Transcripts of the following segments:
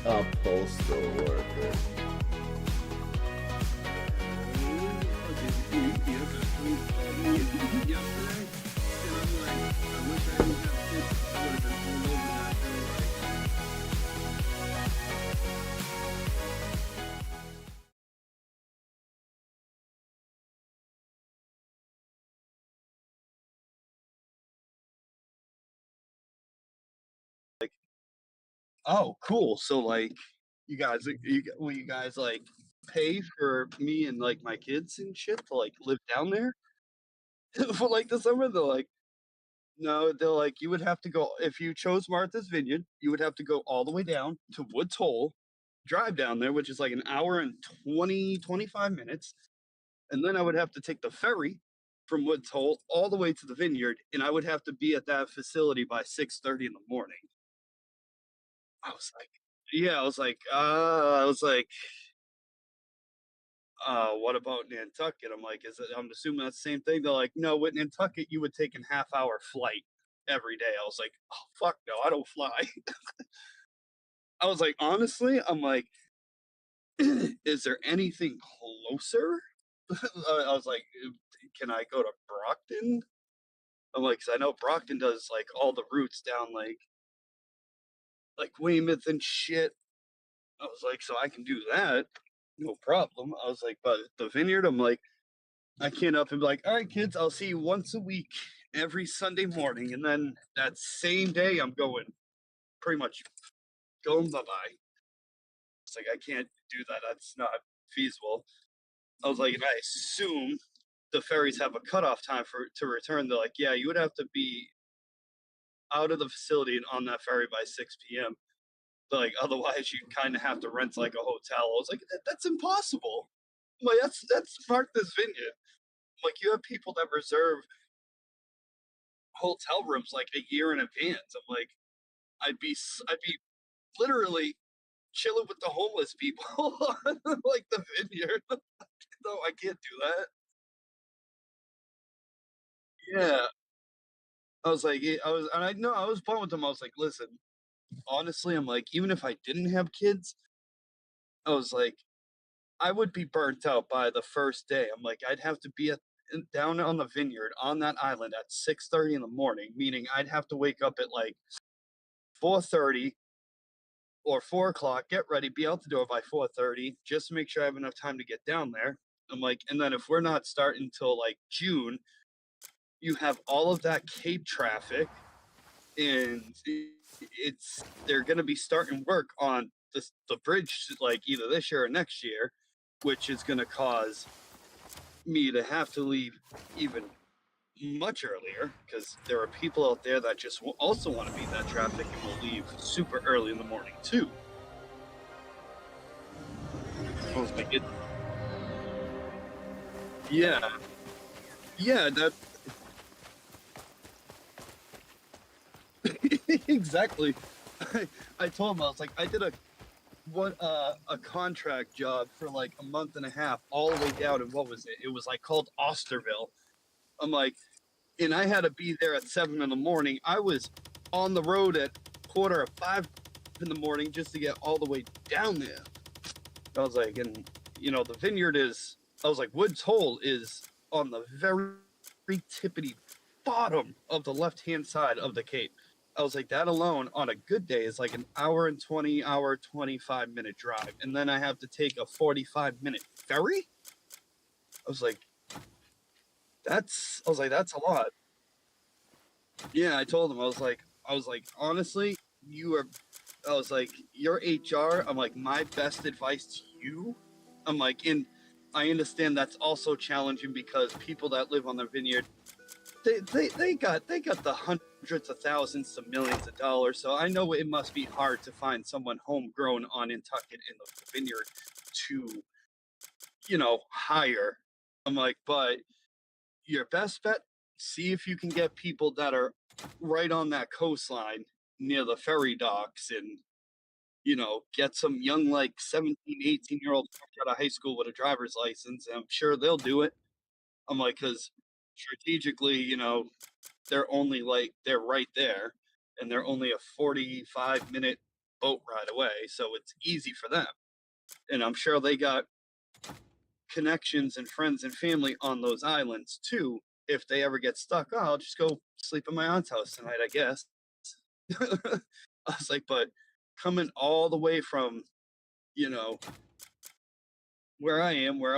A postal worker. Oh, cool. So, like, will you guys, like, pay for me and, like, my kids and shit to, like, live down there for, like, the summer? They're like, "No," they're like, "You would have to go if you chose Martha's Vineyard, you would have to go all the way down to Woods Hole, drive down there, which is, like, an hour and 25 minutes, and then I would have to take the ferry from Woods Hole all the way to the vineyard, and I would have to be at that facility by 6:30 in the morning." I was like yeah, I was like what about Nantucket? I'm like, is it, I'm assuming that's the same thing. They're like, no, with Nantucket, you would take a half-hour flight every day. I was like, oh, fuck no, I don't fly. I was like, honestly, I'm like, is there anything closer? I was like, can I go to Brockton? I'm like, 'cause I know Brockton does like all the routes down like Weymouth and shit. I was like, so I can do that, no problem. I was like, but the vineyard, I'm like, I can't up and be like, all right, kids, I'll see you once a week, every Sunday morning. And then that same day, I'm going pretty much going bye bye. It's like, I can't do that. That's not feasible. I was like, and I assume the ferries have a cutoff time for to return. They're like, yeah, you would have to be out of the facility and on that ferry by 6 p.m. Like, otherwise, you kind of have to rent like a hotel. I was like, That's impossible. I'm like, that's Martha's Vineyard. Like, you have people that reserve hotel rooms like a year in advance. I'm like, I'd be literally chilling with the homeless people on like the vineyard. No, I can't do that. Yeah, I was like, I was, and I know I was playing with them. I was like, listen, honestly, I'm like, even if I didn't have kids, I was like, I would be burnt out by the first day. I'm like, I'd have to be down on the vineyard on that island at 6:30 in the morning, meaning I'd have to wake up at like 4:30 or 4 o'clock, get ready, be out the door by 4:30, just to make sure I have enough time to get down there. I'm like, and then if we're not starting until like June, you have all of that Cape traffic, and it's they're going to be starting work on the bridge like either this year or next year, which is going to cause me to have to leave even much earlier because there are people out there that just also want to beat that traffic and will leave super early in the morning too. I was like, yeah, yeah, that exactly. I told him I was like, I did a contract job for like a month and a half, all the way down. And what was it? It was like called Osterville. I'm like, and I had to be there at 7 in the morning. I was on the road at quarter of 5 in the morning just to get all the way down there. I was like, and the vineyard is. I was like, Woods Hole is on the very tippity bottom of the left hand side of the Cape. I was like, that alone on a good day is like an hour and 25-minute drive. And then I have to take a 45-minute ferry. I was like, that's a lot. Yeah, I told him, I was like, honestly, you are, I was like, your HR, I'm like, my best advice to you, I'm like, and I understand that's also challenging because people that live on the vineyard they got the hundreds of thousands to millions of dollars. So I know it must be hard to find someone homegrown on Nantucket in the vineyard to, hire. I'm like, but your best bet, see if you can get people that are right on that coastline near the ferry docks and get some young like 17, 18-year old out of high school with a driver's license. And I'm sure they'll do it. I'm like, because strategically, they're right there and they're only a 45-minute boat ride away, so it's easy for them. And I'm sure they got connections and friends and family on those islands too. If they ever get stuck, oh, I'll just go sleep at my aunt's house tonight, I guess. I was like, but coming all the way from, you know, where I am, where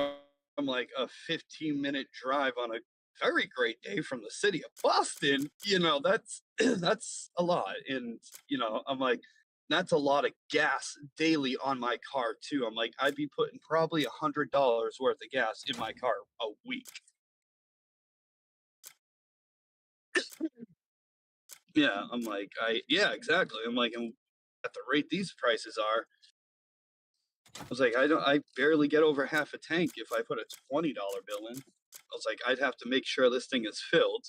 I'm like a 15-minute drive on a very great day from the city of Boston, that's that's a lot. And, I'm like, that's a lot of gas daily on my car too. I'm like, I'd be putting probably $100 worth of gas in my car a week. Yeah, I'm like, yeah, exactly. I'm like, and at the rate these prices are, I was like, I barely get over half a tank if I put a $20 bill in. I was like, I'd have to make sure this thing is filled,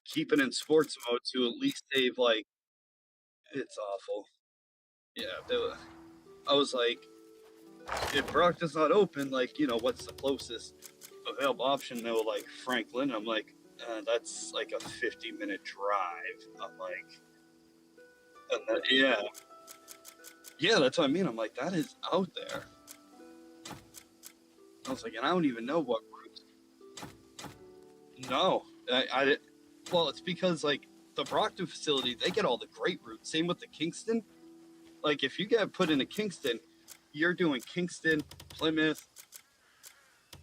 keep it in sports mode to at least save like it's awful. Yeah, I was like, if Brockton's not open, like, what's the closest available option? They were like Franklin. I'm like, that's like a 50-minute drive. I'm like, yeah, yeah, that's what I mean. I'm like, that is out there. I was like, and I don't even know what routes. No, I didn't. Well, it's because like the Brockton facility, they get all the great routes. Same with the Kingston. Like if you get put into Kingston, you're doing Kingston, Plymouth,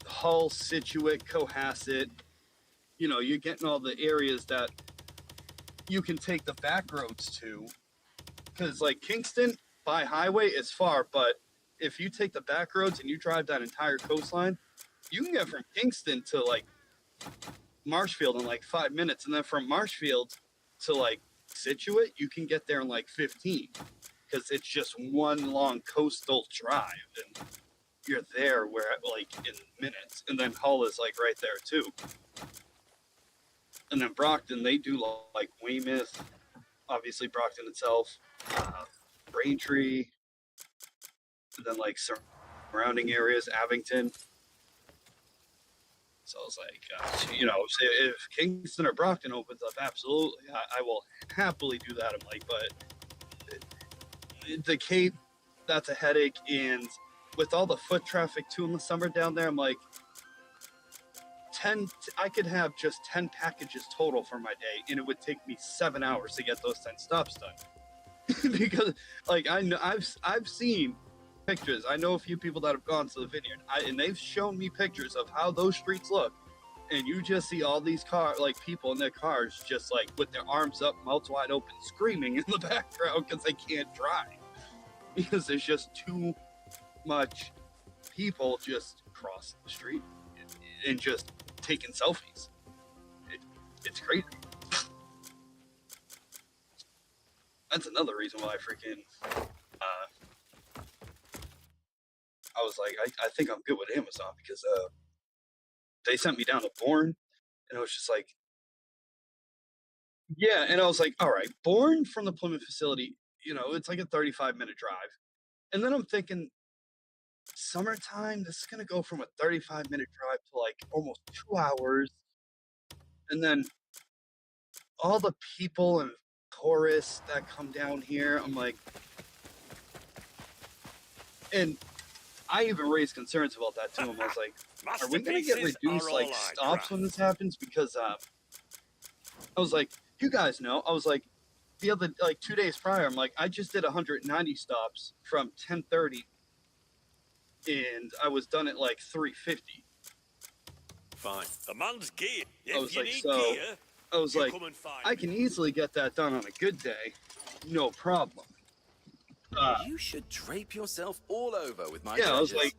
Hull, Situate, Cohasset. You're getting all the areas that you can take the back roads to. Because like Kingston by highway is far, but if you take the back roads and you drive that entire coastline, you can get from Kingston to like Marshfield in like 5 minutes, and then from Marshfield to like Situate, you can get there in like 15 because it's just one long coastal drive, and you're there where like in minutes. And then Hull is like right there too. And then Brockton, they do like Weymouth, obviously Brockton itself, Braintree, and then like surrounding areas, Abington. So I was like, if Kingston or Brockton opens up, absolutely, I will happily do that. I'm like, but the Cape, that's a headache. And with all the foot traffic too in the summer down there, I'm like, I could have just 10 packages total for my day, and it would take me 7 hours to get those 10 stops done. Because like I know I've seen pictures. I know a few people that have gone to the vineyard, and they've shown me pictures of how those streets look. And you just see all these people in their cars, just like with their arms up, mouths wide open, screaming in the background because they can't drive because there's just too much people just crossing the street and just taking selfies. It's crazy. That's another reason why I was like, I think I'm good with Amazon because they sent me down to Bourne, and it was just like, yeah, and I was like, all right, Bourne from the Plymouth facility, it's like a 35-minute drive. And then I'm thinking, summertime, this is going to go from a 35-minute drive to like almost 2 hours. And then all the people and tourists that come down here, I'm like, and I even raised concerns about that too. I was like, are we going to get reduced like stops when this happens? Because I was like, you guys know, I was like, the other, like 2 days prior, I'm like, I just did 190 stops from 10:30, and I was done at like 3:50. Fine. The man's gear. I was like, so I was like, I can easily get that done on a good day, no problem. You should drape yourself all over with my. Yeah, I was like,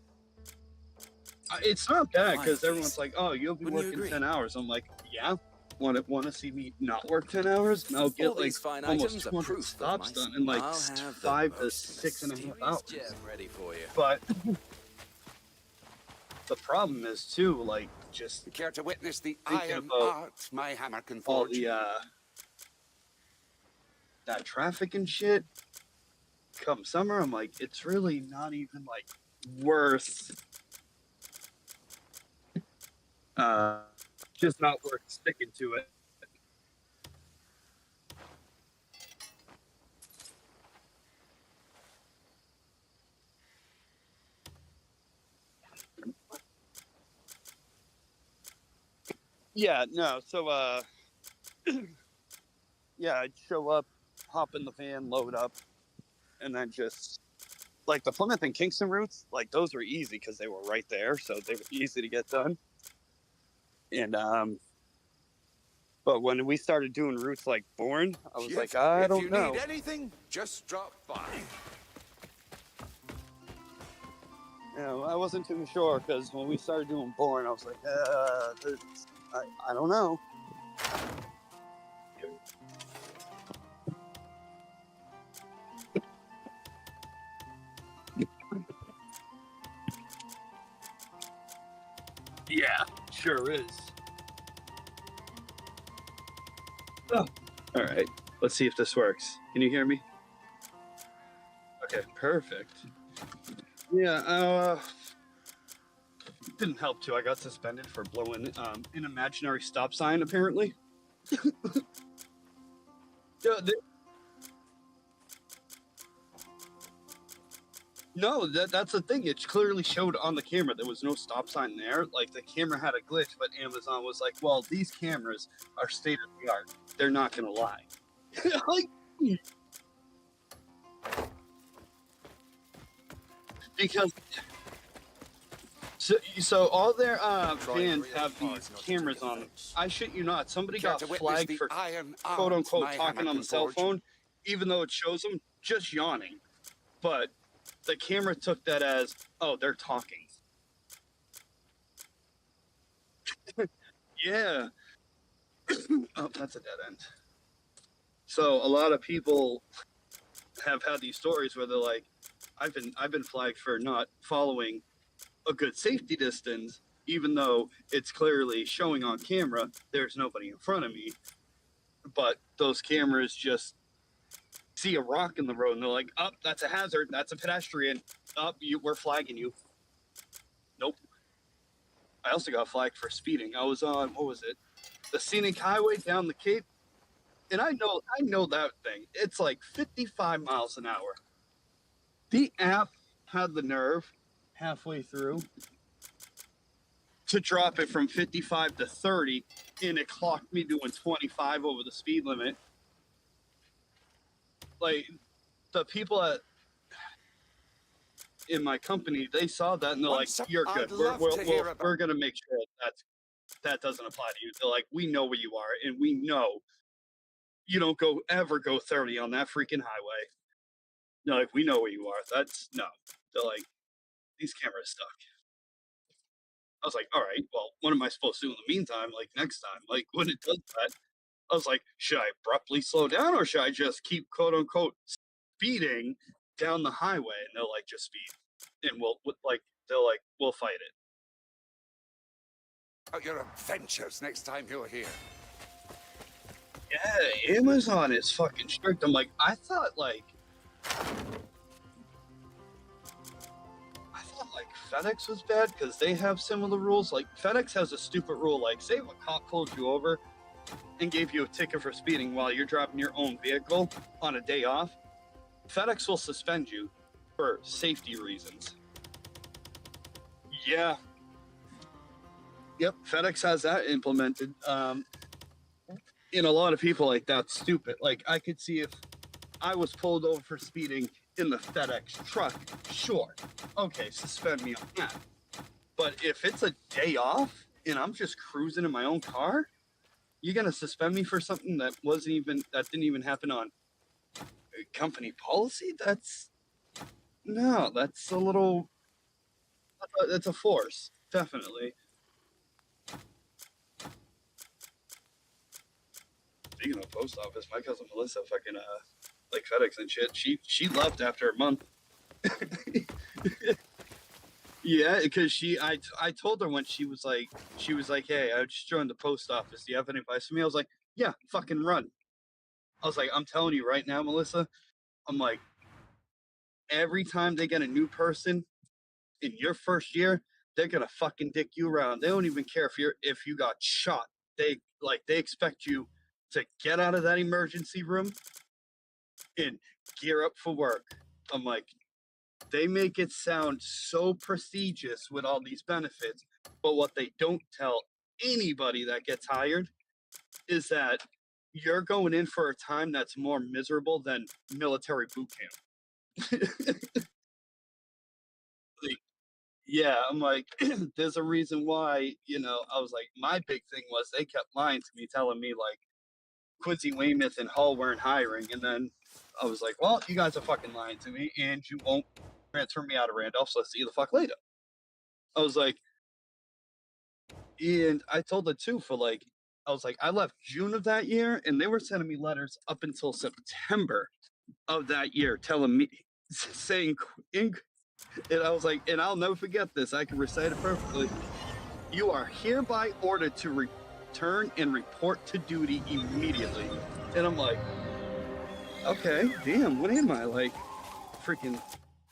it's not bad because everyone's like, oh, you'll be working 10 hours. I'm like, yeah. Want to see me not work 10 hours? And I'll get like almost 200 stops done in like 5 to 6.5 hours. Ready for you. But the problem is too, like, just care to witness the thinking iron about art my hammer can all forge? the that traffic and shit. Come summer, I'm like, it's really not even like worth just not worth sticking to it. Yeah, no. So, yeah, I'd show up, hop in the van, load up, and then just like the Plymouth and Kingston routes, like those were easy because they were right there, so they were easy to get done. And but when we started doing routes like Bourne, I was like, I don't know. If you need anything, just drop by. You know, I wasn't too sure because when we started doing Bourne, I was like, I don't know. Yeah, sure is. Oh. All right, let's see if this works. Can you hear me? Okay, perfect. Yeah, didn't help too. I got suspended for blowing an imaginary stop sign, apparently. No, that's the thing. It clearly showed on the camera there was no stop sign there. Like the camera had a glitch, but Amazon was like, "Well, these cameras are state of the art. They're not gonna lie." Like, because so all their vans have these cameras on them. I shit you not. Somebody got flagged for quote unquote talking on the cell phone, even though it shows them just yawning. But the camera took that as, oh, they're talking. Yeah. Oh, that's a dead end. So a lot of people have had these stories where they're like, I've been flagged for not following a good safety distance, even though it's clearly showing on camera there's nobody in front of me. But those cameras just see a rock in the road and they're like, "Up, that's a hazard. That's a pedestrian. Up, we're flagging you." Nope. I also got flagged for speeding. I was on, what was it? The scenic highway down the Cape. And I know that thing. It's like 55 miles an hour. The app had the nerve halfway through to drop it from 55 to 30, and it clocked me doing 25 over the speed limit. Like, the people in my company, they saw that and they're like, "You're good. We're going to make sure that doesn't apply to you." They're like, "We know where you are, and we know you don't ever go 30 on that freaking highway." They're like, "We know where you are." That's no. They're like, "These cameras stuck." I was like, "All right, well, what am I supposed to do in the meantime? Like next time, like when it does that." I was like, "Should I abruptly slow down or should I just keep quote unquote speeding down the highway?" And they'll like, "Just speed, and we'll fight it." About your adventures next time you're here. Yeah, Amazon is fucking strict. I'm like, I thought FedEx was bad because they have similar rules. Like FedEx has a stupid rule. Like, say if a cop pulled you over and gave you a ticket for speeding while you're driving your own vehicle on a day off, FedEx will suspend you for safety reasons. Yeah. Yep, FedEx has that implemented. And a lot of people like, that's stupid. Like, I could see if I was pulled over for speeding in the FedEx truck, sure. Okay, suspend me on that. But if it's a day off and I'm just cruising in my own car, you're gonna suspend me for something that didn't even happen on company policy? That's a little. That's a force, definitely. Speaking of post office, my cousin Melissa fucking like FedEx and shit. She left after a month. Yeah, because I told her when she was like, "Hey, I just joined the post office. Do you have any advice for me?" I was like, "Yeah, fucking run." I was like, "I'm telling you right now, Melissa. I'm like, every time they get a new person in your first year, they're gonna fucking dick you around. They don't even care if you got shot. They expect you to get out of that emergency room and gear up for work." I'm like, they make it sound so prestigious with all these benefits, but what they don't tell anybody that gets hired is that you're going in for a time that's more miserable than military boot camp. Like, yeah, I'm like, there's a reason why, I was like, my big thing was they kept lying to me, telling me like Quincy Weymouth and Hull weren't hiring. And then I was like, well, you guys are fucking lying to me and you won't transfer me out of Randolph, so see you the fuck later. I was like, and I told the two for like, I was like, I left June of that year and they were sending me letters up until September of that year telling me, saying, and I was like, and I'll never forget this, I can recite it perfectly. You are hereby ordered to return and report to duty immediately. And I'm like, okay, damn, what am I, like, freaking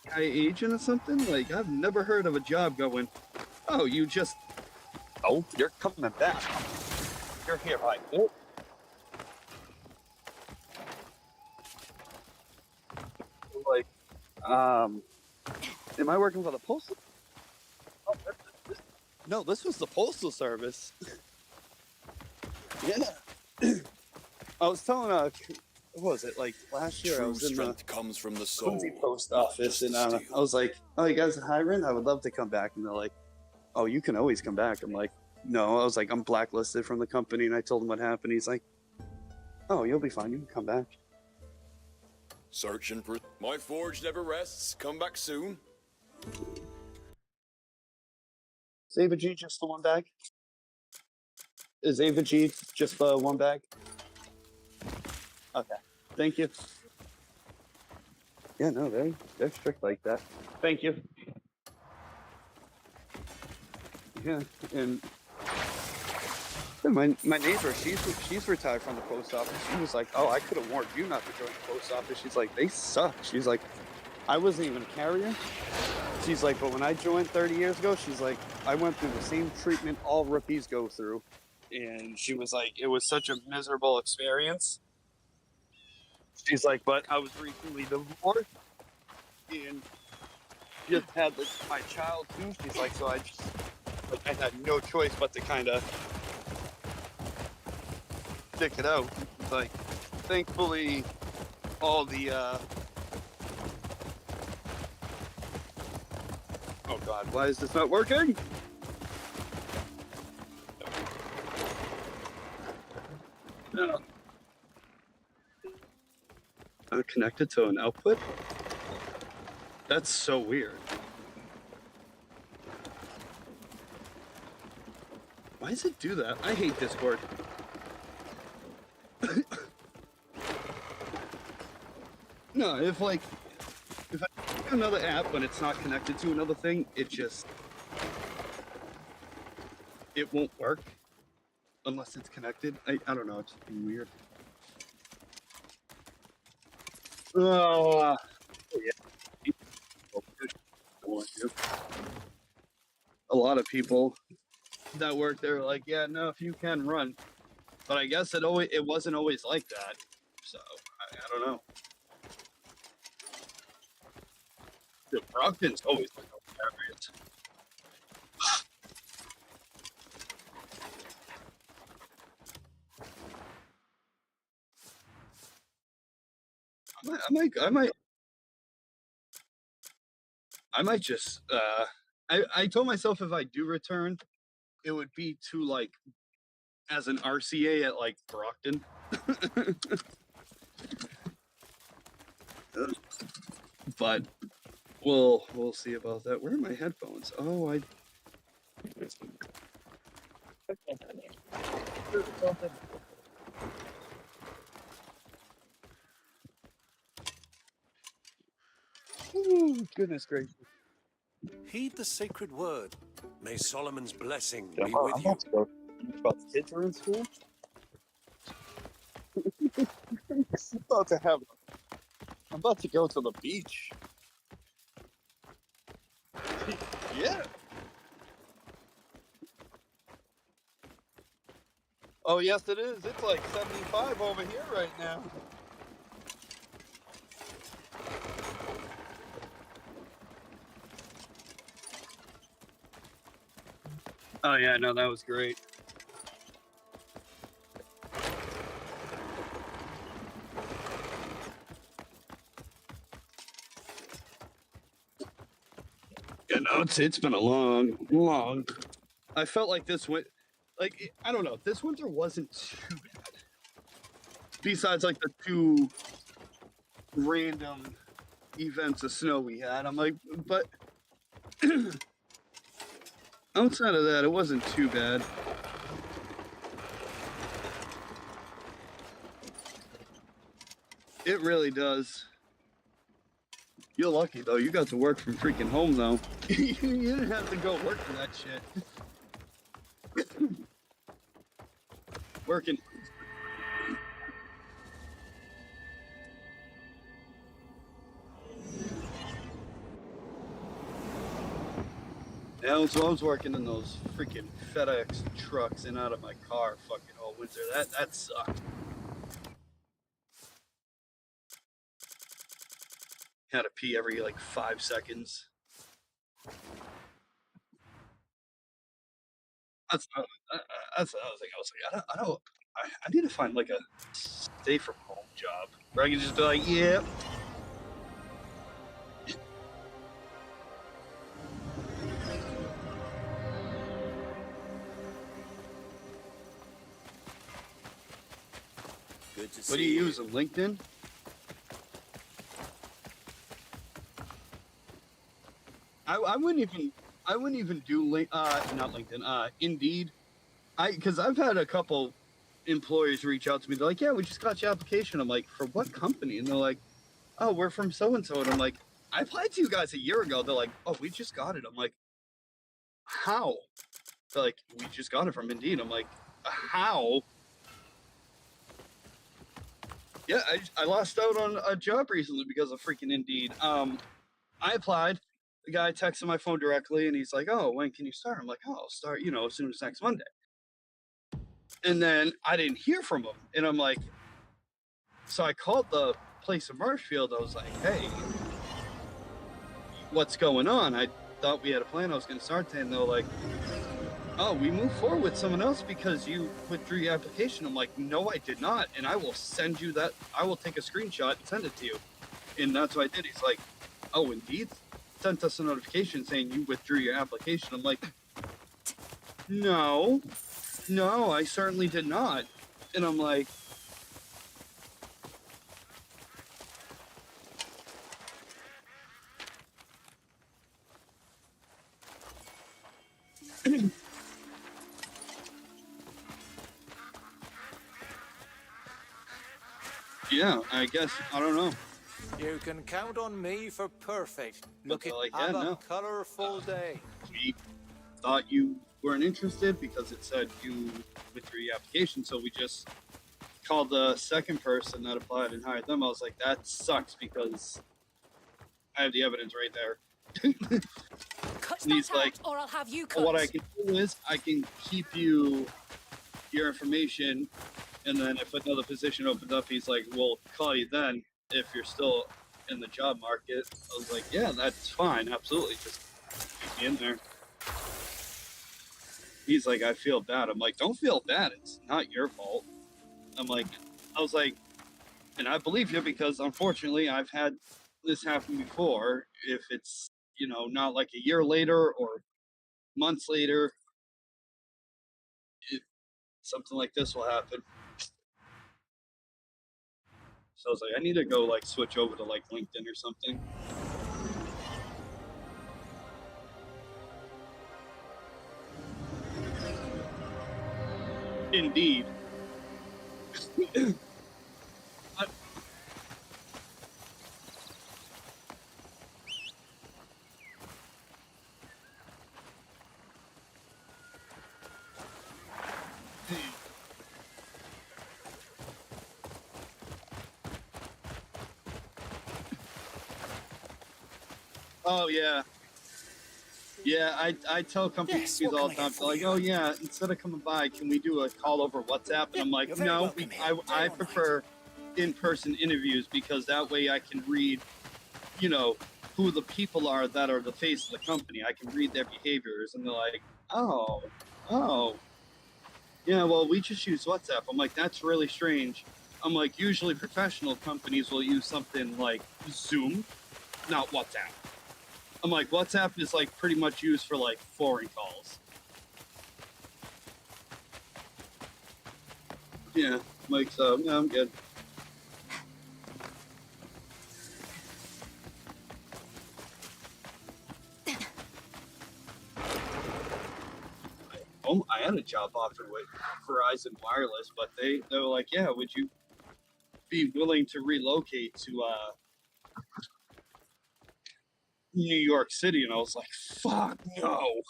guy agent or something? Like, I've never heard of a job going, oh, you just, oh, you're coming back. You're hereby ordered. Like, am I working for the postal? Oh, no, this was the postal service. Yeah. I was telling what was it, like last year? I was in the comes from the soul. Quincy post office, and I was like, "Oh, you guys are hiring? I would love to come back." And they're like, "Oh, you can always come back." I'm like, "No." I was like, "I'm blacklisted from the company," and I told him what happened. He's like, "Oh, you'll be fine. You can come back." Searching for my forge never rests. Come back soon. Is Ava G just the one bag? Is Ava G just the one bag? Okay. Thank you. Yeah, no, they're strict like that. Thank you. Yeah, and my neighbor, she's retired from the post office. She was like, "Oh, I could have warned you not to join the post office." She's like, "They suck." She's like, "I wasn't even a carrier." She's like, "But when I joined 30 years ago," she's like, "I went through the same treatment all rookies go through." And she was like, "It was such a miserable experience." She's like, "But I was recently divorced and just had my child too." She's like, "So I just, like, I had no choice but to kind of stick it out." It's like, thankfully, all the oh God, why is this not working? No. I'm connected to an output? That's so weird. Why does it do that? I hate Discord. No, if I do another app but it's not connected to another thing, it won't work unless it's connected. I don't know, it's weird. Oh, yeah. A lot of people that work there are like, "Yeah, no, if you can run," but I guess it wasn't always like that. So I don't know. The Brockton's always been hilarious. I might just I told myself if I do return, it would be to like as an RCA at like Brockton. But we'll see about that. Where are my headphones? Oh, Ooh, goodness gracious. Heed the sacred word. May Solomon's blessing I'm be with you. about the kids are in school. I'm about to go to the beach. Yeah. Oh yes, it is. It's like 75 over here right now. Oh yeah, no, that was great. no, it's been a long. I felt like this went, like I don't know, this winter wasn't too bad. Besides, like the 2 random events of snow we had, I'm like, but outside of that, it wasn't too bad. It really does. You're lucky though. You got to work from freaking home though. You didn't have to go work for that shit. Working. Yeah, so I was working in those freaking FedEx trucks and out of my car fucking all winter. That sucked. Had to pee every like 5 seconds. That's the other thing. I was like, I need to find like a stay from home job where I can just be like, yeah. Good to see What do you use? A LinkedIn? I wouldn't even do not LinkedIn, Indeed. Because I've had a couple employers reach out to me. They're like, yeah, we just got your application. I'm like, for what company? And they're like, oh, we're from so and so. And I'm like, I applied to you guys a year ago. They're like, oh, we just got it. I'm like, how? They're like, we just got it from Indeed. I'm like, how? Yeah, I lost out on a job recently because of freaking Indeed. I applied. The guy texted my phone directly, and he's like, "Oh, when can you start?" I'm like, "Oh, I'll start, as soon as next Monday." And then I didn't hear from him, and I'm like, so I called the place in Marshfield. I was like, "Hey, what's going on? I thought we had a plan. I was going to start today." And they're like, "Oh, we moved forward with someone else because you withdrew your application." I'm like, "No, I did not, and I will send you that. I will take a screenshot and send it to you." And that's what I did. He's like, "Oh, Indeed sent us a notification saying you withdrew your application." I'm like, no, I certainly did not. And I'm like, yeah, I guess, I don't know. You can count on me for perfect. Looking like, have yeah, a no. colorful day. We thought you weren't interested because it said you withdrew your application, so we just called the second person that applied and hired them. I was like, that sucks because I have the evidence right there. Cut And he's that like, out, or I'll have you well, cut. what I can do is I can keep you your information, and then if another position opens up, he's like, we'll call you then if you're still in the job market. I was like, yeah, that's fine, absolutely, just keep me in there. He's like, I feel bad. I'm like, don't feel bad, it's not your fault. I was like, and I believe you because unfortunately I've had this happen before. If it's, not like a year later or months later, something like this will happen. So I was like, I need to go like switch over to like LinkedIn or something. Indeed. Oh yeah. Yeah, I tell companies Yes, what all can the I time, get they're for like, you? oh yeah, instead of coming by, can we do a call over WhatsApp? And I'm like, you're very no, welcome here. I Day or night. prefer in-person interviews because that way I can read, who the people are that are the face of the company. I can read their behaviors, and they're like, oh, yeah, well, we just use WhatsApp. I'm like, that's really strange. I'm like, usually professional companies will use something like Zoom, not WhatsApp. I'm like, WhatsApp is like pretty much used for like foreign calls. Yeah, Mike's yeah, I'm good. I had a job offer with Verizon Wireless, but they were like, yeah, would you be willing to relocate to New York City? And I was like, fuck no.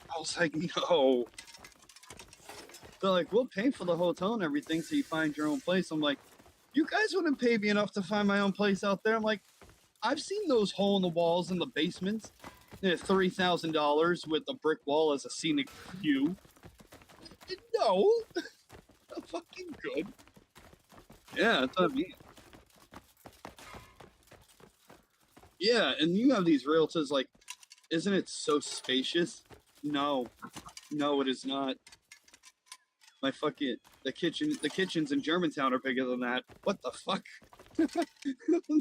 I was like, no. They're like, we'll pay for the hotel and everything so you find your own place. I'm like, you guys wouldn't pay me enough to find my own place out there. I'm like, I've seen those hole in the walls in the basements. They're $3,000 with a brick wall as a scenic view. No, I'm fucking good. Yeah, that's what I mean. Yeah, and you have these realtors like, isn't it so spacious? No, no, it is not. My fucking the kitchens in Germantown are bigger than that. What the fuck?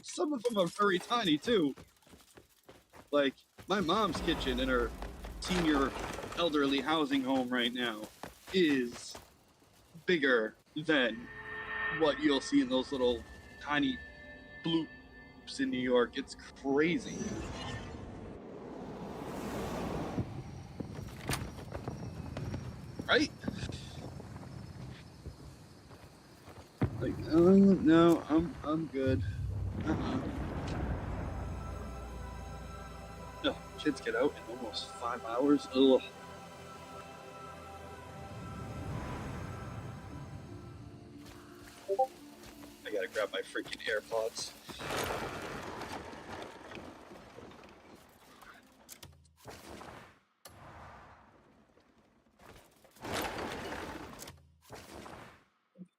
Some of them are very tiny too. Like my mom's kitchen in her senior elderly housing home right now is bigger than what you'll see in those little tiny bloops in New York. It's crazy. Right? Like, no, I'm good. No, kids get out in almost 5 hours. Ugh. I gotta grab my freaking AirPods.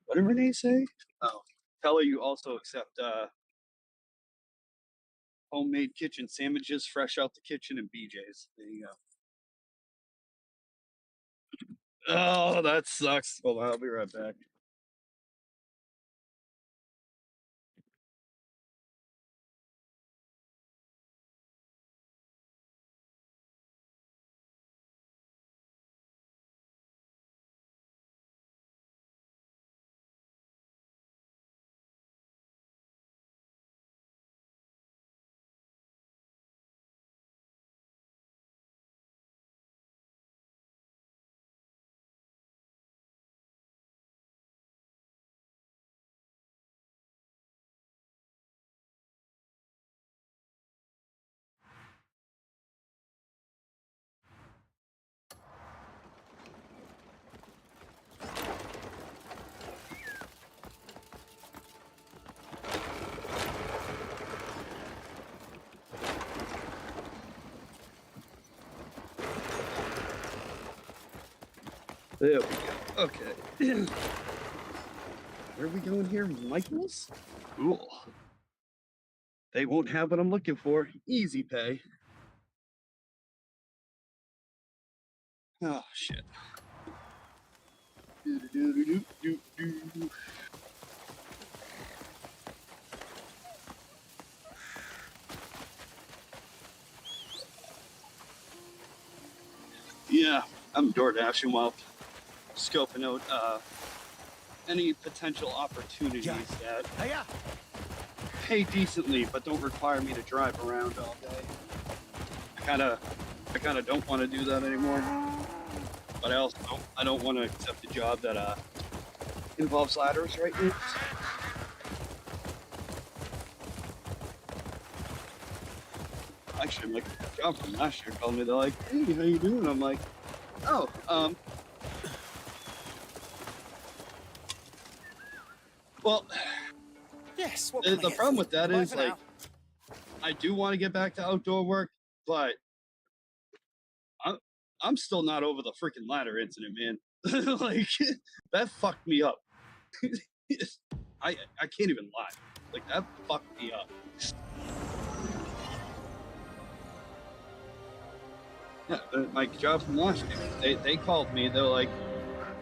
What did Renee say? Oh, tell her you also accept homemade kitchen sandwiches, fresh out the kitchen, and BJ's. There you go. Oh, that sucks. Hold on, I'll be right back. There we go. Okay. Where are we going here? Michael's? Cool. They won't have what I'm looking for. Easy pay. Oh, shit. Do-do-do-do-do-do. Yeah, I'm door dashing while scoping out any potential opportunities that pay decently but don't require me to drive around all day. I kinda don't want to do that anymore. But I don't want to accept a job that involves ladders right now. Actually, like a job from last year called me. They're like, "Hey, how you doing?" I'm like, "Oh, well, Yes, what the problem with that is like, I do want to get back to outdoor work, but I'm still not over the freaking ladder incident, man. Like that fucked me up. I can't even lie. Like that fucked me up. Yeah, my job from last year. They called me. They're like,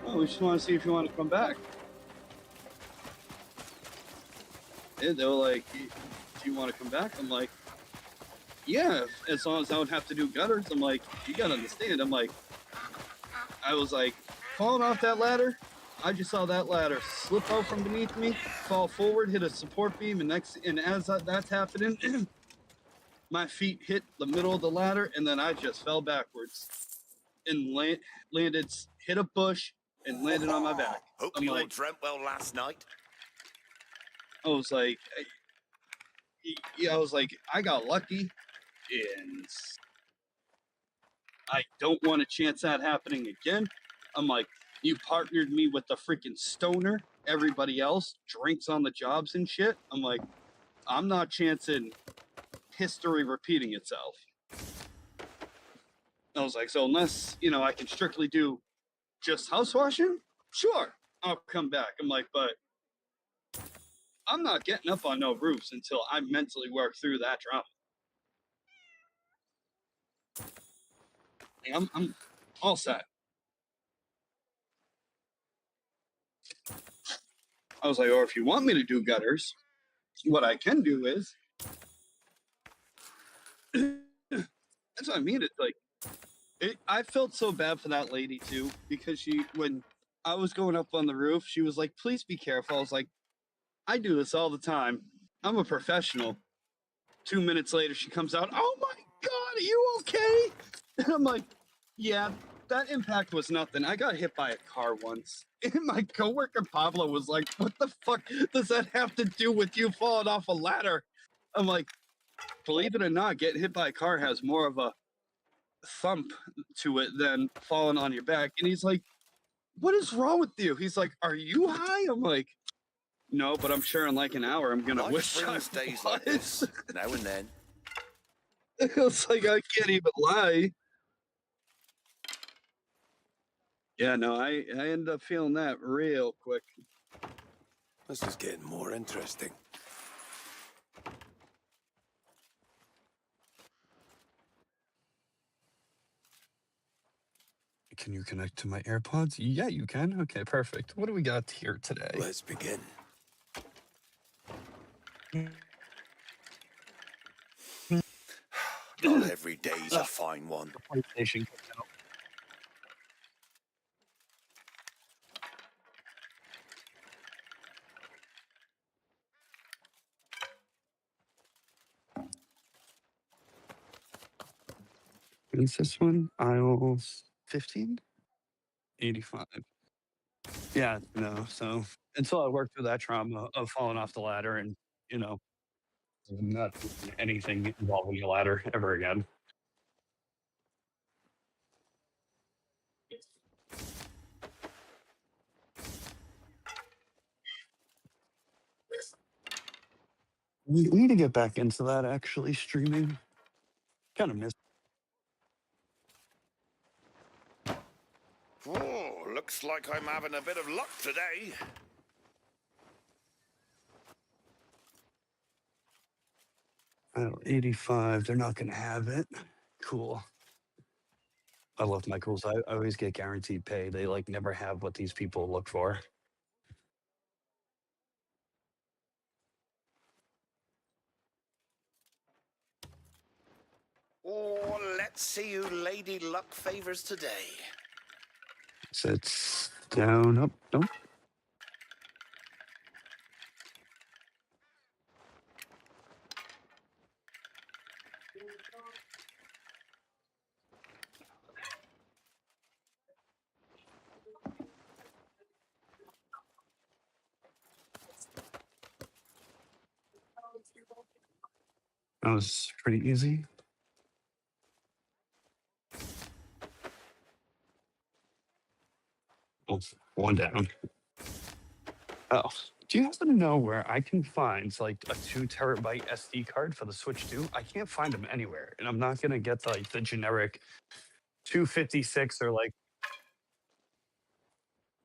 "Oh, we just want to see if you want to come back." And they were like, "Do you want to come back?" I'm like, yeah, as long as I would have to do gutters, I'm like, you gotta understand. I'm like, I was like, falling off that ladder. I just saw that ladder slip out from beneath me, fall forward, hit a support beam, and as that's happening, my feet hit the middle of the ladder, and then I just fell backwards and landed, hit a bush, and landed on my back. Hope I'm you all like, dreamt well last night. I was like, I was like, I got lucky, and I don't want to chance that happening again. I'm like, you partnered me with the freaking stoner. Everybody else drinks on the jobs and shit. I'm like, I'm not chancing history repeating itself. I was like, so unless, I can strictly do just house washing, sure, I'll come back. I'm like, but I'm not getting up on no roofs until I mentally work through that trauma. I'm all set. I was like, or if you want me to do gutters, what I can do is, that's what I mean. It's like, I felt so bad for that lady too, because when I was going up on the roof, she was like, please be careful. I was like, I do this all the time. I'm a professional. 2 minutes later, she comes out, oh my God, are you okay? And I'm like, yeah, that impact was nothing. I got hit by a car once. And my coworker Pablo was like, what the fuck does that have to do with you falling off a ladder? I'm like, believe it or not, getting hit by a car has more of a thump to it than falling on your back. And he's like, what is wrong with you? He's like, are you high? I'm like, no, but I'm sure in like an hour I'm gonna Life wish I brings days like this, now and then. It's like I can't even lie. Yeah, no, I ended up feeling that real quick. This is getting more interesting. Can you connect to my AirPods? Yeah, you can. Okay, perfect. What do we got here today? Let's begin. Not every day's a fine one. PlayStation. What's this one? Aisle 15? 85. Yeah, no. So until I work through that trauma of falling off the ladder and, not doing anything involving a ladder ever again. We need to get back into that actually streaming. Kind of miss. Oh, looks like I'm having a bit of luck today. Aisle 85. They're not going to have it. Cool. I love Michaels. I always get guaranteed pay. They never have what these people look for. Oh, let's see who Lady Luck favors today. Sits down, up, nope. That was pretty easy. Oh, one down. Oh, do you happen to know where I can find a 2 terabyte SD card for the Switch 2? I can't find them anywhere, and I'm not gonna get the generic 256 or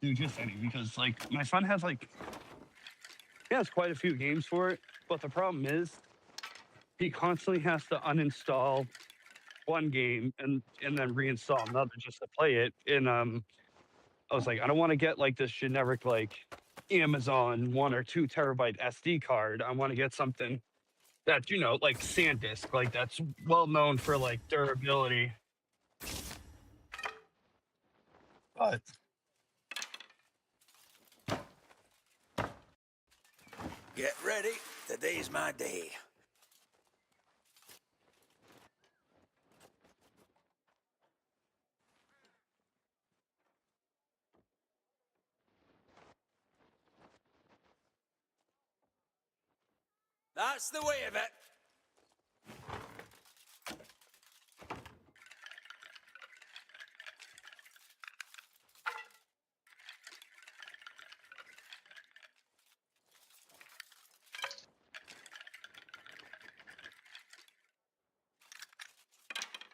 dude, just any because my son has he has quite a few games for it, but the problem is he constantly has to uninstall one game and then reinstall another just to play it. And I was like, I don't want to get this generic Amazon 1 or 2 terabyte SD card. I want to get something That, like SanDisk, like that's well known for like durability. But Get ready. Today's my day. That's the way of it.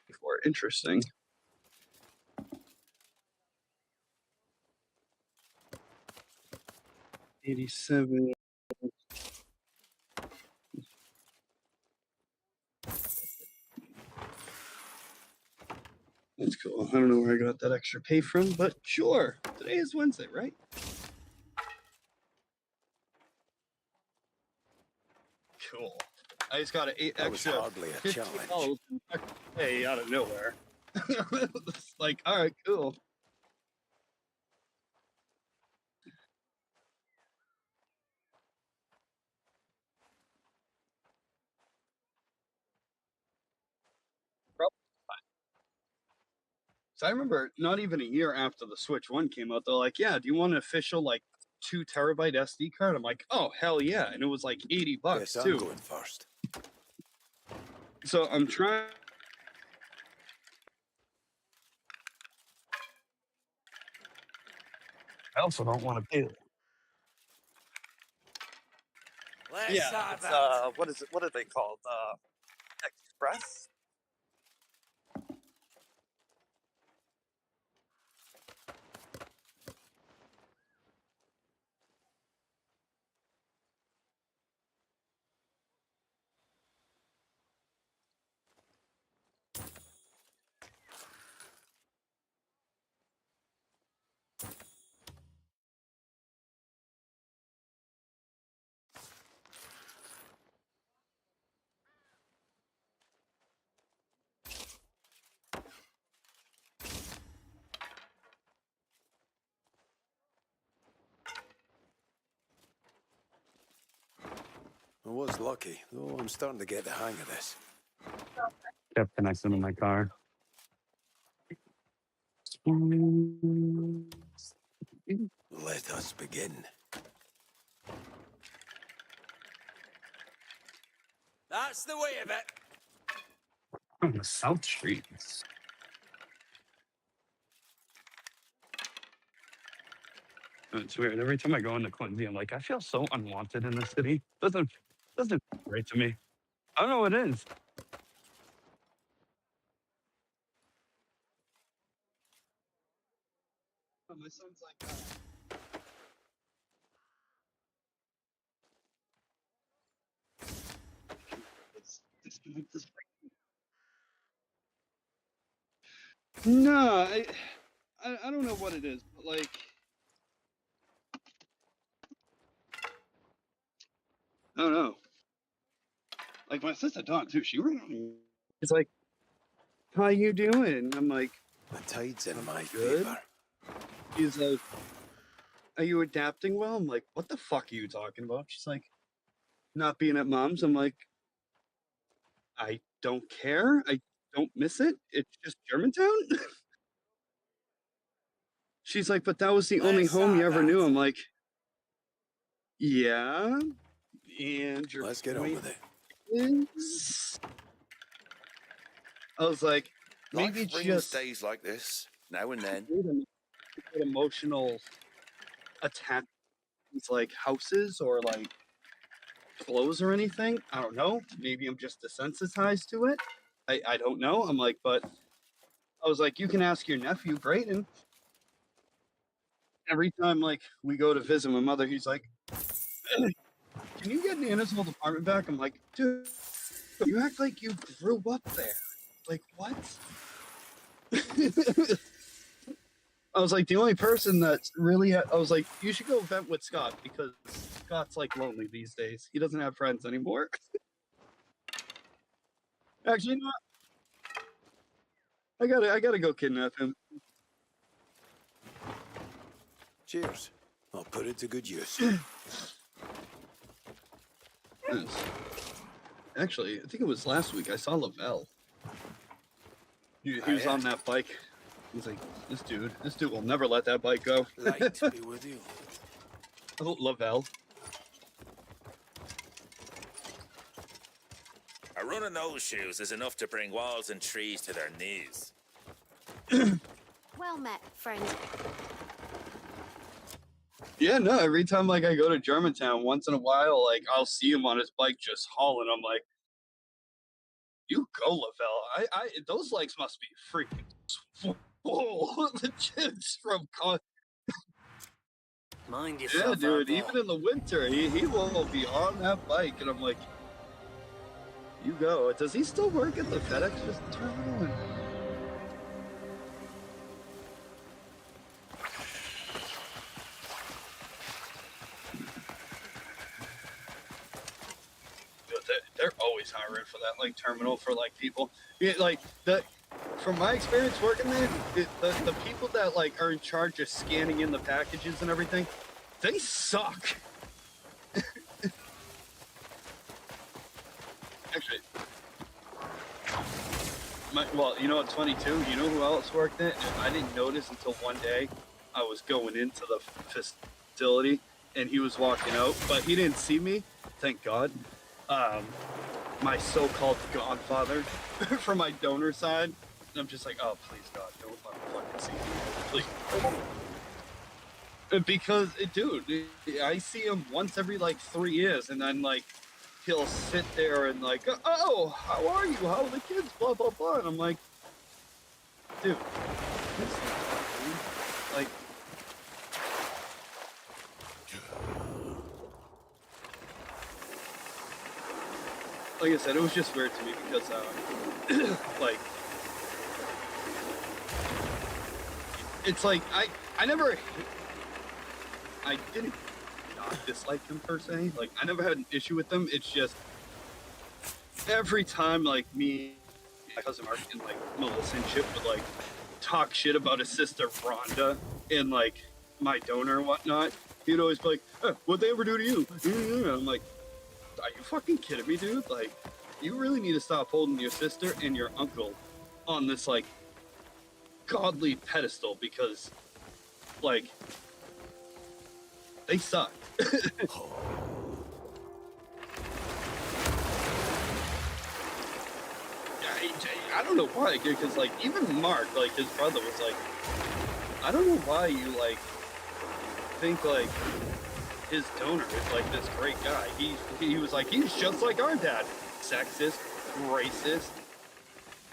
before interesting. $87. That's cool. I don't know where I got that extra pay from, but sure. Today is Wednesday, right? Cool. I just got an That was extra hardly a challenge. $50 pay out of nowhere. It's like, all right, cool. So I remember not even a year after the Switch 1 came out, they're like, yeah, do you want an official like 2 terabyte SD card? I'm like, oh hell yeah. And it was like $80 Yes, I'm too. going first. So I'm trying. I also don't want to pay it. Let's Yeah, have it's, it. what is it? What are they called? Express? I was lucky, though I'm starting to get the hang of this. Kept connecting to my car. Let us begin. That's the way of it. On the South Street. It's weird. Every time I go into Quincy, I'm like, I feel so unwanted in the city. Doesn't feel right to me. I don't know what it is. Oh, my son's like, let's disconnect this. No, I don't know what it is, but like, I don't know. Like my sister Dawn too. She ran on me. It's like, how you doing? I'm like, The tide's in my good. favor. she's like, are you adapting well? I'm like, what the fuck are you talking about? She's like, not being at mom's. I'm like, I don't care. I don't miss it. It's just Germantown. She's like, but that was the only Let's home you have ever knew. it. I'm like, yeah. And your Let's get on point with it. is, I was like, maybe Life brings just days like this now and then. an emotional attack, like houses or like clothes or anything. I don't know. Maybe I'm just desensitized to it. I don't know. I'm like, but I was like, you can ask your nephew, Brayden. Every time like we go to visit my mother, he's like, can you get Nana's old apartment back? I'm like, dude, you act like you grew up there. Like, what? I was like, the only person that's really, I was like, you should go vent with Scott because Scott's like lonely these days. He doesn't have friends anymore. Actually, you know what? I gotta go kidnap him. Cheers. I'll put it to good use. Yes. Actually, I think it was last week. I saw Lavelle. He was on that bike. He's like, this dude will never let that bike go. Light be with you. Oh, Lavelle. A run of nose shoes is enough to bring walls and trees to their knees. Well met, friend. Yeah, no, every time like I go to Germantown, once in a while, like I'll see him on his bike just hauling. I'm like, you go, Lavelle. I those legs must be freaking whoa, legit from Mind yeah, yourself, dude. outlaw. Even in the winter, he will be on that bike, and I'm like, you go. Does he still work at the FedEx terminal? They're always hiring for that like terminal for like people. Yeah, like the from my experience working there, the people that like are in charge of scanning in the packages and everything, they suck. Actually, well, you know what's funny too? You know who else worked it? And I didn't notice until one day I was going into the facility and he was walking out, but he didn't see me. Thank God. My so-called godfather from my donor side. And I'm just like, oh, please, God, don't let me fucking see you. Please. Because, dude, I see him once every, like, 3 years, and then, like, he'll sit there and, like, oh, how are you? How are the kids? Blah, blah, blah. And I'm like, dude, like, like I said, it was just weird to me because, like, it's like, I didn't not dislike him per se. Like, I never had an issue with them. It's just, every time, like, me, my cousin Mark, and, like, Melissa and shit would, like, talk shit about his sister Rhonda and, like, my donor and whatnot, he'd always be like, what'd they ever do to you? And I'm like, are you fucking kidding me, dude? Like, you really need to stop holding your sister and your uncle on this, like, godly pedestal because, like, they suck. I don't know why, because, like, even Mark, like, his brother was like, I don't know why you, like, think, like, his donor is like this great guy. He was like, he's just like our dad. Sexist, racist,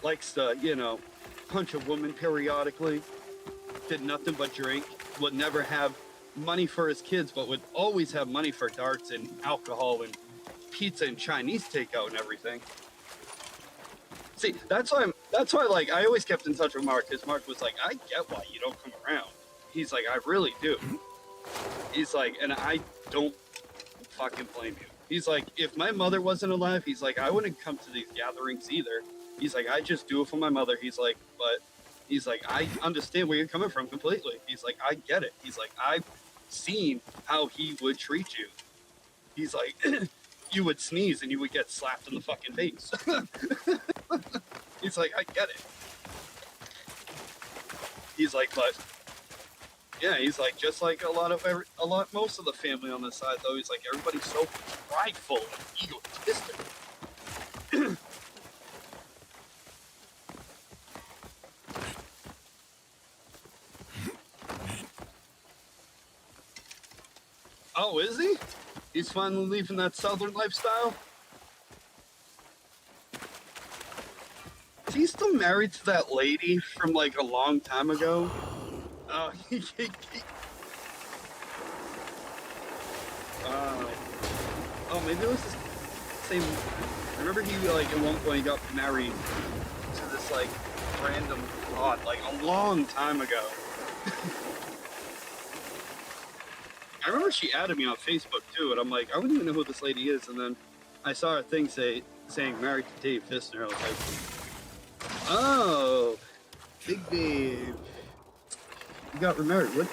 likes to, you know, punch a woman periodically, did nothing but drink, would never have money for his kids, but would always have money for darts and alcohol and pizza and Chinese takeout and everything. See, that's why like I always kept in touch with Mark, because Mark was like, I get why you don't come around. He's like, I really do. He's like, and I don't fucking blame you. He's like, if my mother wasn't alive, he's like, I wouldn't come to these gatherings either. He's like, I just do it for my mother. He's like, but he's like, I understand where you're coming from completely. He's like, I get it. He's like, I've seen how he would treat you. He's like, you would sneeze and you would get slapped in the fucking face. He's like, I get it. He's like, but yeah, he's like, just like most of the family on this side, though. He's like, everybody's so prideful and egotistic. Oh, is he? He's finally leaving that southern lifestyle? Is he still married to that lady from like a long time ago? Oh, oh, maybe it was the same. I remember he like at one point got married to this like random god like a long time ago. I remember she added me on Facebook too, and I'm like, I wouldn't even know who this lady is. And then I saw her thing say saying married to Dave Fissner. I was like, oh, Big Dave. You got remarried. What?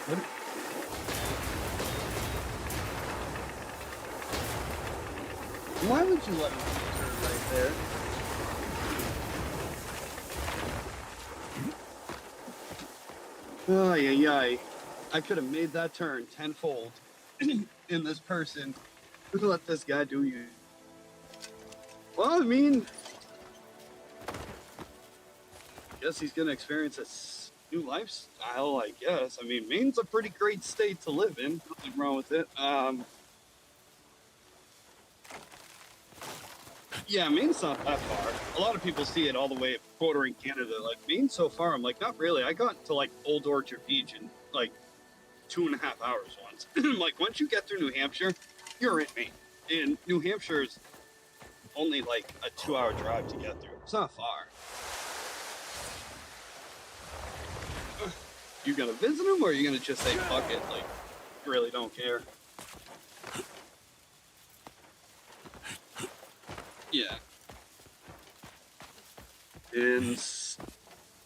Why would you let me put her right there? Oh, yeah. I could have made that turn tenfold in this person. Let this guy do you. Well, I mean, guess he's gonna experience a new lifestyle, I guess. I mean, Maine's a pretty great state to live in. Nothing wrong with it. Yeah, Maine's not that far. A lot of people see it all the way bordering Canada. Like, Maine so far, I'm like, not really. I got to, like, Old Orchard Beach in, like, 2.5 hours once. Like, once you get through New Hampshire, you're in Maine. And New Hampshire is only, like, a 2-hour drive to get through. It's not far. You gonna visit them, or are you gonna just say, fuck it, like, really don't care? Yeah. And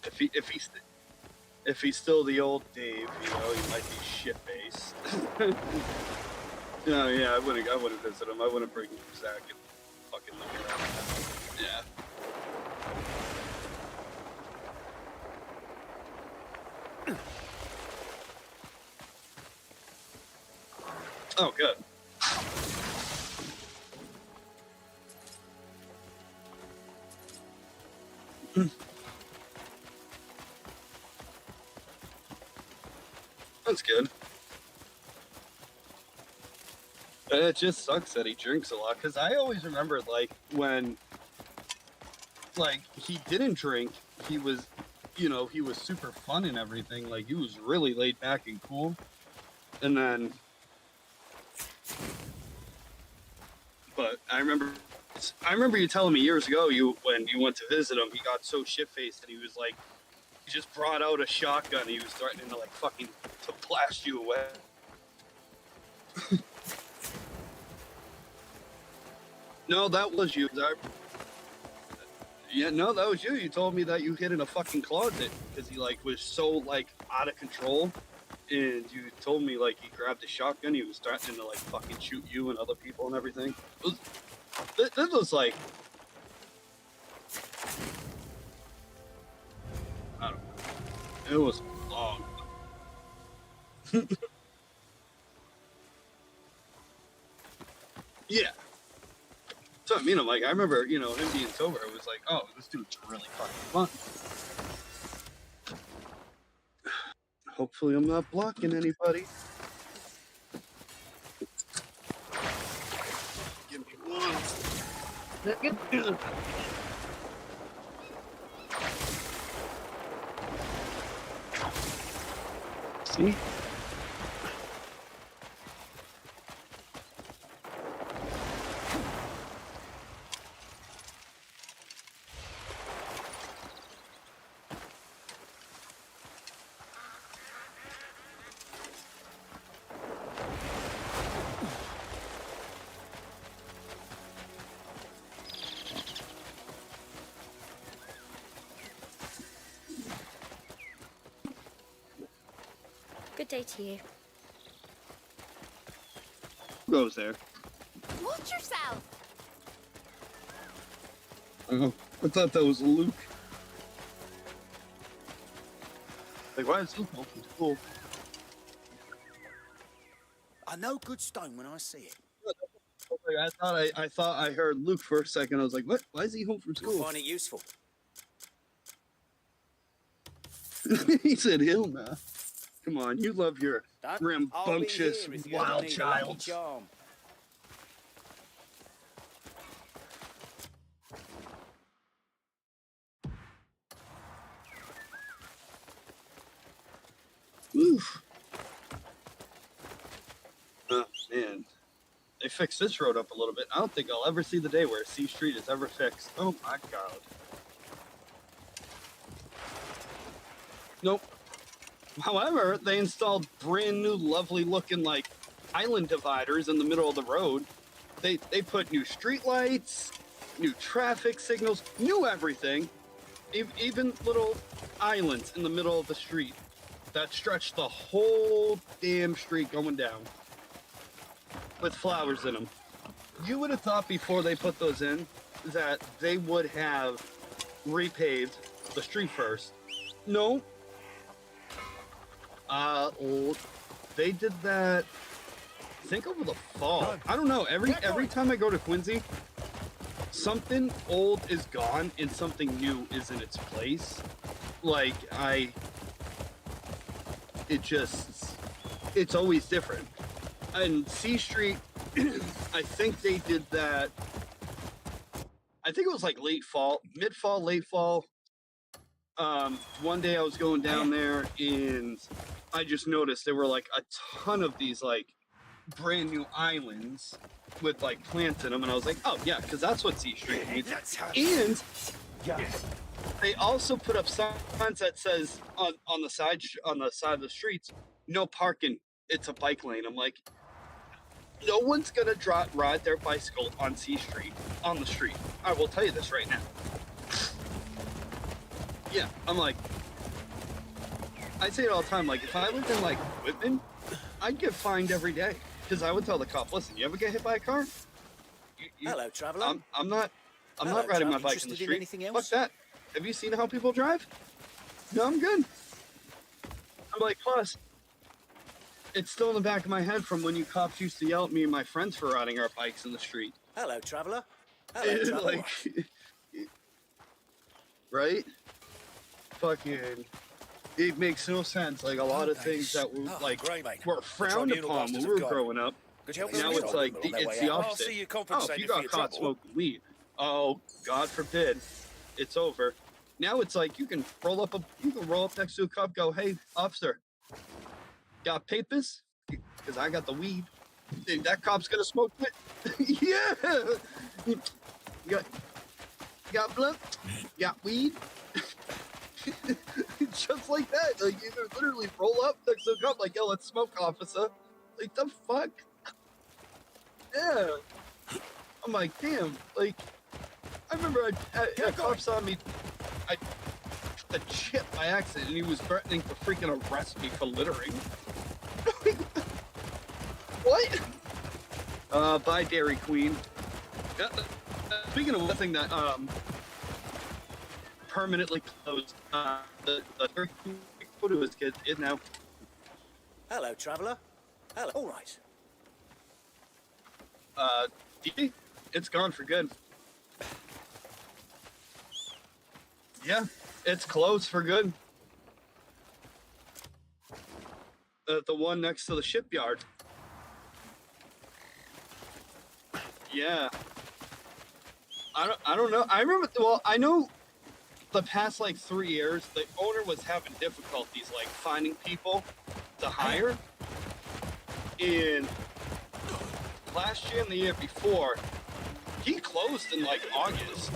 if he's still the old Dave, you know, he might be shit-faced. No, yeah, I wouldn't visit him. I wouldn't bring Zach and fucking look around. Yeah. Oh, good. That's good. But it just sucks that he drinks a lot, because I always remember, like, when, like, he didn't drink, he was, you know, he was super fun and everything. Like, he was really laid back and cool. And then, but I remember you telling me years ago, when you went to visit him, he got so shit-faced that he was like, he just brought out a shotgun. He was threatening to, like, fucking to blast you away. No, that was you. Yeah, no, that was you. You told me that you hid in a fucking closet because he, like, was so, like, out of control. And you told me, like, he grabbed a shotgun. He was threatening to, like, fucking shoot you and other people and everything. This was, like, I don't know. It was long. Yeah. So, I mean, I'm like, I remember, you know, him being sober. It was like, oh, this dude's really fucking fun. Hopefully I'm not blocking anybody. Give me one second. See? Good day to you. Who goes there? Watch yourself! Oh, I thought that was Luke. Like, why is Luke open school? I know good stone when I see it. I thought I heard Luke for a second. I was like, what? Why is he home from You'll school? find it useful. He said, hell nah. Come on, you love your Dad, rambunctious I'll be here if you wild ever need a lucky child. charm. Oof. Oh, man. They fixed this road up a little bit. I don't think I'll ever see the day where C Street is ever fixed. Oh, my God. Nope. However, they installed brand new, lovely looking, like, island dividers in the middle of the road. They put new street lights, new traffic signals, new everything. Even little islands in the middle of the street that stretch the whole damn street going down with flowers in them. You would have thought before they put those in that they would have repaved the street first. No. They did that, I think, over the fall. I don't know. Every time I go to Quincy, something old is gone and something new is in its place. Like, it's always different. And C Street, I think they did that, I think it was like mid-fall, late fall. One day I was going down there and I just noticed there were like a ton of these like brand new islands with like plants in them, and I was like, oh yeah, because that's what C Street needs. And they also put up signs that says on the side of the streets, no parking. It's a bike lane. I'm like, no one's gonna ride their bicycle on C Street on the street. I will tell you this right now. Yeah, I'm like, I say it all the time. Like, if I lived in like Whitman, I'd get fined every day because I would tell the cop, listen, you ever get hit by a car? Hello, traveller. I'm not Hello, riding my traveller. bike in the Interested in street. anything Fuck else? that. Have you seen how people drive? No, I'm good. I'm like, plus, it's still in the back of my head from when you cops used to yell at me and my friends for riding our bikes in the street. Hello, traveller. Hello, traveller. Like, right? Fucking, it makes no sense. Like, a lot of things that were like great, mate. were frowned upon when we were growing up. Could you help Now me it's like it's the I'll opposite. see you Oh, if compensated you for got your caught trouble. smoking weed, oh God forbid, it's over. Now it's like you can roll up next to a cop, go, hey officer, got papers? Because I got the weed. Think that cop's gonna smoke it? Yeah. You got blunt? Got weed? Just like that. Like, you could literally roll up next to a cop, like, yo, let's smoke, officer. Like, the fuck? Yeah. I'm like, damn. Like, I remember a cop saw me. I took a chip by accident, and he was threatening to freaking arrest me for littering. What? Bye, Dairy Queen. Speaking of one thing that permanently closed, the Dairy Queen put to his kids in now. Hello, traveller. Hello. All right. It's gone for good. Yeah, it's closed for good. The one next to the shipyard. Yeah. I don't know. I remember. Well, I know. The past like 3 years, the owner was having difficulties like finding people to hire. And last year and the year before, he closed in like August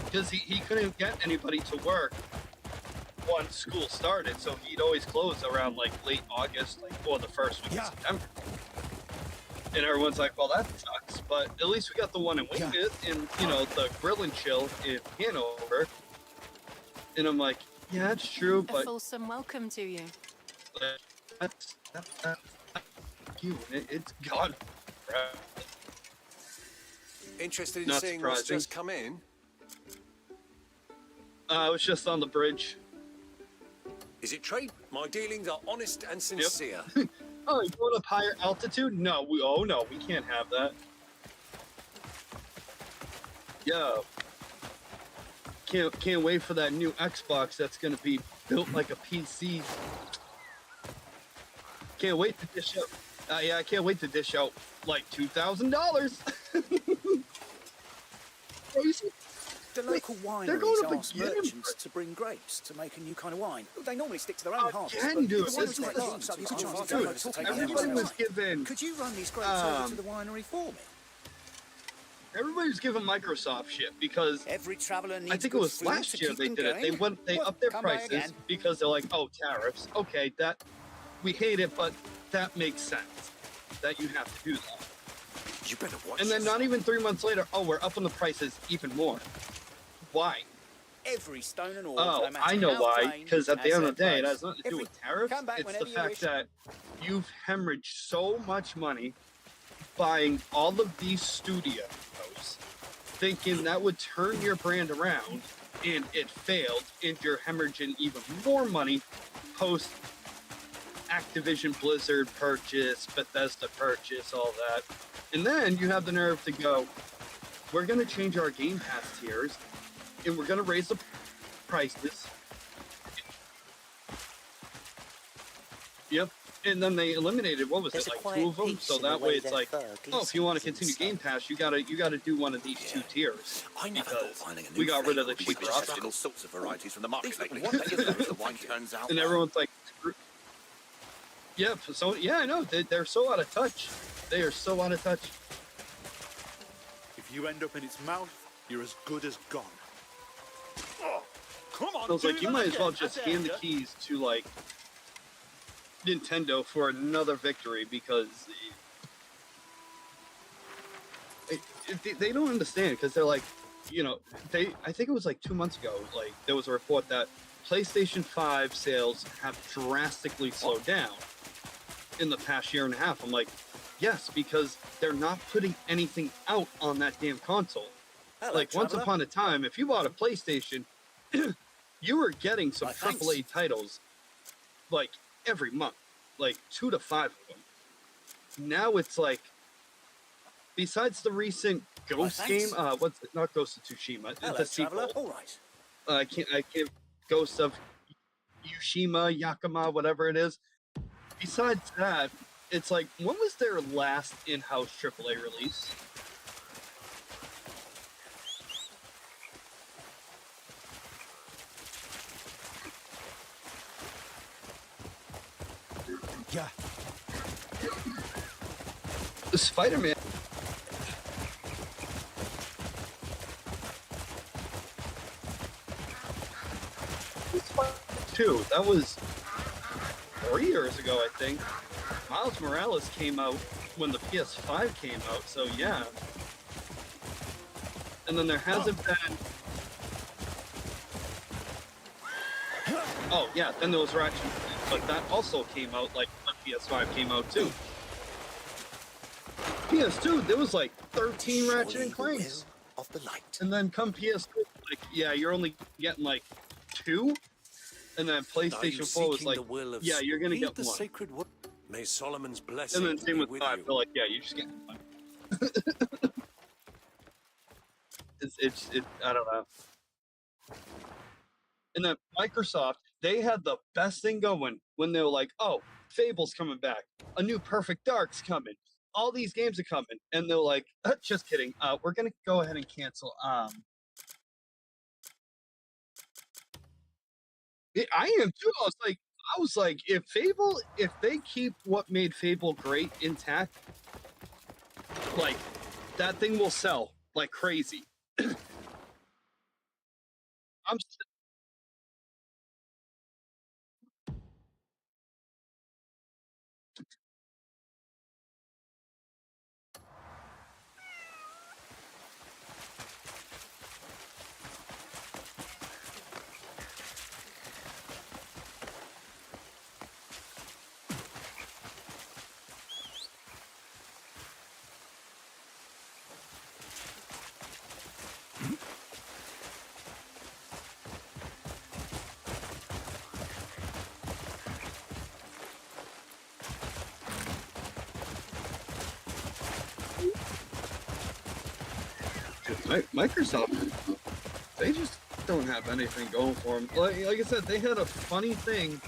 because he couldn't get anybody to work once school started. So he'd always close around like late August, like or the first week of September. And everyone's like, well, that sucks, but at least we got the one in Wingate and, you know, the Grill and Chill in Hanover. And I'm like, yeah, that's true, A but fulsome welcome to you. that's you. It's gone. Interested in Not seeing what's surprising. just come in? I was just on the bridge. Is it trade? My dealings are honest and sincere. Oh, you going up higher altitude? No, we can't have that. Yo. Can't wait for that new Xbox that's gonna be built like a PC. Can't wait to dish out. Yeah, I can't wait to dish out like $2,000. Crazy. The local they're going wineries up ask again. merchants to bring grapes to make a new kind of wine. They normally stick to their own harvest. Again, but dude, the this wineries quite is- large, so you can charge Dude, them to take everybody them was outside. given. Could you run these grapes over to the winery for me? Everybody was giving Microsoft shit because Every traveller needs I think it good was food last to year keep they them did it. going. They Well, upped their come by prices again. because they're like, oh, tariffs. Okay, that we hate it, but that makes sense that you have to do that. You better watch And then not even 3 months later, oh, we're upping the prices even more. Why? Every stone and ore. Oh, no matter I know how why. plain, Because at the has end of the their day, it price. has nothing to do with tariffs. Come back It's the whenever you fact wish. that you've hemorrhaged so much money buying all of these studios, thinking that would turn your brand around, and it failed, and you're hemorrhaging even more money post Activision Blizzard purchase, Bethesda purchase, all that. And then you have the nerve to go, we're going to change our Game Pass tiers, and we're going to raise the prices. Yep. And then they eliminated, what was There's it, a like quiet 2 of them? peace So in the that way way it's that like, fur oh, if you want to glistens continue in Game Pass, you gotta do one of these 2 tiers. I never thought Because finding a new we got rid of flavour the would be cheaper such a option. struggle. Sorts of varieties from the market These lately. little What the hell is the wine turns out? And everyone's like, yep. So yeah, I know they're so out of touch. They are so out of touch. If you end up in its mouth, you're as good as gone. Oh, come on! I was like, do you that might as well again, just I dare hand the ya. keys to like Nintendo for another victory because they don't understand because they're like, you know, I think it was like 2 months ago, like there was a report that PlayStation 5 sales have drastically slowed down in the past year and a half. I'm like, yes, because they're not putting anything out on that damn console. Hello, Like once traveller. upon a time, if you bought a PlayStation, you were getting some Why, thanks. AAA titles like every month, like 2 to 5 of them. Now it's like, besides the recent Ghost game, thanks. what's it? Not Ghost of Tsushima, Hello, the sequel. traveller. All right. I can't Ghost of Yushima, Yakima, whatever it is. Besides that, it's like, when was their last in-house AAA release? Yeah. The Spider-Man. Two. That was 3 years ago, I think. Miles Morales came out when the PS5 came out, so yeah. And then there hasn't been. Oh yeah, then there was Ratchet, but that also came out like when PS5 came out too. PS2, there was like 13 Ratchet Surely and the will Clanks, of the light. and then come PS3, like yeah, you're only getting like 2, and then Are you PlayStation 4 was seeking like, the will of yeah, you're gonna Heed get the 1. sacred word. May Solomon's blessing And then same be with with 5, you. they're like, yeah, you just get 1. it's I don't know. And then Microsoft, they had the best thing going when they were like, oh, Fable's coming back, a new Perfect Dark's coming, all these games are coming, and they're like, just kidding, we're gonna go ahead and cancel. I am too. I was like, if they keep what made Fable great intact, like that thing will sell like crazy. I'm Microsoft, they just don't have anything going for them. Like I said, they had a funny thing.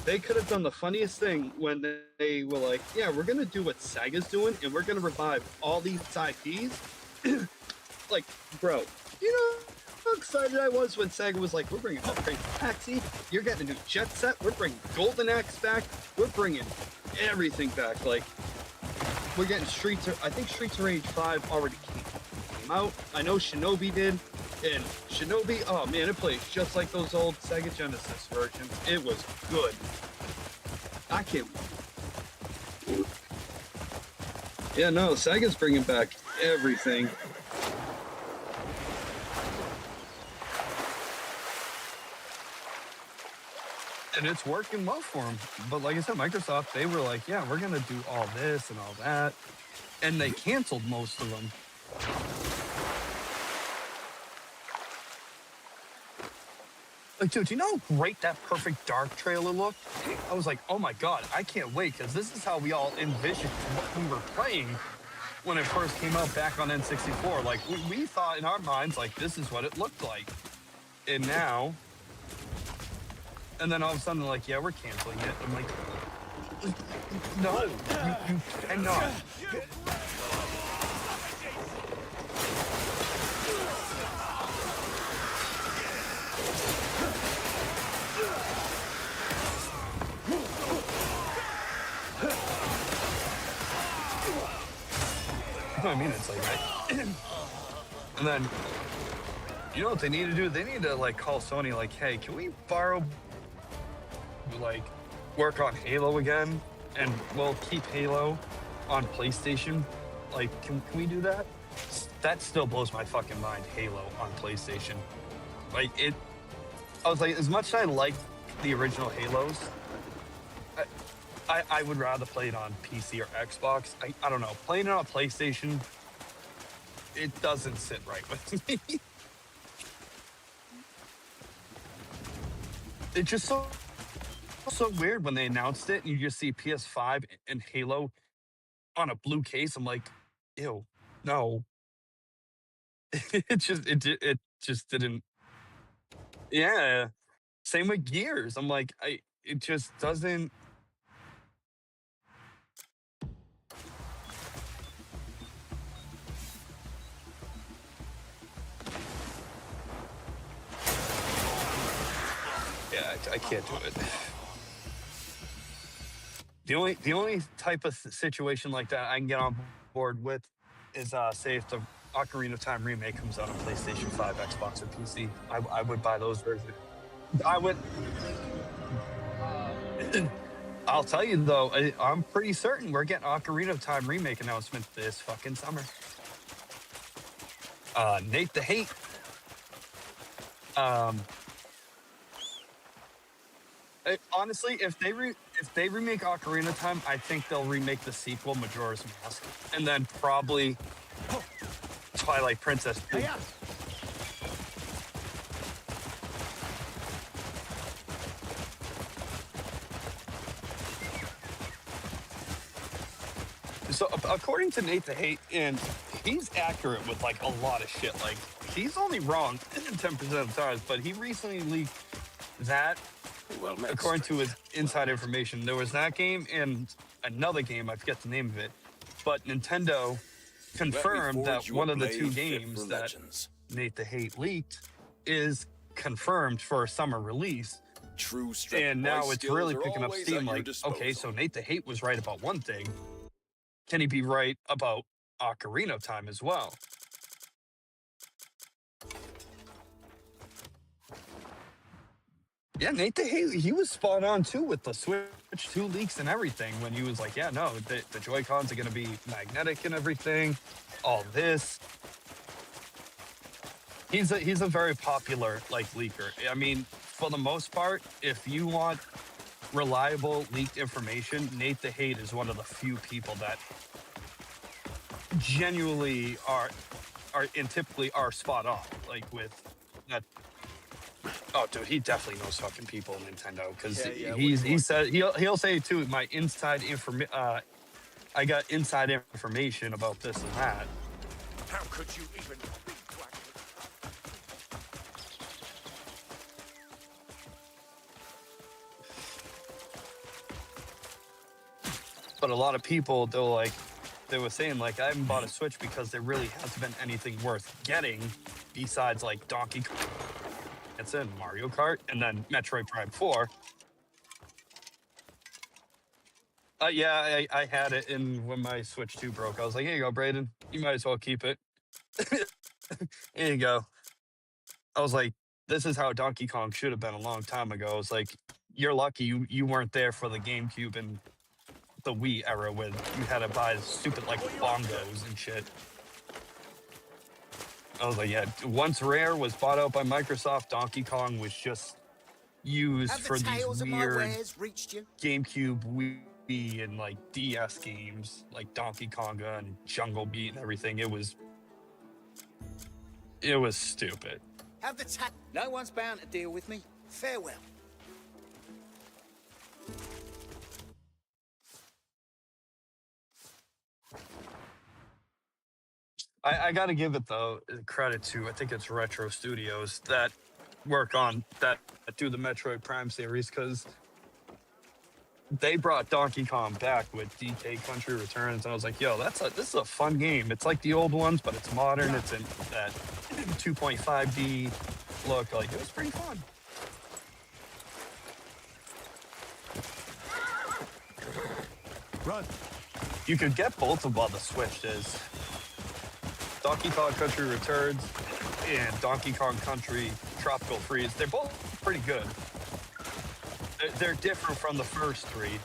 They could have done the funniest thing when they were like, yeah, we're going to do what Sega's doing, and we're going to revive all these IPs. Like, bro, you know how excited I was when Sega was like, we're bringing Crazy Taxi, you're getting a new Jet Set, we're bringing Golden Axe back, we're bringing everything back. Like, we're getting I think Streets of Rage 5 already came out. I know Shinobi did, and Shinobi, oh man, it plays just like those old Sega Genesis versions. It was good. I can't. Yeah, no, Sega's bringing back everything. And it's working well for them. But like I said, Microsoft, they were like, yeah, we're going to do all this and all that. And they canceled most of them. Like, dude, you know how great that Perfect Dark trailer looked? I was like, oh my God, I can't wait, because this is how we all envisioned what we were playing when it first came out back on N64. Like, we thought in our minds, like, this is what it looked like. And now, and then all of a sudden, like, yeah, we're canceling it. I'm like, no, you cannot. I mean, it's like, and then, you know what they need to do? They need to, like, call Sony, like, hey, can we borrow, like, work on Halo again? And we'll keep Halo on PlayStation. Like, can we do that? That still blows my fucking mind, Halo on PlayStation. Like, I was like, as much as I like the original Halos, I would rather play it on PC or Xbox. I don't know. Playing it on PlayStation, it doesn't sit right with me. It's just so weird when they announced it and you just see PS5 and Halo on a blue case. I'm like, ew, no. It just didn't. Yeah. Same with Gears. I'm like, it just doesn't. Yeah, I can't do it. The only type of situation like that I can get on board with is say if the Ocarina of Time remake comes out on PlayStation 5, Xbox, or PC. I would buy those versions. I would. I'll tell you though, I'm pretty certain we're getting Ocarina of Time remake announcement this fucking summer. Nate the Hate. Honestly, if they remake Ocarina of Time, I think they'll remake the sequel, Majora's Mask, and then probably Twilight Princess 2. So according to Nate the Hate, and he's accurate with like a lot of shit. Like he's only wrong 10% of the times, but he recently leaked that. Well met, According to his inside information, there was that game and another game, I forget the name of it, but Nintendo confirmed that one of the two games that Nate the Hate leaked is confirmed for a summer release. True and now it's really picking up steam. Like, okay, so Nate the Hate was right about one thing. Can he be right about Ocarina of Time as well? Yeah, Nate the Hate, he was spot on too with the Switch 2 leaks and everything when he was like, yeah, no, the Joy-Cons are going to be magnetic and everything, all this. He's a very popular, like, leaker. I mean, for the most part, if you want reliable leaked information, Nate the Hate is one of the few people that genuinely are and typically are spot on, like with that. Oh, dude, he definitely knows fucking people in Nintendo because he said he'll say too. My inside I got inside information about this and that. How could you even think like that? But a lot of people, they were saying like, I haven't bought a Switch because there really hasn't been anything worth getting besides like Donkey Kong. It's in Mario Kart, and then Metroid Prime 4. Yeah, I had it in when my Switch 2 broke. I was like, here you go, Brayden. You might as well keep it. Here you go. I was like, this is how Donkey Kong should have been a long time ago. I was like, you're lucky you weren't there for the GameCube and the Wii era when you had to buy stupid like bongos and shit. I was like, yeah. Once Rare was bought out by Microsoft, Donkey Kong was just used for these weird reached you? GameCube, Wii, and like DS games, like Donkey Konga and Jungle Beat and everything. It was stupid. Have the No one's bound to deal with me. Farewell. I got to give it though credit to, I think it's Retro Studios that work on that do the Metroid Prime series, because they brought Donkey Kong back with DK Country Returns, and I was like, yo, this is a fun game. It's like the old ones, but it's modern. It's in that 2.5D look. Like, it was pretty fun. Run. You could get both of them on the Switch. There's Donkey Kong Country Returns and Donkey Kong Country Tropical Freeze. They're both pretty good. They're different from the first three.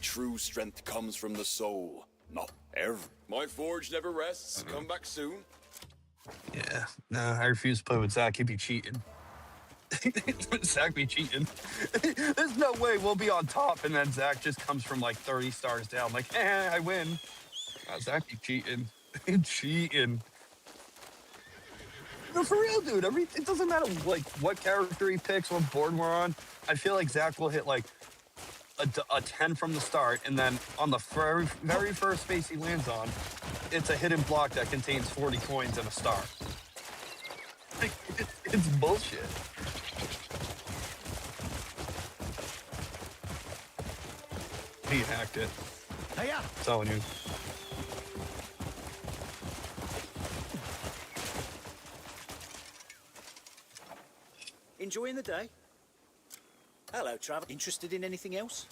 True strength comes from the soul, not ever. My forge never rests. Come back soon. Yeah, no, I refuse to play with Zach. He'd be cheating. Zach be cheating. There's no way we'll be on top and then Zach just comes from like 30 stars down. Like, I win. Zach be cheating. Cheating. No, for real, dude. It doesn't matter like what character he picks, what board we're on. I feel like Zach will hit like a 10 from the start, and then on the very first space he lands on, it's a hidden block that contains 40 coins and a star. Like, it's bullshit. He hacked it. Hey, yeah. I'm telling you. Enjoying the day? Hello, Trav. Interested in anything else?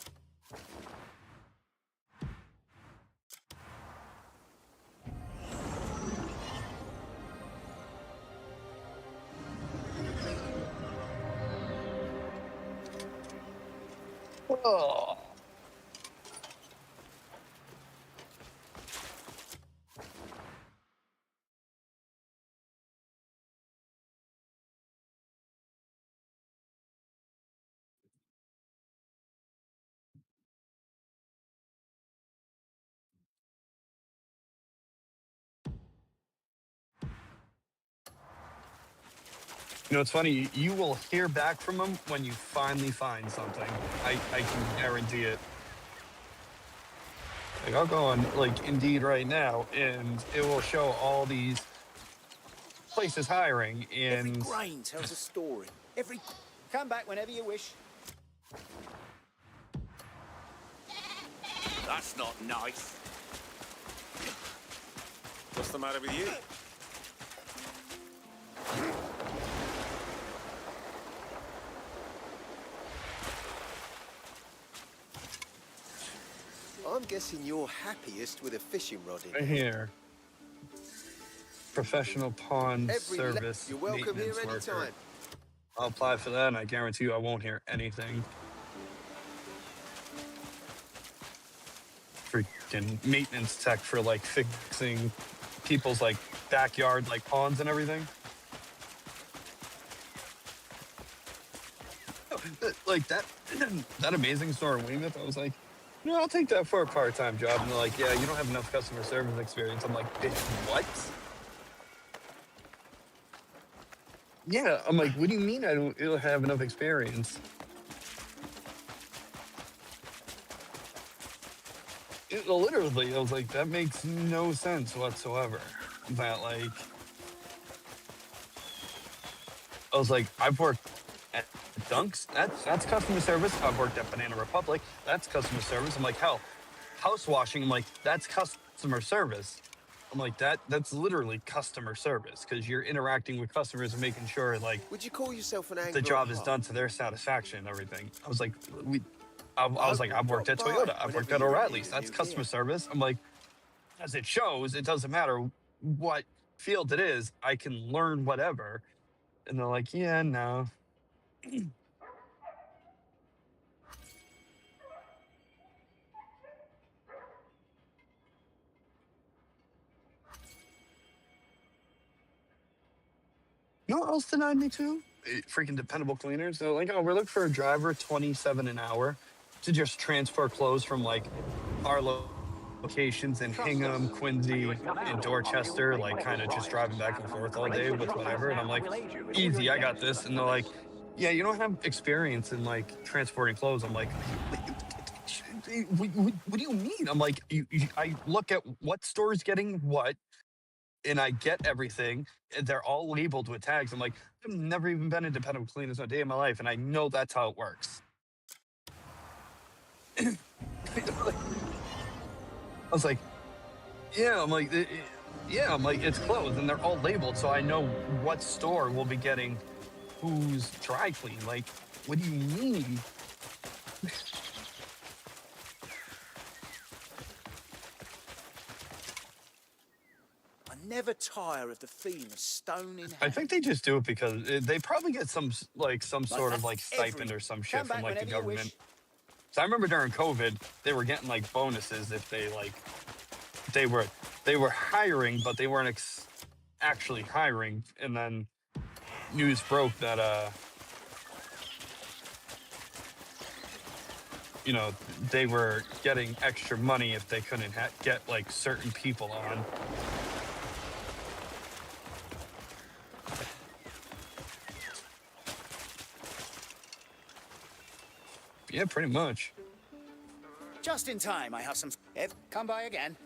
Oh. You know, it's funny. You will hear back from them when you finally find something. I can guarantee it. Like, I'll go on like Indeed right now, and it will show all these places hiring. Every And grain tells a story. Come back whenever you wish. That's not nice. What's the matter with you? I'm guessing you're happiest with a fishing rod in right here, professional pond service You're welcome here maintenance anytime. worker. I'll apply for that, and I guarantee you I won't hear anything. Freaking maintenance tech for like fixing people's like backyard like ponds and everything. Like that Amazing Store in Weymouth, I was like, no, I'll take that for a part-time job. And they're like, yeah, you don't have enough customer service experience. I'm like, bitch, what? Yeah, I'm like, what do you mean I don't have enough experience? Literally, I was like, that makes no sense whatsoever. That like, I was like, I've worked at Dunks, that's customer service. I've worked at Banana Republic, that's customer service. I'm like, hell, house washing, I'm like, that's customer service. I'm like, that's literally customer service, because you're interacting with customers and making sure like Would you call yourself an angler? the job is done to their satisfaction and everything. I was like, I was like, I've worked at Toyota, I've worked at O'Reilly's, that's customer service. I'm like, as it shows, it doesn't matter what field it is, I can learn whatever. And they're like, yeah, no. You know what else denied me too? Freaking Dependable Cleaners. They're like, oh, we're looking for a driver, 27 an hour, to just transfer clothes from like our locations in Hingham, Quincy, and Dorchester, like kind of just driving back and forth all day with whatever. And I'm like, easy, I got this. And they're like, yeah, you don't have experience in like transporting clothes. I'm like, what do you mean? I'm like, I look at what store's getting what, and I get everything. And they're all labeled with tags. I'm like, I've never even been in Dependable Cleaners a day in my life, and I know that's how it works. I was like, yeah, I'm like, yeah, I'm like, it's clothes, and they're all labeled, so I know what store will be getting who's dry clean. Like, what do you mean? Never tire of the feeling of stone in hand. I think they just do it because they probably get some sort of like stipend or some shit from like the government. So I remember during COVID, they were getting like bonuses if they like they were hiring, but they weren't actually hiring. And then news broke that you know, they were getting extra money if they couldn't get like certain people on. Yeah, pretty much. Just in time, I have some... Ev, come by again.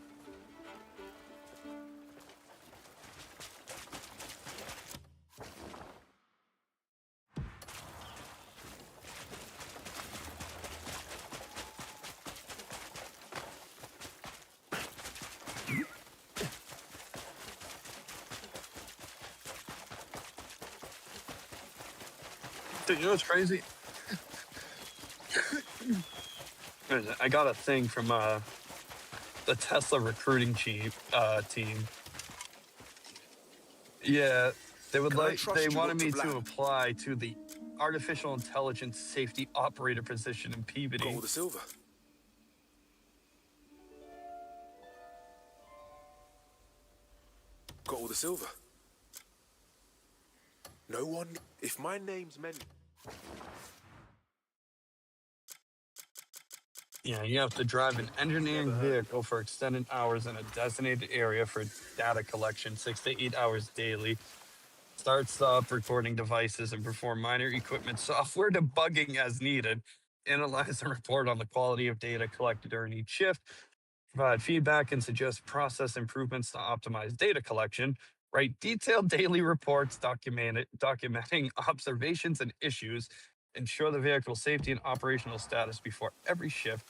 Dude, you know what's crazy? I got a thing from the Tesla recruiting team. Yeah, they wanted me to apply to the artificial intelligence safety operator position in Peabody. Got all the silver. Got all the silver. No one. If my name's mentioned. Yeah, you have to drive an engineering vehicle for extended hours in a designated area for data collection, 6 to 8 hours daily. Start, stop recording devices and perform minor equipment software debugging as needed. Analyze and report on the quality of data collected during each shift. Provide feedback and suggest process improvements to optimize data collection. Write detailed daily reports documenting observations and issues. Ensure the vehicle's safety and operational status before every shift.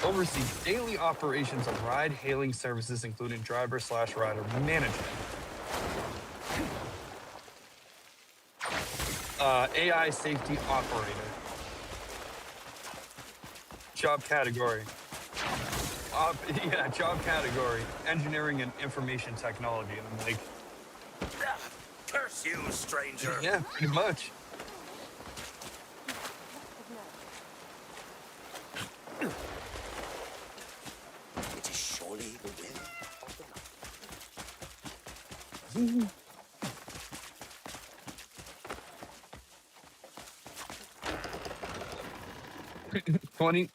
Oversee daily operations of ride-hailing services, including driver/rider management. AI safety operator. Job category. Job category. Engineering and information technology. And I'm like, Curse you, stranger. yeah, pretty much. It is surely the will of the Lord. 20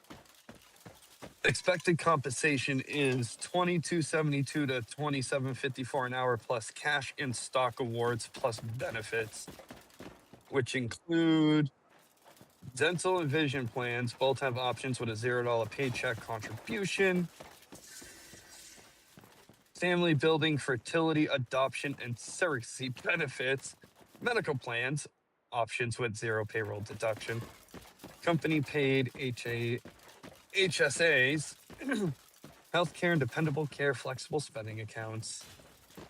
expected compensation is $22.72 to $27.54 an hour plus cash and stock awards plus benefits, which include dental and vision plans. Both have options with a $0 paycheck contribution. Family building, fertility, adoption, and surrogacy benefits. Medical plans, options with 0 payroll deduction. Company paid HSAs, healthcare and dependable care, flexible spending accounts.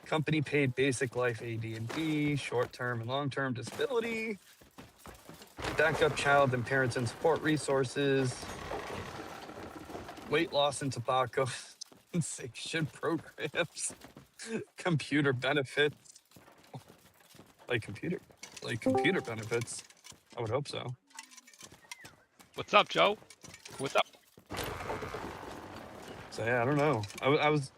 Company paid basic life AD&D, short-term and long-term disability. Backup child and parents and support resources. Weight loss and tobacco cessation programs. Computer benefits. Like computer benefits. I would hope so. What's up, Joe? What's up? So yeah, I don't know. I was.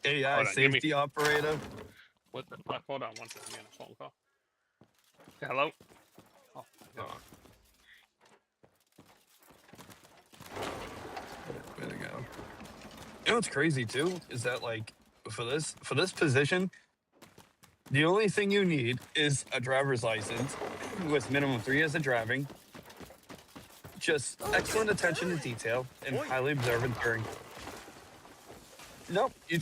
AI Hold on, give me- safety operator. What the fuck? Hold on one second. I'm getting a phone call. Hello? Oh, Oh. There we go. You know what's crazy too is that like for this position, the only thing you need is a driver's license with minimum 3 years of driving, just excellent attention to detail, and highly observant during. Nope, you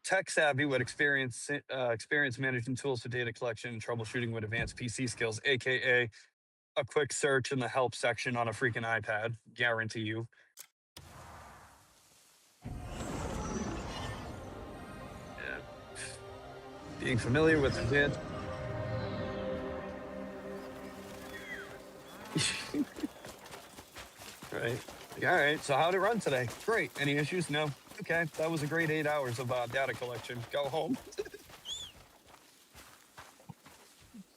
tech savvy with experience managing tools for data collection and troubleshooting with advanced PC skills, aka a quick search in the help section on a freaking iPad. Guarantee you. Yeah. Being familiar with the Right. All right. So how'd it run today? Great. Any issues? No. Okay. That was a great 8 hours of data collection. Go home.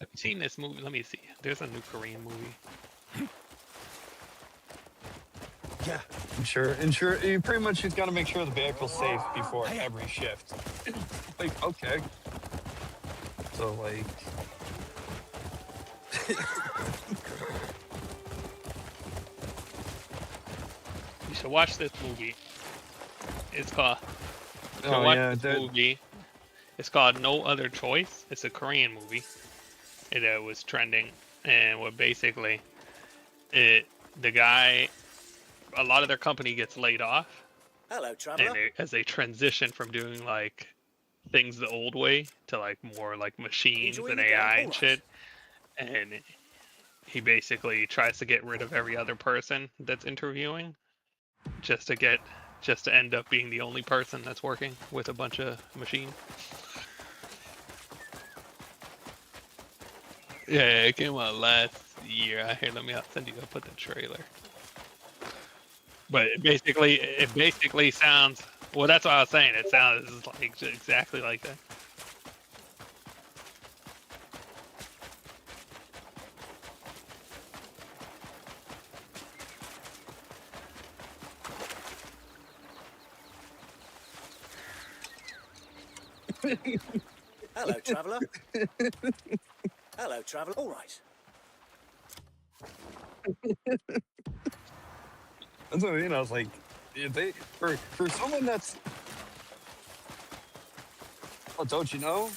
Have you seen this movie? Let me see. There's a new Korean movie. Yeah. Ensure. You pretty much just got to make sure the vehicle's safe before every shift. Like, okay. So, like. You should watch this movie. It's called. Oh, watch yeah. this movie. It's called No Other Choice. It's a Korean movie. It was trending, and what basically, the guy, a lot of their company gets laid off. Hello, traveler. And as they transition from doing like things the old way to like more like machines Enjoying and the day? AI and Alright. shit, and he basically tries to get rid of every other person that's interviewing, just to end up being the only person that's working with a bunch of machines. Yeah, it came out last year. Here, I'll send you. I'll put the trailer. But it basically sounds. Well, that's what I was saying. It sounds like exactly like that. Hello, traveller. Hello, traveller. All right. That's what I mean. I was like, if they for someone that's, well, don't you know?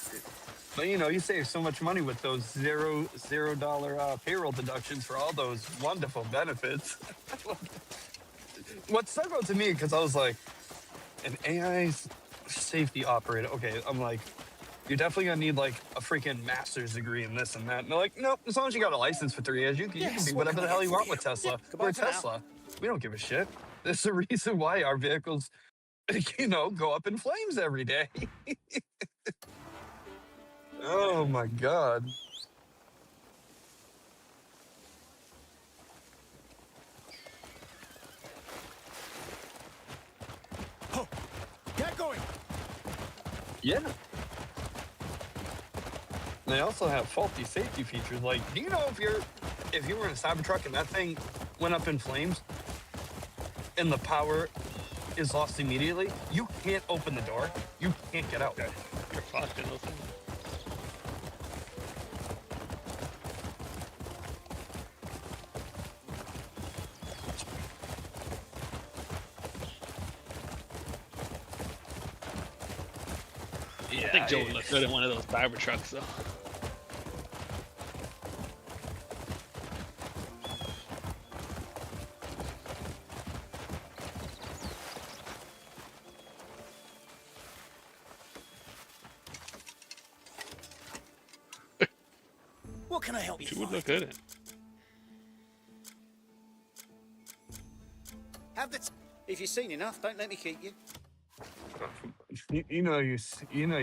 But you know, you save so much money with those $0 payroll deductions for all those wonderful benefits. What stuck out to me, because I was like, an AI safety operator. Okay, I'm like, you're definitely gonna need like a freaking master's degree in this and that. And they're like, nope, as long as you got a license for 3 years, you can be whatever the hell you want with Tesla. goodbye We're for now. Tesla. We don't give a shit. There's a reason why our vehicles, go up in flames every day. Oh my God. Get going! Yeah. They also have faulty safety features. Like, do you know if you were in a Cybertruck and that thing went up in flames and the power is lost immediately, you can't open the door. You can't get out. You're fucked in those things. Yeah, I think Joe would look good in one of those Cybertrucks, though. What can I help you She would find? look good in. Have the if you've seen enough, don't let me keep you. You know you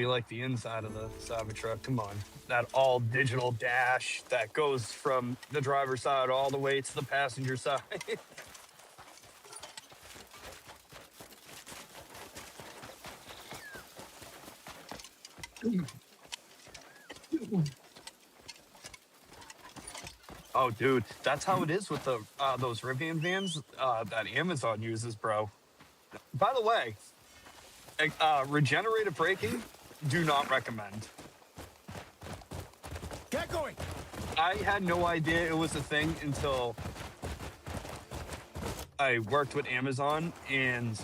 like the inside of the Cybertruck. Come on, that all digital dash that goes from the driver's side all the way to the passenger side. Oh, dude, that's how it is with the those Rivian vans that Amazon uses, bro. By the way, regenerative braking, do not recommend. Get going. I had no idea it was a thing until I worked with Amazon, and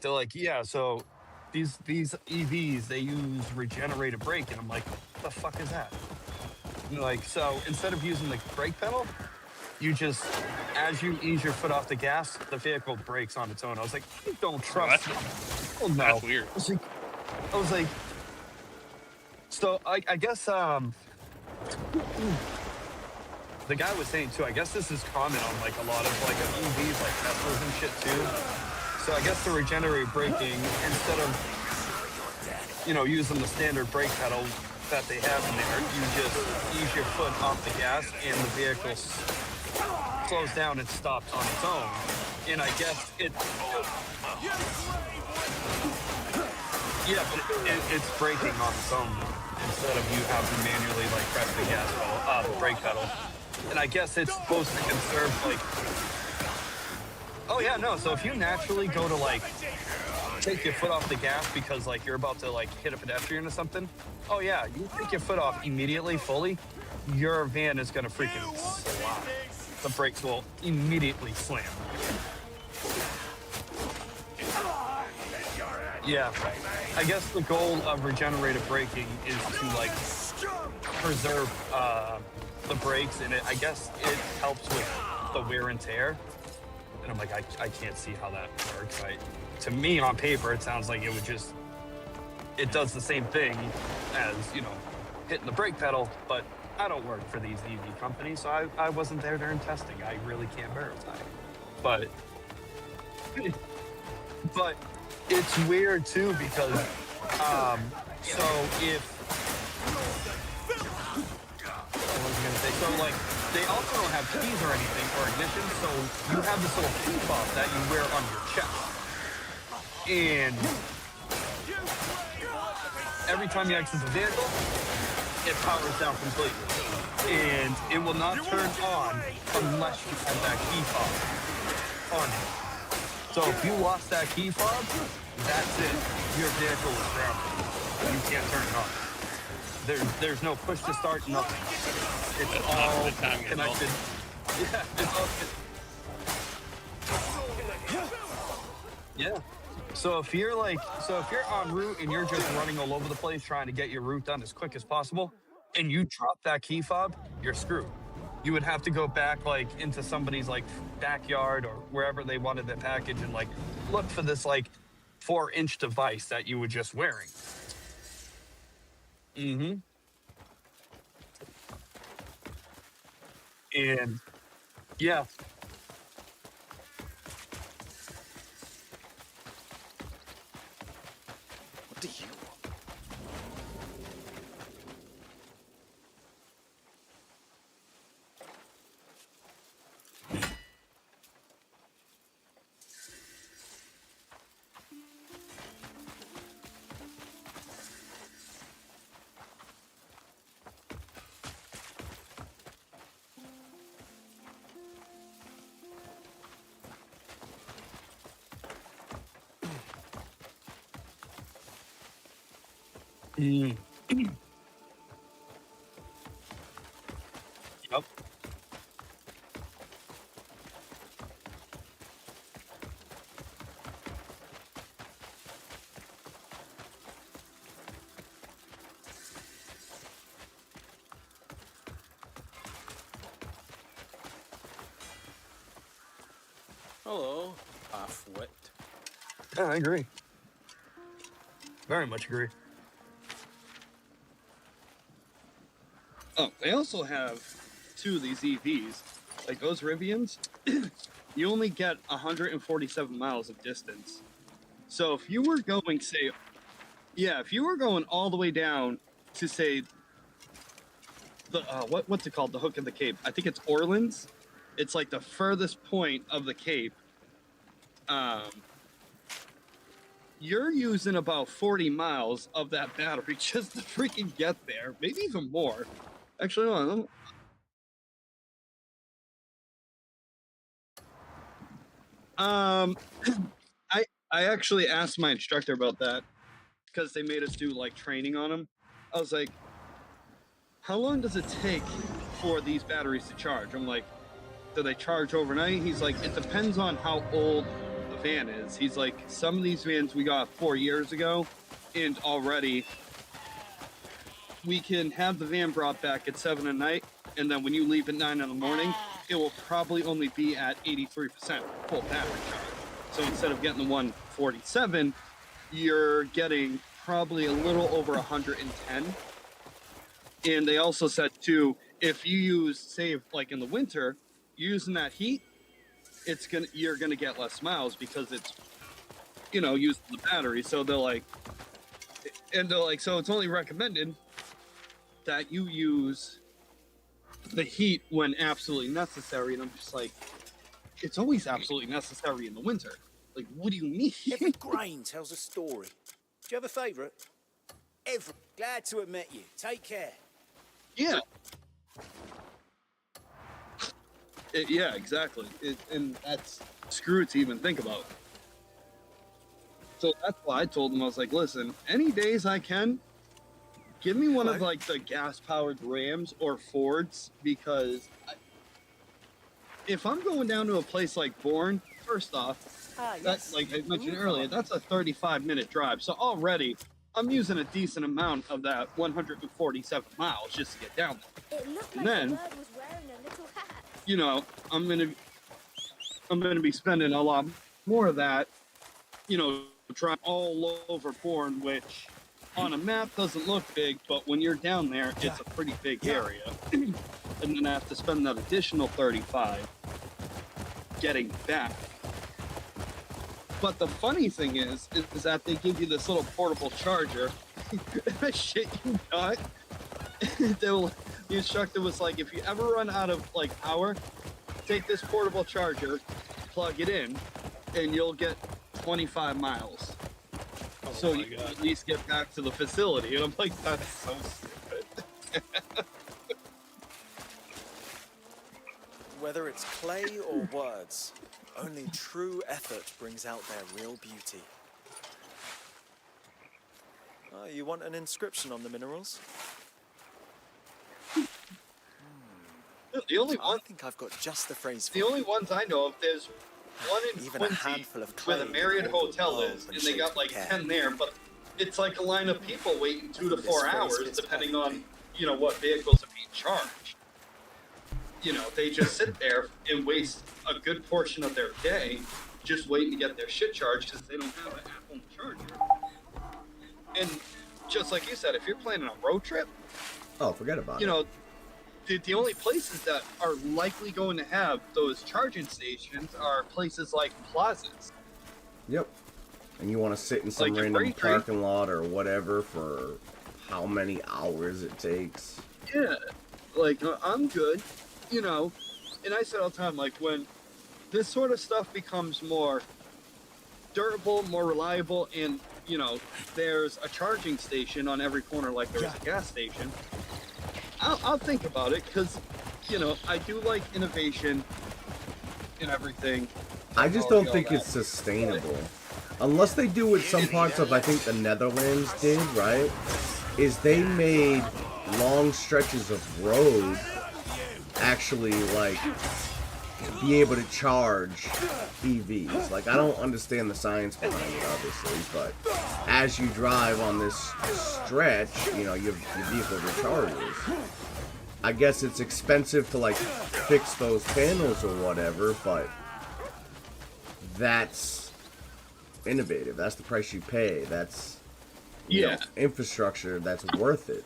they're like, yeah, so these EVs, they use regenerative braking. I'm like, what the fuck is that? And they're like, so instead of using the brake pedal, you just, as you ease your foot off the gas, the vehicle brakes on its own. I was like, I don't trust it. Oh, no. That's weird. I was like, so I guess the guy was saying too, I guess this is common on like a lot of like EVs, like Teslas and shit too. So I guess the regenerative braking, instead of, you know, using the standard brake pedal that they have in there, you just ease your foot off the gas and the vehicle slows down and stops on its own. And I guess it's braking on its own instead of you having to manually like press the gas pedal, the brake pedal. And I guess it's supposed to conserve like. Oh yeah, no. So if you naturally go to like take your foot off the gas because like you're about to like hit a pedestrian or something, oh yeah, you take your foot off immediately, fully, your van is gonna freaking slide. The brakes will immediately slam. Yeah, I guess the goal of regenerative braking is to like preserve the brakes, and I guess it helps with the wear and tear. And I'm like, I can't see how that works. To me, on paper, it sounds like it would just, it does the same thing as, you know, hitting the brake pedal, but I don't work for these EV companies, so I wasn't there during testing. I really can't verify. But it's weird too because, so if, what was I gonna say? So like, they also don't have keys or anything or ignition, so you have this little key fob that you wear on your chest. And every time you exit the vehicle, it powers down completely. And it will not turn on unless you have that key fob on it. So if you lost that key fob, that's it. Your vehicle is grounded. You can't turn it on. There's no push to start, nothing. It's all connected. Yeah, it's all yeah. So if you're en route and you're just running all over the place trying to get your route done as quick as possible, and you drop that key fob, you're screwed. You would have to go back like into somebody's like backyard or wherever they wanted their package and like look for this like 4-inch device that you were just wearing. Mm-hmm. And yeah. What do you want? Mm. Yep. Hello, half-wit. Yeah, I agree. Very much agree. Oh, they also have 2 of these EVs. Like those Rivians, you only get 147 miles of distance. So if you were going, say, if you were going all the way down to, say, the what's it called? The Hook of the Cape. I think it's Orleans. It's like the furthest point of the Cape. you're using about 40 miles of that battery just to freaking get there, maybe even more. Actually, hold on. I actually asked my instructor about that because they made us do like training on them. I was like, how long does it take for these batteries to charge? I'm like, do they charge overnight? He's like, it depends on how old the van is. He's like, some of these vans we got 4 years ago, and already we can have the van brought back at 7 at night, and then when you leave at 9 in the morning, it will probably only be at 83% full battery charge. So instead of getting the 147, you're getting probably a little over 110. And they also said too, if you use, say, like in the winter, using that heat, you're gonna get less miles because it's, using the battery. So they're like, so it's only recommended that you use the heat when absolutely necessary. And I'm just like, it's always absolutely necessary in the winter. Like, what do you mean? Every grain tells a story. Do you have a favourite? Glad to have met you. Take care. Yeah. Yeah, exactly. And that's screw to even think about. So that's why I told him, I was like, listen, any days I can, give me one of like the gas-powered Rams or Fords, because if I'm going down to a place like Bourne, first off, that's like I mentioned earlier, that's a 35-minute drive. So already I'm using a decent amount of that 147 miles just to get down there. It looked And like then, the bird was wearing a little hat. I'm gonna be spending a lot more of that, driving all over Bourne, which on a map doesn't look big, but when you're down there, it's a pretty big area. And then I have to spend that additional 35 getting back. But the funny thing is that they give you this little portable charger. I shit you not. The instructor was like, if you ever run out of like power, take this portable charger, plug it in, and you'll get 25 miles. So you can at least get back to the facility. And I'm like, that's so stupid. Whether it's clay or words, only true effort brings out their real beauty. Oh, you want an inscription on the minerals? The only one, I think I've got just the phrase for the only ones I know of, there's one in Even a Quincy handful of where clay the Marriott can hold Hotel love is, and and they got shaped like care. 10 there, but it's like a line of people waiting 2 to This 4 phrase hours, fits depending on, perfectly. what vehicles are being charged. They just sit there and waste a good portion of their day just waiting to get their shit charged because they don't have an at-home charger. And just like you said, if you're planning a road trip, Oh, forget about it. the only places that are likely going to have those charging stations are places like plazas. Yep. And you want to sit in some Like your random Braintree. parking lot or whatever for how many hours it takes. Yeah, like I'm good, and I said all the time, like when this sort of stuff becomes more durable, more reliable, and there's a charging station on every corner like there is a gas station, I'll think about it because I do like innovation and everything. I just don't think it's sustainable. Unless they do what some parts of, I think, the Netherlands did, right? Is they made long stretches of road actually, like, be able to charge EVs. Like, I don't understand the science behind it, obviously, but as you drive on this stretch, your vehicle recharges. I guess it's expensive to, like, fix those panels or whatever, but that's innovative. That's the price you pay. That's infrastructure that's worth it.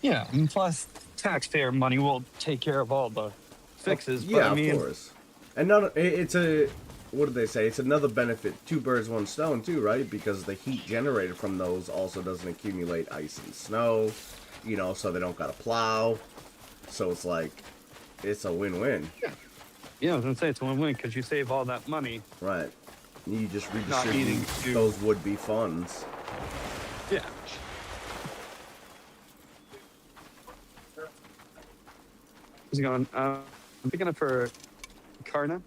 Yeah, and plus taxpayer money will take care of all the fixes. Yeah, but, of course. And it's a, what do they say? It's another benefit, 2 birds, 1 stone too, right? Because the heat generated from those also doesn't accumulate ice and snow, so they don't gotta plow. So it's like, it's a win-win. Yeah, I was gonna say it's a win-win because you save all that money. Right. You just not needing redistribute to. those would-be funds. Yeah. How's it going? I'm picking up for Karna.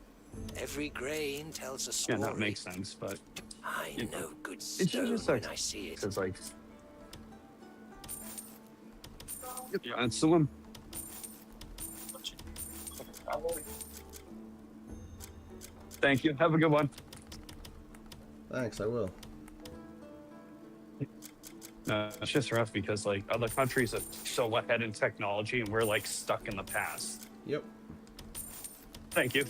Every grain tells a story. Yeah, that makes sense, but I know good it's stone just when like I see it. it's like yeah, it's the one. Thank you. Have a good one. Thanks, I will. It's just rough because like other countries are so ahead in technology and we're like stuck in the past. Yep. Thank you.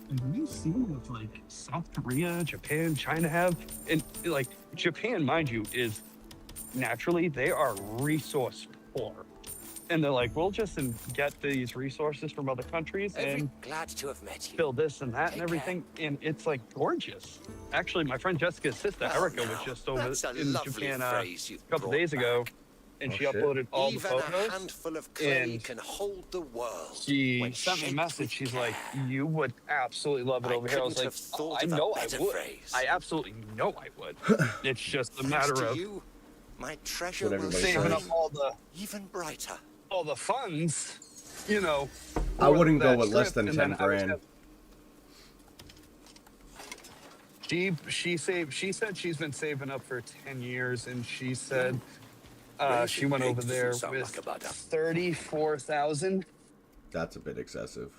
Have you seen what like South Korea, Japan, China have? And like Japan, mind you, is naturally they are resource poor. And they're like, we'll just get these resources from other countries and glad to have met you. build this and that and everything. And it's like gorgeous. Actually, my friend Jessica's sister, Erica, was just over in Japan a couple days ago. And she uploaded all the photos. A handful of clay And can hold the world. she sent me a message. She's like, you would absolutely love it over here. I was like, oh, I know I would. I absolutely know I would. It's just a matter of my treasure will saving up all the even brighter. all the funds, you know. I for wouldn't go that with less trip, than and 10 then I was grand. She said she's been saving up for 10 years, and she said she went over there with 34,000. That's a bit excessive.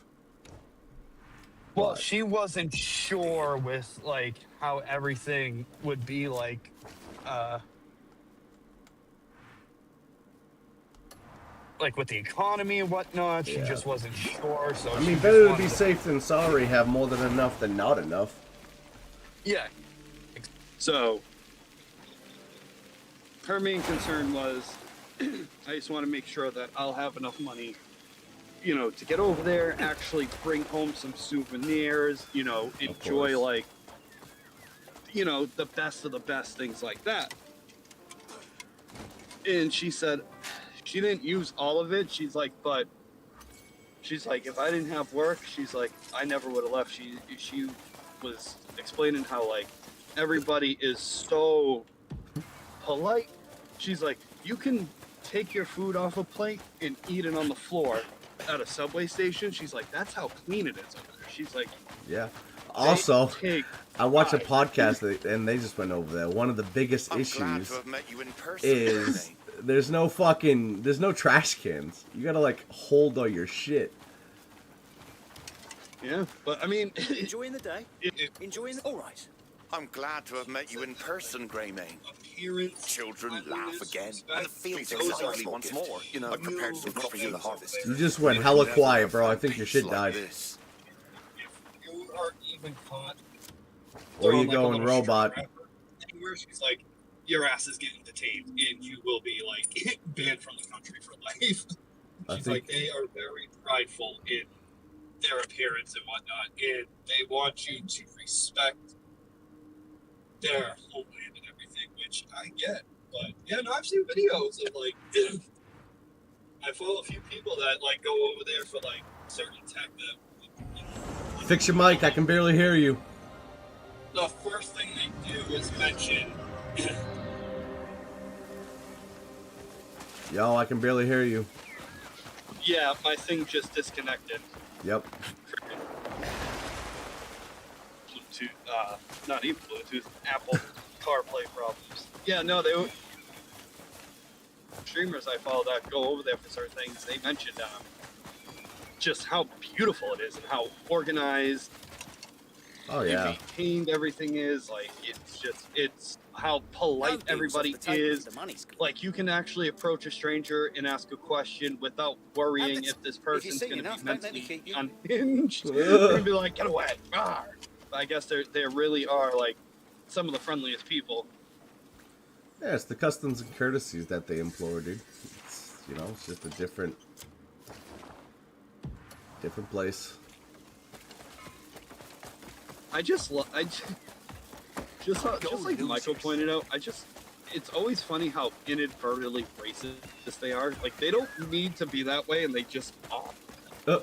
Well, But- she wasn't sure with like how everything would be like with the economy and whatnot. She Yeah. just wasn't sure. So I she mean, just better to wanted be safe than sorry, have more than enough than not enough. Yeah. So her main concern was, I just want to make sure that I'll have enough money, you know, to get over there, actually bring home some souvenirs, you know, enjoy course. like, you know, the best of the best, things like that. And she said she didn't use all of it. She's like, but she's like, if I didn't have work, she's like, I never would have left. She was explaining how like everybody is so polite. She's like, you can take your food off a plate and eat it on the floor at a subway station. She's like, that's how clean it is over there. She's like, Yeah. Also, take I watched a pride. podcast and they just went over there. One of the biggest I'm glad issues to have met you in person. is there's no trash cans. You gotta like hold all your shit. Yeah, but I mean, Enjoying the day? Enjoying the... All right. I'm glad to have met you in person, Greymane. appearance, Children laugh again, respect, and the fields are those are lively once more. You know, prepared to crop for you the harvest. You just went hella quiet, bro. I think your shit Like died. this. if you are even caught Or throwing, you like, a going little robot. strap anywhere, she's like, your ass is getting detained and you will be like banned from the country for life. I She's think- like, they are very prideful in their appearance and whatnot, and they want you to respect their homeland and everything, which I get. But yeah, no, I've seen videos of like I follow a few people that like go over there for like certain tech that Fix your mic. I can barely hear you. the first thing they do is mention Yo, I can barely hear you. yeah, my thing just disconnected. Yep. Bluetooth, not even Bluetooth, Apple CarPlay problems. Yeah, no, streamers I follow that go over there for certain things, they mentioned just how beautiful it is and how organized Oh and yeah. maintained everything is. Like, it's how polite everybody is. Like, you can actually approach a stranger and ask a question without worrying if this person's sing going to enough, be don't let me mentally keep you. unhinged. They're going to be like, get away. Rawr. I guess they really are, like, some of the friendliest people. Yeah, it's the customs and courtesies that they implore, dude. It's, you know, it's just a different place. I just like Michael pointed out, it's always funny how inadvertently racist they are. Like, they don't need to be that way, and they just are.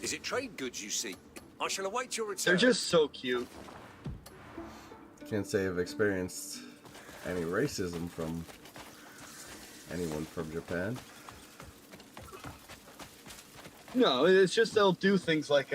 Is it trade goods you see? I shall await your return. They're just so cute. Can't say I've experienced any racism from anyone from Japan. No, it's just they'll do things like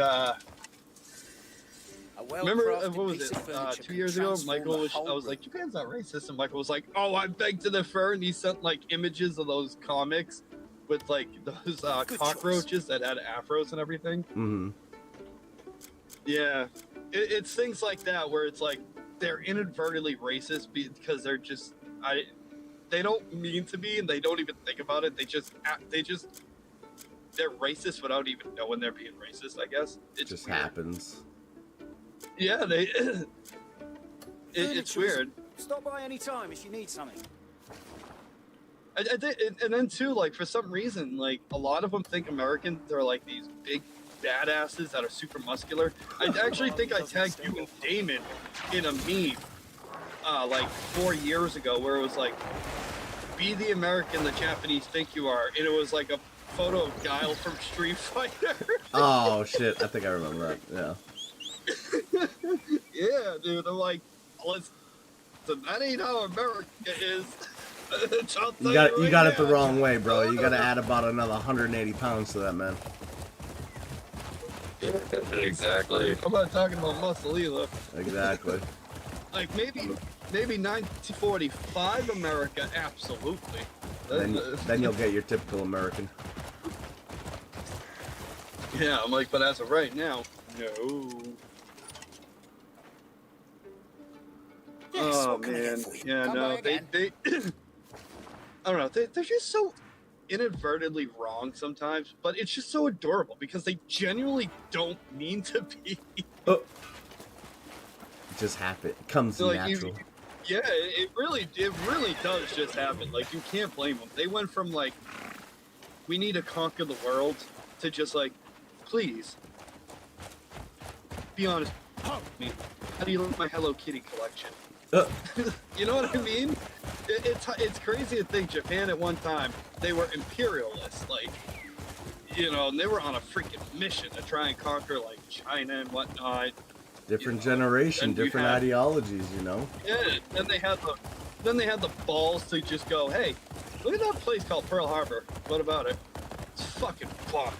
remember what was it 2 years ago? Michael was I was like, Japan's not racist, and Michael was like, oh, I beg to differ, and he sent like images of those comics with like those cockroaches that had afros and everything. Mm-hmm. Yeah, it's things like that where it's like they're inadvertently racist because they're just they don't mean to be, and they don't even think about it. They're racist without even knowing they're being racist. I guess it just weird. happens. Yeah, it's weird. Stop by any time if you need something. And then too, like for some reason, like a lot of them think Americans are like these big badasses that are super muscular. I actually think I tagged you and Damon in a meme like 4 years ago where it was like, "Be the American the Japanese think you are," and it was like a photo of Guile from Street Fighter. Oh shit! I think I remember that. Yeah. Yeah, dude. I'm like, listen, that ain't how America is. You got it the wrong way, bro. You got to add about another 180 pounds to that, man. Exactly. I'm not talking about muscle either. Exactly. Like maybe 1945 America, absolutely. Then you'll get your typical American. Yeah, I'm like, but as of right now, no. Yes, Oh what can I get man, for you? yeah, Come no, by they again. I don't know, they're just so inadvertently wrong sometimes, but it's just so adorable because they genuinely don't mean to be. It just happens. It comes So, like, natural. Yeah, it really does just happen. Like, you can't blame them. They went from like, we need to conquer the world, to just like, please, be honest with me. How do you like my Hello Kitty collection? You know what I mean? It's crazy to think Japan at one time, they were imperialists, like, you know, and they were on a freaking mission to try and conquer like China and whatnot. Different generation, different ideologies, you know. Yeah, then they had the balls to just go, hey, look at that place called Pearl Harbor. What about it? It's fucking bomb.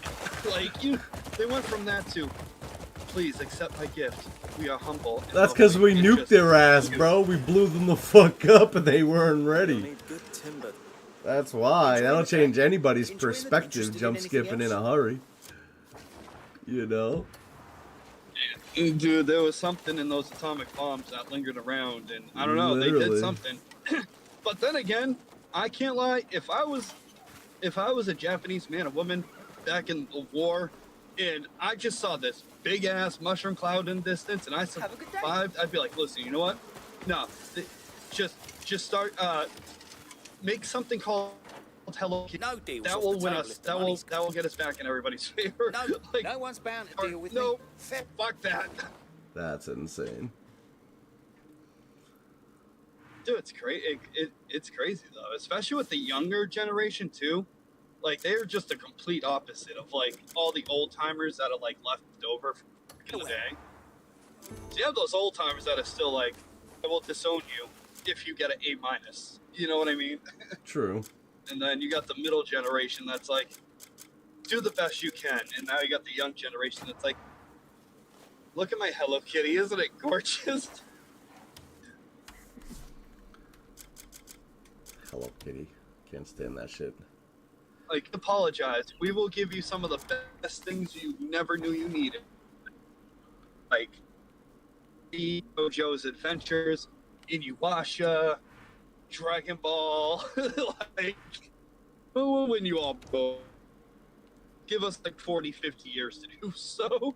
Like they went from that to, please accept my gift. We are humble. That's because we nuked their ass, bro. We blew them the fuck up and they weren't ready. That's why. That'll change anybody's perspective, jump skipping in a hurry. You know? Dude, there was something in those atomic bombs that lingered around, and I don't know, they did something. But then again, I can't lie. If I was a Japanese man or woman back in the war, and I just saw this big ass mushroom cloud in the distance, and I survived, I'd be like, listen, you know what? No, just start make something called Hello Kitty. No deals. That will win us. That will get us back in everybody's favor. No, like, no one's bound to deal with no, me. fuck that. That's insane. Dude, it's crazy. It's crazy though, especially with the younger generation too. Like they're just the complete opposite of like all the old timers that are like left over from the day. So you have those old timers that are still like, I will disown you if you get an A-. You know what I mean? True. And then you got the middle generation that's like, do the best you can. And now you got the young generation that's like, look at my Hello Kitty, isn't it gorgeous? Hello Kitty. Can't stand that shit. Like, apologize. We will give you some of the best things you never knew you needed. Like, JoJo's Adventures, Inuyasha, Dragon Ball. Like, we'll win you all both. Give us like 40, 50 years to do so.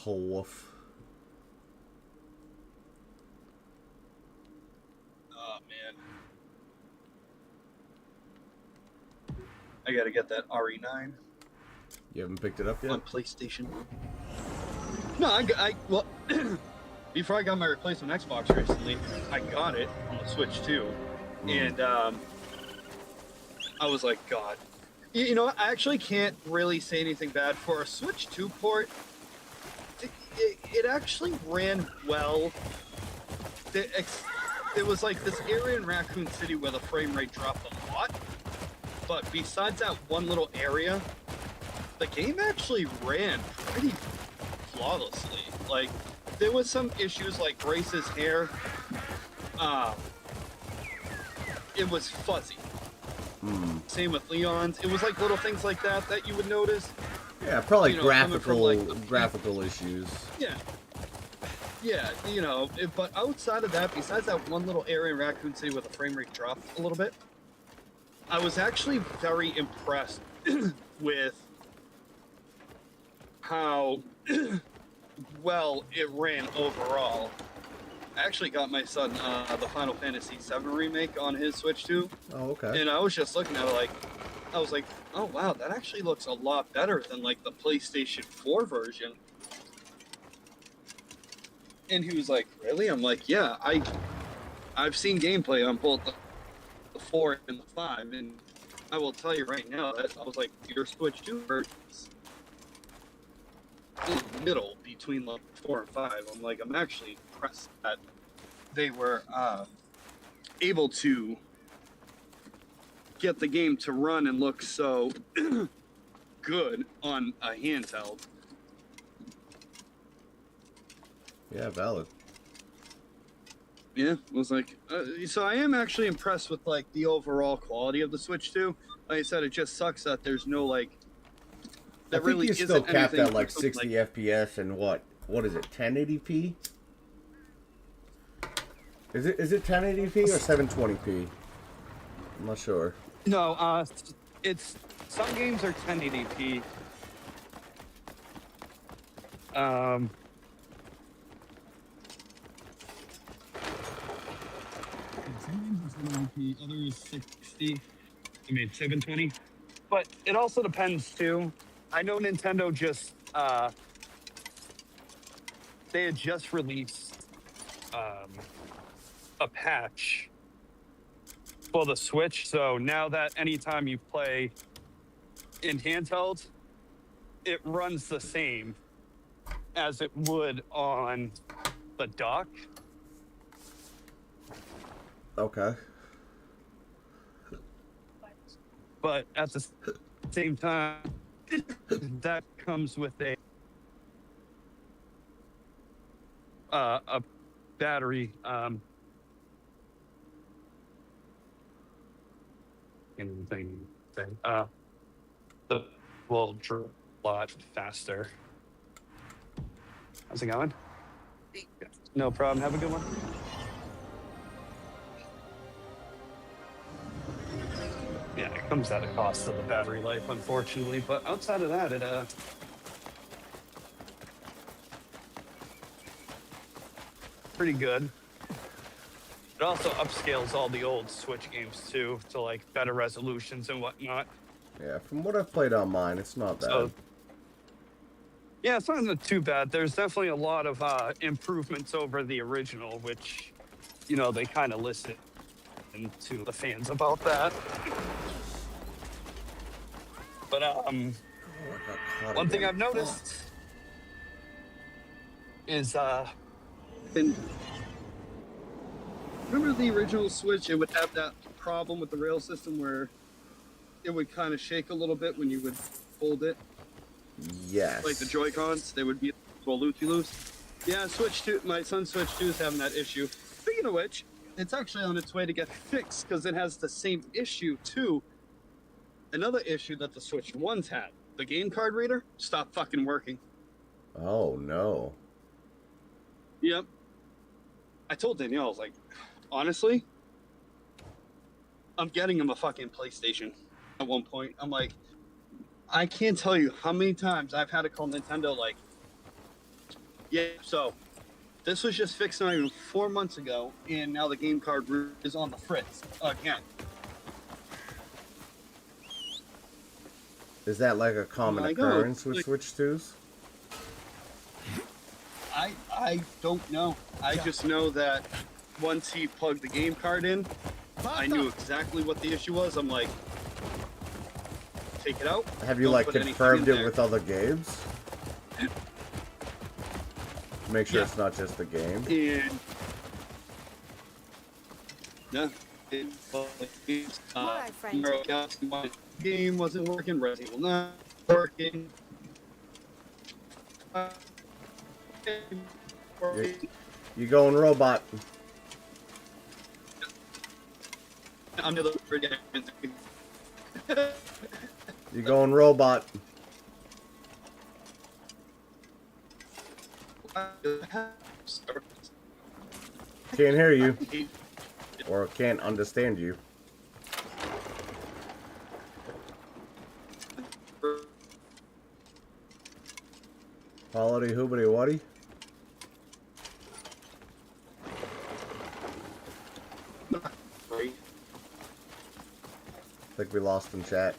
Woof. Oh, man. I gotta get that RE9. You haven't picked it up yet? On PlayStation. No, well, before I got my replacement Xbox recently, I got it on the Switch too, and I was like, God, You know what? I actually can't really say anything bad for a Switch 2 port. It actually ran well. There was like this area in Raccoon City where the frame rate dropped a lot. But besides that one little area, the game actually ran pretty flawlessly. Like, there was some issues like Grace's hair. It was fuzzy. Same with Leon's. It was like little things like that that you would notice. Yeah, probably you know, graphical issues. Yeah. Yeah, you know, but outside of that, besides that one little area in Raccoon City where the frame rate dropped a little bit, I was actually very impressed with how well it ran overall. I actually got my son the Final Fantasy VII Remake on his Switch 2. Oh, okay. And I was just looking at it like, I was like, oh wow, that actually looks a lot better than like the PlayStation 4 version. And he was like, really? I'm like, yeah, I've seen gameplay on both the 4 and the 5, and I will tell you right now that I was like, your Switch 2 versions in the middle between like 4 and 5. I'm like, I'm actually impressed that they were able to get the game to run and look so good on a handheld. Yeah, valid. Yeah, it was like, so I am actually impressed with like the overall quality of the Switch 2. Like I said, it just sucks that there's no like. I think really you still isn't capped anything at like 60 FPS and what is it, 1080p? Is it 1080p or 720p? I'm not sure. No, it's some games are 1080p. Others 60. I mean 720. But it also depends too. I know Nintendo just they had just released a patch for the Switch, so now that anytime you play in handheld, it runs the same as it would on the dock. Okay. But at the same time, that comes with a battery. The will draw a lot faster. How's it going? No problem. Have a good one. Yeah, it comes at a cost of the battery life, unfortunately. But outside of that, it pretty good. It also upscales all the old Switch games too to like better resolutions and whatnot. Yeah, from what I've played on mine, it's not bad. So, yeah, it's not too bad. There's definitely a lot of improvements over the original, which, you know, they kind of listed to the fans about that. But one thing I've noticed is remember the original Switch? It would have that problem with the rail system where it would kind of shake a little bit when you would hold it. Yes. Like the Joy-Cons, they would be a little loosey-loose. Yeah, Switch 2, my son's Switch 2 is having that issue. Speaking of which, it's actually on its way to get fixed because it has the same issue too. Another issue that the Switch 1's had. The game card reader stopped fucking working. Oh, no. Yep. I told Danielle, I was like, honestly, I'm getting him a fucking PlayStation at one point. I'm like, I can't tell you how many times I've had to call Nintendo like, yeah, so this was just fixed not even 4 months ago, and now the game card is on the fritz again. Is that like a common occurrence with like, Switch 2s? I don't know. I just know that once he plugged the game card in, I knew exactly what the issue was. I'm like, take it out. Have you don't like put anything confirmed in it there. with other games? Make sure it's not just the game. And yeah, game wasn't working. Resident Evil not working. You going robot? I'm the You going robot? Can't hear you. Or can't understand you. Hollity hoobity whatty? I think we lost in chat.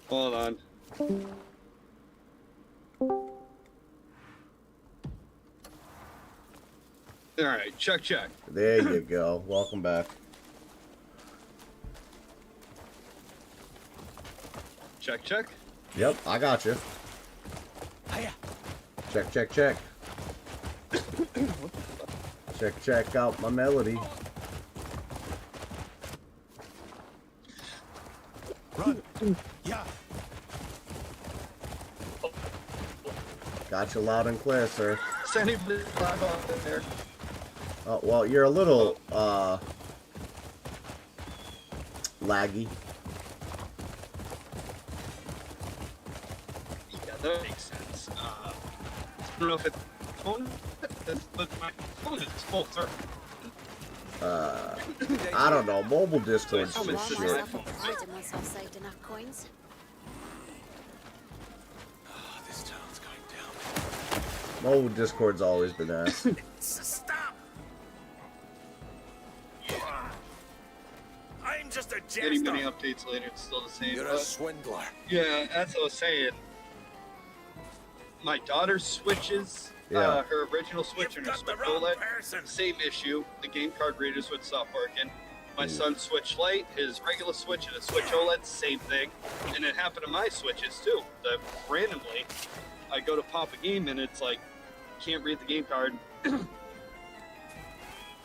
Hold on. Alright, check. There you go. Welcome back. Check. Yep, I got you. Check. Check out my melody. Run. Yeah. Got you loud and clear, sir. Send him the flag off there. Oh, well, you're a little, laggy. Yeah, that makes sense. I don't know if it's phone, but my phone is full circle. I don't know. Mobile Discord's So just it's shit. myself saved enough coins. Oh, this town's going down. Mobile Discord's always been ass. Stop! I'm just a Getting jester. many updates later, it's still the same. You're a swindler. Yeah, as I was saying, my daughter switches Yeah. her original Switch and her got the Switch wrong OLED. person. Same issue. The game card readers would stop working. My son's Switch Lite, his regular Switch, and his Switch OLED, same thing. And it happened to my Switches too. That randomly, I go to pop a game and it's like, can't read the game card.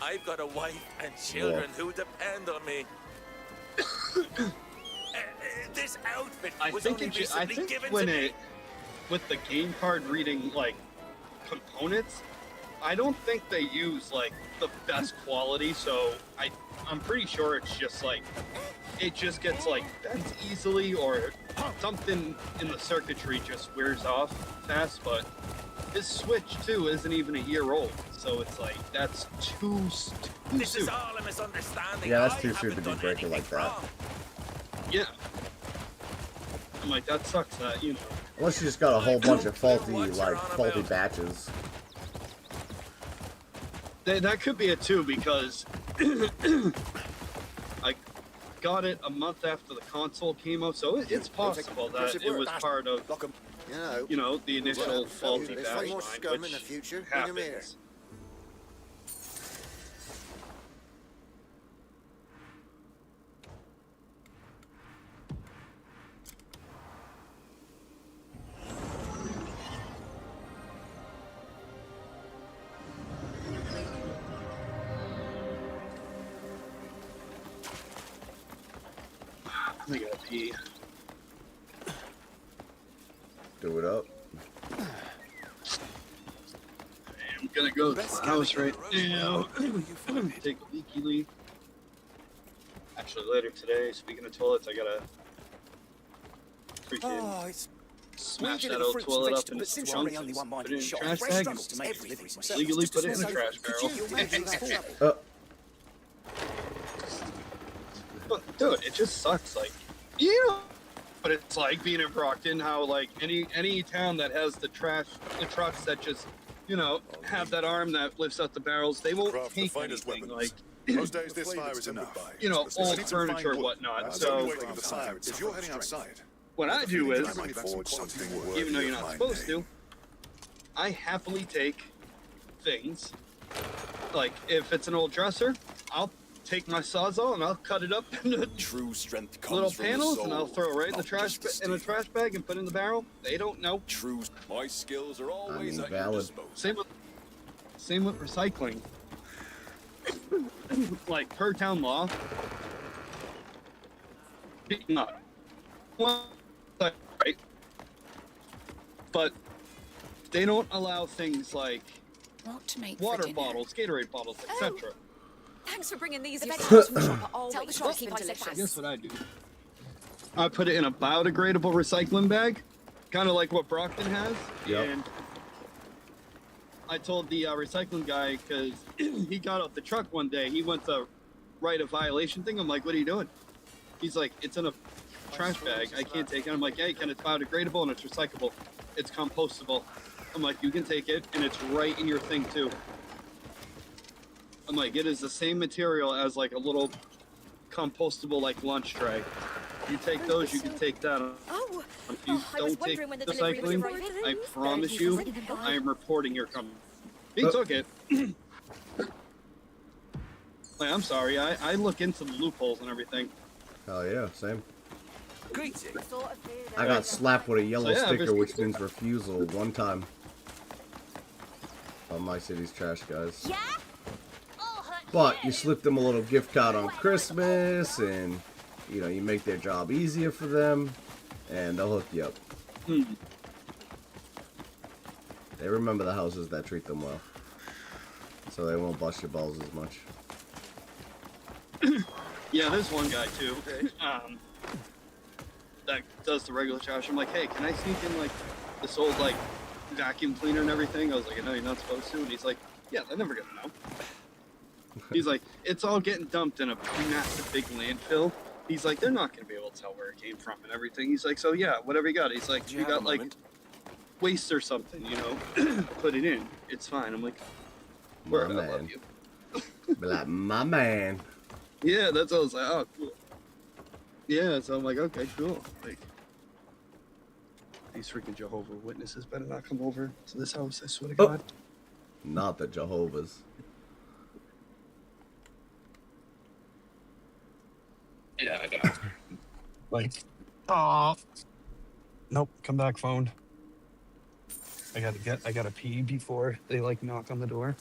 I've got a wife and children who depend on me. This outfit I was think only I recently think given when to me. it with the game card reading like components, I don't think they use like the best quality. So I'm pretty sure it's just like it just gets like bent easily or something in the circuitry just wears off fast. But his Switch too isn't even a year old, so it's like that's too This soon. is all a misunderstanding. Yeah, that's I too soon to haven't be done breaking like anything that. wrong. Yeah. I'm like, that sucks that, you know. Unless you just got a whole bunch of faulty batches. That could be it too, because I got it a month after the console came out, so it's possible that it was part of, you know, the initial faulty batch line, which happens. I gotta pee. Do it up. I'm gonna go to the house right now. Take a leaky leak. Actually, later today, speaking of toilets, I gotta freaking it's smash weird that little old fruits and toilet up vegetables, into but since I'm chunks the only and one put minding it in a shop, trash bag restaurants and to make everything myself. legally Just put a it in a small trash could barrel. you imagine that trouble? But, dude, it just sucks. Like, you know, but it's like being in Brockton, how like any town that has the trucks that just, you know, have that arm that lifts up the barrels, they won't Craft the take finest anything. weapons. Like, Most days this fire is enough. you know, I old need some fine furniture and wood. whatnot. I'm So only waiting for the fire. If you're heading outside, what I do is, I might forge something even though worthy you're of not my supposed name. to, I happily take things. Like, if it's an old dresser, I'll take my sawzall and I'll cut it up into True strength comes little from panels the soul, and I'll throw it right in the not trash just the in a steel. trash bag and put it in the barrel. They don't know. True. My skills are always at your valid. disposal. Same with recycling. Like per town law, not well, right? But they don't allow things like What to make water bottles, Gatorade bottles, etc. Thanks for bringing these. The vegetables from the shop are always Tell the shopkeeper Guess delicious. what I do? I put it in a biodegradable recycling bag, kind of like what Brockton has. Yep. And I told the recycling guy, because he got out the truck one day, he went to write a violation thing. I'm like, what are you doing? He's like, it's in a trash bag. I can't take it. I'm like, yeah, you can. It's biodegradable and it's recyclable. It's compostable. I'm like, you can take it, and it's right in your thing too. I'm like, it is the same material as like a little compostable like lunch tray. You take those, you can take that. Oh, If you I was don't take wondering when the delivery was recycling, arriving. I promise you, I am reporting your company. He took it. Like, I'm sorry, I look into the loopholes and everything. Hell yeah, same. Greetings. I got slapped with a yellow So, yeah, sticker, there's- which means refusal, one time. On my city's trash guys. Yeah? But you slip them a little gift card on Christmas, and you know you make their job easier for them, and they'll hook you up. They remember the houses that treat them well, so they won't bust your balls as much. Yeah, there's one guy too. That does the regular trash. I'm like, hey, can I sneak in like this old like vacuum cleaner and everything? I was like, no, you're not supposed to. And he's like, yeah, they're never gonna know. He's like, it's all getting dumped in a massive big landfill. He's like, they're not gonna be able to tell where it came from and everything. He's like, so yeah, whatever you got. He's like, you got like waste or something, you know, put it in. It's fine. I'm like, My word, I love man. you. Be like, my man. Yeah, that's what I was like, oh, cool. Yeah, so I'm like, okay, cool. Like, these freaking Jehovah's Witnesses better not come over to this house, I swear to Oh. God. Not the Jehovah's. Yeah, I know. Like, nope, come back, phone. I gotta pee before they like knock on the door.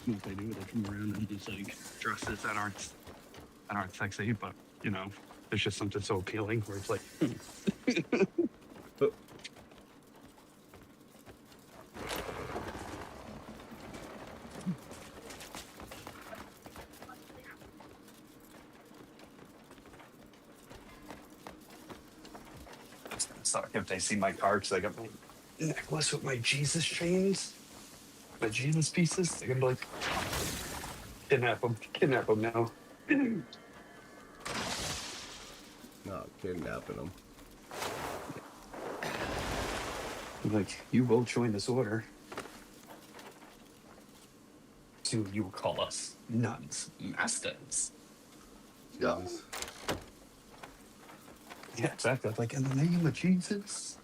What they do, they come around and just like dresses that aren't sexy, but you know, there's just something so appealing where it's like, it's gonna suck if they see my car because I got my necklace with my Jesus chains, my Jesus pieces. They're gonna be like, kidnap them now. Not kidnapping them. Like, you will join this order. Soon you will call us nuns, masters. Jesus. Yeah, exactly. Like, in the name of Jesus.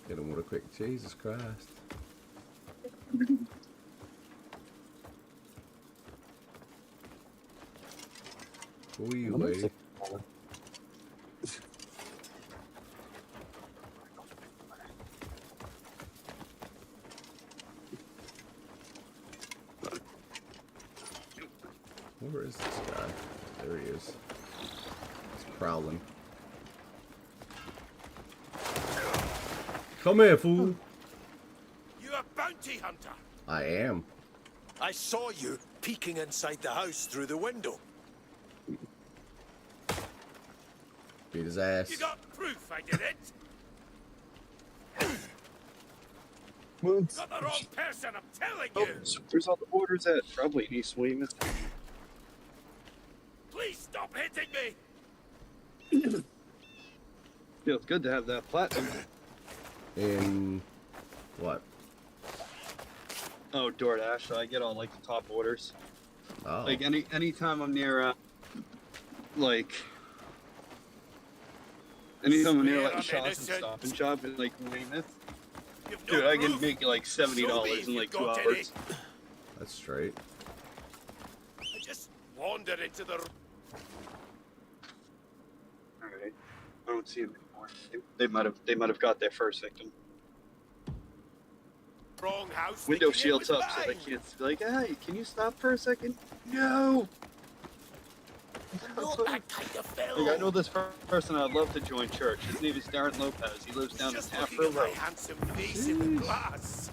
Hit him with a quick Jesus Christ. Who are you, lady? Where is this guy? There he is. He's prowling. Come here, fool. You a bounty hunter? I am. I saw you peeking inside the house through the window. Beat his ass. You got proof I did it? What? Got the wrong person, I'm telling Oh, you. so where's all the orders at? Probably in East Weymouth. Please stop hitting me. Feels good to have that platinum. In what? Oh, DoorDash. So I get all like the top orders. Oh. Like anytime I'm near, like Anytime I'm near like shops and Stop and Shop in like Weymouth, dude, I can make like $70 in like 2 hours. That's straight. I just wandered into the Alright. I don't see them anymore. They might have got their first victim. wrong house. Window thinking it shields was up so they mine. can't be like, hey, can you stop for a second? No! Not that kind of Like, I fellow. know this person I'd love to join church. His name is Darren Lopez. He lives down in Just Afro looking at my Road. handsome face in the glass.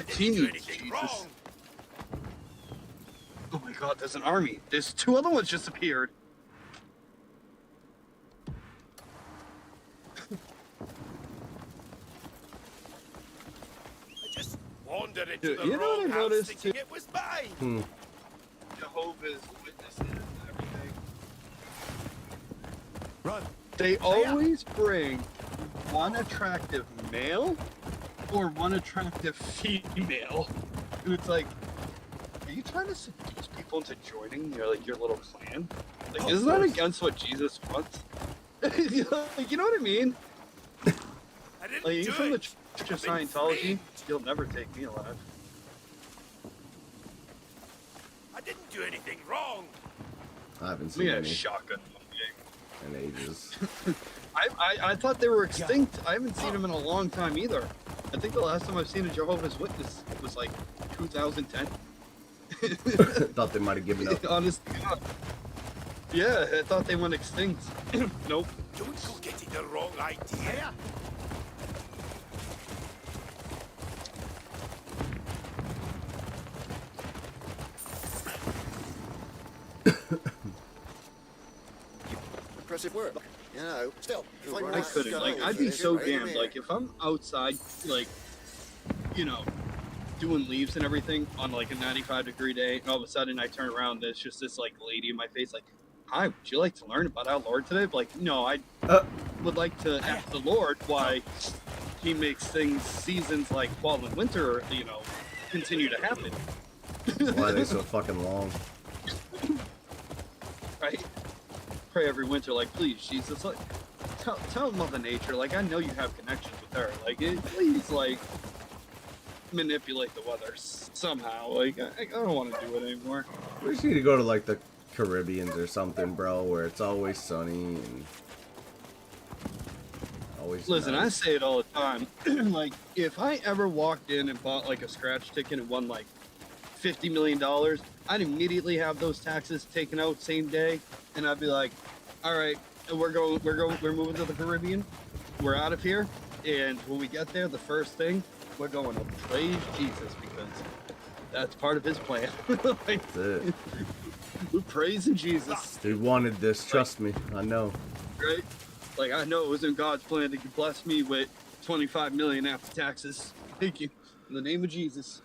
He Do needs anything Jesus. wrong. Oh my god, there's an army. There's 2 other ones just appeared. I just wandered into Dude, the you know what wrong I house noticed thinking too? it was mine. Jehovah's Witnesses and everything. Run. They always bring one attractive male or one attractive female. And it's like, are you trying to seduce people into joining your little clan? Like, Of isn't that course. against what Jesus wants? Like, you know what I mean? I didn't Like, you do from the it. Church of I've been Scientology, framed. you'll never take me alive. I didn't do anything wrong. I haven't We seen had a any shotgun. in ages. I thought they were extinct. I haven't seen them in a long time either. I think the last time I've seen a Jehovah's Witness was like 2010. Thought they might have given up. Honest to God. Yeah, I thought they went extinct. Nope. Don't go getting the wrong idea. Impressive work. You know, still. if I I might couldn't. go Like, for I'd be it, so right damned. here. Like, if I'm outside, like, you know, doing leaves and everything on like a 95-degree day, and all of a sudden I turn around, there's just this like lady in my face, like, "Hi, would you like to learn about our Lord today?" But, like, no, I would like to ask the Lord why He makes things, seasons like fall and winter, you know, continue to happen. Why are they so fucking long? Right? Pray every winter, like, please, Jesus, like, tell Mother Nature, like, I know you have connections with her, like, please, like, manipulate the weather somehow. Like, I don't want to do it anymore. We just need to go to like the Caribbeans or something, bro, where it's always sunny and always. Listen, I nice. say it all the time. Like, if I ever walked in and bought like a scratch ticket and won like $50 million, I'd immediately have those taxes taken out same day, and I'd be like, all right, we're moving to the Caribbean. We're out of here, and when we get there, the first thing, we're going to praise Jesus because that's part of His plan. Like, That's it. we're praising Jesus, Dude wanted this, trust me, I know. right? Like, I know it was in God's plan to bless me with $25 million after taxes. Thank you. In the name of Jesus.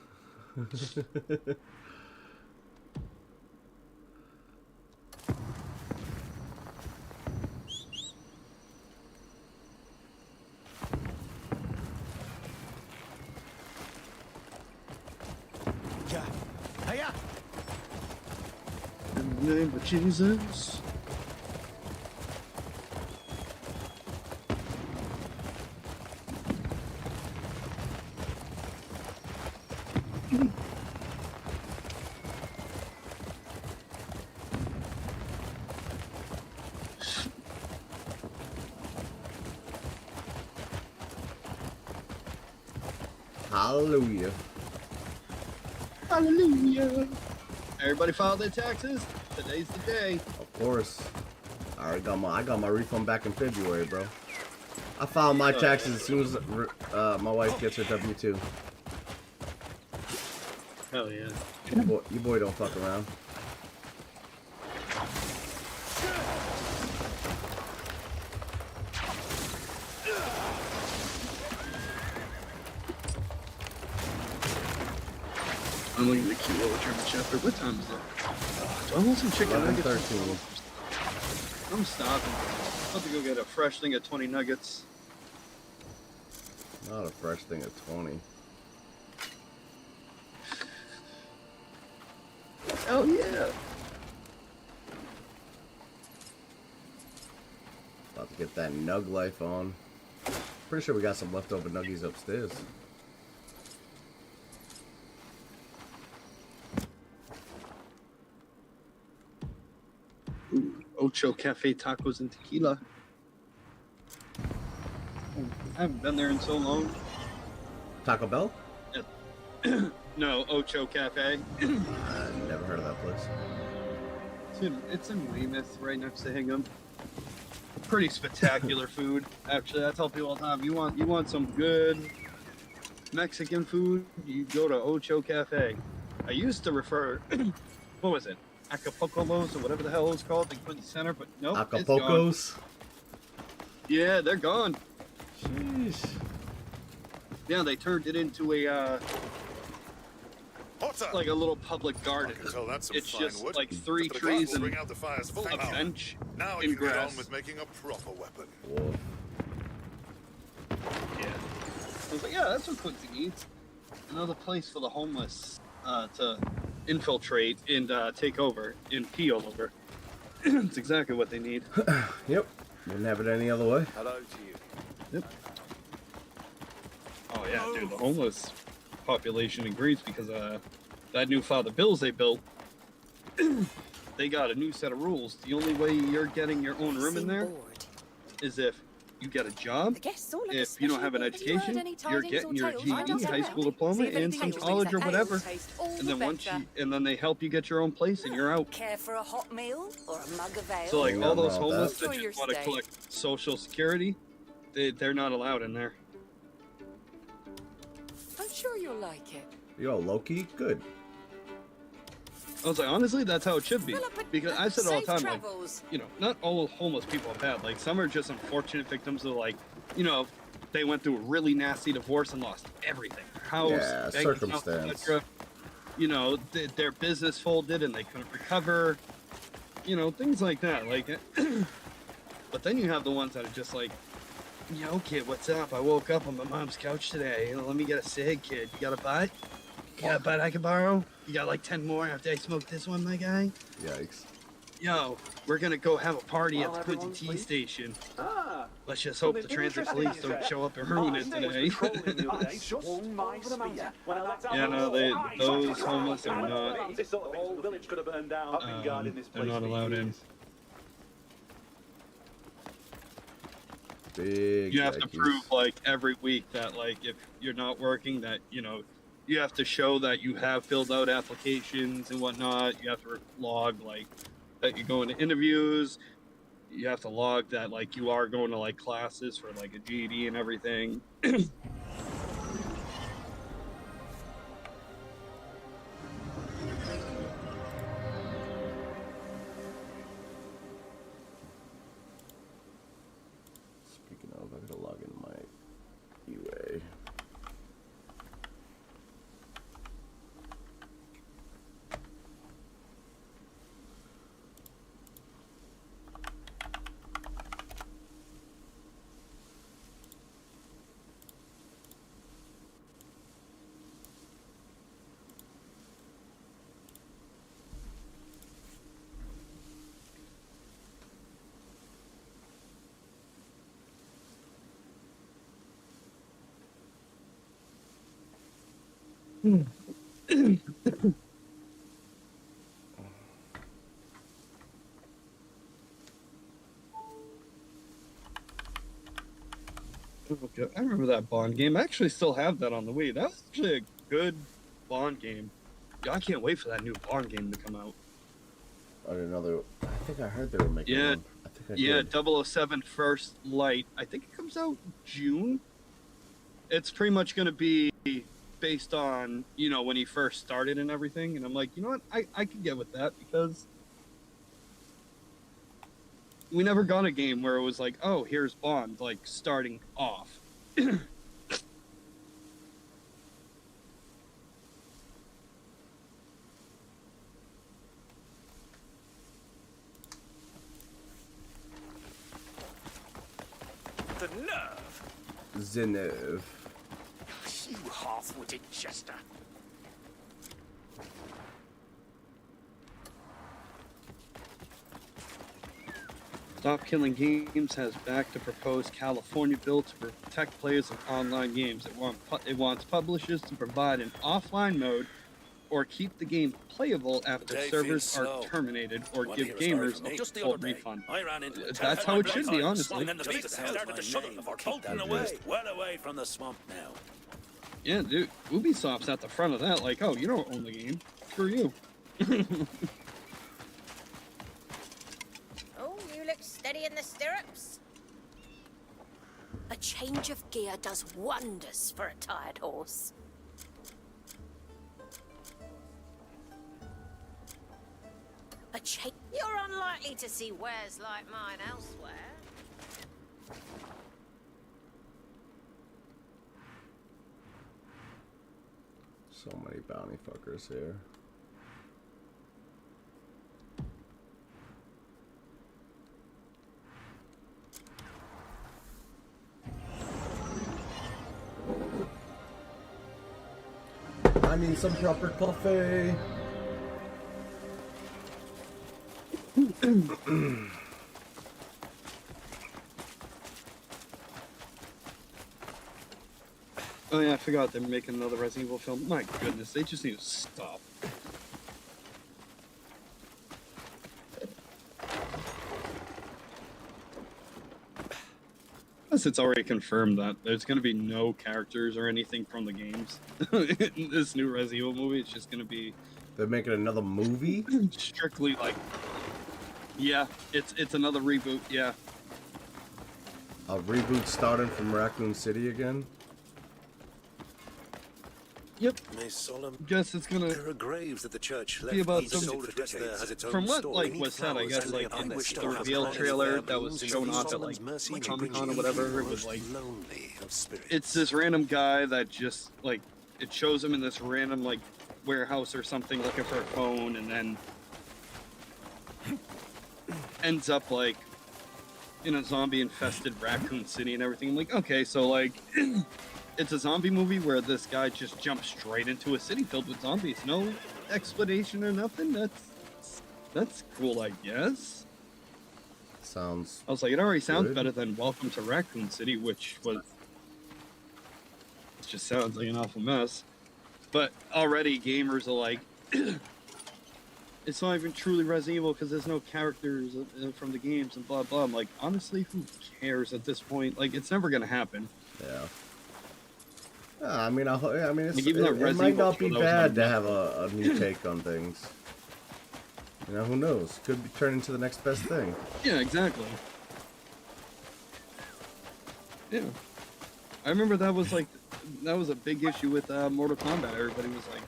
Yeah. Hiya. In the name of Jesus. Hallelujah. Hallelujah. Everybody file their taxes. Today's the day. Of course. I got my refund back in February, bro. I filed my taxes as soon as my wife gets her W-2. Hell yeah. Your boy don't fuck around. I'm looking at the cute little German Shepherd. What time is it? Do I want some chicken nuggets? 11:13. I'm stopping. I'm about to go get a fresh thing of 20 nuggets. Not a fresh thing of 20. Hell yeah. Get that nug life on. Pretty sure we got some leftover nuggies upstairs. Ooh, Ocho Cafe tacos and tequila. I haven't been there in so long. Taco Bell? No, Ocho Cafe. I never heard of that place. It's in Weymouth, right next to Hingham. Pretty spectacular food. Actually, I tell people all the time, you want some good Mexican food, you go to Ocho Cafe. I used to refer, what was it? Acapulco's or whatever the hell it's called, the Quincy Center, but nope. Acapulco's? Yeah, they're gone. Jeez. Yeah, they turned it into a like a little public garden. It's just wood, like 3 trees and out the fire's full a power. bench Now and you can get grass. on with making a proper weapon. Whoa. Yeah. I was like, yeah, that's what Quincy needs. Another place for the homeless to infiltrate and take over and pee all over. It's exactly what they need. Yep. Wouldn't have it any other way. Hello to you. Yep. Oh yeah, dude, the homeless population in Greece because that new Father Bills they built, they got a new set of rules. The only way you're getting your own room in there is if you get a job. If you don't have an education, you're getting your GED, high school diploma, and some college or whatever. And then and then they help you get your own place, and you're out. Care for a hot meal or a mug of ale? So like all those Enjoy homeless that your just want to stay. collect Social Security, they're not allowed in there. I'm sure you'll like it. Yo, Loki, good. I was like, honestly, that's how it should be. Because I said it all the Safe time, like, travels. you know, not all homeless people are bad. Like, some are just unfortunate victims of, like, you know, they went through a really nasty divorce and lost everything. Their house, Yeah, bank account, circumstance. etc. You know, their business folded and they couldn't recover. You know, things like that. Like, but then you have the ones that are just like, yo, kid, what's up? I woke up on my mom's couch today. Let me get a cig, kid. You got a butt? You got a butt I can borrow? You got like 10 more after I smoke this one, my guy? Yikes. Yo, we're gonna go have a party at the Quincy Tea Station. Let's just hope the transit police don't show up and ruin it today. Yeah, no, those homeless are not. They're not allowed in. Big You have to yikes. prove like every week that like if you're not working that you know you have to show that you have filled out applications and whatnot. You have to log like that you're going to interviews. You have to log that like you are going to like classes for like a GED and everything. Speaking of, I gotta log into my UA. Okay, I remember that Bond game. I actually still have that on the Wii. That was actually a good Bond game. Yeah, I can't wait for that new Bond game to come out. I didn't know they were, I think I heard they were making Yeah, one. I think I yeah, did. 007 First Light. I think it comes out June. It's pretty much going to be based on, you know, when he first started and everything. And I'm like, you know what? I could get with that because we never got a game where it was like, oh, here's Bond, like, starting off. The nerve! Zenov. You half-witted jester. Stop Killing Games has backed a proposed California bill to protect players of online games. It wants publishers to provide an offline mode or keep the game playable after servers are terminated, or give gamers a full refund. That's how it should be, honestly. Well away from the swamp now. Yeah, dude. Ubisoft's at the front of that. Like, oh, you don't own the game. Screw you. Oh, you look steady in the stirrups. A change of gear does wonders for a tired horse. You're unlikely to see wares like mine elsewhere. So many bounty fuckers here. I need some proper coffee. Oh yeah, I forgot they're making another Resident Evil film. My goodness, they just need to stop. Plus, it's already confirmed that there's going to be no characters or anything from the games in this new Resident Evil movie. It's just going to be... They're making another movie? Strictly like... Yeah, it's another reboot, yeah. A reboot starting from Raccoon City again? Yep. May solemn. Guess it's gonna. There are graves that the church left. Be about Each some. soul that gets there has its own From what story. like was said, I guess like in the reveal trailer that was shown off at like Comic Con or whatever, it was like it's this random guy that just like it shows him in this random like warehouse or something looking for a phone, and then ends up like in a zombie infested Raccoon City and everything. I'm like, okay, so like it's a zombie movie where this guy just jumps straight into a city filled with zombies. No explanation or nothing. That's cool, I guess. Sounds. I was like, it already sounds good. better than Welcome to Raccoon City, which was. It just sounds like an awful mess. But already gamers are like, it's not even truly Resident Evil because there's no characters from the games and blah blah. I'm like, honestly, who cares at this point? Like, it's never gonna happen. Yeah. I mean, it's, Like, even though it might Evil not be was bad to like- have a new take on things. You know, who knows? Could be turned into the next best thing. Yeah, exactly. Yeah. I remember that was a big issue with Mortal Kombat. Everybody was like,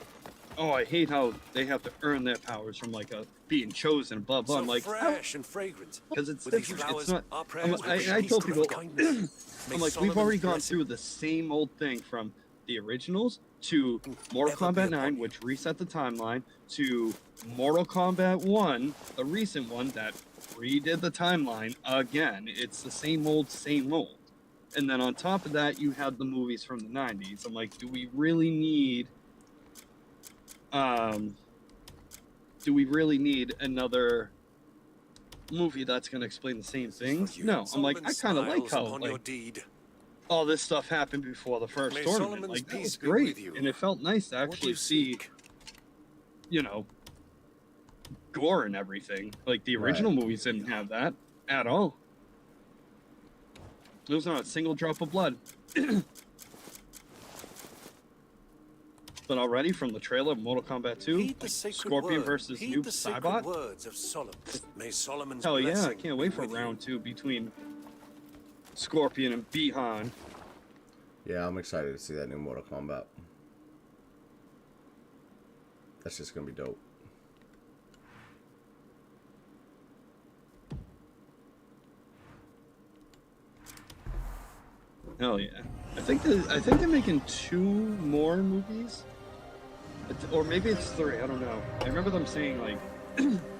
oh, I hate how they have to earn their powers from like being chosen, blah blah. I'm like, fresh and fragrant. because it's With these different. It's flowers, not. our prayers will I be told peace, people, kindness. May I'm like, we've Solomon's already gone blessing through the same old thing from the originals to Mortal ever be Kombat upon 9, you. which reset the timeline, to Mortal Kombat 1, the recent one that redid the timeline again. It's the same old, same old. And then on top of that, you had the movies from the 90s. I'm like, do we really need another movie that's going to explain the same things? No. I'm like, I kind of like how all this stuff happened before the first May tournament. Solomon's Like, that was peace be great. with you. And it felt nice to What do actually you see, seek? you know, gore and everything. Like, the original movies didn't have that at all. There was not a single drop of blood. But already from the trailer of Mortal Kombat 2, Heed the like, sacred Scorpion word. versus Heed Noob the sacred Saibot. words of Solomon. May Solomon's Hell yeah, I blessing can't wait be for with you. round 2 between Scorpion and Bihan. Yeah, I'm excited to see that new Mortal Kombat. That's just gonna be dope. Hell yeah. I think they're making 2 more movies. Or maybe it's 3, I don't know. I remember them saying like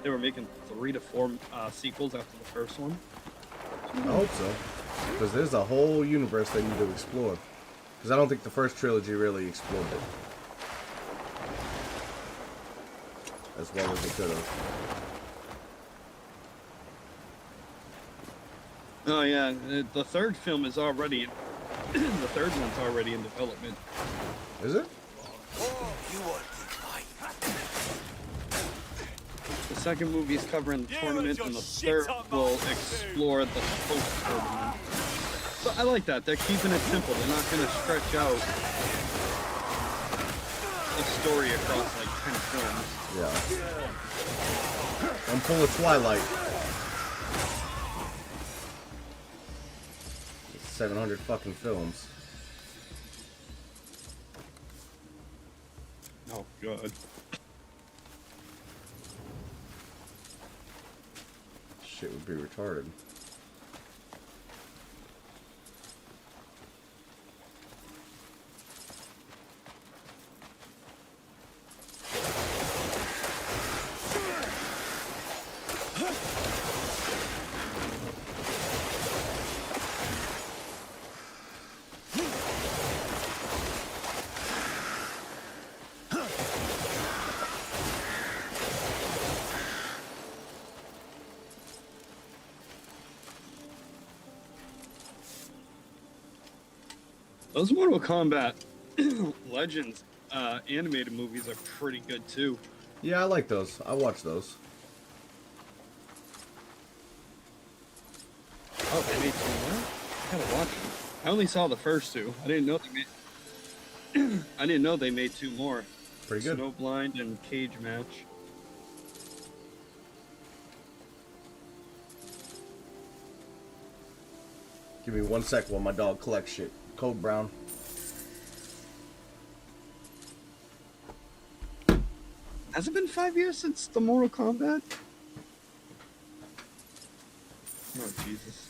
they were making 3 to 4 sequels after the first one. I hope so. Because there's a whole universe they need to explore. Because I don't think the first trilogy really explored it as well as it could have. Oh yeah, the third film is already the third one's already in development. Is it? The second movie is covering the tournament, and the third will explore the post-tournament. But I like that. They're keeping it simple. They're not going to stretch out a story across like 10 films. Yeah. I'm full of Twilight. 700 fucking films. Oh god. Shit would be retarded. Those Mortal Kombat Legends animated movies are pretty good too. Yeah, I like those. I watch those. Oh, they made two more? I gotta watch them. I only saw the first two. I didn't know they made. I didn't know they made two more. Pretty good. Snowblind and Cage Match. Give me 1 sec while my dog collects shit. Code Brown. Has it been 5 years since the Mortal Kombat? Oh, Jesus.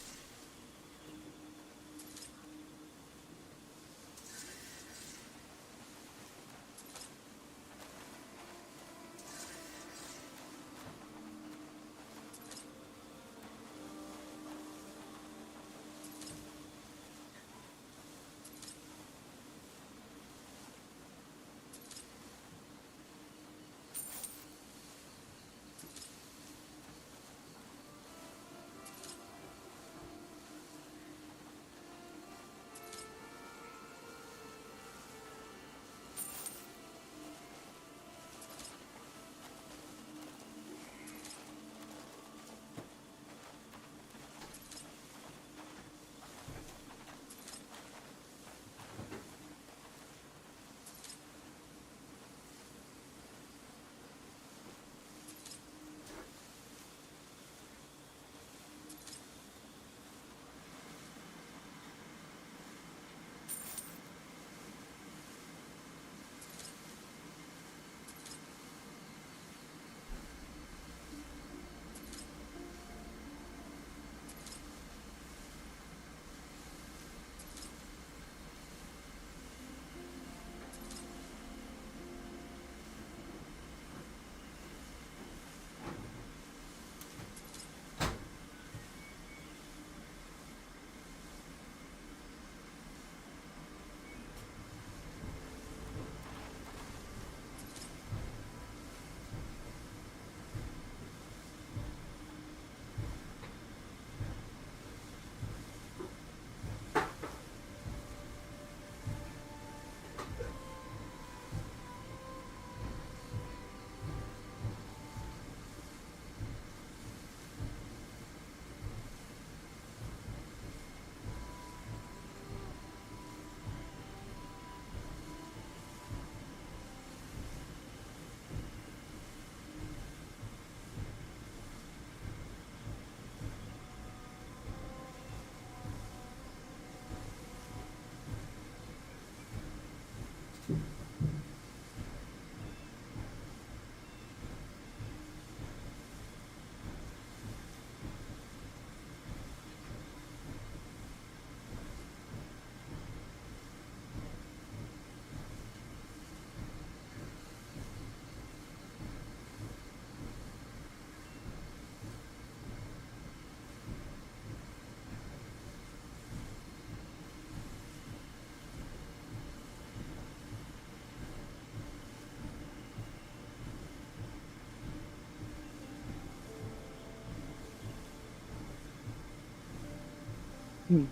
Where's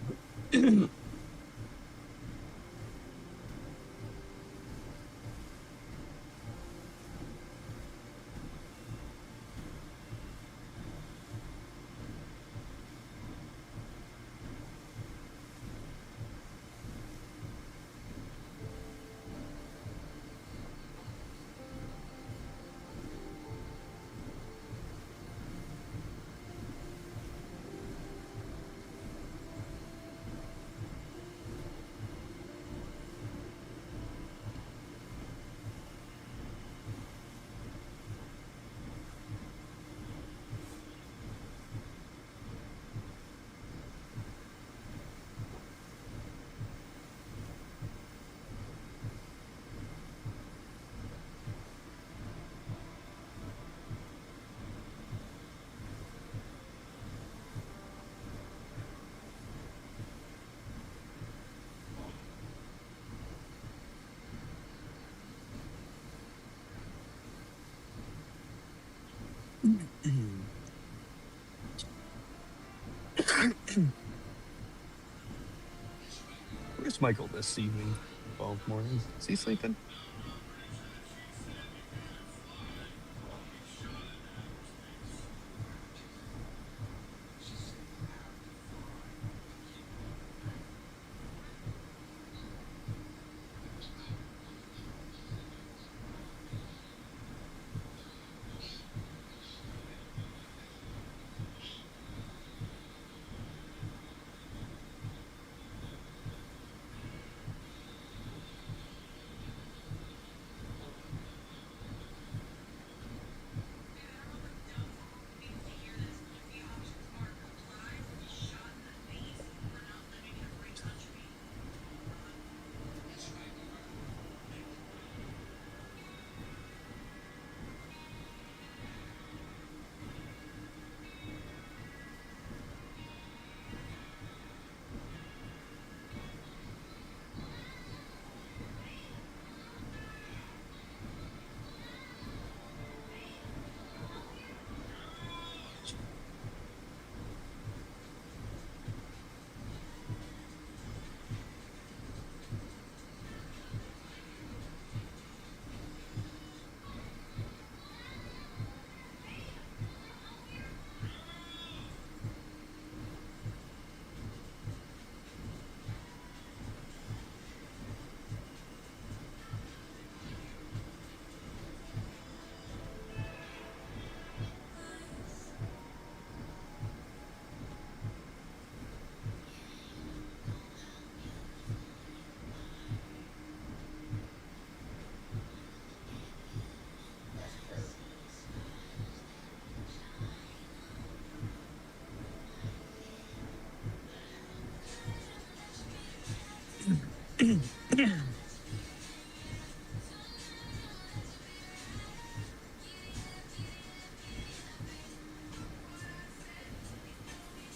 Michael this evening? 12 morning. Is he sleeping?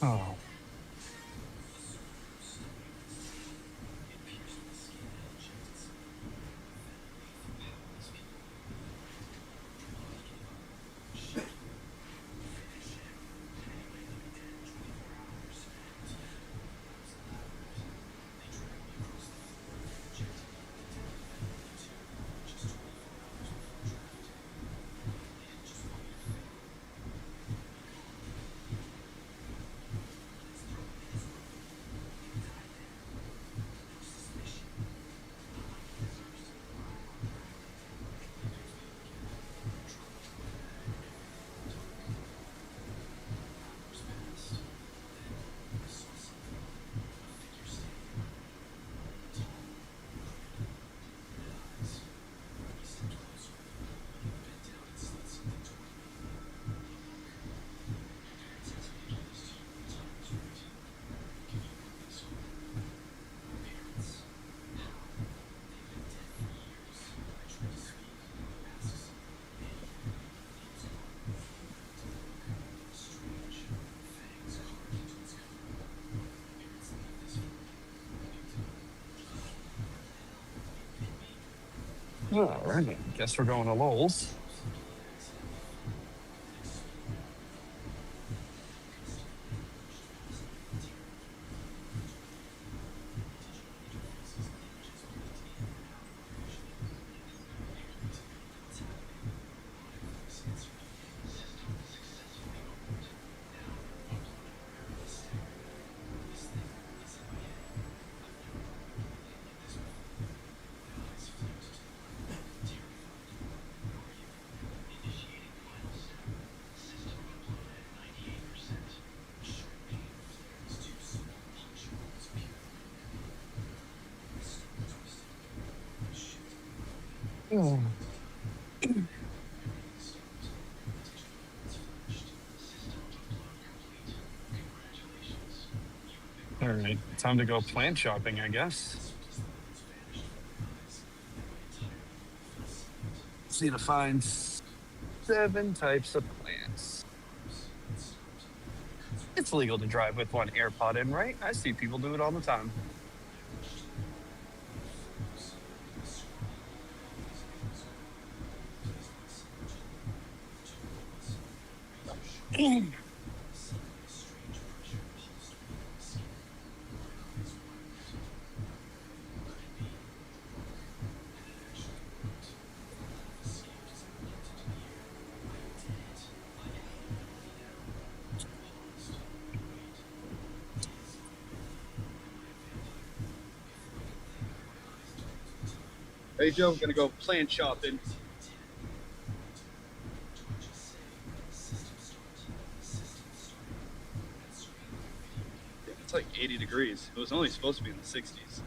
Oh. All right, guess we're going to Lowell's. All right, time to go plant shopping, I guess. Just need to find 7 types of plants. It's legal to drive with one AirPod in, right? I see people do it all the time. Hey Joe, I'm gonna go plant shopping. It's like 80 degrees. It was only supposed to be in the 60s.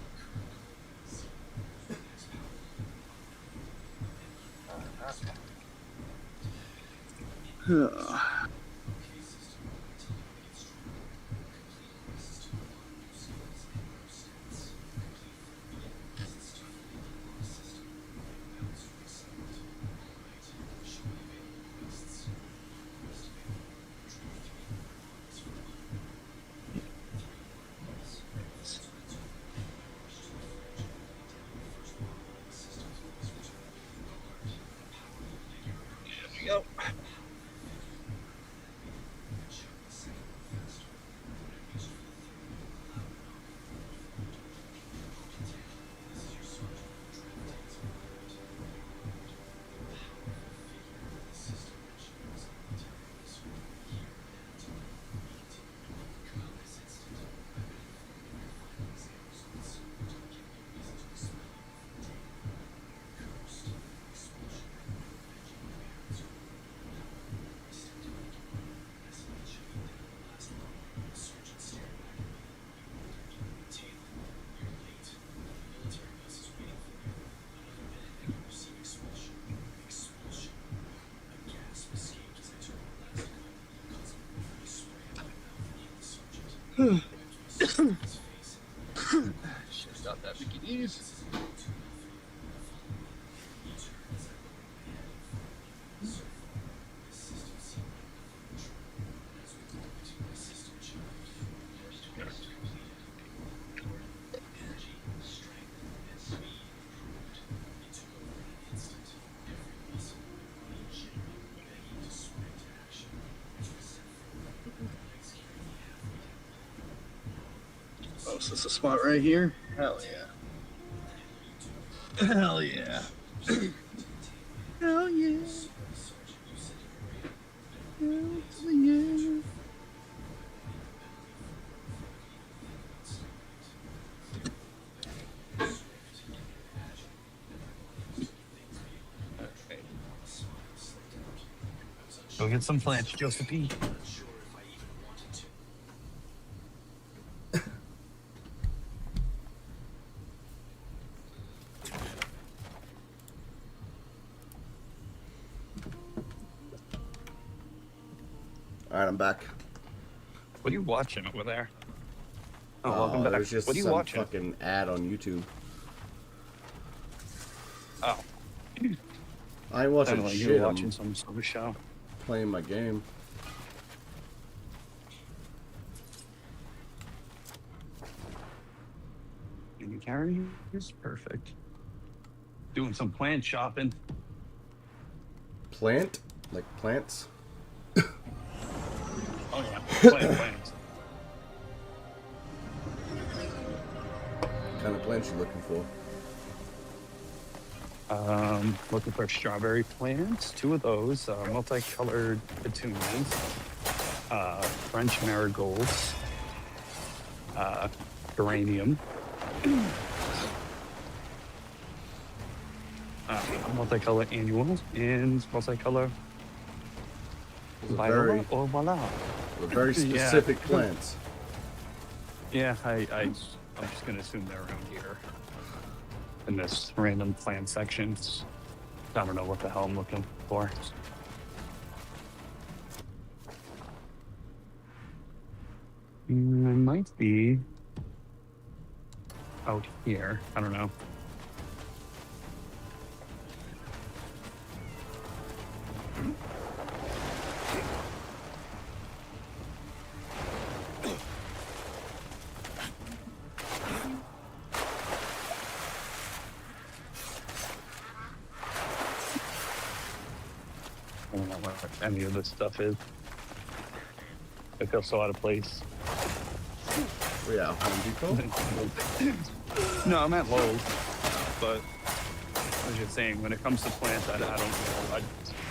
Yep. Should've got that Mickey D's. Oh, is this a spot right here? Hell yeah. Hell yeah. Hell yeah. Hell yeah. Okay. Go get some plants, Josephine. Alright, I'm back. What are you watching over there? Oh, Oh, welcome back. there's just What are you some watching? fucking ad on YouTube. Oh. I ain't watching Like shit. you're I'm watching some sort of show. playing my game. And you carry is perfect. Doing some plant shopping. Plant? Like plants? Oh yeah, plants. What kind of plants you looking for? Looking for strawberry plants, 2 of those, multicolored petunias, French marigolds, geranium, multicolored annuals, and multicolored viola or voila. Very specific plants. Yeah, I'm just gonna assume they're around here in this random plant sections. I don't know what the hell I'm looking for. It might be out here. I don't know. I don't know what any of this stuff is. I feel so out of place. Yeah, Home Depot? No, I'm at Lowe's. But I was just saying, when it comes to plants, I don't know. I just like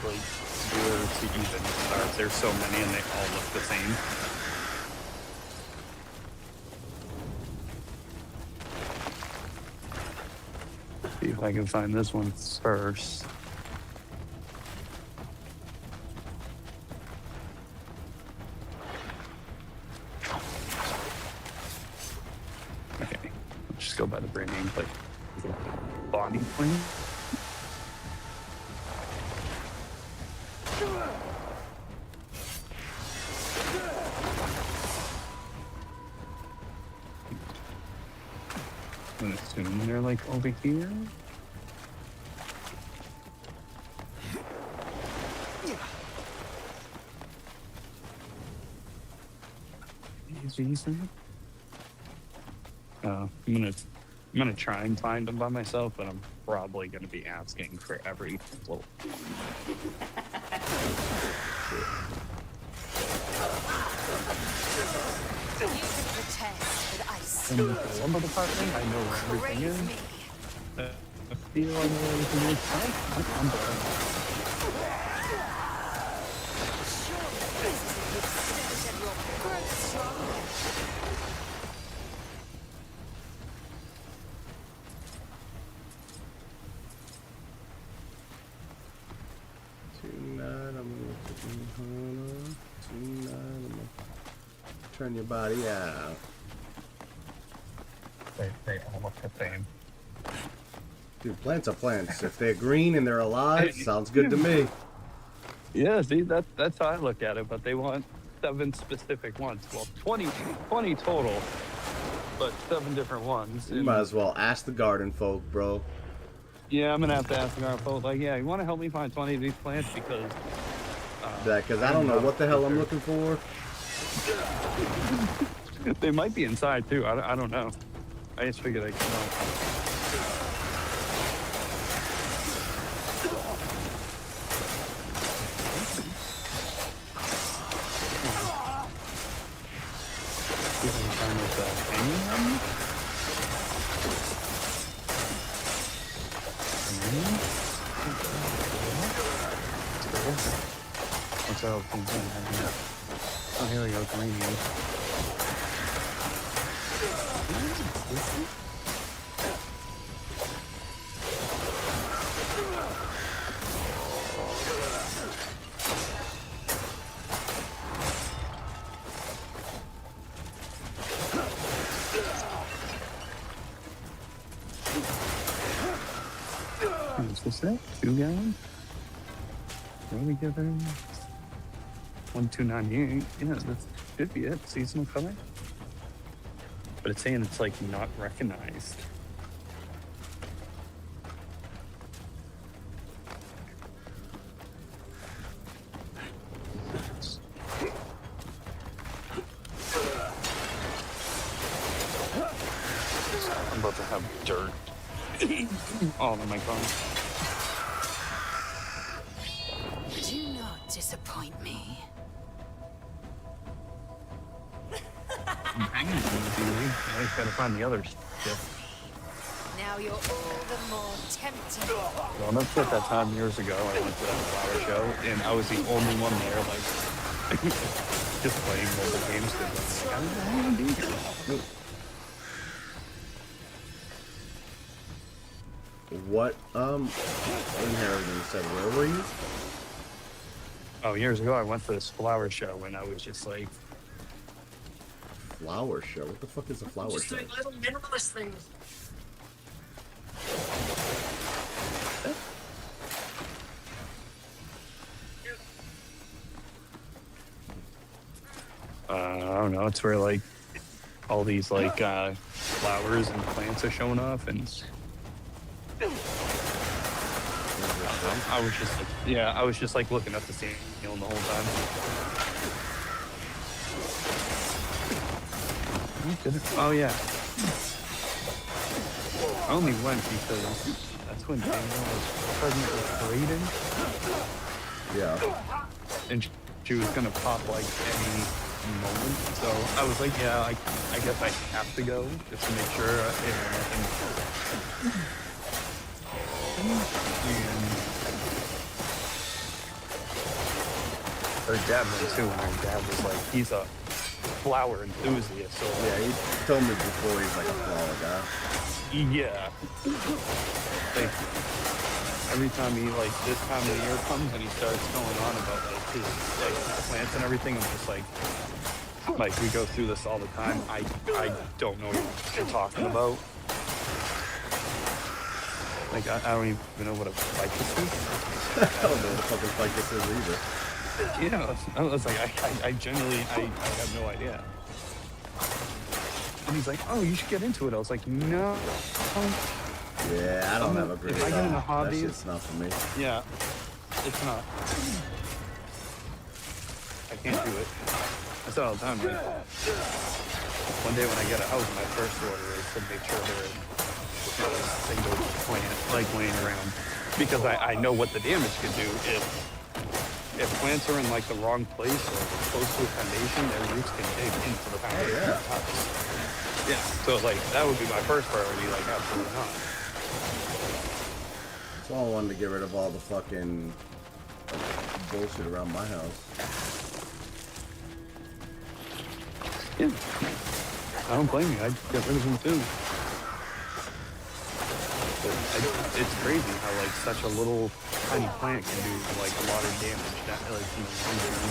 where to even start. There's so many and they all look the same. See if I can find this one first. Okay, let's just go by the brand name, like body plant. I'm assuming they're like over here. These I'm gonna try and find them by myself, but I'm probably gonna be asking for every little. In the lumber department, I know where everything is. I feel I know everything is. Tonight I'm gonna turn your body out. They all look the same. Dude, plants are plants. If they're green and they're alive, sounds good to me. Yeah, see, that's how I look at it, but they want 7 specific ones. Well, 20 total, but 7 different ones. You might as well ask the garden folk, bro. Yeah, I'm gonna have to ask the garden folk, like, yeah, you want to help me find 20 of these plants? Because because I don't know what the hell I'm looking for. They might be inside, too. I don't know. I just figured I'd come out. Oh, here we go, green. What's that? 2 gallons? What do we give her? 1,298. Yeah, that should be it. Seasonal color. But it's saying it's like not recognized. I'm about to have dirt all in my car. Do not disappoint me. I'm hanging on the TV. I just gotta find the others. Now you're all the more tempting. Well, that's at that time years ago. I went to that flower show, and I was the only one there, like, just playing mobile games. Because I don't know how to do here. What inheritance said? Where were you? Oh, years ago, I went to this flower show, and I was just like, flower show? What the fuck is a flower show? Little minimalist things. I don't know. It's where like all these like flowers and plants are showing off, and I was just like, yeah, I was just like looking at the ceiling the whole time. Oh yeah. I only went because that's when Danielle was pregnant with Brayden. Yeah. And she was gonna pop like any moment, so I was like, yeah, I guess I have to go just to make sure nothing. Her dad went too, and her dad was like, he's a flower enthusiast, so yeah, he told me before he's like a flower guy. Yeah. Like every time he like this time of the year comes and he starts going on about like his like plants and everything, I'm just like we go through this all the time. I don't know what you're talking about. Like I don't even know what a ficus is. I don't know what the fuck a ficus is either. Yeah, I was like, I genuinely, I have no idea. And he's like, oh, you should get into it. I was like, no. Yeah, I don't have a great If I get into hobbies, that shit's not for me. Yeah, it's not. I can't do it. I said all the time, like, one day when I get a house, my first order is to make sure there is not a single plant, like, laying around. Because I know what the damage could do if plants are in like the wrong place or close to a foundation, their roots can dig into the foundation. Yeah. So like that would be my first priority, like absolutely not. So I wanted to get rid of all the fucking like, bullshit around my house. Yeah. I don't blame you. I'd get rid of them too. But it's crazy how like such a little tiny plant can do like a lot of damage that like in the long term.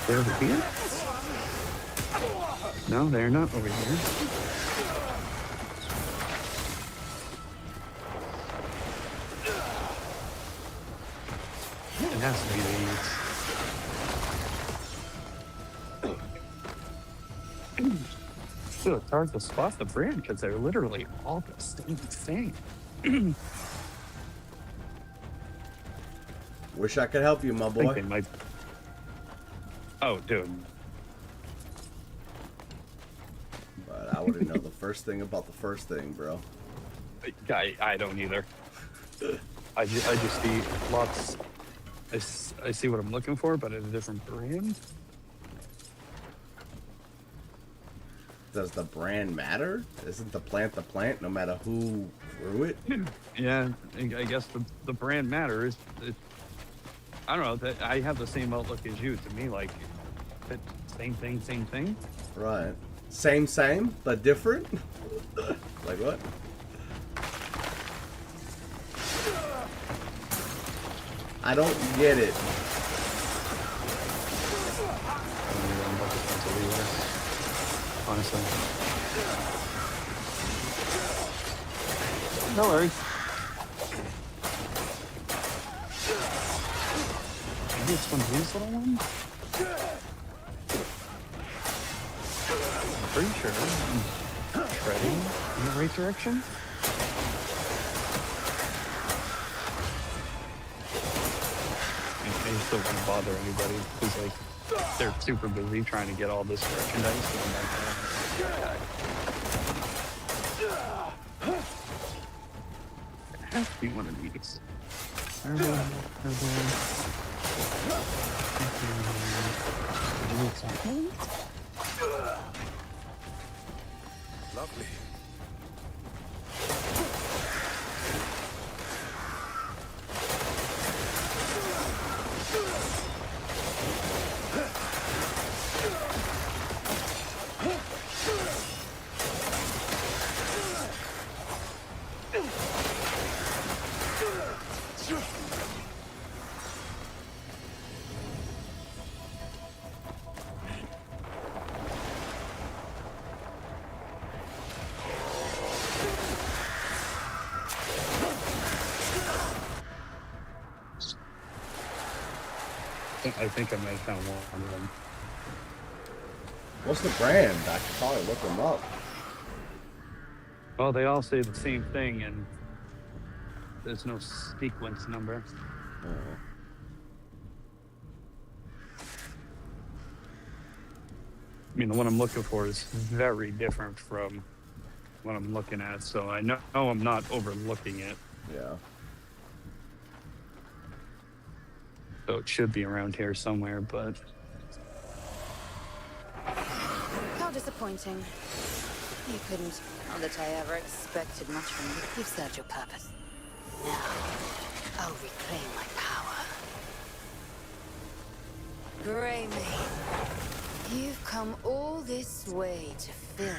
They're over here? No, they're not over here. It has to be these. So it's hard to spot the brand because they're literally all the same thing. Wish I could help you, my boy. I think they might... Oh, dude. But I wouldn't know the first thing about the first thing, bro. I don't either. I just see lots... I see what I'm looking for, but at a different brand. Does the brand matter? Isn't the plant no matter who grew it? Yeah, I guess the brand matters. I don't know. That I have the same outlook as you. To me, like, same thing. Right. Same, but different? Like what? I don't get it. Honestly. No worries. Maybe it's one of these little ones? I'm pretty sure I'm treading in the right direction. I just don't want to bother anybody because, like, they're super busy trying to get all this merchandise. And I'm like, it has to be one of these. Lovely. I think I might have found one of them. What's the brand? I could probably look them up. Well, they all say the same thing, and there's no sequence number. I mean, the one I'm looking for is very different from what I'm looking at, so I know I'm not overlooking it. Yeah. So it should be around here somewhere, but How disappointing. You couldn't. Not that I ever expected much from you. You've served your purpose. Now, I'll reclaim my power. Greymane, you've come all this way to film.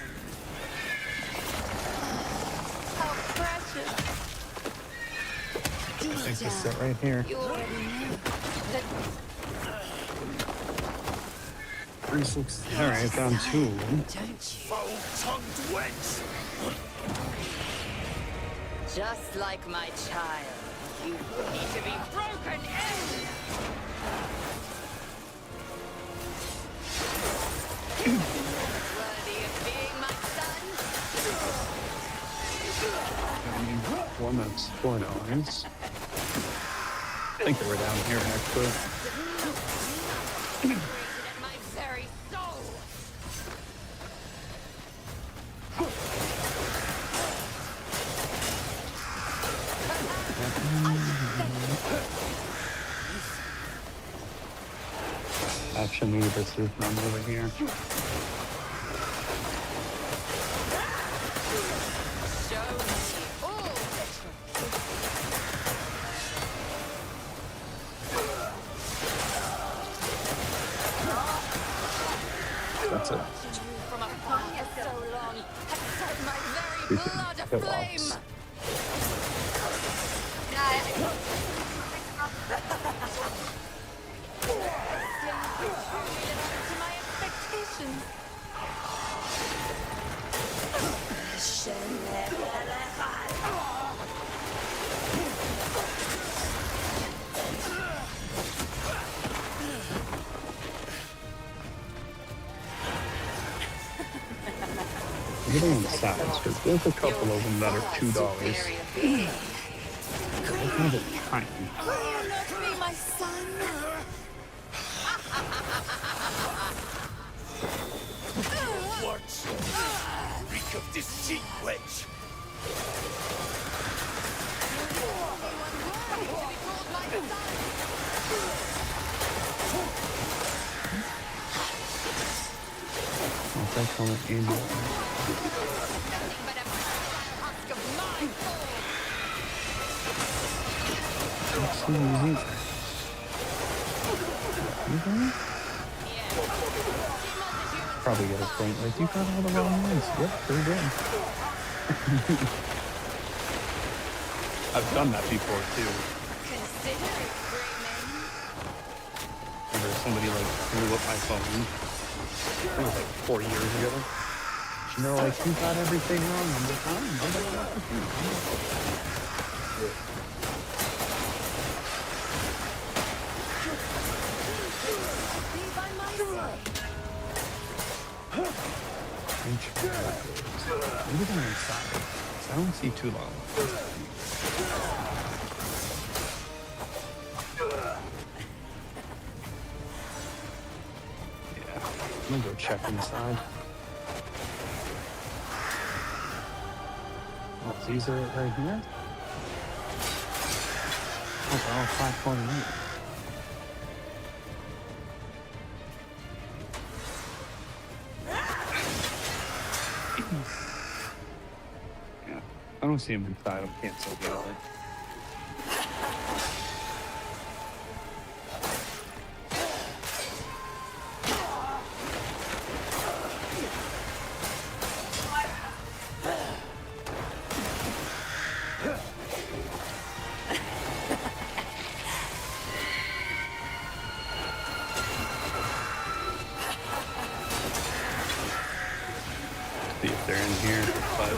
How precious. I think this is it right here. You already know that 360. All right, I found two of them. don't you? Foul-tongued wench! Just like my child, you need to be broken in! Worthy of being my son? One that's $4. I think they were down here actually. Created at my very soul! Actually, this is none over here. Show me all That's it. from afar for so long has set my very We can blood go aflame! off. To my expectations. Get on the sides, because there's a couple of them that are $2. They're kind of tiny. Will you not be my son? What? Reek of deceit, wench! What's that called? Angel. Let's see what he's eating. You got it? Probably get a point like you got all the wrong ones. Yep, pretty good. I've done that before too. Remember somebody like blew up my phone. It was like 4 years ago. And they're like, you got everything wrong. I'm like, oh, maybe they're inside. I don't see too long. Yeah, I'm gonna go check inside. Oh, these are right here. Oh, they're all 548. Yeah, I don't see him inside. I can't still get it. See if they're in here, but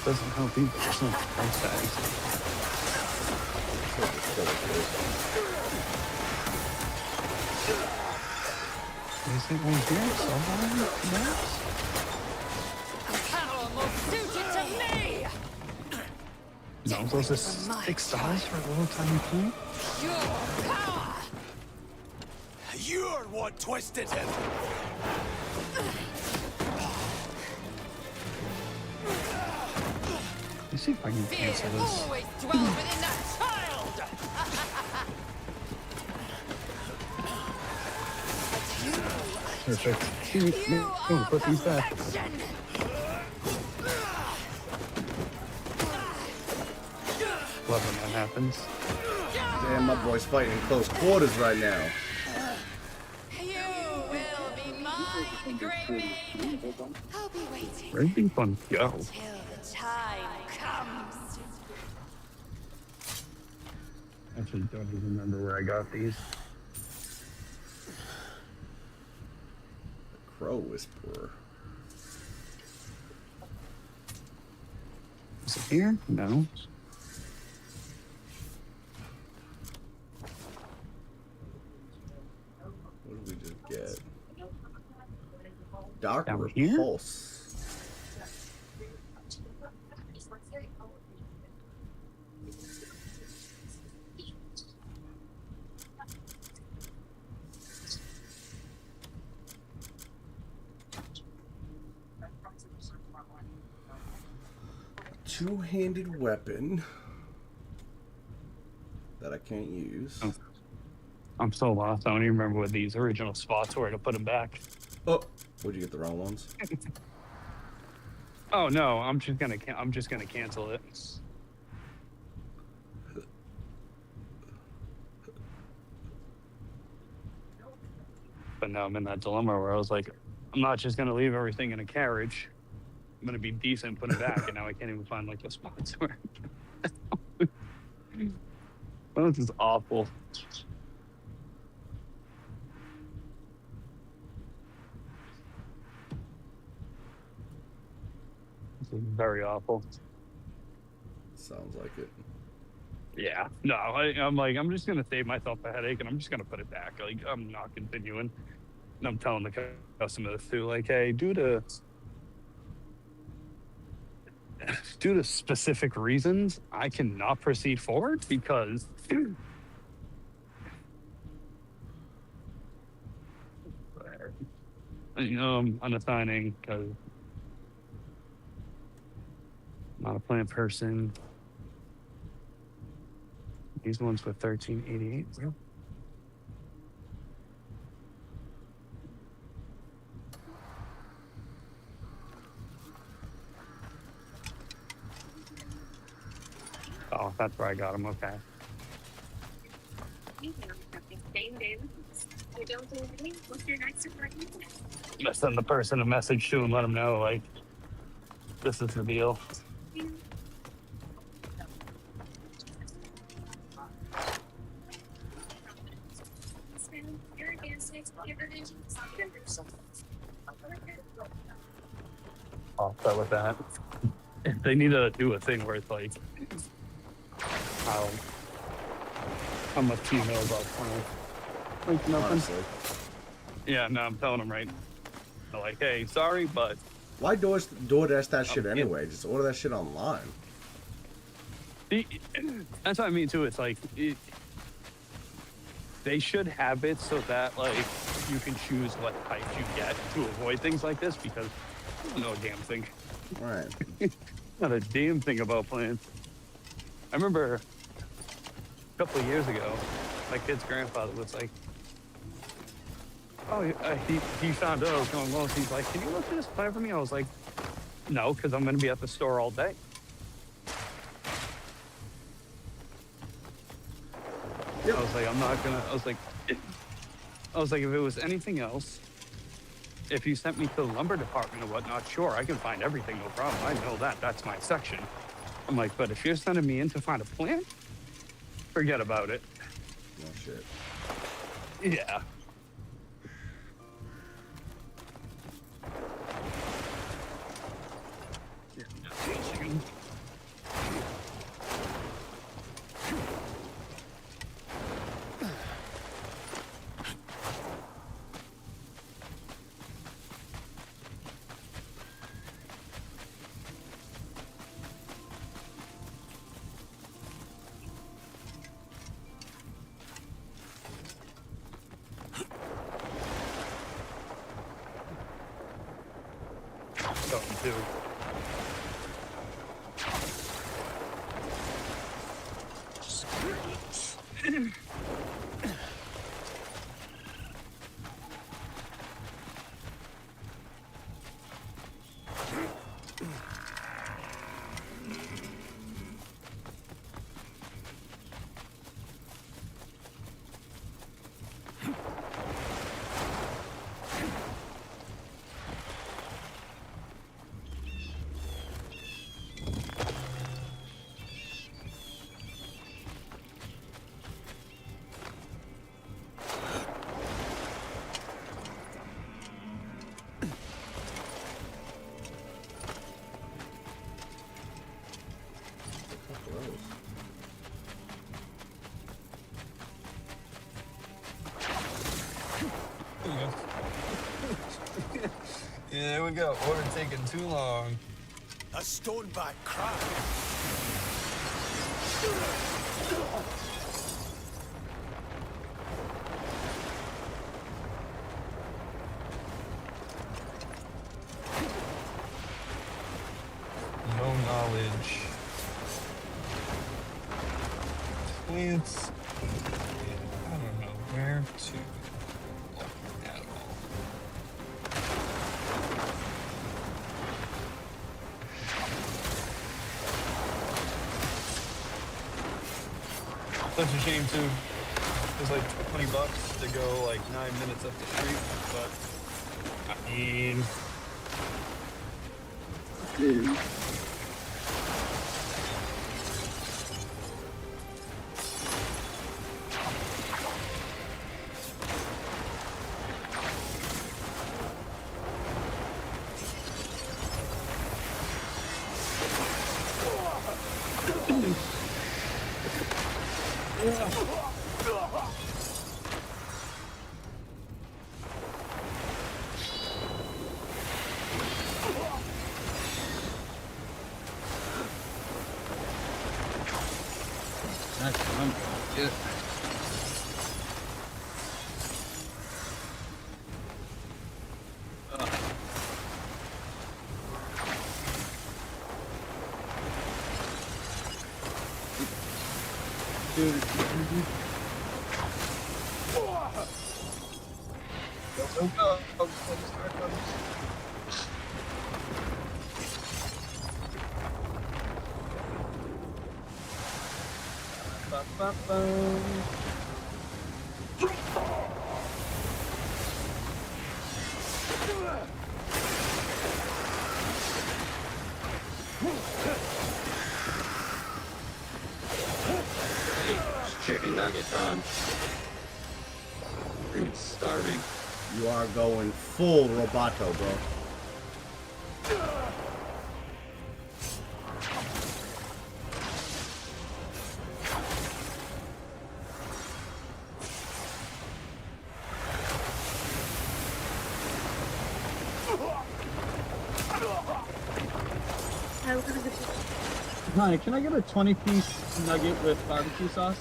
Doesn't help either. There's no price tags. Is it right here? Somewhere? Perhaps? Power more suited to me! No, those are $6 for a little tiny thing? Pure power! You're what twisted him. Let's see if I can cancel Fear this. always dwells within that child! Perfect. I'm gonna put these back. Love when that happens. Damn, my boy's fighting in close quarters right now. You will be mine, Greymane! I'll be waiting Where'd these ones go? till the time comes. Actually, don't even remember where I got these. Crow Whisperer. Is it here? No. What did we just get? Dark Down here? Repulse. Two-handed weapon that I can't use. Oh. I'm so lost. I don't even remember what these original spots were to put them back. Oh, would you get the wrong ones? Oh no, I'm just gonna cancel it. But now I'm in that dilemma where I was like, I'm not just gonna leave everything in a carriage. I'm gonna be decent, put it back, and now I can't even find like the spots where. Well, this is awful. This is very awful. Sounds like it. Yeah, no, I'm like, I'm just gonna save myself a headache, and I'm just gonna put it back. Like, I'm not continuing. And I'm telling the customer this too, like, hey, due to specific reasons, I cannot proceed forward because I'm unassigning because I'm not a plant person. These ones with 1388. Yeah. Oh, that's where I got them. Okay. I'm gonna send the person a message to and let them know, like, this is the deal. I'll start with that. They need to do a thing where it's like, how much do you know about plants? Like nothing. Honestly. Yeah, no, I'm telling them right. They're like, hey, sorry, but Why DoorDash that shit anyway? Just order that shit online. That's what I mean too. It's like they should have it so that like you can choose what types you get to avoid things like this, because I don't know a damn thing. Right. Not a damn thing about plants. I remember a couple of years ago, my kid's grandfather was like, oh, he found out I was going well. So he's like, can you look at this plant for me? I was like, no, because I'm going to be at the store all day. Yep. I was like, I'm not going to, I was like, if it was anything else, if you sent me to the lumber department or whatnot, sure, I can find everything, no problem. I know that. That's my section. I'm like, but if you're sending me in to find a plant, forget about it. No shit. Yeah. something too. Yeah, there we go. Order taking too long. A stoneback crab. No knowledge. Plants. I don't know where to look at all. Such a shame too. It was like $20 to go like 9 minutes up the street, but I mean, dude. That's fun. Yeah. Dude. Go. Chicken nuggets on. I'm starving. You are going full Roboto, bro. Hi, can I get a 20-piece nugget with barbecue sauce?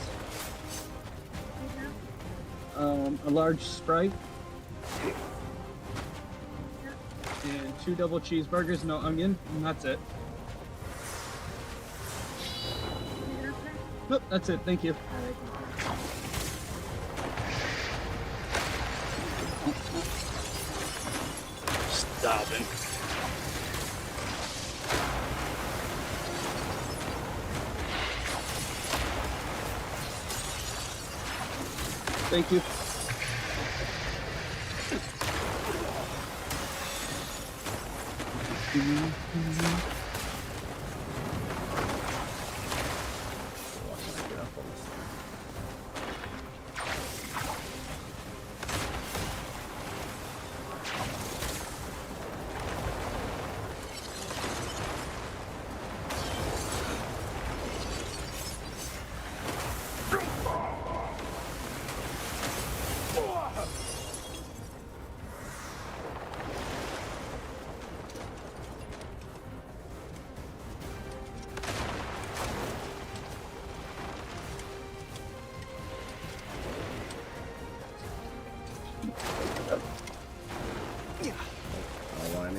A large Sprite. And 2 double cheeseburgers, no onion, and that's it. Nope, that's it, thank you. Stopping. Thank you.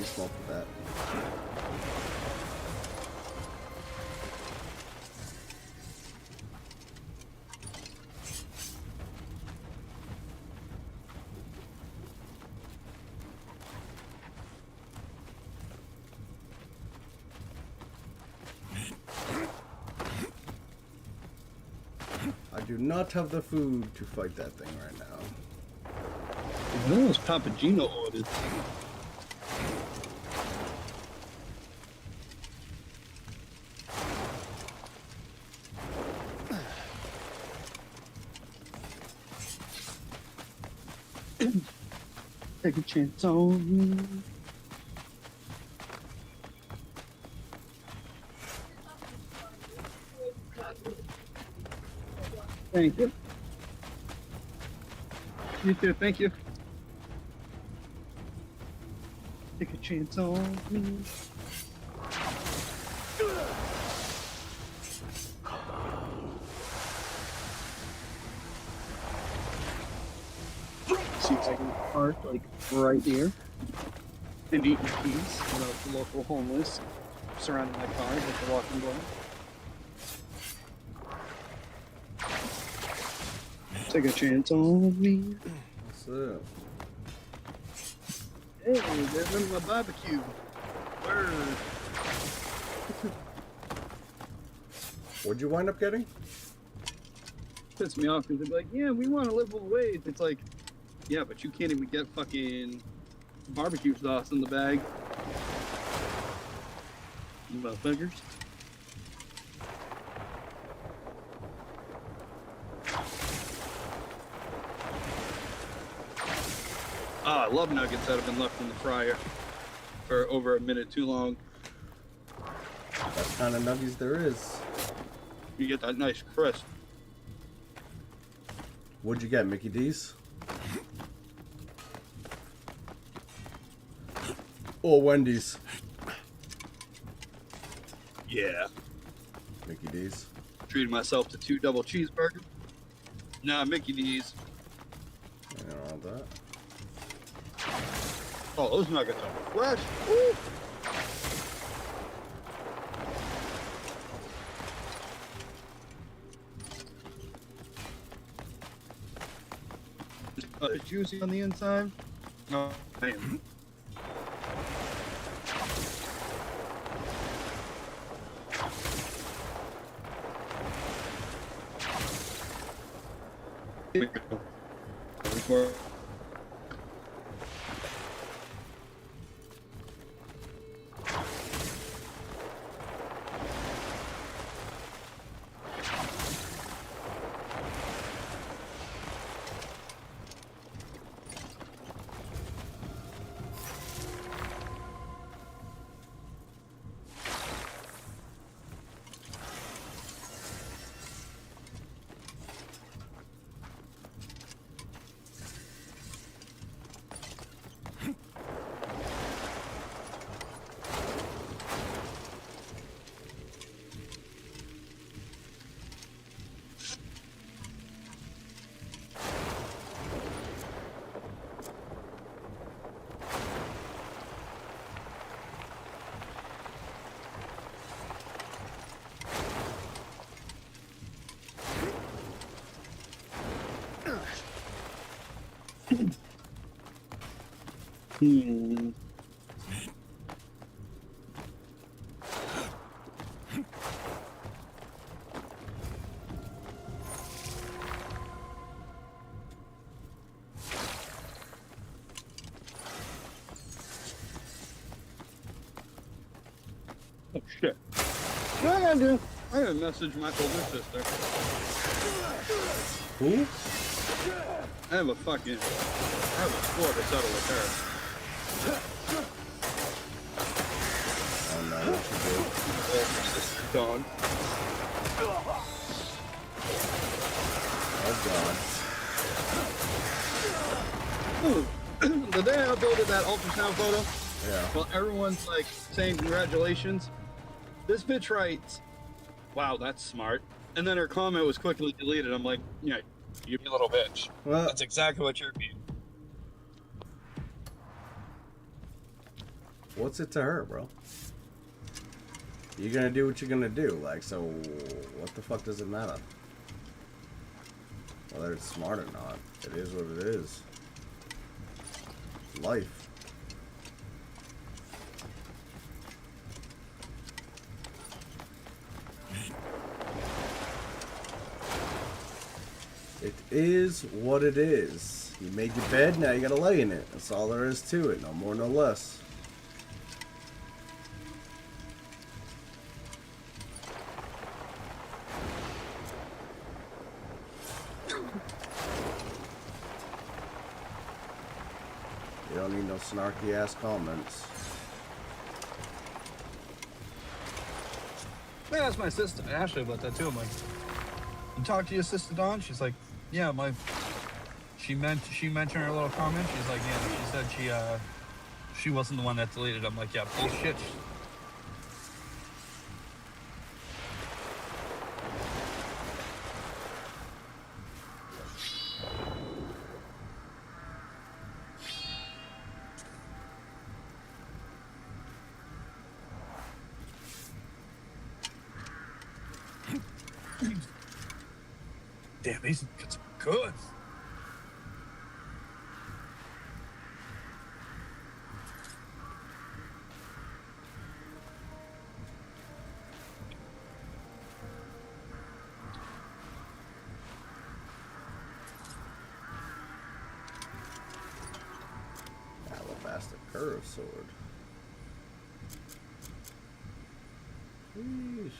pretty small for that. I do not have the food to fight that thing right now. What was Papagino ordered? Take a chance on me. Thank you. You too, thank you. Take a chance on me. See if I can park like right here and eat in peace without the local homeless surrounding my car with the walking glass. Take a chance on me. What's up? Hey, there's my barbecue. Word. What'd you wind up getting? Pissed me off because they're like, yeah, we want a livable wage. It's like, yeah, but you can't even get fucking barbecue sauce in the bag. You motherfuckers. Ah, I love nuggets that have been left in the fryer for over a minute too long. That's kind of nuggets there is. You get that nice crisp. What'd you get, Mickey D's? Or Wendy's? Yeah. Mickey D's. Treated myself to 2 double cheeseburgers. Nah, Mickey D's. I don't want that. Oh, those nuggets are fresh. Woo! It's juicy on the inside. Oh, damn. Oh shit. What I gotta do? I gotta message my older sister. Who? I have a score to settle with her. Oh no, what you do? Older sister dog. Oh god. Ooh, the day I uploaded that ultrasound photo, Yeah. well, everyone's like saying congratulations. This bitch writes, "Wow, that's smart," and then her comment was quickly deleted. I'm like, yeah, you little bitch. Well, That's exactly what you're being. What's it to her, bro? You're gonna do what you're gonna do. Like, so what the fuck does it matter? Whether it's smart or not, it is what it is. It's life. It is what it is. You made your bed, now you gotta lay in it. That's all there is to it. No more, no less. You don't need no snarky ass comments. I asked my sister Ashley about that too. I'm like, you talk to your sister Dawn? She's like, yeah, she mentioned her little comment. She's like, yeah, she said she wasn't the one that deleted. I'm like, yeah, bullshit. Damn, these it's good. Alabaster curve sword. Yeesh.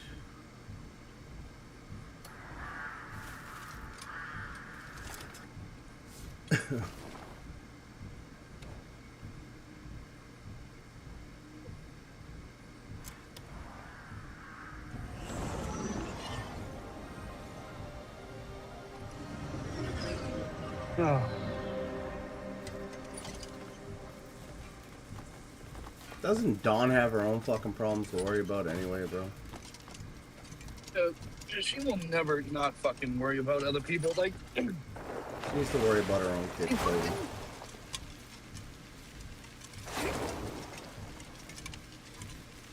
Oh. Doesn't Dawn have her own fucking problems to worry about anyway, bro? She will never not fucking worry about other people. Like, she needs to worry about her own kids, baby.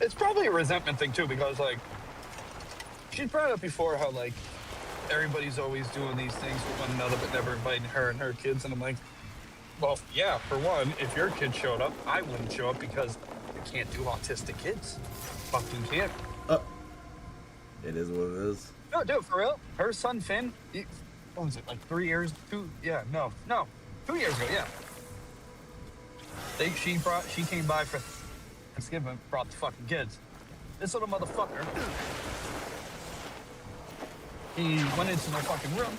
It's probably a resentment thing too, because like she's brought up before how like everybody's always doing these things with one another but never inviting her and her kids, and I'm like, well, yeah, for one, if your kid showed up, I wouldn't show up because you can't do autistic kids. Fucking can't. It is what it is. No, dude, for real. Her son Finn, what was it, like 3 years? 2 years ago, yeah. She came by for Thanksgiving, brought the fucking kids. This little motherfucker, he went into my fucking room,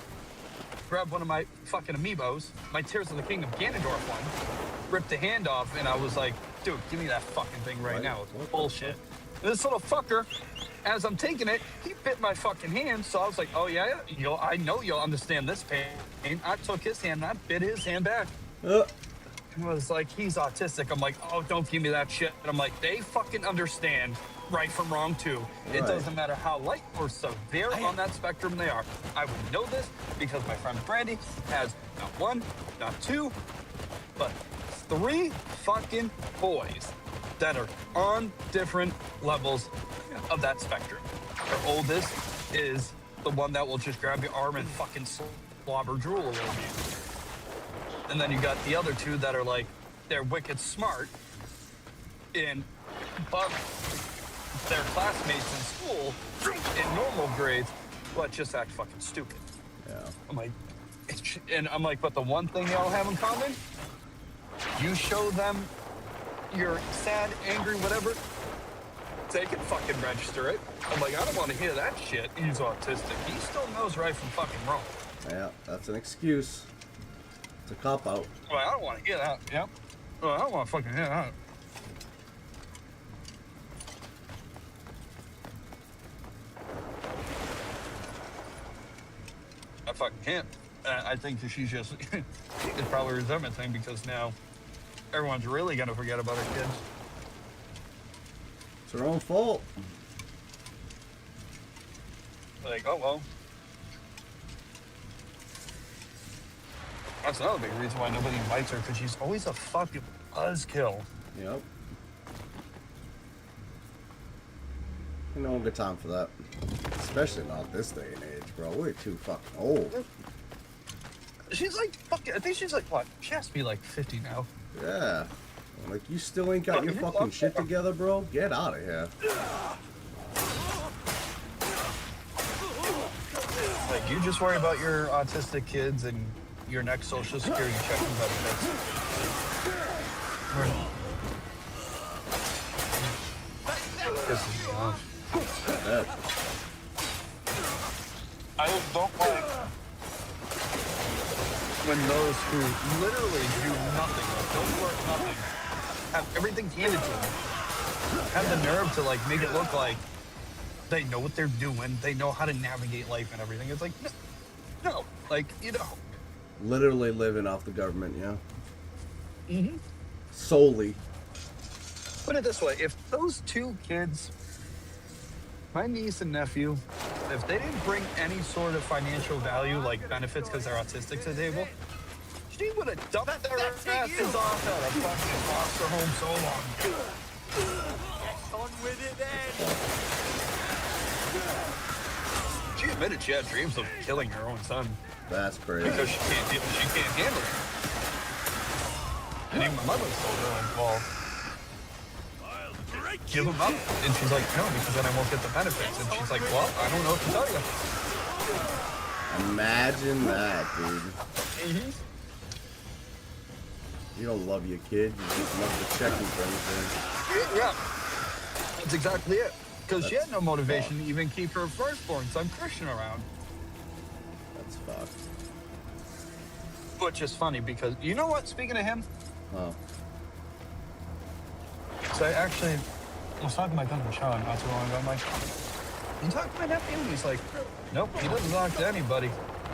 grabbed one of my fucking amiibos, my Tears of the Kingdom Ganondorf one, ripped the hand off, and I was like, dude, give me that fucking thing right now. It's bullshit. This little fucker, as I'm taking it, he bit my fucking hand, so I was like, oh yeah, I know you'll understand this pain. I took his hand and I bit his hand back. It was like, he's autistic. I'm like, oh, don't give me that shit. And I'm like, they fucking understand right from wrong too. It doesn't matter how light or severe on that spectrum they are. I would know this because my friend Brandy has not one, not two, but 3 fucking boys that are on different levels of that spectrum. Their oldest is the one that will just grab your arm and fucking slobber drool a little bit. And then you got the other 2 that are like, they're wicked smart but their classmates in school in normal grades, but just act fucking stupid. Yeah. I'm like, but the one thing they all have in common, you show them you're sad, angry, whatever, they can fucking register it. I'm like, I don't want to hear that shit. He's autistic. He still knows right from fucking wrong. Yeah, that's an excuse. It's a cop-out. Well, I don't want to hear that. Yeah. Well, I don't want to fucking hear that. I fucking can't. I think that she's just, it's probably a resentment thing because now everyone's really going to forget about her kids. It's her own fault. Like, oh well. That's another big reason why nobody invites her, because she's always a fucking buzzkill. Yep. You know, good time for that. Especially not this day and age, bro. We're too fucking old. She's like, fucking, I think she's like, what? She has to be like 50 now. Yeah. Like, you still ain't got your fucking shit together, bro? Get out of here. Like, you just worry about your autistic kids and your next Social Security check and benefits. Pisses me off. I don't like when those who literally do nothing, like don't work nothing, have everything handed to them, have the nerve to like make it look like they know what they're doing, they know how to navigate life and everything. It's like, no, like, you know. Literally living off the government, yeah. Mm-hmm. Solely. Put it this way, if those two kids, my niece and nephew, if they didn't bring any sort of financial value, like benefits because they're autistic to the table, she would have dumped their asses off at a fucking foster home so long. Get on with it then. She admitted she had dreams of killing her own son. That's crazy. Because she can't handle it. And even my mother's told her, well, give him up. And she's like, no, because then I won't get the benefits. And she's like, well, I don't know what to tell you. Imagine that, dude. Mm-hmm. You don't love your kid, you just love the checking for anything. Yeah, that's exactly it. Because she had no motivation to even keep her firstborn son Christian around. That's fucked. Which is funny because, you know what, speaking of him, Oh. so I was talking to my cousin Sean not too long ago. I'm like, you talk to my nephew? And he's like, nope, he doesn't talk to anybody.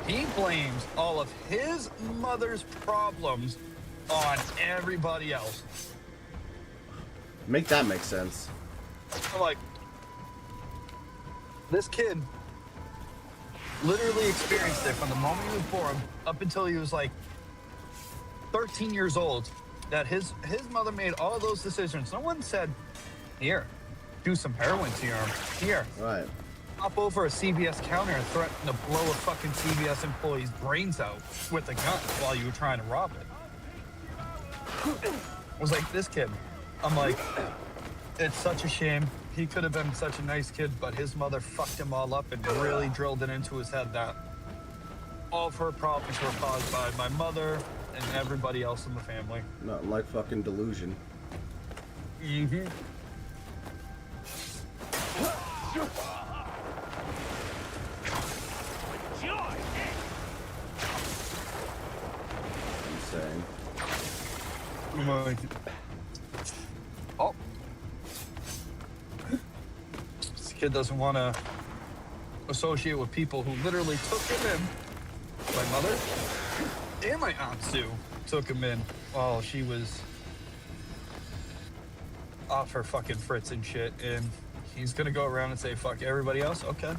He blames all of his mother's problems on everybody else. Make that make sense. I'm like, this kid literally experienced it from the moment he was born up until he was like 13 years old, that his mother made all those decisions. No one said, here, do some heroin to your arm. Here. Right. Hop over a CVS counter and threaten to blow a fucking CVS employee's brains out with a gun while you were trying to rob it. I was like, this kid. I'm like, it's such a shame. He could have been such a nice kid, but his mother fucked him all up and really drilled it into his head that all of her problems were caused by my mother and everybody else in the family. Nothing like fucking delusion. Mm-hmm. Insane. I'm like, oh. This kid doesn't want to associate with people who literally took him in. My mother and my Aunt Sue took him in while she was off her fucking Fritz and shit, and he's gonna go around and say fuck everybody else. Okay,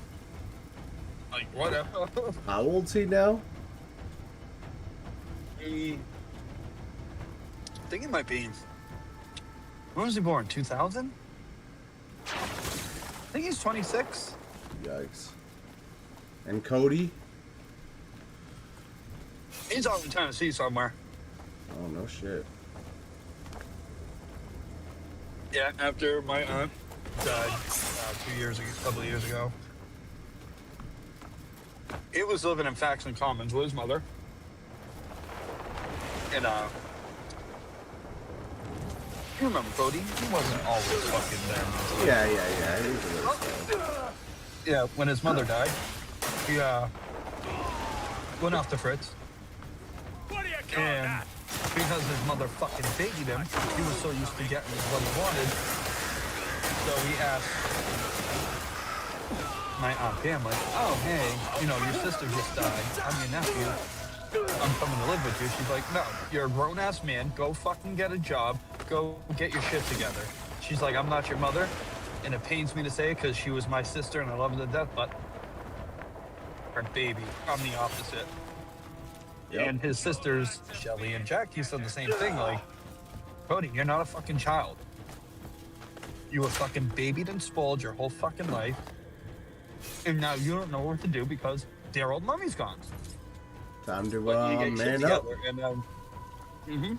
like whatever. How old's he now? I think it might be. When was he born? 2000? I think he's 26. Yikes. And Cody? He's out in Tennessee somewhere. Oh, no shit. Yeah, after my aunt died 2 years ago, a couple of years ago. He was living in Faxon Commons with his mother. And, you remember Cody? He wasn't always fucking there. Yeah. He was a little slow. Yeah, when his mother died, he, went off to Fritz. And because his mother fucking babied him, he was so used to getting what he wanted. So he asked my Aunt Pam, like, oh, hey, you know, your sister just died. I'm your nephew. I'm coming to live with you. She's like, no, you're a grown-ass man. Go fucking get a job. Go get your shit together. She's like, I'm not your mother. And it pains me to say because she was my sister and I love her to death, but her baby, I'm the opposite. Yep. And his sisters, Shelly and Jackie, said the same thing, like, Cody, you're not a fucking child. You were fucking babied and spoiled your whole fucking life. And now you don't know what to do because their old mommy's gone. Time to But you get shit man up. together, and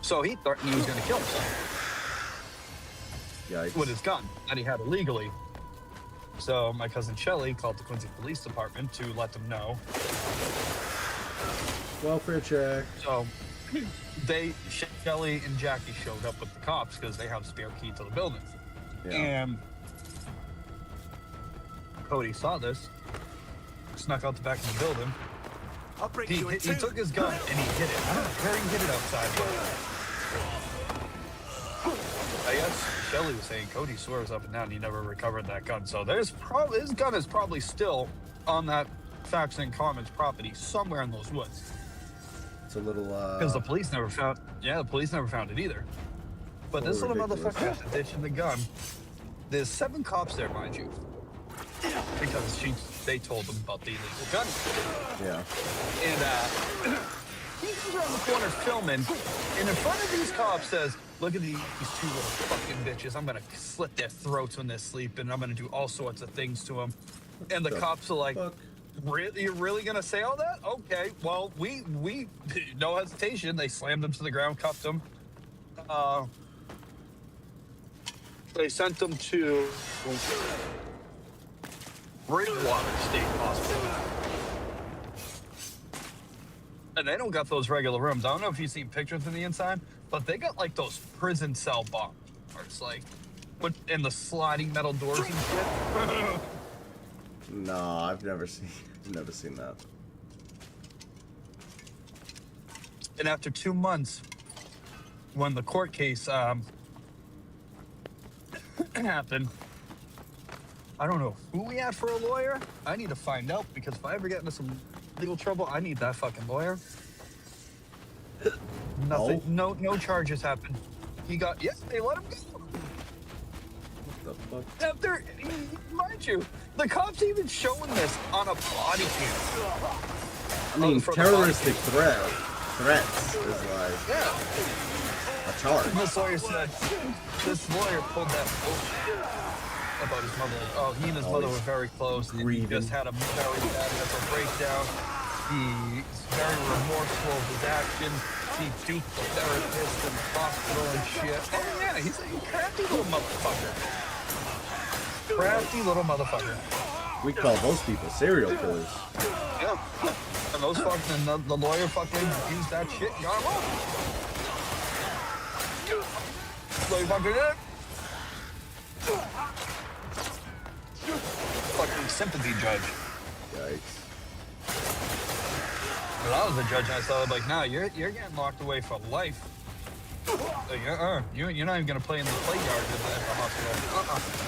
so he thought he was going to kill himself Yikes. with his gun that he had illegally. So my cousin Shelly called the Quincy Police Department to let them know. Welfare check. So Shelly and Jackie showed up with the cops because they have a spare key to the building. Yeah. And Cody saw this, snuck out the back of the building. I'll break He you in two. took his gun and he hid it. I don't know where he hid it outside, but I guess Shelly was saying Cody swears up and down he never recovered that gun. So there's probably his gun is probably still on that Faxon Commons property somewhere in those woods. It's a little Because the police never found. Yeah, the police never found it either. But this little ridiculous. motherfucker got to ditching the gun. There's 7 cops there, mind you, because they told them about the illegal gun. Yeah. And he comes around the corner filming, and in front of these cops says, "Look at these 2 little fucking bitches. I'm gonna slit their throats when they're sleeping. I'm gonna do all sorts of things to them." And the cops are like, "Really? You're really gonna say all that? Okay. Well, we no hesitation. They slammed him to the ground, cuffed him. They sent him to Bridgewater State Hospital. And they don't got those regular rooms. I don't know if you've seen pictures in the inside, but they got like those prison cell bars, like, and the sliding metal doors and shit. No, I've never seen that. And after 2 months, when the court case happened, I don't know who we had for a lawyer. I need to find out, because if I ever get into some legal trouble, I need that fucking lawyer. Nothing. No charges happened. He got. Yes, they let him go. What the fuck? After, mind you, the cops even showing this on a body cam. I mean, from the terroristic threats is like a charge. This lawyer said, this lawyer pulled that bullshit about his mother. Oh, he and his mother were very close. And he just had a very bad mental breakdown. He's very remorseful of his actions. He duped the therapist in the hospital and shit. Oh yeah, he's a crafty little motherfucker. Crafty little motherfucker. We call those people serial killers. Yeah. And those fucking, the lawyer fucking used that shit and got him off. Lawyer fucking did it. Fucking sympathy judge. Yikes. Well, I was the judge and I saw it like, nah, you're getting locked away for life. Like, you're not even gonna play in the play yard at the hospital.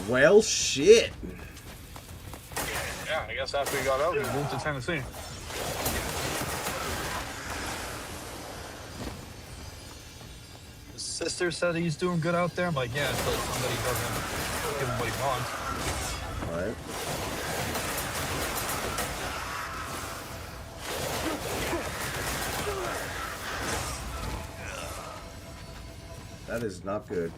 Well, shit. Yeah, I guess after he got out, he moved to Tennessee. His sister said he's doing good out there. I'm like, yeah, until somebody doesn't give him what he wants. Alright. That is not good.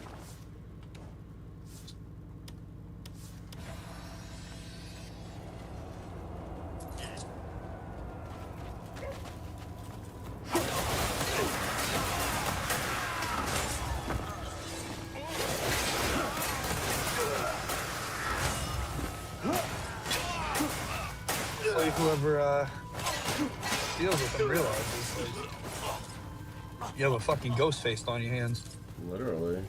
So whoever deals with them realizes like, you have a fucking ghost face on your hands. Literally.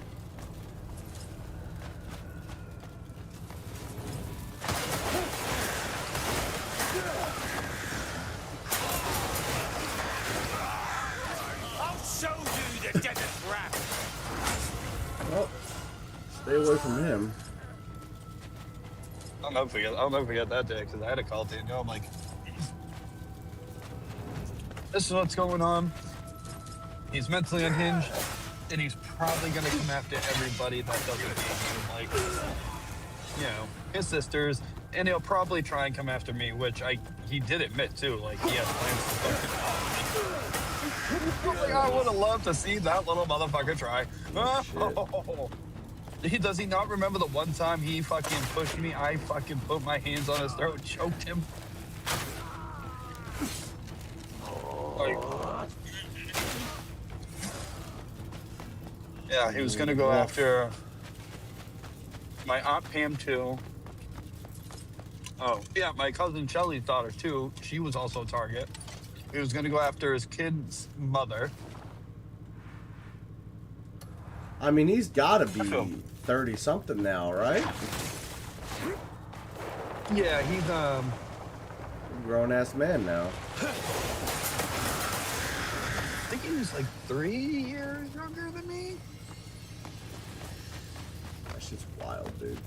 I'll show you the desert trap. Well, stay away from him. I'll never forget that day because I had a call to Daniel. I'm like, this is what's going on. He's mentally unhinged, and he's probably gonna come after everybody that doesn't need him. Like, you know, his sisters, and he'll probably try and come after me, which he did admit too. Like, he has plans to fucking I would have loved to see that little motherfucker try. Does he not remember the one time he fucking pushed me? I fucking put my hands on his throat, choked him. Like, yeah, he was gonna go after my Aunt Pam too. Oh, yeah, my cousin Shelly's daughter too. She was also a target. He was gonna go after his kid's mother. I mean, he's gotta be 30-something now, right? Yeah, he's a grown-ass man now. I think he was like 3 years younger than me. That shit's wild, dude.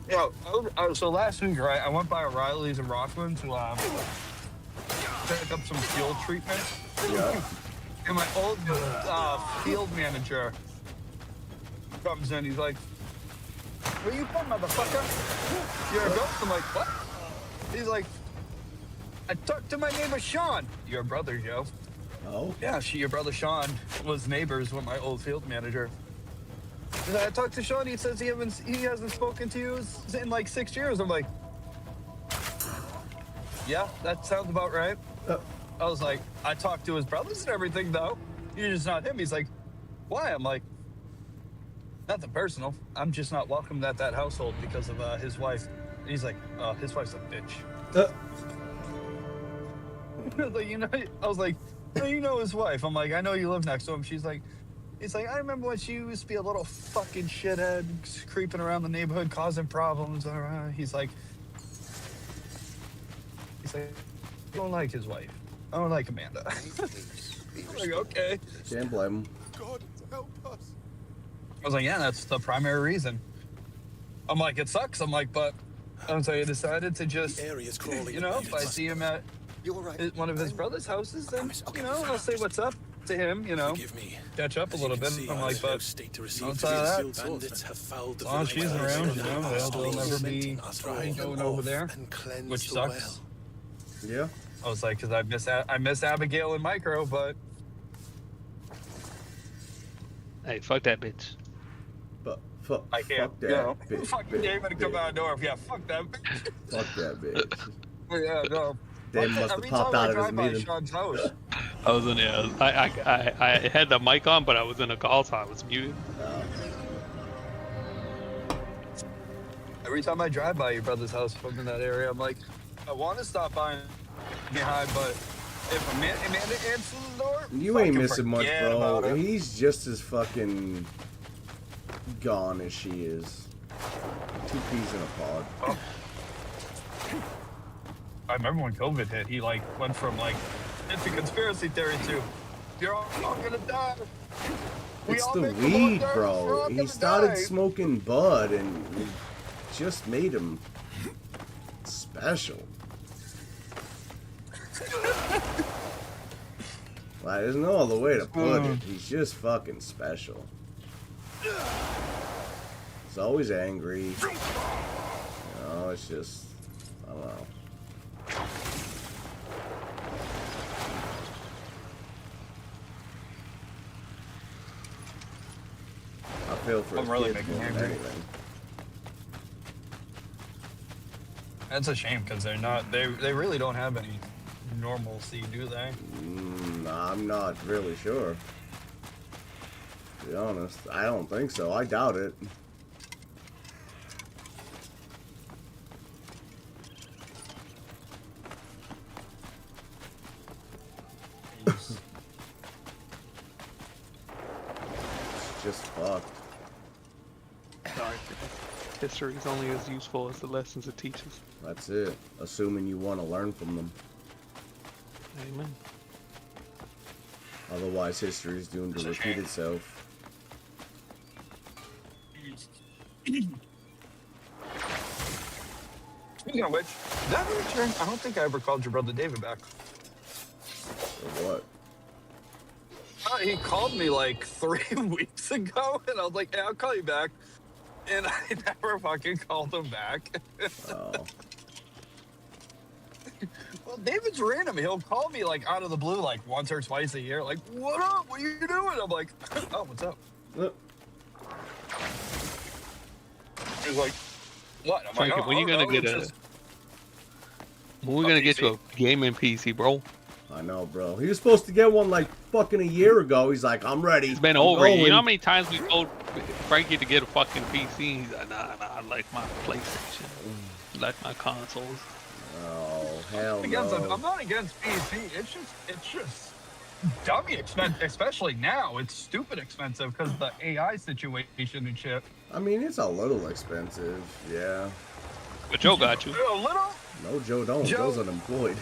Yeah, so last week, right, I went by O'Reilly's in Rockland to pick up some fuel treatment. Yeah. And my old field manager comes in. He's like, "Where you from, motherfucker? You're a ghost?" I'm like, "What?" He's like, "I talked to my neighbor Sean." Your brother, Joe. Oh? Yeah, your brother Sean was neighbors with my old field manager. And I talked to Sean. He says he hasn't spoken to you in like 6 years. I'm like, yeah, that sounds about right. I was like, I talked to his brothers and everything, though. You're just not him. He's like, why? I'm like, nothing personal. I'm just not welcomed at that household because of his wife. And he's like, his wife's a bitch. Like, you know, I was like, no, you know his wife. I'm like, I know you live next to him. He's like, I remember when she used to be a little fucking shithead, creeping around the neighborhood, causing problems. He's like, I don't like his wife. I don't like Amanda. I'm like, okay. Can't blame him. God, help us. I was like, yeah, that's the primary reason. I'm like, it sucks. I'm like, but I decided to just, you know, if I see him at one of his brother's houses, then, you know, I'll say what's up to him, you know, catch up a little bit. I'm like, but outside of that, as long as she's around, you know, they'll never be going over there, which sucks. Yeah. I was like, because I miss Abigail and Micro, but hey, fuck that bitch. I can't. Fuck that you know, bitch. fucking David to come out the door. Yeah, fuck that bitch. Fuck that bitch. Yeah, no. Dave must have popped out of his meeting. Sean's house, I was in there. I had the mic on, but I was in a call, so I was muted. every time I drive by your brother's house from in that area, I'm like, I want to stop by and behind, but if Amanda answers the door, you ain't missing much, bro. about it. He's just as fucking gone as she is. 2 peas in a pod. Oh. I remember when COVID hit, he like went from like it's a conspiracy theory to you're all gonna die. It's the weed, bro. He started smoking bud and it just made him special. Like, there's no other way to put it. He's just fucking special. He's always angry. You know, it's just, I don't know. I feel for his really kids making more me than angry. anything. That's a shame because they're not. They really don't have any normalcy, do they? I'm not really sure. To be honest, I don't think so. I doubt it. It's just fucked. Sorry. History is only as useful as the lessons it teaches. That's it. Assuming you want to learn from them. Amen. Otherwise, history is doomed to repeat itself. Speaking of which, that return, I don't think I ever called your brother David back. For what? he called me like 3 weeks ago, and I was like, "Hey, I'll call you back," and I never fucking called him back. Oh. Well, David's random. He'll call me like out of the blue, like once or twice a year. Like, "What up? What are you doing?" I'm like, "Oh, what's up?" He's like, "What?" I'm Frankie, like, when you gonna get a? When we gonna get you a gaming PC, bro? I know, bro. He was supposed to get one like fucking a year ago. He's like, I'm ready. It's been over. You know how many times we told Frankie to get a fucking PC? He's like, nah, I like my PlayStation. I like my consoles. Oh, hell I'm not against PC. It's just dummy expensive, especially now. It's stupid expensive because of the AI situation and shit. I mean, it's a little expensive, yeah. But Joe got you. A little? No, Joe don't. Joe's unemployed.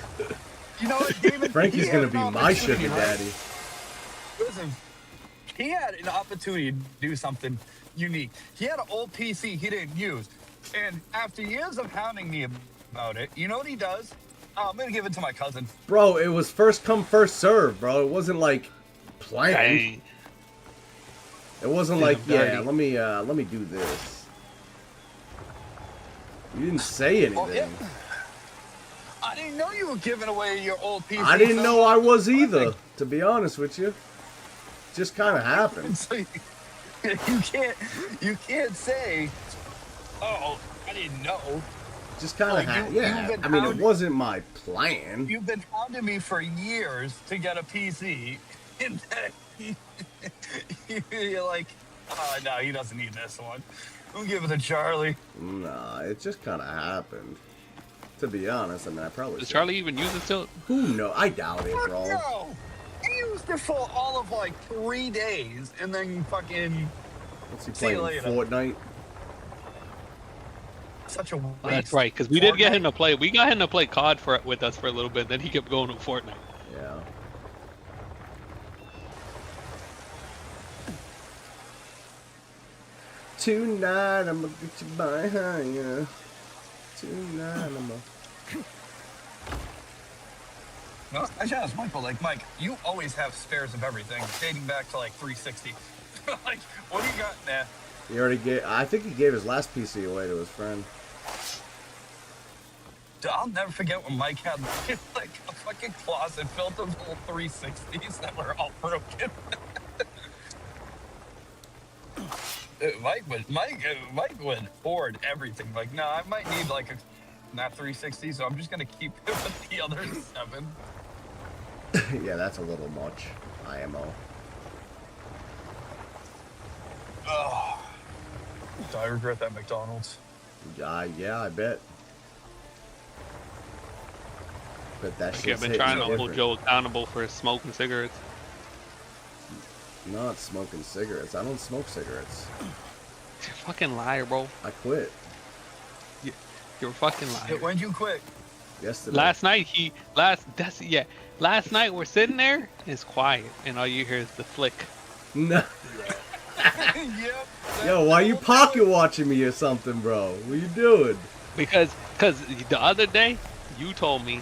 You know what, David? Frankie's gonna be my sugar daddy. Listen, he had an opportunity to do something unique. He had an old PC he didn't use. And after years of hounding me about it, you know what he does? I'm gonna give it to my cousin. Bro, it was first come, first serve, bro. It wasn't like planned. Dang. It wasn't like, yeah, let me do this. You didn't say anything. Oh, yeah. I didn't know you were giving away your old PC. I didn't know I was either, to be honest with you. Just kind of happened. So you can't say, "Oh, I didn't know." Just kind of happened. Yeah, I mean, it wasn't my plan. You've been hounding me for years to get a PC, and then you're like, "Oh, no, he doesn't need this one. I'll give it to Charlie." Nah, it just kind of happened. To be honest, I mean, I probably. Does Charlie even use it still? Who knows? I doubt it, bro. No, he used it for all of like 3 days, and then fucking. What's he see you playing? later. Fortnite. Such a waste. That's right, because we did get him to play. We got him to play COD with us for a little bit. Then he kept going to Fortnite. Yeah. Tonight I'm gonna get you by higher. Tonight I'm gonna. No, I should ask Michael. Like, Mike, you always have spares of everything, dating back to like 360. Like, what do you got there? He already gave. I think he gave his last PC away to his friend. Dude, I'll never forget when Mike had like a fucking closet filled with little 360s that were all broken. Mike would hoard everything. Like, no, I might need like not 360, so I'm just gonna keep it with the other 7. Yeah, that's a little much. IMO. Oh, do I regret that McDonald's? Yeah, I bet. But that Like, shit's I've been trying to hold different. Joe accountable for smoking cigarettes. Not smoking cigarettes. I don't smoke cigarettes. You're a fucking liar, bro. I quit You're a fucking liar. When'd you quit? yesterday. Last night Last night we're sitting there, it's quiet, and all you hear is the flick. No. Yep. Yo, why you pocket watching me or something, bro? What you doing? Because the other day you told me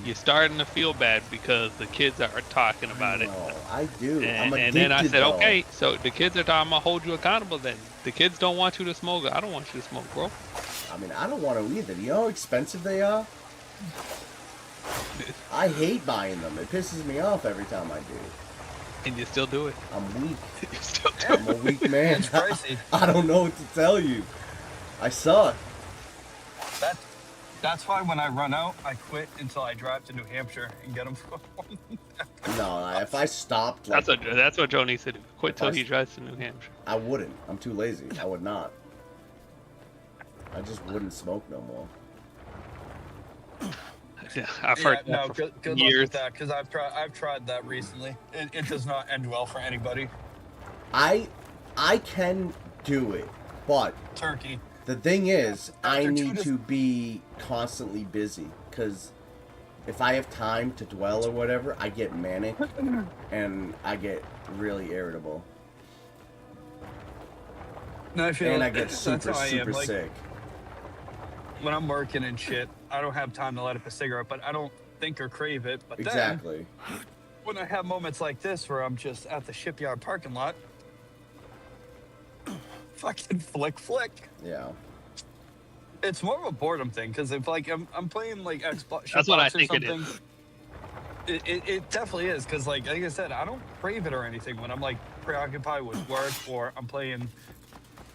you're starting to feel bad because the kids are talking about it. No, I do. And then I said, okay, so the kids are talking, I'm gonna hold you accountable then. The kids don't want you to smoke. I don't want you to smoke, bro. I mean, I don't want to either. You know how expensive they are? I hate buying them. It pisses me off every time I do. And you still do it. I'm weak. You still do I'm a weak man. It's pricey. I don't know what to tell you. I suck. That's why when I run out, I quit until I drive to New Hampshire and get them for one. No, if I stopped, like, that's what Joe needs to do. Quit till he drives to New Hampshire. I wouldn't. I'm too lazy. I would not. I just wouldn't smoke no more. Yeah, I've heard that for good years. luck with that, because I've tried that recently. It does not end well for anybody. I can do it, but Turkey. the thing is, I need to be constantly busy, because if I have time to dwell or whatever, I get manic and I get really irritable. No, I feel and I get that's super how I am. Like, sick. when I'm working and shit, I don't have time to light up a cigarette, but I don't think or crave it. But Exactly. when I have moments like this where I'm just at the shipyard parking lot, fucking flick. Yeah. It's more of a boredom thing because if like I'm playing like Xbox, That's what I or think it something, it definitely is because like I said, I don't crave it or anything when I'm like preoccupied with work or I'm playing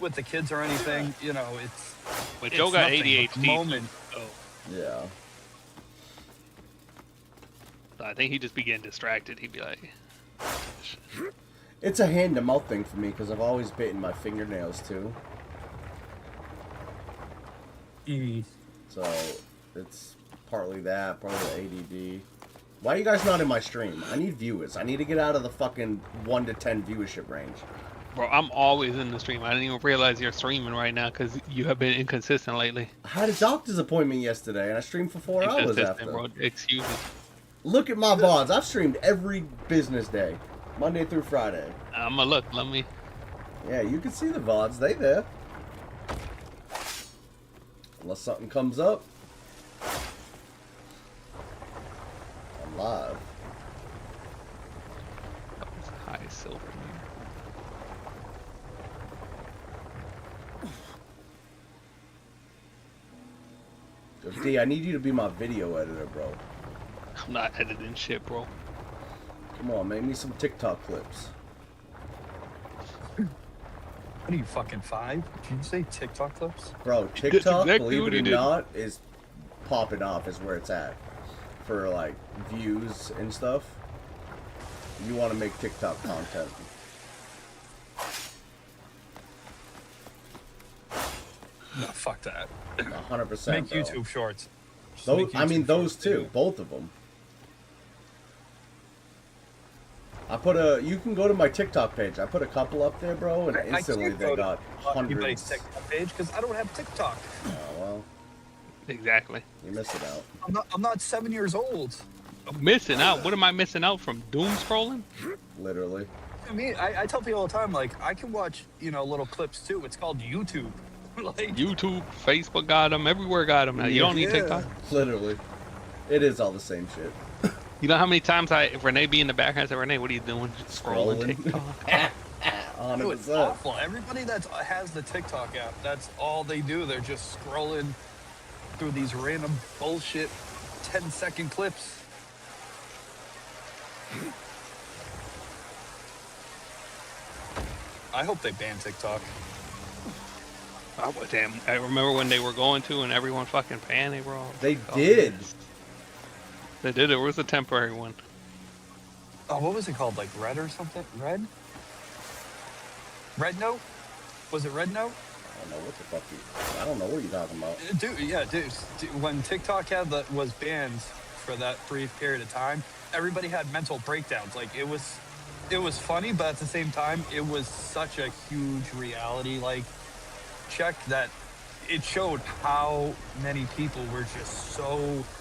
with the kids or anything. You know, it's. But it's Joe got nothing. ADHD. Moment. Oh. Yeah. So I think he'd just be getting distracted. He'd be like, It's a hand-to-mouth thing for me because I've always bitten my fingernails too. So it's partly that, partly the ADD. Why are you guys not in my stream? I need viewers. I need to get out of the fucking 1 to 10 viewership range. bro, I'm always in the stream. I didn't even realize you're streaming right now because you have been inconsistent lately. I had a doctor's appointment yesterday and I streamed for 4 hours after. Bro. Excuse me. Look at my VODs. I've streamed every business day, Monday through Friday. I'ma look. Let me. Yeah, you can see the VODs. They there. Unless something comes up. I'm live. High silver. D, I need you to be my video editor, bro. I'm not editing shit, bro. Come on, make me some TikTok clips. What are you, fucking 5? Did you say TikTok clips? Bro, TikTok, exactly believe what it he or did. not, is popping off is where it's at. For, like, views and stuff. You want to make TikTok content. No, fuck that. 100%, Make bro. YouTube shorts. Just Those, make I mean, YouTube those shorts, two. dude. Both of them. I put a... You can go to my TikTok page. I put a couple up there, bro, and I instantly can't they go to got anybody's hundreds. TikTok page because I don't have TikTok. Oh, well. Exactly. You're missing out. I'm not 7 years old. I'm missing out. What am I missing out from? Doom scrolling? Literally. I mean, I tell people all the time, like, I can watch, you know, little clips too. It's called YouTube. Like, YouTube, Facebook got them. Everywhere got them now. You don't need TikTok. Literally. It is all the same shit. You know how many times Renee be in the background and say, Renee, what are you doing? Scrolling TikTok. 100%. it's awful. Everybody that has the TikTok app, that's all they do. They're just scrolling through these random bullshit 10-second clips. I hope they ban TikTok. Oh, damn. I remember when they were going to and everyone fucking panicked, bro. They did. They did. It was a temporary one. Oh, what was it called? Like Red or something? Red? Red Note? Was it Red Note? I don't know what the fuck you... I don't know what you're talking about. Dude, yeah, dude. When TikTok was banned for that brief period of time, everybody had mental breakdowns. Like, it was funny, but at the same time, it was such a huge reality, like, check that it showed how many people were just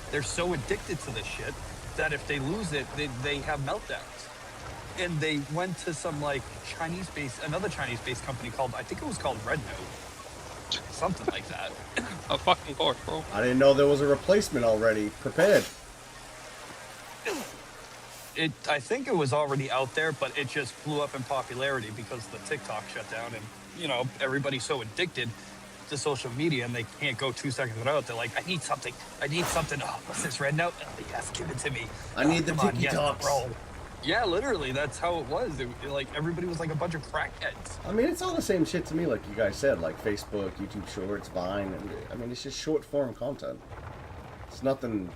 they're so addicted to this shit that if they lose it, they have meltdowns. And they went to some like another Chinese-based company called, I think it was called Red Note. Something like that. Of fucking course, bro. I didn't know there was a replacement already prepared. I think it was already out there, but it just blew up in popularity because the TikTok shut down and, you know, everybody's so addicted to social media and they can't go 2 seconds without. They're like, I need something. Oh, what's this, Red Note? Oh, yes, give it to me. I need the come on, TikToks. bro. Yeah, literally, that's how it was. Like, everybody was like a bunch of crackheads. I mean, it's all the same shit to me, like you guys said, like Facebook, YouTube Shorts, Vine. And, I mean, it's just short form content. It's nothing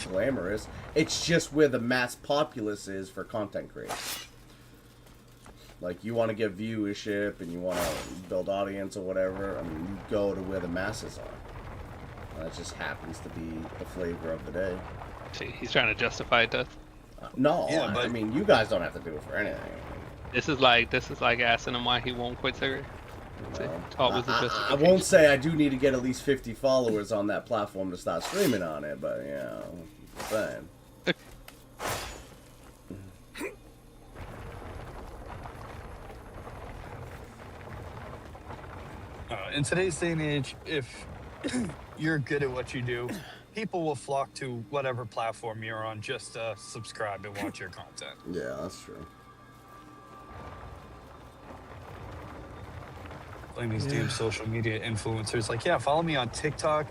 glamorous. It's just where the mass populace is for content creators. Like, you want to get viewership and you want to build audience or whatever, I mean, you go to where the masses are. And that just happens to be the flavor of the day. See, he's trying to justify it, No, Yeah, I mean, you guys don't have to do it for anything. This is like asking him why he won't quit cigarette. No. It's always a I justification. won't say I do need to get at least 50 followers on that platform to start streaming on it, but, you know, I'm saying. In today's day and age, if you're good at what you do, people will flock to whatever platform you're on just to subscribe and watch your content. Yeah, that's true. Blame these damn social media influencers. Like, yeah, follow me on TikTok,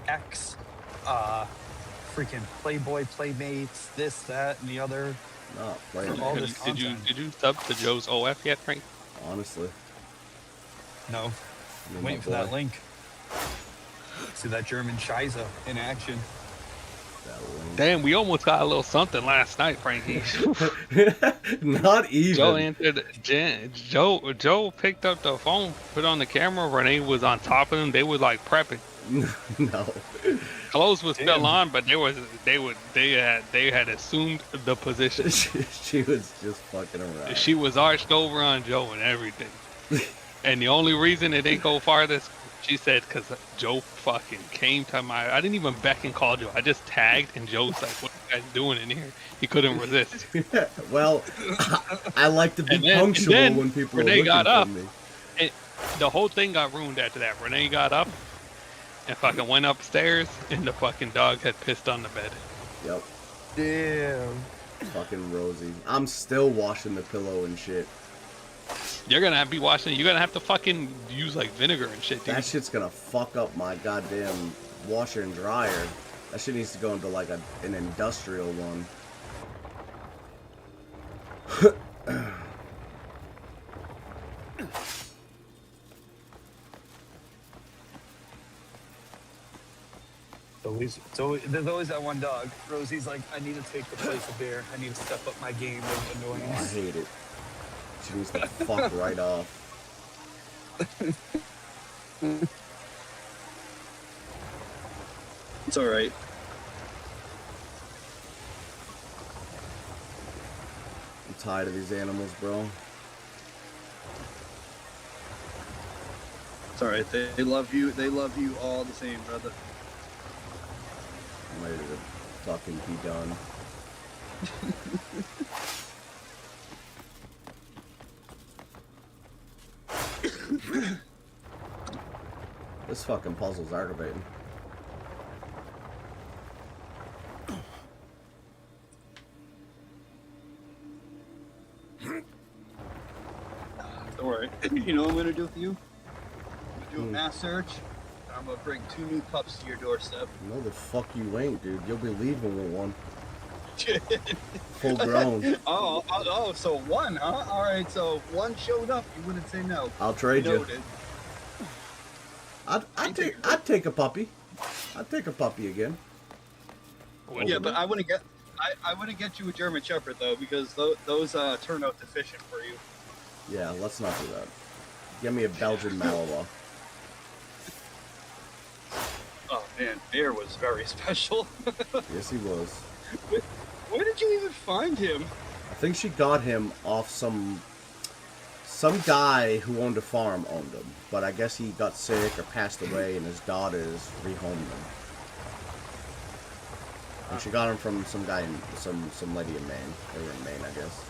X, freaking Playboy, Playmates, this, that, and the other. No, all this Did you content. sub to Joe's OF yet, Frank? Honestly. No. You're Waiting my for that boy. link. See that German Scheiße in action. Damn, we almost got a little something last night, Frankie. Not even. Joe answered. Joe picked up the phone, put on the camera. Renee was on top of them. They were like prepping. No. Clothes was still on, but they had assumed the position. She was just fucking around. She was arched over on Joe and everything. And the only reason it didn't go farthest, she said, because Joe fucking came to my... I didn't even beck and call Joe. I just tagged, and Joe's like, what are you guys doing in here? He couldn't resist. Well, I like to be punctual when people Renee are looking got up. for me. And the whole thing got ruined after that. Renee got up and fucking went upstairs, and the fucking dog had pissed on the bed. Yep. Damn. Fucking Rosie. I'm still washing the pillow and shit. You're gonna have to be washing. You're gonna have to fucking use like vinegar and shit, dude. That shit's gonna fuck up my goddamn washer and dryer. That shit needs to go into like an industrial one. There's always that one dog. Rosie's like, I need to take the place of Bear. I need to step up my game of annoyance. I hate it. She needs to fuck right off. It's alright. I'm tired of these animals, bro. It's alright. They love you. They love you all the same, brother. I'm ready to fucking be done. This fucking puzzle's aggravating. Don't worry. You know what I'm gonna do for you? I'm gonna do a mass search. And I'm gonna bring 2 new pups to your doorstep. No, the fuck you ain't, dude. You'll be leaving with one. Full grown. Oh, so 1, huh? Alright, so 1 showed up. You wouldn't say no. I'll trade you. Noted. I'd take a puppy. I'd take a puppy again. Yeah, but I wouldn't get you a German Shepherd though, because those turn out deficient for you. Yeah, let's not do that. Get me a Belgian Malinois. Oh man, Bear was very special. Yes, he was. Where did you even find him? I think she got him off some guy who owned a farm owned him, but I guess he got sick or passed away, and his daughters rehomed him. And she got him from some guy in some lady in Maine. They were in Maine, I guess.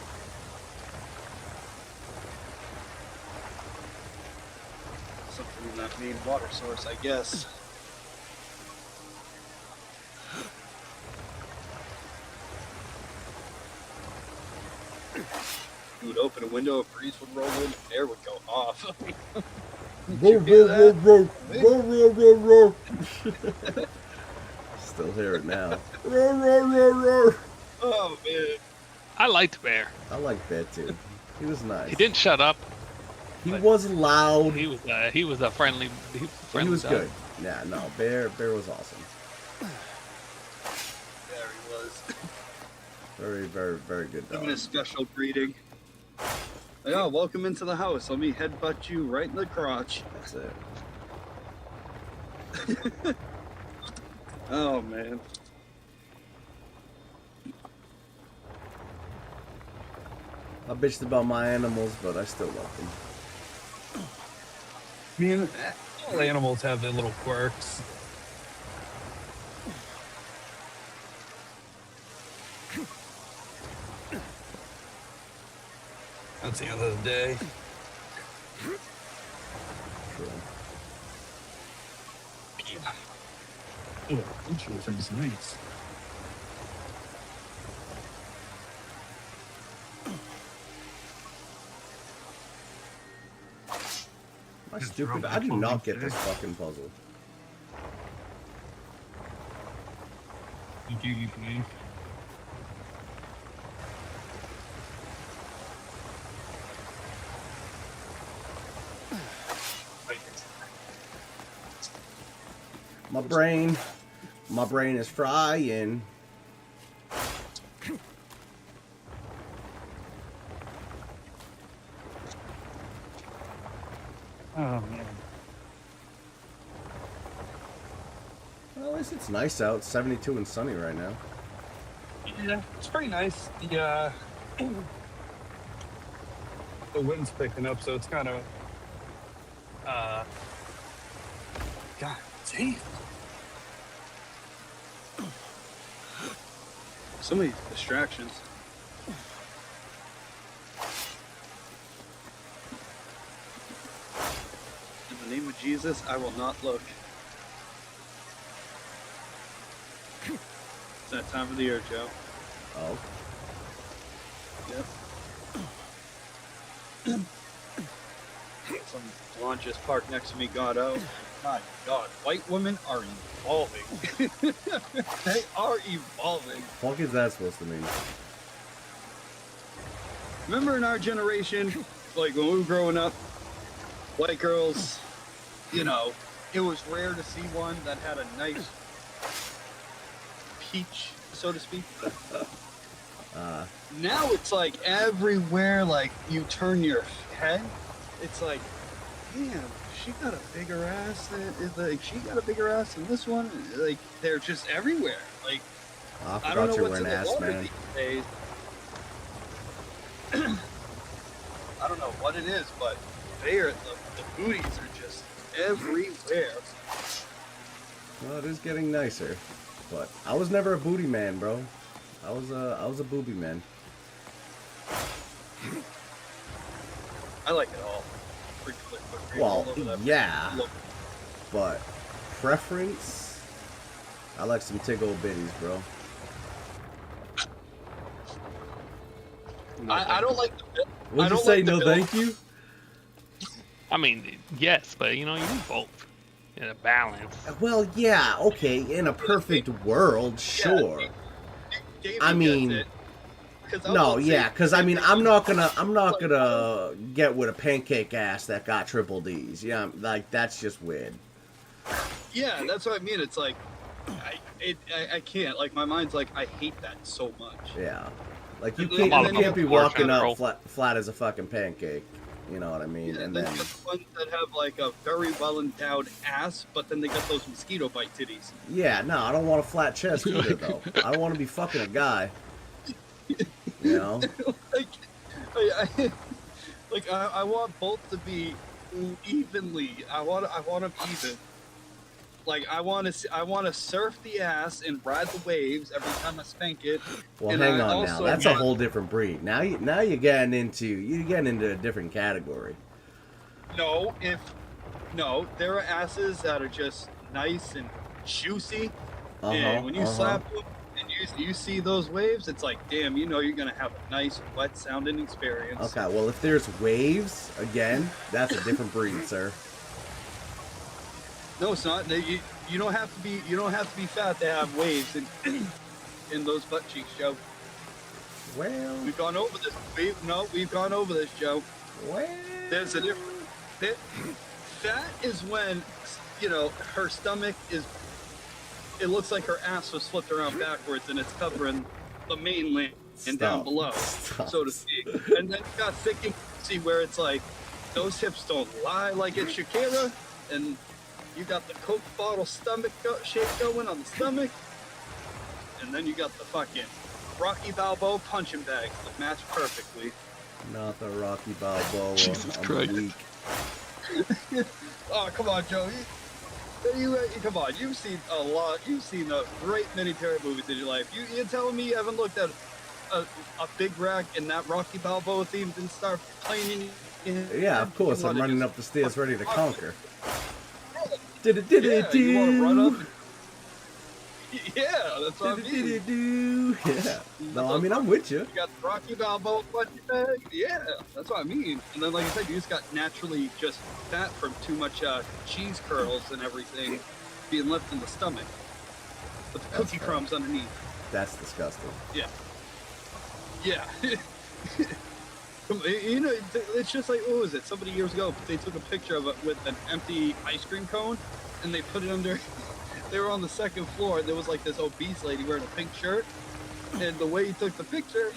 Something in that main water source, I guess. You would open a window, a breeze would roll in, the air would go off. Still hear it now. Oh man. I liked Bear. I like Bear too. He was nice. He didn't shut up. He was loud. He was a friendly. He was dog. good. Yeah, no, Bear was awesome. There he was. Very, very, very good dog. Giving a special greeting. Like, oh, welcome into the house. Let me headbutt you right in the crotch. That's it. Oh man. I bitched about my animals, but I still love them. I mean, all animals have their little quirks. That's the end of the day. True. Oh, thing's nice. My stupid. I do not get this fucking puzzle. You do, please. My brain is frying. Oh man. Well, at least it's nice out. 72 and sunny right now. Yeah, it's pretty nice. The wind's picking up, so it's kind of God damn. So many distractions. In the name of Jesus, I will not look. It's that time of the year, Joe. Oh. Yep. Some blonde just parked next to me got out. My God, white women are evolving. They are evolving. What is that supposed to mean? Remember in our generation, like when we were growing up, white girls, you know, it was rare to see one that had a nice peach, so to speak. Now it's like everywhere, like you turn your head, it's like, damn, she got a bigger ass than this one. Like they're just everywhere. Like I don't know what's in the water these days. I don't know what it is, but the booties are just everywhere. Well, it is getting nicer, but I was never a booty man, bro. I was a booby man. I like it all. Well, yeah, but preference, I like some tickle bitties, bro. I don't like the What'd you say? No, thank you. I mean, yes, but you know, you need both in a balance. Well, yeah, okay, in a perfect world, sure. I mean, no, yeah, because I mean, I'm not gonna get with a pancake ass that got triple D's. Yeah, like that's just weird. Yeah, that's what I mean. It's like, I can't. Like my mind's like, I hate that so much. Yeah, like you can't be walking up flat as a fucking pancake. You know what I mean? Yeah, and then the ones that have like a very well endowed ass, but then they got those mosquito bite titties. yeah, no, I don't want a flat chest either, though. I don't want to be fucking a guy. You know? I want both to be evenly. I want them even. Like I want to surf the ass and ride the waves every time I spank it. Well, and hang on now. That's a whole different breed. Now you're getting into a different category. No, there are asses that are just nice and juicy, and when you slap them and you see those waves, it's like, damn, you know you're gonna have a nice wet sounding experience. Okay, well if there's waves, again, that's a different breed, sir. No, it's not. You don't have to be fat to have waves in those butt cheeks, Joe. Well, we've gone over this. We've gone over this, Joe. Well, there's a difference. Fat is when, you know, her stomach is. It looks like her ass was flipped around backwards, and it's covering the mainland and down below, so to speak. And then you got thick and see where it's like those hips don't lie like it's Shakira, and you got the Coke bottle stomach shape going on the stomach, and then you got the fucking Rocky Balboa punching bags that match perfectly. Not the Rocky Balboa. Jesus Christ. Weak. Oh, come on, Joe. Come on. You've seen a lot. You've seen a great many terror movies in your life. You're telling me you haven't looked at a big rack and that Rocky Balboa theme didn't start playing in Yeah, of course. I'm running up the stairs ready to conquer. You want to run up? Yeah, that's what I mean. Yeah. No, I mean, I'm with you. You got the Rocky Balboa punch bag. Yeah, that's what I mean. And then, like I said, you just got naturally just fat from too much cheese curls and everything being left in the stomach. With the cookie crumbs underneath. That's disgusting. Yeah. Yeah. You know, it's just like, what was it? Somebody years ago, they took a picture of it with an empty ice cream cone, and they put it under. They were on the second floor, and there was like this obese lady wearing a pink shirt, and the way he took the picture,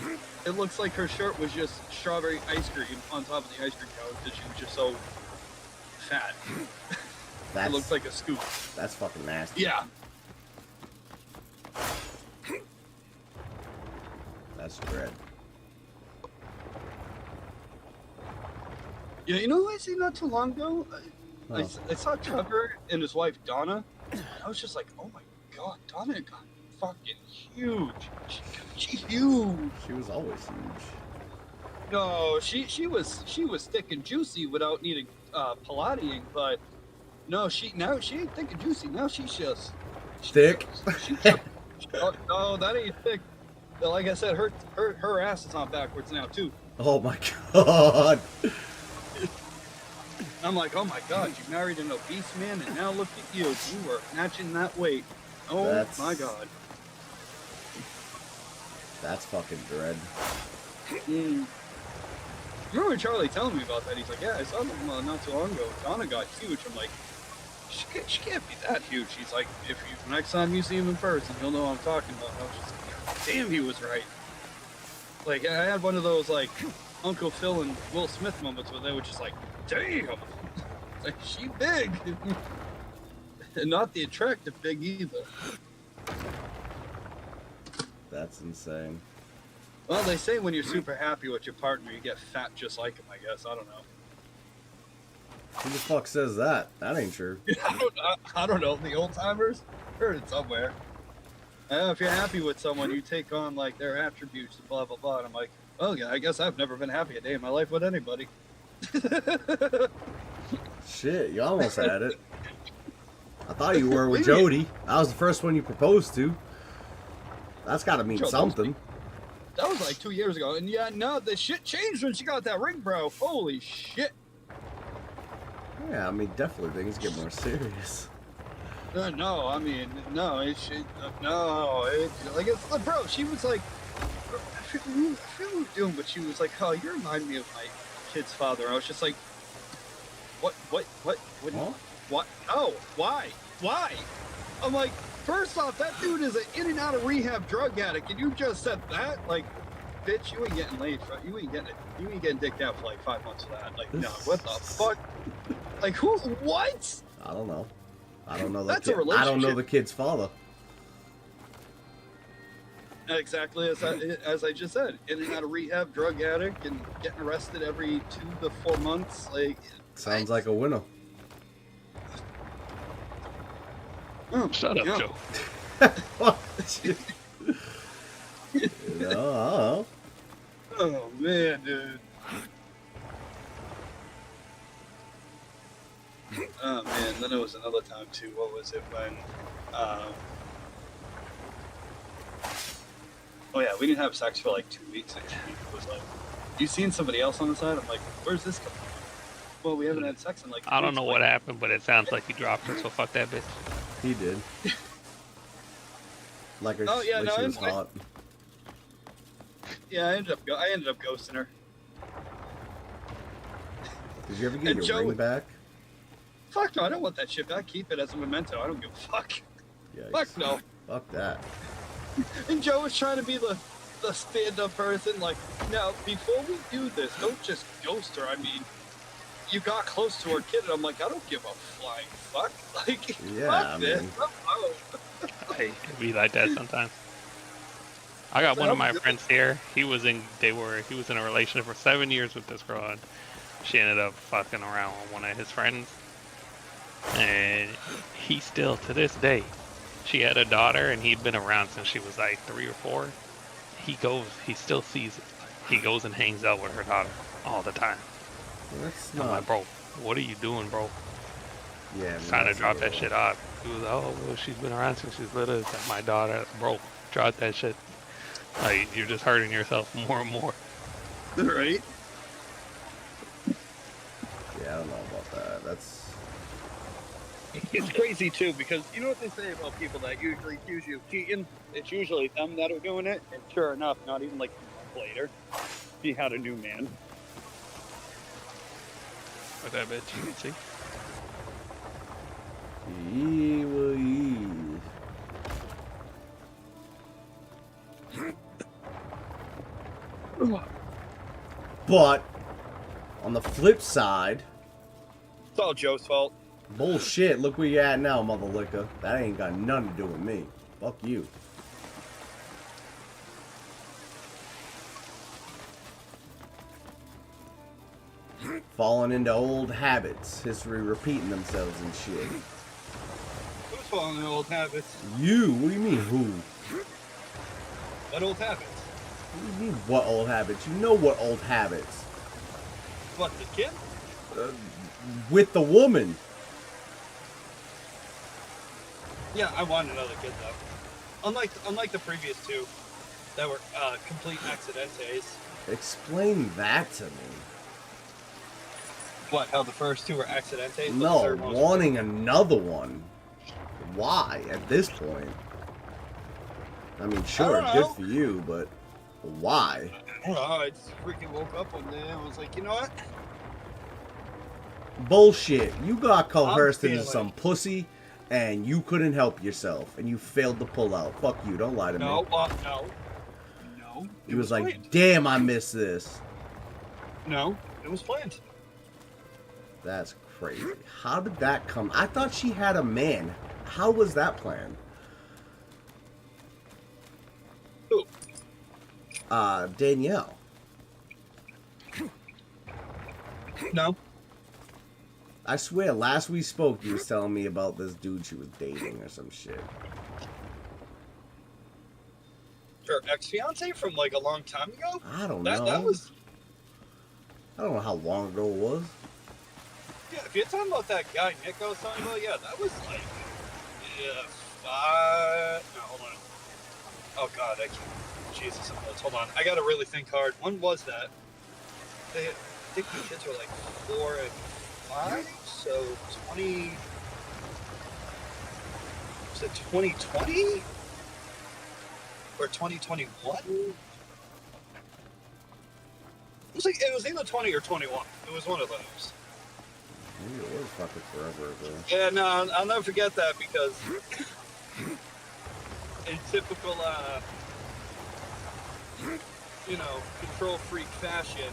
it looks like her shirt was just strawberry ice cream on top of the ice cream cone because she was just so fat. It looked like a scoop. That's fucking nasty. Yeah. That's dread. Yeah, you know who I seen not too long ago? I saw Trevor and his wife Donna. And I was just like, oh my god, Donna got fucking huge. She's huge. She was always huge. No, she was thick and juicy without needing Pilating, but no, she ain't thick and juicy. Now she's just thick. No, that ain't thick. Like I said, her ass is on backwards now too. Oh my god. I'm like, oh my god, you married an obese man, and now look at you. You were matching that weight. Oh my god. That's fucking dread. Remember Charlie telling me about that? He's like, yeah, I saw them not too long ago. Donna got huge. I'm like, she can't be that huge. He's like, if you next time you see him in person, you'll know what I'm talking about. And I was just like, damn, he was right. Like, I had one of those, like, Uncle Phil and Will Smith moments where they were just like, damn, like, she big. And not the attractive big either. That's insane. Well, they say when you're super happy with your partner, you get fat just like him, I guess. I don't know. Who the fuck says that? That ain't true. I don't know. The old timers? Heard it somewhere. If you're happy with someone, you take on, like, their attributes and blah, blah, blah. And I'm like, well, yeah, I guess I've never been happy a day in my life with anybody. Shit, you almost had it. I thought you were with Jody. I was the first one you proposed to. That's gotta mean something. That was like 2 years ago. And yeah, no, the shit changed when she got that ring, bro. Holy shit. Yeah, I mean, definitely things get more serious. No, I mean, no, bro, she was like, I forget what we were doing, but she was like, oh, you remind me of my kid's father. I was just like, what, oh, why? I'm like, first off, that dude is an in and out of rehab drug addict, and you just said that? Like, bitch, you ain't getting laid, right? You ain't getting dicked out for like 5 months of that. Like, no, what the fuck? Like, what? I don't know. I don't know That's the a kid. I don't know relationship. the kid's father. Exactly as I just said, in and out of rehab, drug addict, and getting arrested every 2 to 4 months. Like, sounds like a winner. Oh, shut up, yeah. Joe. No. Oh man, dude. Oh man, then there was another time too. What was it when? Oh yeah, we didn't have sex for like 2 weeks, and she was like, "You seen somebody else on the side?" I'm like, "Where's this coming from?" Well, we haven't had sex in like. 2 I don't weeks. know what happened, but it sounds like he dropped her, so fuck that bitch. He did. Like her, Oh, yeah, like no, she was I- hot. Yeah, I ended up ghosting her. Did you ever get And your Joe- ring back? Fuck no, I don't want that shit back. Keep it as a memento. I don't give a fuck. Yikes. Fuck no. Fuck that. And Joe was trying to be the stand-up person. Like, now, before we do this, don't just ghost her. I mean, you got close to her kid, and I'm like, I don't give a flying fuck. Like, Yeah, fuck I this. mean- Hey, it be like that sometimes. I got one of my friends here. He was in a relationship for 7 years with this girl, and she ended up fucking around with one of his friends. And he still, to this day, she had a daughter, and he'd been around since she was like 3 or 4. He still sees it. He goes and hangs out with her daughter all the time. That's I'm like, bro, what are you doing, bro? Yeah. Trying to drop that shit off. He was, oh, well, she's been around since she's little. It's like, my daughter, bro, drop that shit. Like, you're just hurting yourself more and more. Right? Yeah, I don't know about that. That's. It's crazy too because you know what they say about people that usually accuse you of cheating? It's usually them that are doing it, and sure enough, not even like a month later, he had a new man. With that bitch, you can see. But on the flip side, it's all Joe's fault. Bullshit. Look where you at now, mother liquor. That ain't got nothing to do with me. Fuck you. Falling into old habits. History repeating themselves and shit. Who's falling in old habits? You? What do you mean, who? What old habits? What do you mean, what old habits? You know what old habits. What, the kid? With the woman. Yeah, I want another kid though. Unlike the previous two that were complete accidentes. Explain that to me. What, how the first two were accidentes? No, wanting another one. Why, at this point? I mean, sure, good for you, but why? I don't know, I just freaking woke up one day and I was like, you know what? Bullshit. You got coerced into some pussy and you couldn't help yourself and you failed to pull out. Fuck you, don't lie to me. No. He was like, damn, I missed this. No, it was planned. That's crazy. How did that come? I thought she had a man. How was that planned? Who? Danielle. No. I swear, last we spoke, you was telling me about this dude she was dating or some shit. Her ex-fiance from like a long time ago? I don't know. That was... I don't know how long ago it was. Yeah, if you're talking about that guy Nick I was talking about, yeah, that was like... Yeah, no, hold on. Oh god, I can't... Jesus, hold on. I gotta really think hard. When was that? I think the kids were like 4 and 5, so 20... Was it 2020? Or 2021? It was either 20 or 21. It was one of those. Maybe it was fucking forever ago. Yeah, no, I'll never forget that because in typical, control freak fashion,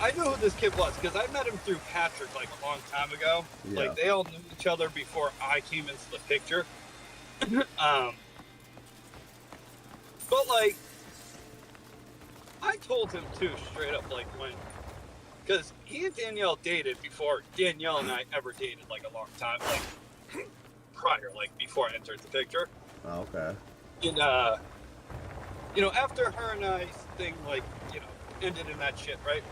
I knew who this kid was because I met him through Patrick like a long time ago. Yeah. Like they all knew each other before I came into the picture. But like, I told him too straight up like when, because he and Danielle dated before Danielle and I ever dated like a long time, like prior, like before I entered the picture. Oh, okay. And after her and I's thing ended in that shit, right?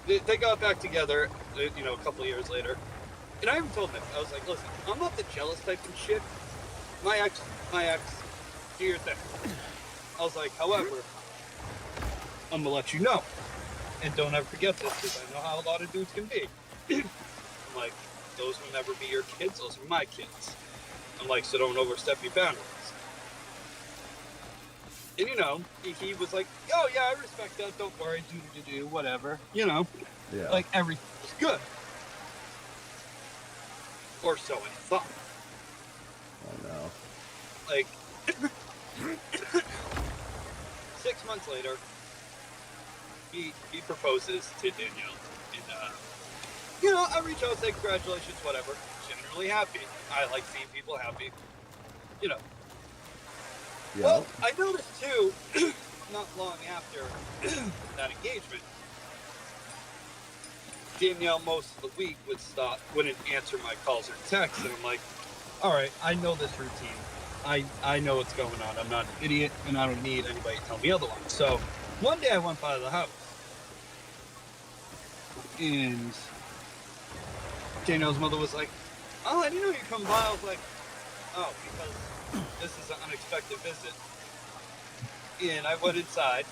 They got back together, a couple of years later. And I even told him, I was like, listen, I'm not the jealous type of shit. My ex, do your thing. I was like, however, I'm gonna let you know. And don't ever forget this, because I know how a lot of dudes can be. I'm like, those will never be your kids, those are my kids. I'm like, so don't overstep your boundaries. And he was like, oh yeah, I respect that, don't worry, do, whatever. Yeah. Like everything's good. Or so I thought. Oh no. Like 6 months later, he proposes to Danielle. And I reach out, say congratulations, whatever. Generally happy. I like seeing people happy. Yeah. Well, I noticed too, not long after that engagement, Danielle most of the week wouldn't answer my calls or texts, and I'm like, all right, I know this routine. I know what's going on. I'm not an idiot, and I don't need anybody to tell me otherwise. So one day I went by the house, And Danielle's mother was like, "Oh, I didn't know you'd come by." I was like, "Oh, because this is an unexpected visit." And I went inside.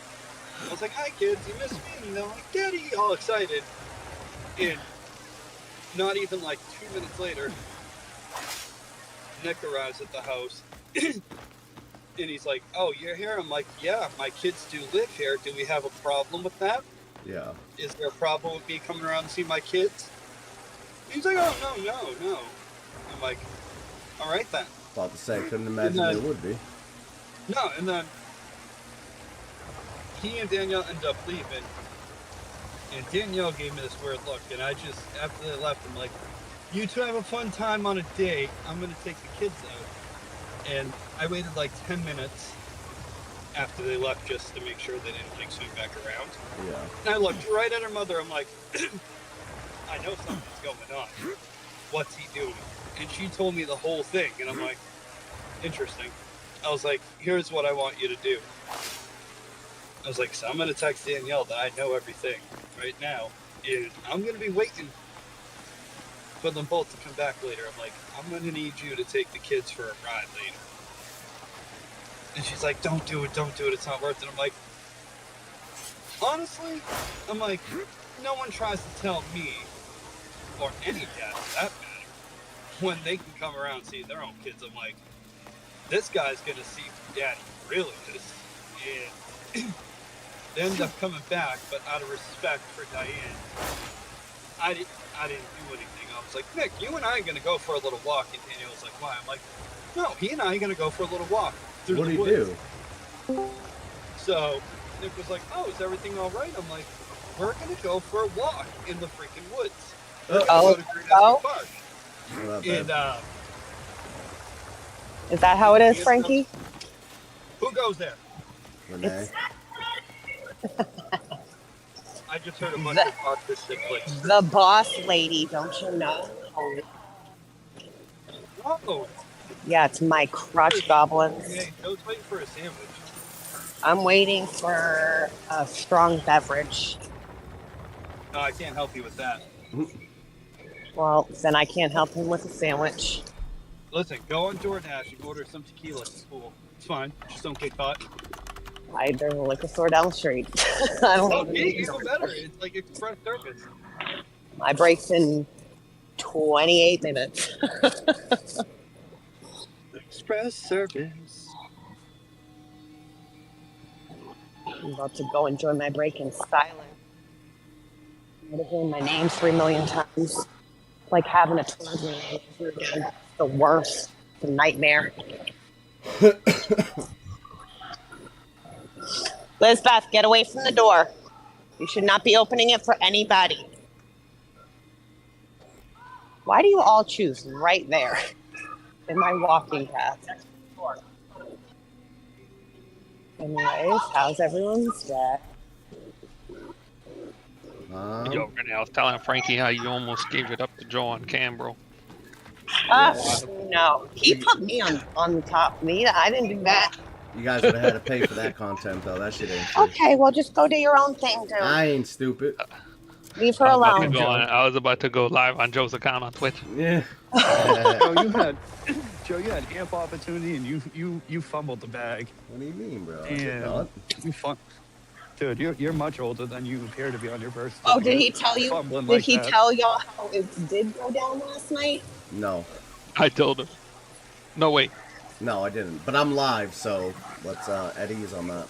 I was like, "Hi, kids, you missed me?" And they're like, "Daddy," all excited. And not even like 2 minutes later, Nick arrives at the house. And he's like, "Oh, you're here?" I'm like, "Yeah, my kids do live here. Do we have a problem with that? Yeah. Is there a problem with me coming around to see my kids?" He's like, "Oh, no. I'm like, "All right then." About to say, couldn't imagine there would be. No, and then he and Danielle end up leaving. And Danielle gave me this weird look, and I just, after they left, I'm like, "You two have a fun time on a date. I'm going to take the kids out." And I waited like 10 minutes after they left just to make sure they didn't like swing back around. Yeah. And I looked right at her mother. I'm like, "I know something's going on. What's he doing?" And she told me the whole thing. And I'm like, "Interesting." I was like, "Here's what I want you to do." I was like, "So I'm going to text Danielle that I know everything right now. And I'm going to be waiting for them both to come back later." I'm like, "I'm going to need you to take the kids for a ride later." And she's like, don't do it, it's not worth it." I'm like, honestly, I'm like, no one tries to tell me, or any dad for that matter, when they can come around and see their own kids. I'm like, this guy's going to see if daddy really is. And they ended up coming back, but out of respect for Diane, I didn't do anything. I was like, "Nick, you and I are going to go for a little walk." And Danielle was like, "Why?" I'm like, "No, he and I are going to go for a little walk through What the do woods." you do? So Nick was like, "Oh, is everything all right?" I'm like, "We're going to go for a walk in the freaking woods. We're going to go to Green Esky Park." And, is that how it is, Frankie? who goes there? Renee. I just heard a bunch of autistic clicks. The boss lady, don't you know? Oh, Yeah, it's my crotch goblins. hey, Joe's waiting for a sandwich. I'm waiting for a strong beverage. No, I can't help you with that. Well, then I can't help him with a sandwich. Listen, go on DoorDash and order some tequila. It's cool. It's fine. Just don't get caught. There's a liquor store down the street. I don't know. Okay, even better. It's like express service. My break's in 28 minutes. Express service. I'm about to go enjoy my break in silence. I'm going to hear my name 3 million times. Like having a toddler over again. The worst. The nightmare. Lizbeth, get away from the door. You should not be opening it for anybody. Why do you all choose right there in my walking path? Anyways, how's everyone's day? Yo, Renee, I was telling Frankie how you almost gave it up to Joe on cam, bro. No. He put me on the top. I didn't do that. You guys would have had to pay for that content, though. That shit ain't free. Okay, well, just go do your own thing, dude. I ain't stupid. Leave her alone. I was about to go live on Joe's account on Twitch. Yeah. Joe, you had ample opportunity, and you fumbled the bag. What do you mean, bro? And dude, you're much older than you appear to be on your birth. Oh, did he tell you? Did he tell y'all how it did go down last night? No. I told him. No, wait. No, I didn't. But I'm live, so let's Eddie's on that.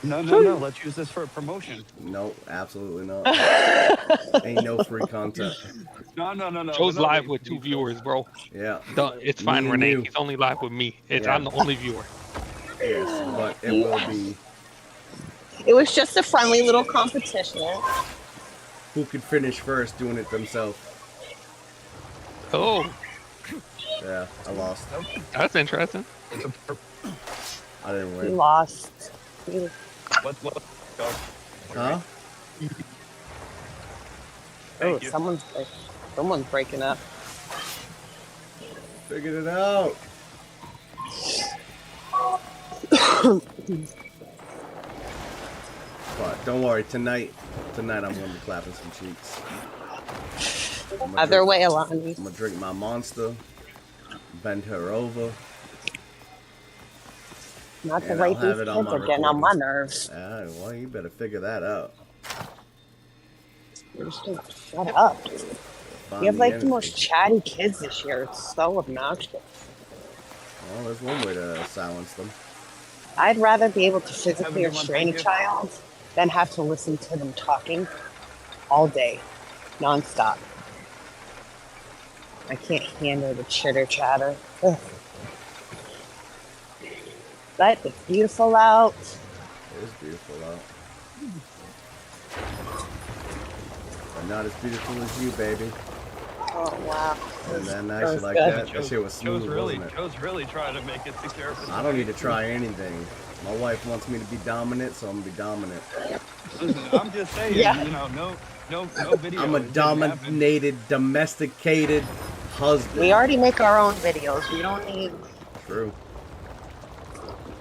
No. Let's use this for a promotion. No, absolutely not. Ain't no free content. No. Joe's live with 2 viewers, bro. Yeah. It's fine, Me and Renee. you. He's only live with me. Yeah. I'm the only viewer. Yes, but it will be. It was just a friendly little competition. Who could finish first doing it themselves? Oh. Yeah, I lost. That's interesting. I didn't He win. lost. What? Huh? Oh, someone's breaking up. Figured it out. But don't worry, tonight Tonight I'm gonna be clapping some cheeks. Other way, Alani. I'm gonna drink my Monster, bend her over. Not the and way I'll these have kids it on my are getting on my recording. nerves. Well, you better figure that out. Shut up. Find You have the like the energy. most chatty kids this year. It's so obnoxious. Well, there's one way to silence them. I'd rather be able to physically Have a good one, restrain a thank you. child than have to listen to them talking all day, nonstop. I can't handle the chitter chatter. Ugh. But it's beautiful out. It is beautiful out. But not as beautiful as you, baby. Oh wow. And then That nice was like good. that. That shit was smooth, wasn't it? Joe's really trying to make it secure. I don't need to try anything. My wife wants me to be dominant, so I'm gonna be dominant. Listen, I'm just saying, Yeah. you know, no video. I'm a It didn't happen. dominated, domesticated husband. We already make our own videos. We don't need. True.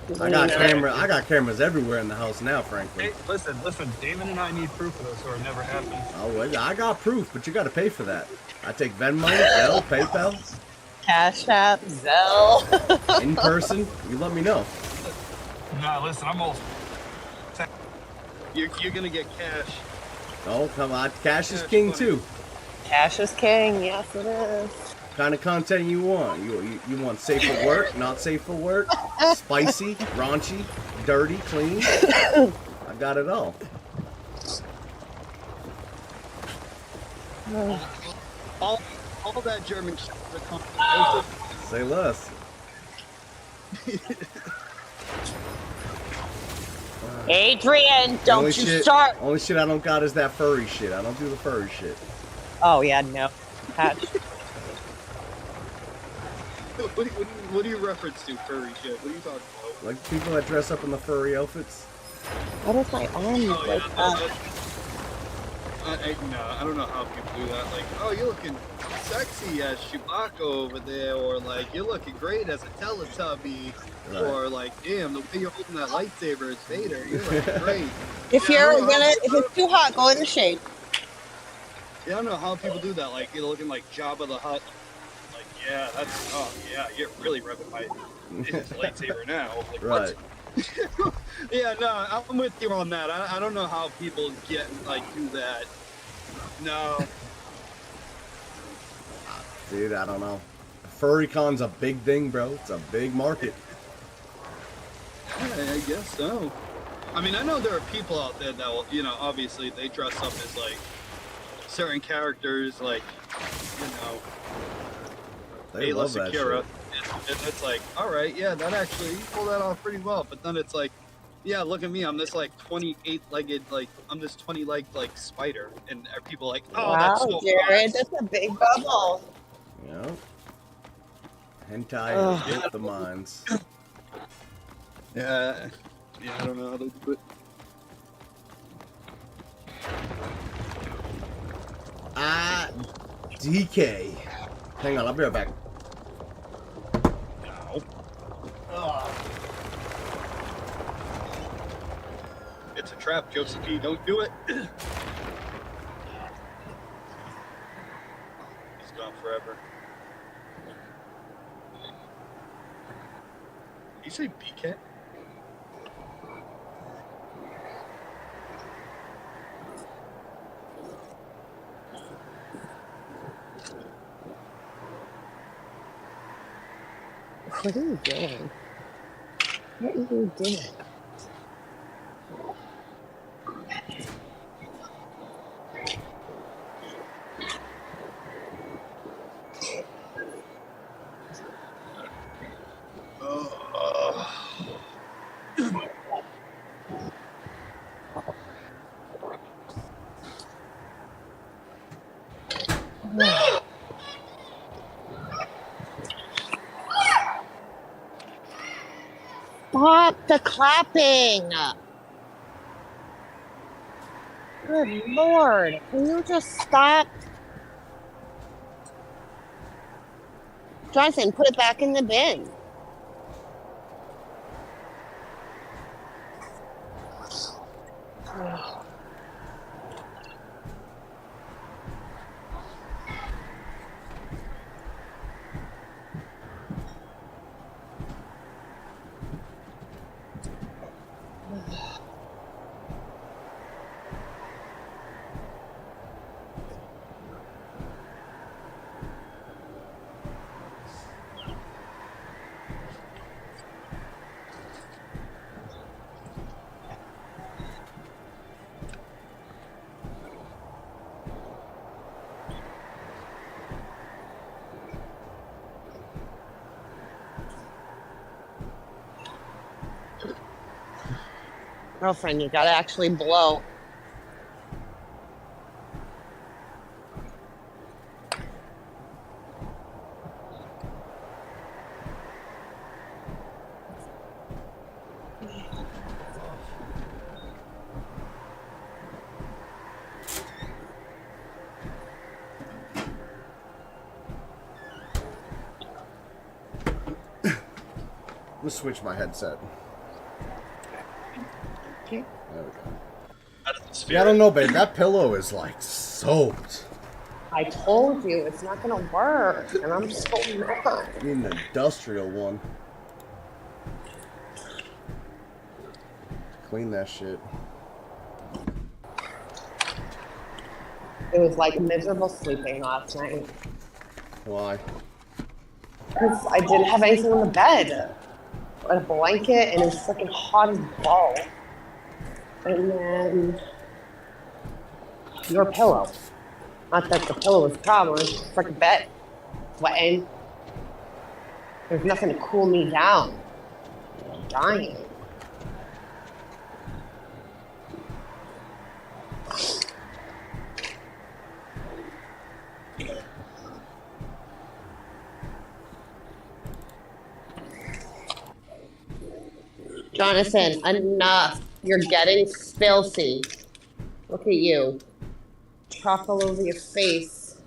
we I don't got need I got cameras everywhere in the house now, frankly. Hey, listen, David and I need proof of this or it never happened. Oh, well, I got proof, but you got to pay for that. I take Venmo, Zelle, PayPal, Cash App, Zelle. in person. You let me know. Nah, listen, I'm old. You're gonna get cash. Oh, come on. Cash is king, too. Cash is king. Yes, it is. Kind of content you want. You want safe for work, not safe for work, spicy, raunchy, dirty, clean. I got it all. All that German shit. Say less. Adrian, The don't only you shit, start. Only shit I don't got is that furry shit. I don't do the furry shit. Oh yeah, no. Patch. What do you reference to furry shit? What are you talking about? Like people that dress up in the furry outfits. What is my arm like that? I don't know how people do that. Like, oh, you're looking sexy as Chewbacca over there, or like, you're looking great as a Teletubby, Right. or like, damn, the way you're holding that lightsaber is Vader. You're looking great. If Yeah, I you're don't know gonna, how- if it's too hot, go in the shade. Yeah, I don't know how people do that. Like, you're looking like Jabba the Hutt. Like, yeah, that's, oh, yeah, you're really revving my his lightsaber now. Like, Right. what? Yeah, no, I'm with you on that. I don't know how people get, like, do that. No. Dude, I don't know. FurryCon's a big thing, bro. It's a big market. I guess so. I mean, I know there are people out there that will, you know, obviously they dress up as, like, certain characters, like, you know, They Ayla love that Secura. shit. And it's like, all right, yeah, that actually, you pull that off pretty well. But then it's like, yeah, look at me, I'm this, like, 28-legged, like, I'm this 20-legged, like, spider. And are people like, oh, Wow, that's so Jared, fast. that's a big bubble. You know? Hentai Ugh. has hit the minds. Yeah, I don't know how to do it. DK. Hang on, I'll be right back. It's a trap, Josephine, don't do it. He's gone forever. Did you say BK? What are you doing? What are you doing? Stop the clapping! Good lord, can you just stop? Johnson, put it back in the bin. Girlfriend, you gotta actually blow. I'm gonna switch my headset. Okay. There we go. Yeah, I don't know, babe. That pillow is like soaked. I told you it's not gonna work, and I'm so mad. I need an industrial one. Clean that shit. It was like miserable sleeping last night. Why? Because I didn't have anything on the bed. I had a blanket, and it was freaking hot as balls. And then your pillow. Not that the pillow was the problem, it's the freaking bed. Sweating. There's nothing to cool me down. I'm dying. Jonathan, enough. You're getting filthy. Look at you. Chalk all over your face.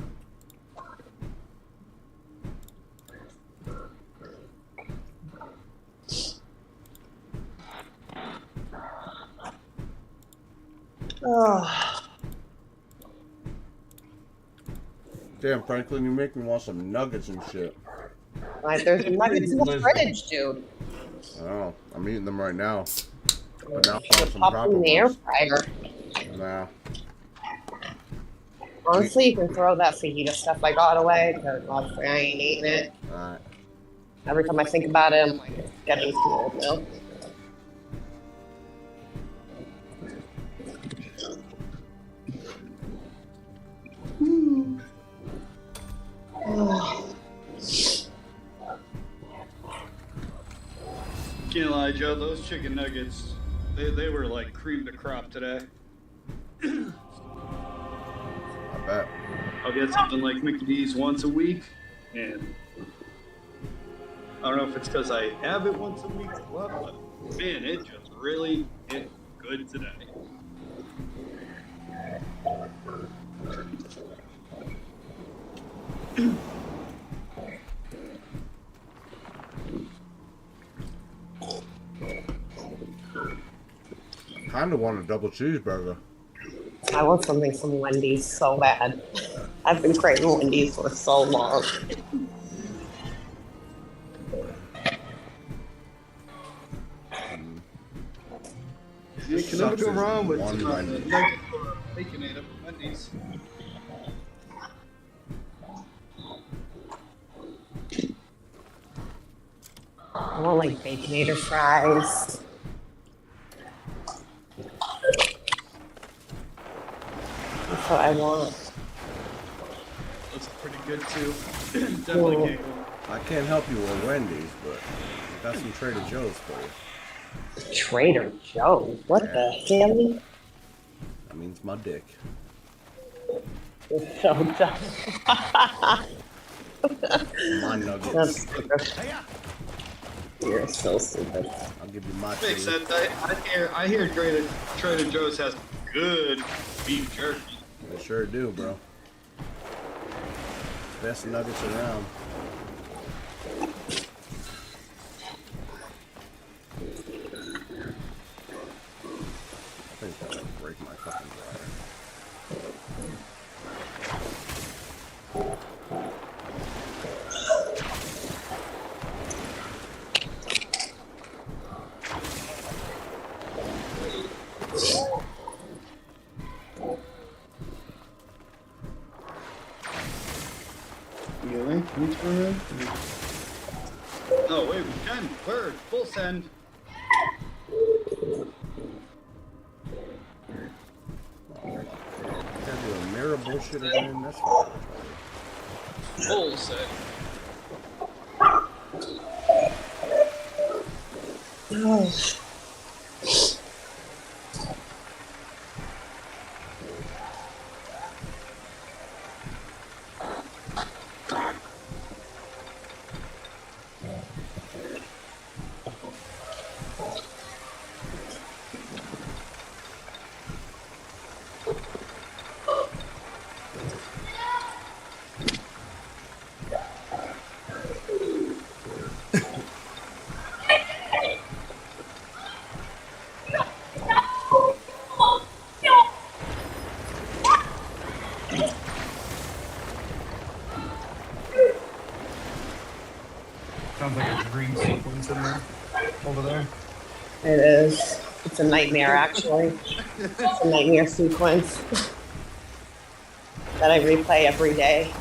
Oh. Damn, Franklin, you make me want some nuggets and shit. Like, there's nuggets in the fridge, dude. Oh, I'm eating them right now. But now You should pop them in the air fryer. Nah. Honestly, you can throw that fajita stuff I got away, because honestly, I ain't eating it. Alright. Every time I think about it, I'm like, it's getting too old now. Can't lie, Joe, those chicken nuggets, they were like cream de crop today. I bet. I'll get something like Mickey D's once a week, and I don't know if it's because I have it once a week or what, but man, it just really hit good today. Kinda want a double cheeseburger. I want something from Wendy's so bad. I've been craving Wendy's for so long. You can never go wrong with One Wendy's. Baconator from Wendy's. I want like Baconator fries. That's what I want. Looks pretty good too. Definitely Cool. can't go. I can't help you with Wendy's, but I got some Trader Joe's for you. Trader Joe's? What the hell? That means my dick. You're so dumb. My nuggets. That's stupid. You're so stupid. I'll give you my Makes two. sense. I hear Trader Joe's has good beef jerky. They sure do, bro. Best nuggets around. I think that would break my fucking dryer. Can you turn around? Oh wait, we can. Bird, full send. Gotta do a mirror bullshit again. That's fine. Full send. green sequence in there, over there. It is. It's a nightmare, actually. It's a nightmare sequence that I replay every day.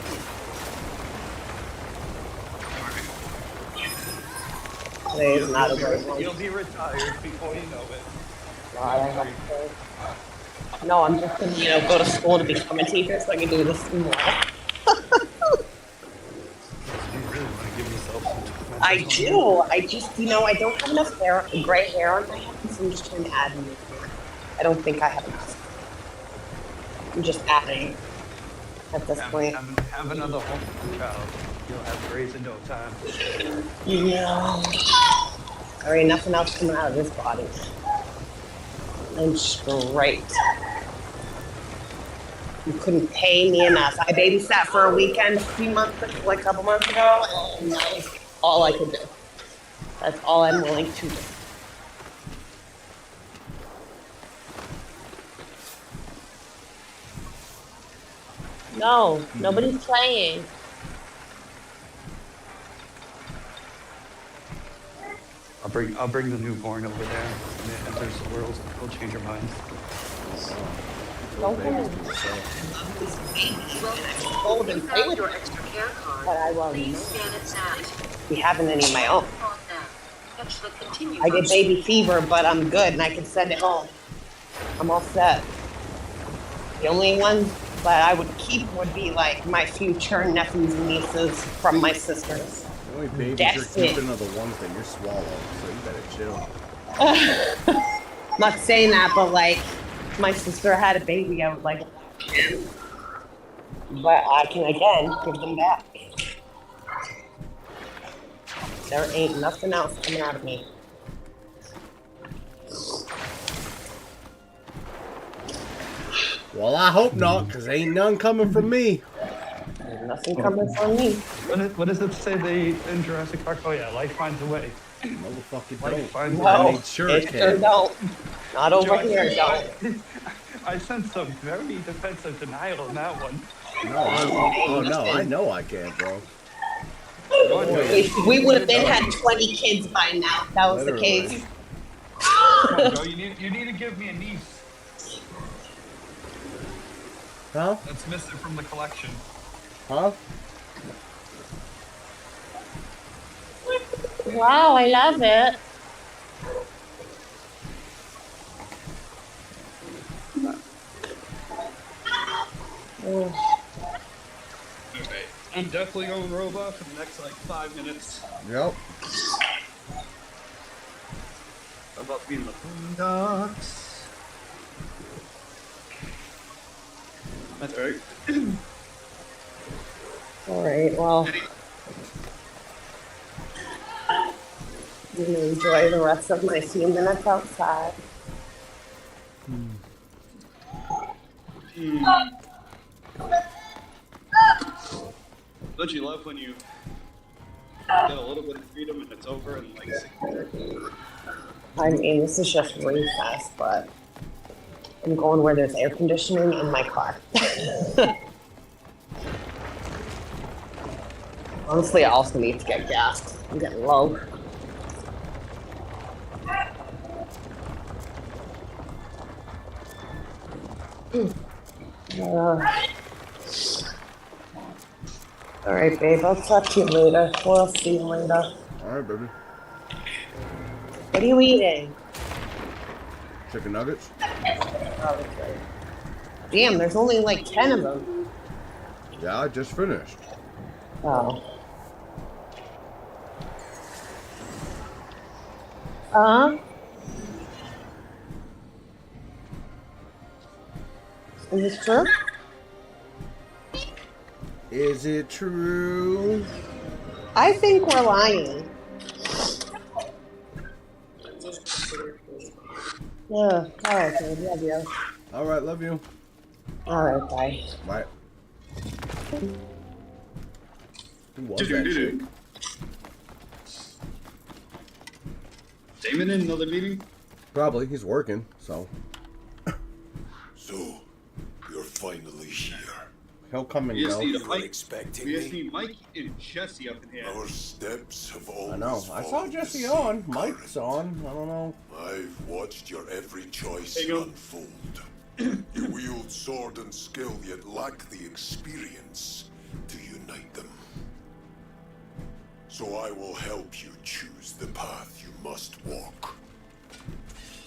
Today is not a great one. You'll be retired before you know it. God, I hope so. No, I'm just gonna, go to school to become a teacher so I can do this more. You really want to give yourself some time. I do. I just, I don't have enough hair, gray hair on my head, so I'm just trying to add more hair. I don't think I have enough. I'm just adding at this point. Have another home child. You'll have grays in no time. Yeah. There ain't nothing else coming out of this body. I'm straight. You couldn't pay me enough. I babysat for a weekend a couple months ago, and that was all I could do. That's all I'm willing to do. No, nobody's playing. I'll bring the newborn over there when it enters the world. He'll change your mind. Don't come in. Hold and play with it. But I won't be having any of my own. I get baby fever, but I'm good and I can send it home. I'm all set. The only ones that I would keep would be like my future nephews and nieces from my sisters. The only babies That's you're it. keeping are the ones that you're swallowing, so you better chill. I'm not saying that, but like, if my sister had a baby, I would like him. But I can again give them back. There ain't nothing else coming out of me. Well, I hope not, because ain't none coming from me. There's nothing coming from me. What does it say in Jurassic Park? Oh yeah, life finds a way. Motherfucking Life don't. finds a No, way. made sure it it sure can. don't. Not over here, don't. I sense some very defensive denial in that one. No, I know I can't, bro. We would have been had 20 kids by now. If that was the case. Come on, Joe, you need to give me a niece. Huh? That's missing from the collection. Huh? Wow, I love it. Okay. I'm definitely going robot for the next like 5 minutes. Yep. I'm about to be in the boondocks. That's right. Alright, well. I'm gonna enjoy the rest of my few minutes outside. Don't you love when you get a little bit of freedom and it's over in like 6 minutes? I mean, this is just recess, but I'm going where there's air conditioning in my car. Honestly, I also need to get gas. I'm getting low. Alright, babe, I'll talk to you later. We'll see you later. Alright, baby. What are you eating? Chicken nuggets? Oh, okay. Damn, there's only like 10 of them. Yeah, I just finished. Oh. Is this true? Is it true? I think we're lying. Yeah, alright, babe, love you. Alright, love you. Alright, bye. Bye. Who was that chick? Damon in another meeting? Probably, he's working, so. So, you're finally here. He'll come and We just go. need Mike and Jesse up in here. Our steps have always I know. I saw Jesse on. Mike's on. I don't know. I've watched your every choice There you go. unfold. You wield sword and skill, yet lack the experience to unite them. So I will help you choose the path you must walk.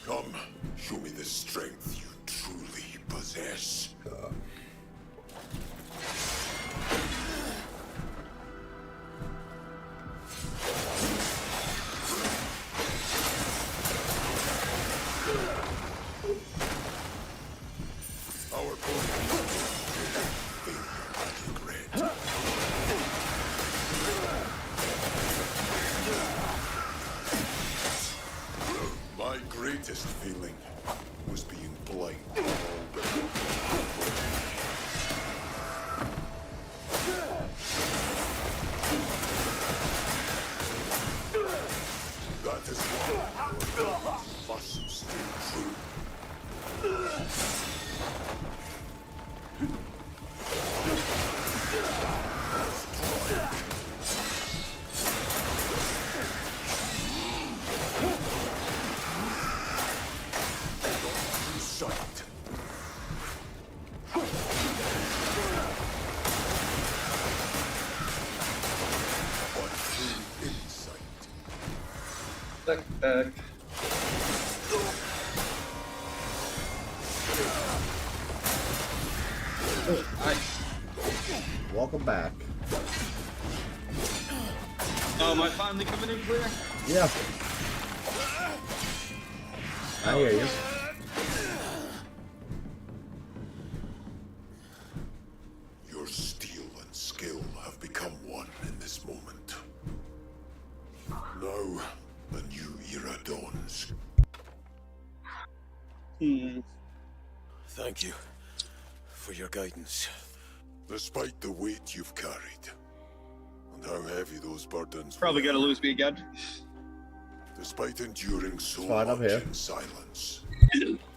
Come, show me the strength you truly possess. Our My greatest feeling was being blind. That is why must stay true. Sight. But through insight. Back. Welcome back. Oh, am I finally coming in clear? Yeah. I hear you. Your steel and skill have become one in this moment. Now, a new era dawns. Thank you for your guidance. Despite the weight you've carried, and how heavy those burdens Probably were, gonna lose me again. despite enduring so Fine, I'm much here. in silence,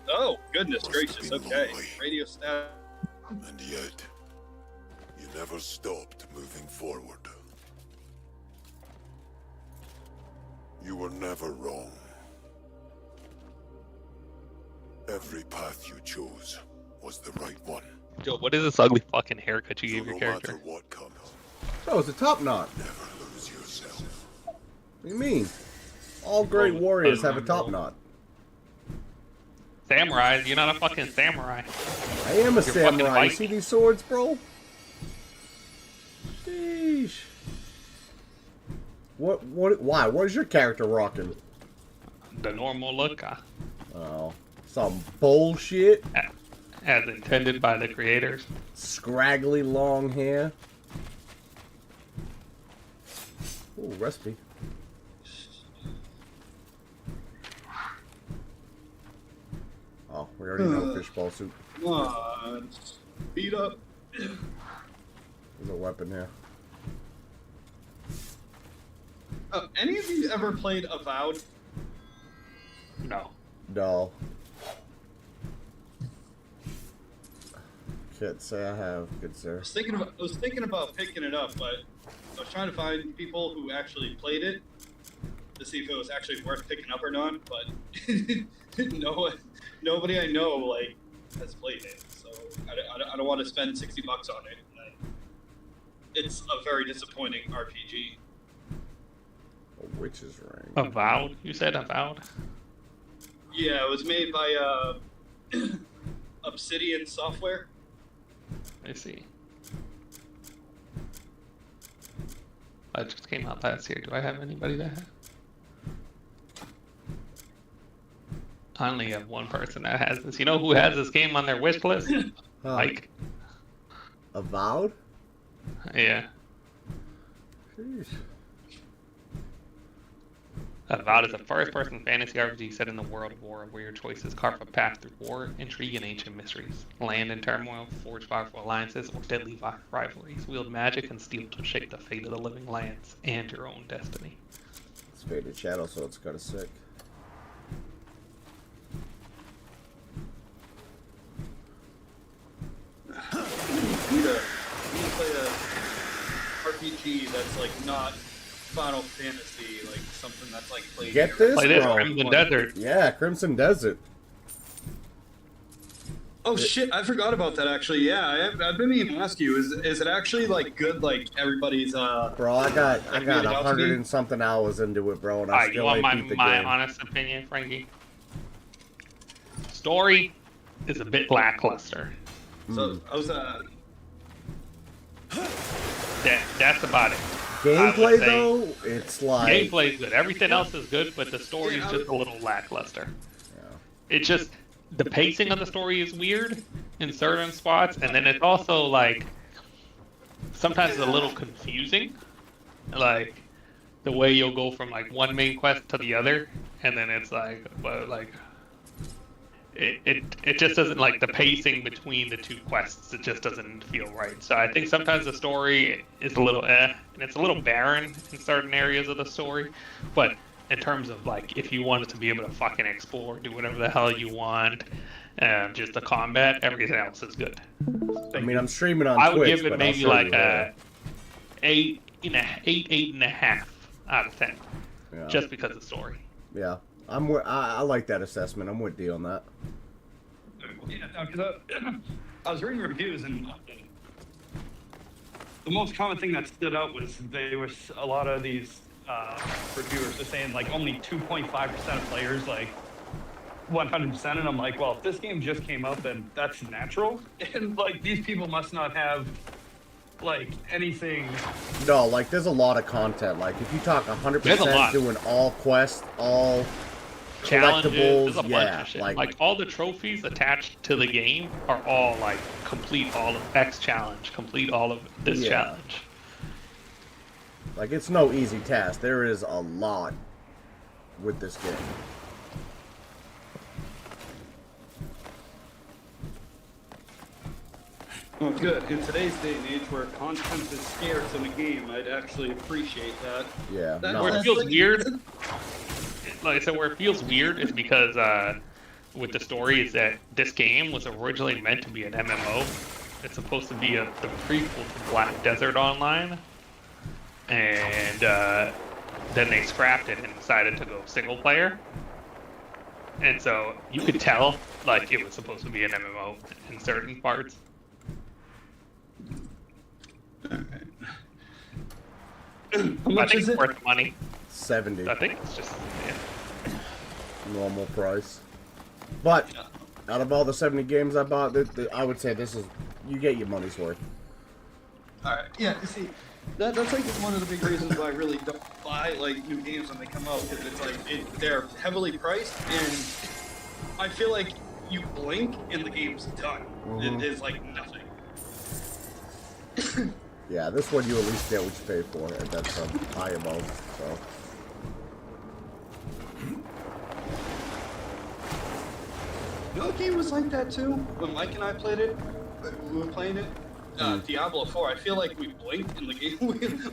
Oh, goodness Must have gracious. been Okay. lonely. Radio stat. and yet, you never stopped moving forward. You were never wrong. Every path you chose was the right one. Joe, what is this ugly fucking haircut you So gave your no character? matter what comes, Oh, it's a top knot. never lose yourself. What do you mean? All great warriors have a top knot. Samurai, you're not a fucking samurai. I am a You're fucking samurai. You Mike. see these swords, bro? Sheesh. Why? What is your character rocking? The normal look, Oh, some bullshit. as intended by the creators. Scraggly long hair. Ooh, recipe. Oh, we already know fishball soup. Come on. Speed up. There's a weapon here. Any of you ever played Avowed? No. No. Can't say I have, good sir. I was thinking about picking it up, but I was trying to find people who actually played it to see if it was actually worth picking up or not. But nobody I know like has played it, so I don't want to spend $60 on it. It's a very disappointing RPG. A witch's ring. Avowed? You said Avowed? Yeah, it was made by Obsidian Software. I see. That just came out last year. Do I have anybody that has? I only have one person that has this. You know who has this game on their wish list? Mike. Avowed? Yeah. Jeez. Avowed is a first-person fantasy RPG set in the world of war, where your choices carve a path through war, intrigue, and ancient mysteries. Land in turmoil, forge powerful alliances, or deadly rivalries. Wield magic and steel to shape the fate of the living lands and your own destiny. It's Faded Shadow, so it's kind of sick. Need a RPG that's like not Final Fantasy, like something that's like played. Get this, Play this, bro. Crimson Desert. Yeah, Crimson Desert. Oh shit, I forgot about that actually. Yeah, I've been meaning to ask you, is it actually like good like everybody's Bro, I got 100 and something hours into it, bro, and I Alright, you still want ain't beat the my game. honest opinion, Frankie? Story is a bit lackluster. So I was That's about it. Gameplay though, it's like Gameplay's good. Everything else is good, but the story is just a little lackluster. It's just the pacing of the story is weird in certain spots, and then it's also like sometimes it's a little confusing, like the way you'll go from like one main quest to the other, and then it's like, well, like it just doesn't, like, the pacing between the two quests, it just doesn't feel right. So I think sometimes the story is a little and it's a little barren in certain areas of the story, but in terms of, like, if you wanted to be able to fucking explore, do whatever the hell you want, and just the combat, everything else is good. I mean, I'm streaming on I would Twitch, give it but maybe I'll show like you a 8.5 out of 10, Yeah. just because of the story. Yeah, I like that assessment. I'm with D on that. Yeah, no, because I was reading reviews, and the most common thing that stood out was a lot of these reviewers are saying like only 2.5% of players like 100%, and I'm like, well, if this game just came out, then that's natural, and like these people must not have like anything. No, like there's a lot of content. Like if you talk There's a 100% lot. doing all quests, all Challenges, collectibles, there's a bunch yeah, of shit. like Like all the trophies attached to the game are all like complete all of X challenge, complete all of this Yeah. challenge. Like it's no easy task. There is a lot with this game. Well, good. In today's day and age where content is scarce in a game, I'd actually appreciate that. Yeah. Where it feels weird, like I said, where it feels weird is because with the story is that this game was originally meant to be an MMO. It's supposed to be the prequel to Black Desert Online, and then they scrapped it and decided to go single player. And so you could tell like it was supposed to be an MMO in certain parts. How much I think is it's it? worth money. 70. I think it's just Normal price. But out of all the 70 games I bought, I would say this is, you get your money's worth. Alright, yeah, you see, that's like one of the big reasons why I really don't buy like new games when they come out, because it's like they're heavily priced, and I feel like you blink and the game's done. Mhm. It is like nothing. Yeah, this one you at least get what you pay for, and that's a high amount, so. You know, the game was like that too. When Mike and I played it, we were playing it. Diablo 4. I feel like we blinked in the game,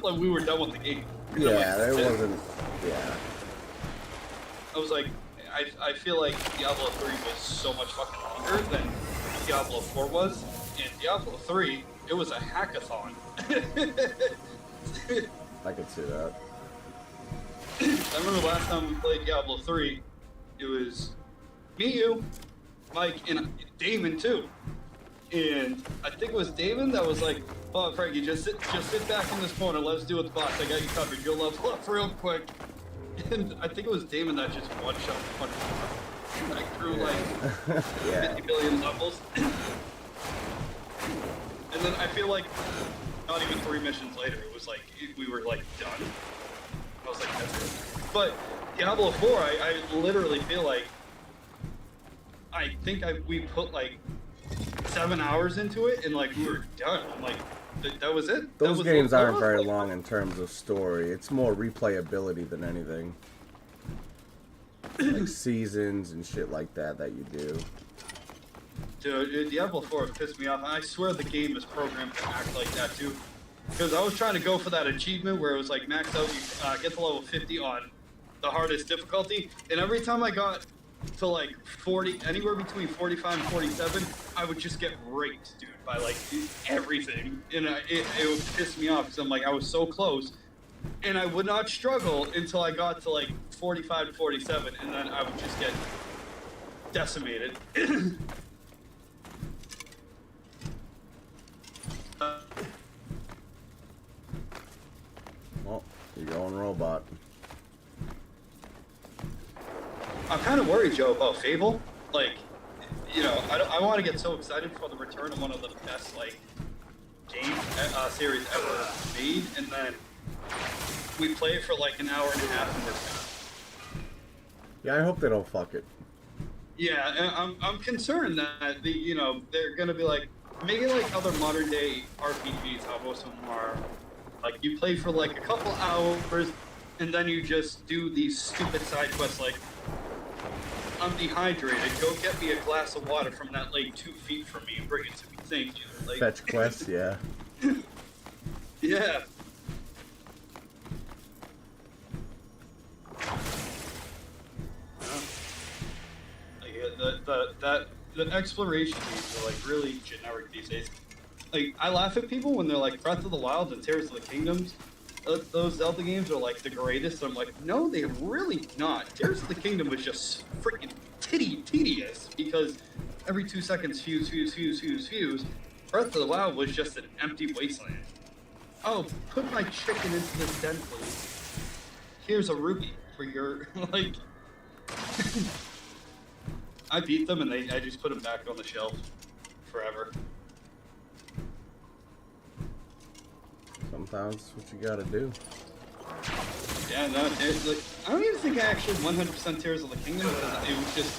like we were done with the game. Yeah, there wasn't, yeah. I was like, I feel like Diablo 3 was so much fucking longer than Diablo 4 was. And Diablo 3, it was a hackathon. I could see that. I remember last time we played Diablo 3, it was me, you, Mike, and Damon too. And I think it was Damon that was like, "Oh, Frankie, just sit back in this corner. Let's deal with the boss. I got you covered. You'll level up real quick." And I think it was Damon that just one-shot punched like through like 50 billion levels. And then I feel like not even 3 missions later, it was like we were like done. I was like, that's it. But Diablo 4, I literally feel like we put like 7 hours into it, and like we were done. I'm like, that was it. Those games aren't very long in terms of story. It's more replayability than anything. Like seasons and shit like that you do. Dude, Diablo 4 pissed me off. I swear the game is programmed to act like that too. Because I was trying to go for that achievement where it was like max out, you get to level 50 on the hardest difficulty, and every time I got to like 40, anywhere between 45 and 47, I would just get raped, dude, by like everything. And it would piss me off because I'm like, I was so close. And I would not struggle until I got to like 45 to 47, and then I would just get decimated. Well, you're going robot. I'm kind of worried, Joe, about Fable. Like, you know, I want to get so excited for the return of one of the best, like, game series ever made, and then we play it for like an hour and a half and we're done. Yeah, I hope they don't fuck it. Yeah, and I'm concerned that you know, they're gonna be like, make it like other modern day RPGs, how most of them are. Like, you play for like a couple hours, and then you just do these stupid side quests like, I'm dehydrated, go get me a glass of water from that lake 2 feet from me and bring it to me, thank you. Like, Fetch quests, yeah. Yeah. The exploration games are like really generic these days. Like, I laugh at people when they're like Breath of the Wild and Tears of the Kingdoms. Those Zelda games are like the greatest. I'm like, no, they're really not. Tears of the Kingdom was just freaking tedious because every 2 seconds, fuse. Breath of the Wild was just an empty wasteland. Oh, put my chicken into this den, please. Here's a rupee for your, like... I beat them and I just put them back on the shelf forever. Sometimes that's what you gotta do. Yeah, no, like, I don't even think I actually 100% Tears of the Kingdom because it was just...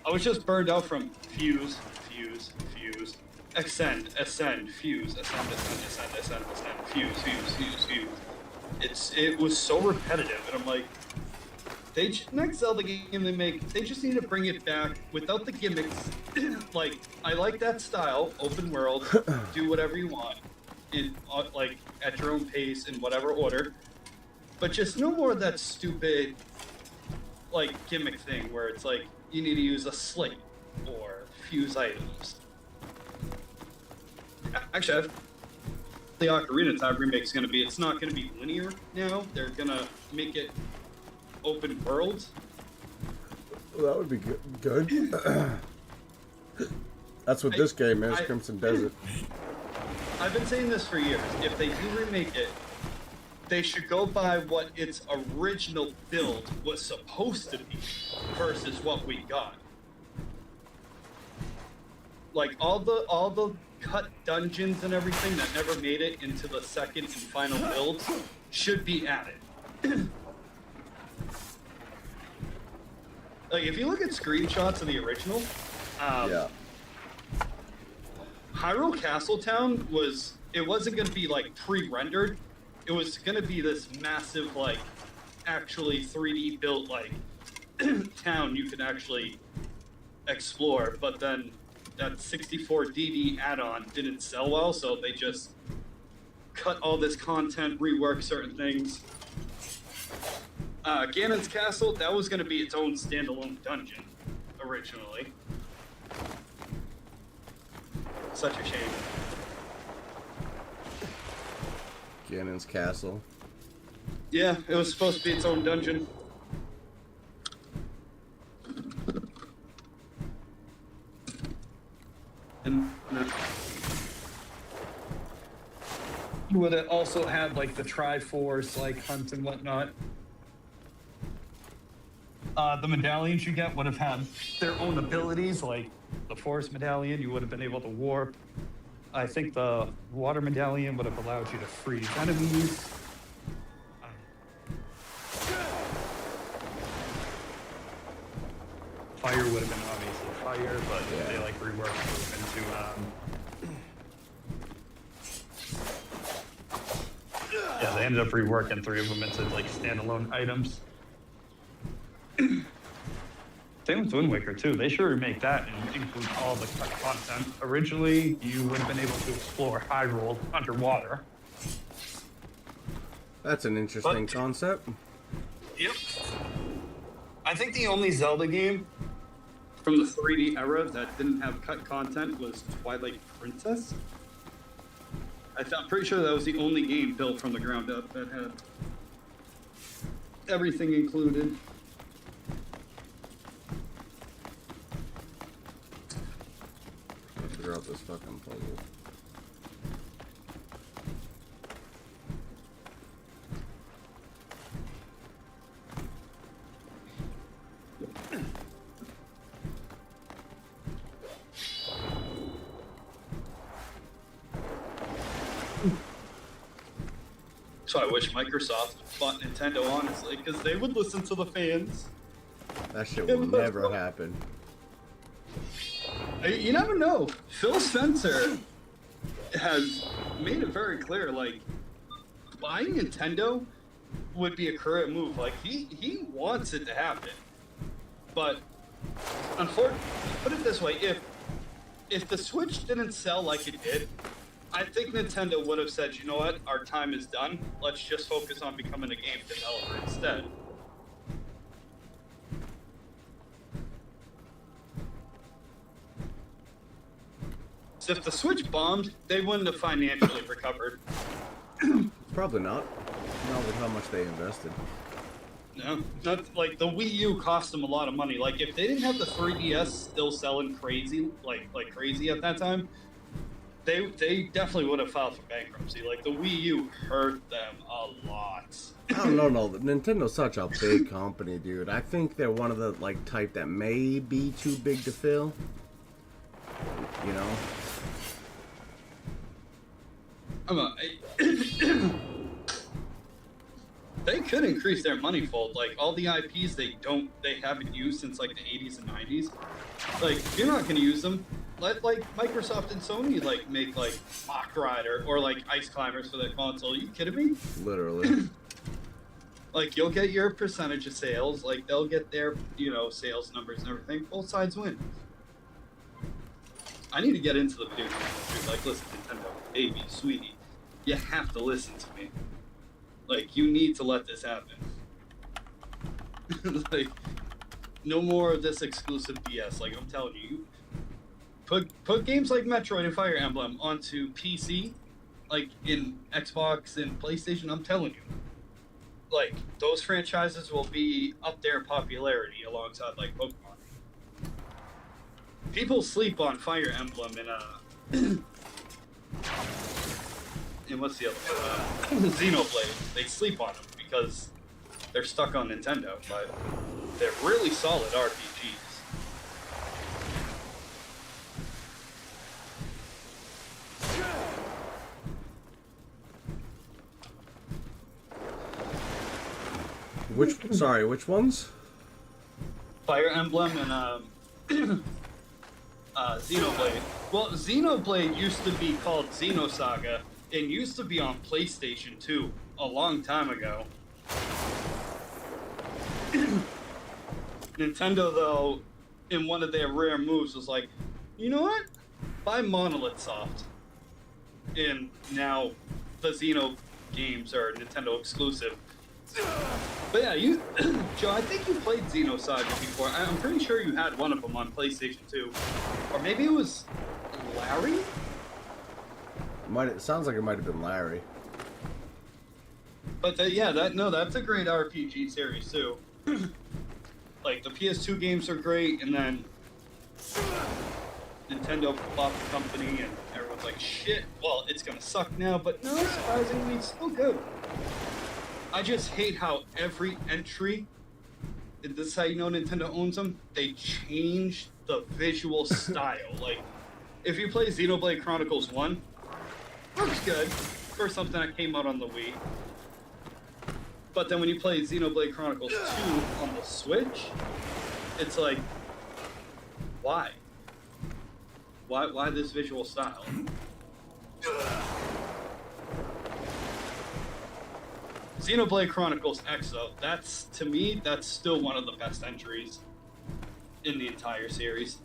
I was just burned out from fuse, ascend, fuse, ascend, fuse. It was so repetitive, and I'm like, next Zelda game they make, they just need to bring it back without the gimmicks. Like, I like that style, open world, do whatever you want, in like at your own pace in whatever order, but just no more of that stupid like gimmick thing where it's like you need to use a slate or fuse items. Actually, the Ocarina of Time remake is going to be, it's not going to be linear now. They're going to make it open world. Well, that would be good. That's what this game is, Crimson Desert. I've been saying this for years. If they do remake it, they should go by what its original build was supposed to be versus what we got. Like all the cut dungeons and everything that never made it into the second and final build should be added. Like, if you look at screenshots of the original, yeah. Hyrule Castletown wasn't going to be like pre-rendered. It was going to be this massive, like, actually 3D built, like, town you could actually explore. But then that 64DD add-on didn't sell well, so they just cut all this content, rework certain things. Ganon's Castle, that was going to be its own standalone dungeon, originally. Such a shame. Ganon's Castle. Yeah, it was supposed to be its own dungeon. And you would have also had like the Triforce, like hunt and whatnot. The medallions you get would have had their own abilities, like the Force Medallion, you would have been able to warp. I think the Water Medallion would have allowed you to freeze enemies. Fire would have been obviously fire, but they like reworked it into yeah, they ended up reworking 3 of them into like standalone items. Same with Wind Waker too. They should remake that and include all the content. Originally, you would have been able to explore Hyrule underwater. That's an interesting concept. Yep. I think the only Zelda game from the 3D era that didn't have cut content was Twilight Princess. I'm pretty sure that was the only game built from the ground up that had everything included. Let's figure out this fucking puzzle. So I wish Microsoft bought Nintendo, honestly, because they would listen to the fans. That shit will never happen. You never know. Phil Spencer has made it very clear, like, buying Nintendo would be a correct move. Like, he wants it to happen. But, unfortunately, put it this way, if the Switch didn't sell like it did, I think Nintendo would have said, you know what, our time is done. Let's just focus on becoming a game developer instead. So if the Switch bombed, they wouldn't have financially recovered. Probably not. Not with how much they invested. No, not like the Wii U cost them a lot of money. Like if they didn't have the 3DS still selling crazy, like crazy at that time, they definitely would have filed for bankruptcy. Like the Wii U hurt them a lot. I don't know, no. Nintendo's such a big company, dude. I think they're one of the like type that may be too big to fail. You know. They could increase their money fold. Like all the IPs they haven't used since like the 80s and 90s. Like if you're not going to use them, let like Microsoft and Sony like make like Mach Rider or like Ice Climbers for their console. Are you kidding me? Literally. Like you'll get your percentage of sales. Like they'll get their sales numbers and everything. Both sides win. I need to get into the video game industry. Like listen, Nintendo, baby, sweetie, you have to listen to me. Like, you need to let this happen. Like, no more of this exclusive BS. Like, I'm telling you, put games like Metroid and Fire Emblem onto PC, like in Xbox and PlayStation. I'm telling you, like those franchises will be up there in popularity alongside like Pokemon. People sleep on Fire Emblem and and what's the other one? Xenoblade. They sleep on them because they're stuck on Nintendo, but they're really solid RPGs. Which ones? Fire Emblem and Xenoblade. Well, Xenoblade used to be called Xenosaga. It used to be on PlayStation 2 a long time ago. Nintendo, though, in one of their rare moves, was like, you know what? Buy Monolith Soft. And now the Xeno games are Nintendo exclusive. But yeah, Joe, I think you played Xenosaga before. I'm pretty sure you had one of them on PlayStation 2. Or maybe it was Larry? It sounds like it might have been Larry. But that's a great RPG series too. Like the PS2 games are great, and then Nintendo bought the company, and everyone's like, "Shit, well, it's gonna suck now." But no, surprisingly, it's still good. I just hate how every entry, this is how you know Nintendo owns them, they change the visual style. Like, if you play Xenoblade Chronicles 1, looks good for something that came out on the Wii. But then when you play Xenoblade Chronicles 2 on the Switch, it's like, why? Why this visual style? Xenoblade Chronicles X, though, to me, that's still one of the best entries in the entire series.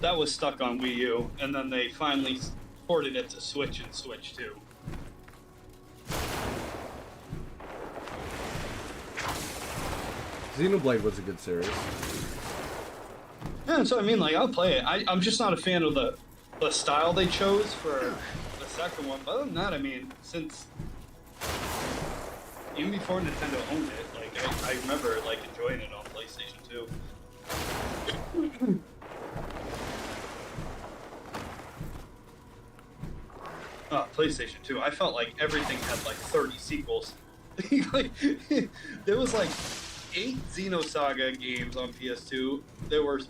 That was stuck on Wii U, and then they finally ported it to Switch and Switch 2. Xenoblade was a good series. Yeah, that's what I mean. Like, I'll play it. I'm just not a fan of the style they chose for the second one. But other than that, I mean, since even before Nintendo owned it, like I remember like enjoying it on PlayStation 2. PlayStation 2. I felt like everything had like 30 sequels. Like, there was like 8 Xenosaga games on PS2. There were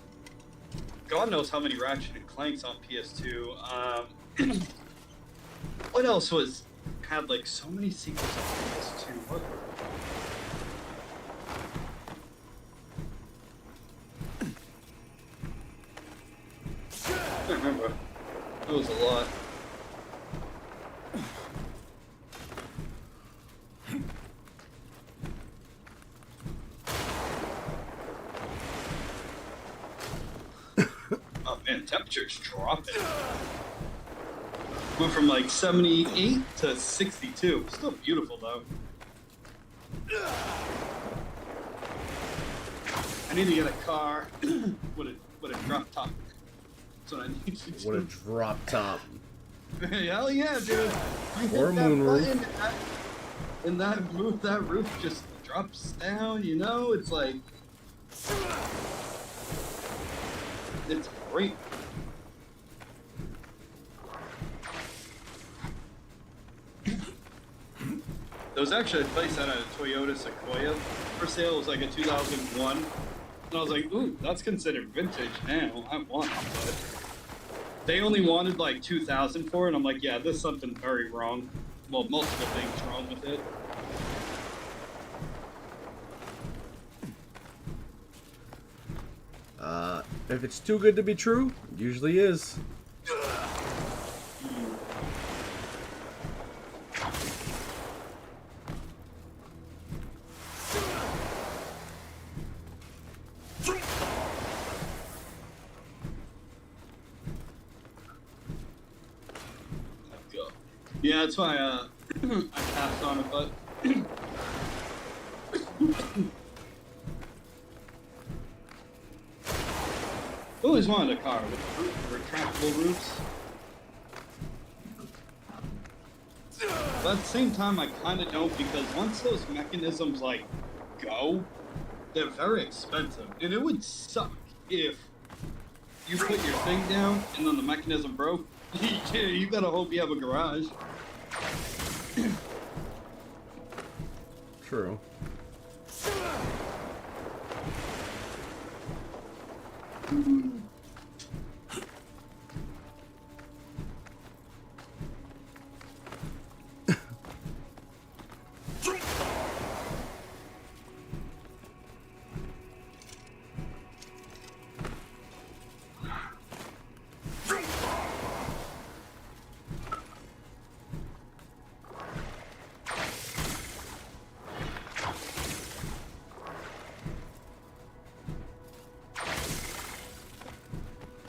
God knows how many Ratchet and Clanks on PS2. What else had like so many sequels on PS2? What? I can't remember. It was a lot. Oh man, temperature's dropping. Went from like 78 to 62. Still beautiful though. I need to get a car with a drop top. That's what I need to do. What a drop top. Hell yeah, dude. You Or hit that moonroof. button and that roof just drops down, you know? It's like it's great. There was actually a place that had a Toyota Sequoia for sale. It was like a 2001. And I was like, ooh, that's considered vintage now. I want it. But they only wanted like 2,000 for it. And I'm like, yeah, there's something very wrong. Well, multiple things wrong with it. If it's too good to be true, it usually is. Yeah, that's why I passed on it, but I always wanted a car with retractable roofs. But at the same time, I kind of don't, because once those mechanisms like go, they're very expensive, and it would suck if you put your thing down and then the mechanism broke. Yeah, you better hope you have a garage. True.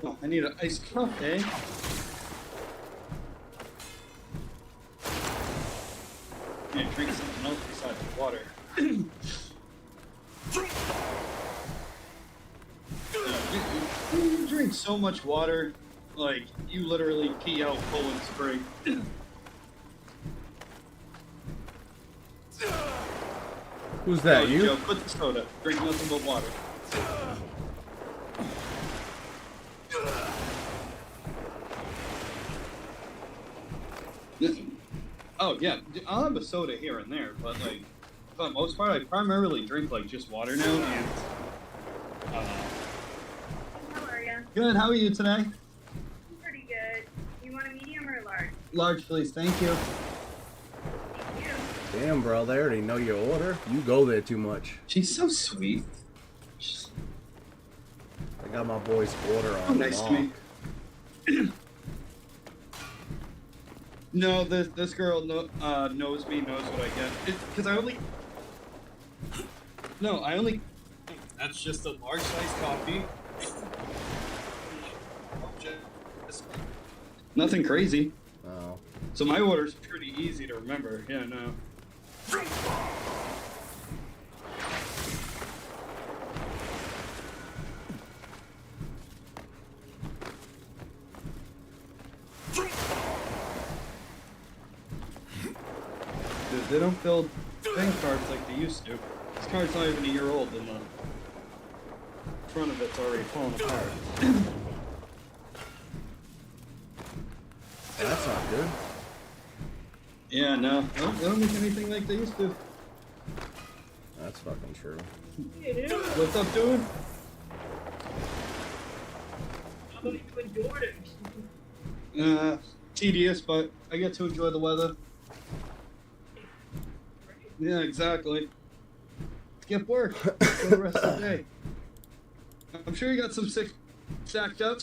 Oh, I need an iced coffee. Yeah, drink something else besides water. You drink so much water, like you literally pee out Poland Spring. Who's that? No, You? Joe, put the soda. Drink nothing but water. Oh yeah, I'll have a soda here and there, but like for the most part, I primarily drink like just water now. And How are you? good. How are you today? Pretty good. You want a medium or a large? Large, please. Thank you. Thank you. Damn, bro, they already know your order. You go there too much. She's so sweet. I got my boy's order on. Oh, nice to meet you. No, this girl knows me, knows what I get. Because I only. That's just a large size coffee. Nothing crazy. Oh. So my order's pretty easy to remember. Yeah, no. dude. They don't build thing cards like they used to. This card's not even a year old, and the front of it's already falling apart. That's not good. Yeah, no. They don't make anything like they used to. That's fucking true. What's up, dude? How about you endured it? Tedious, but I get to enjoy the weather. Yeah, exactly. Skip work for the rest of the day. I'm sure you got some sick stacked up.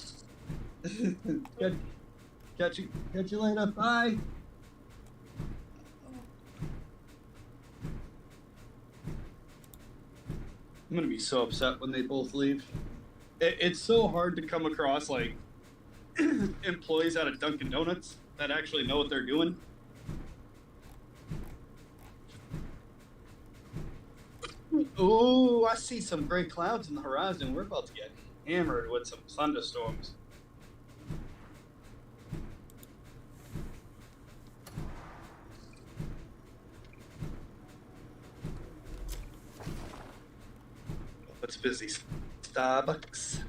Catch you later. Bye. I'm gonna be so upset when they both leave. It's so hard to come across like employees out of Dunkin' Donuts that actually know what they're doing. Ooh, I see some gray clouds in the horizon. We're about to get hammered with some thunderstorms. What's busy? Starbucks.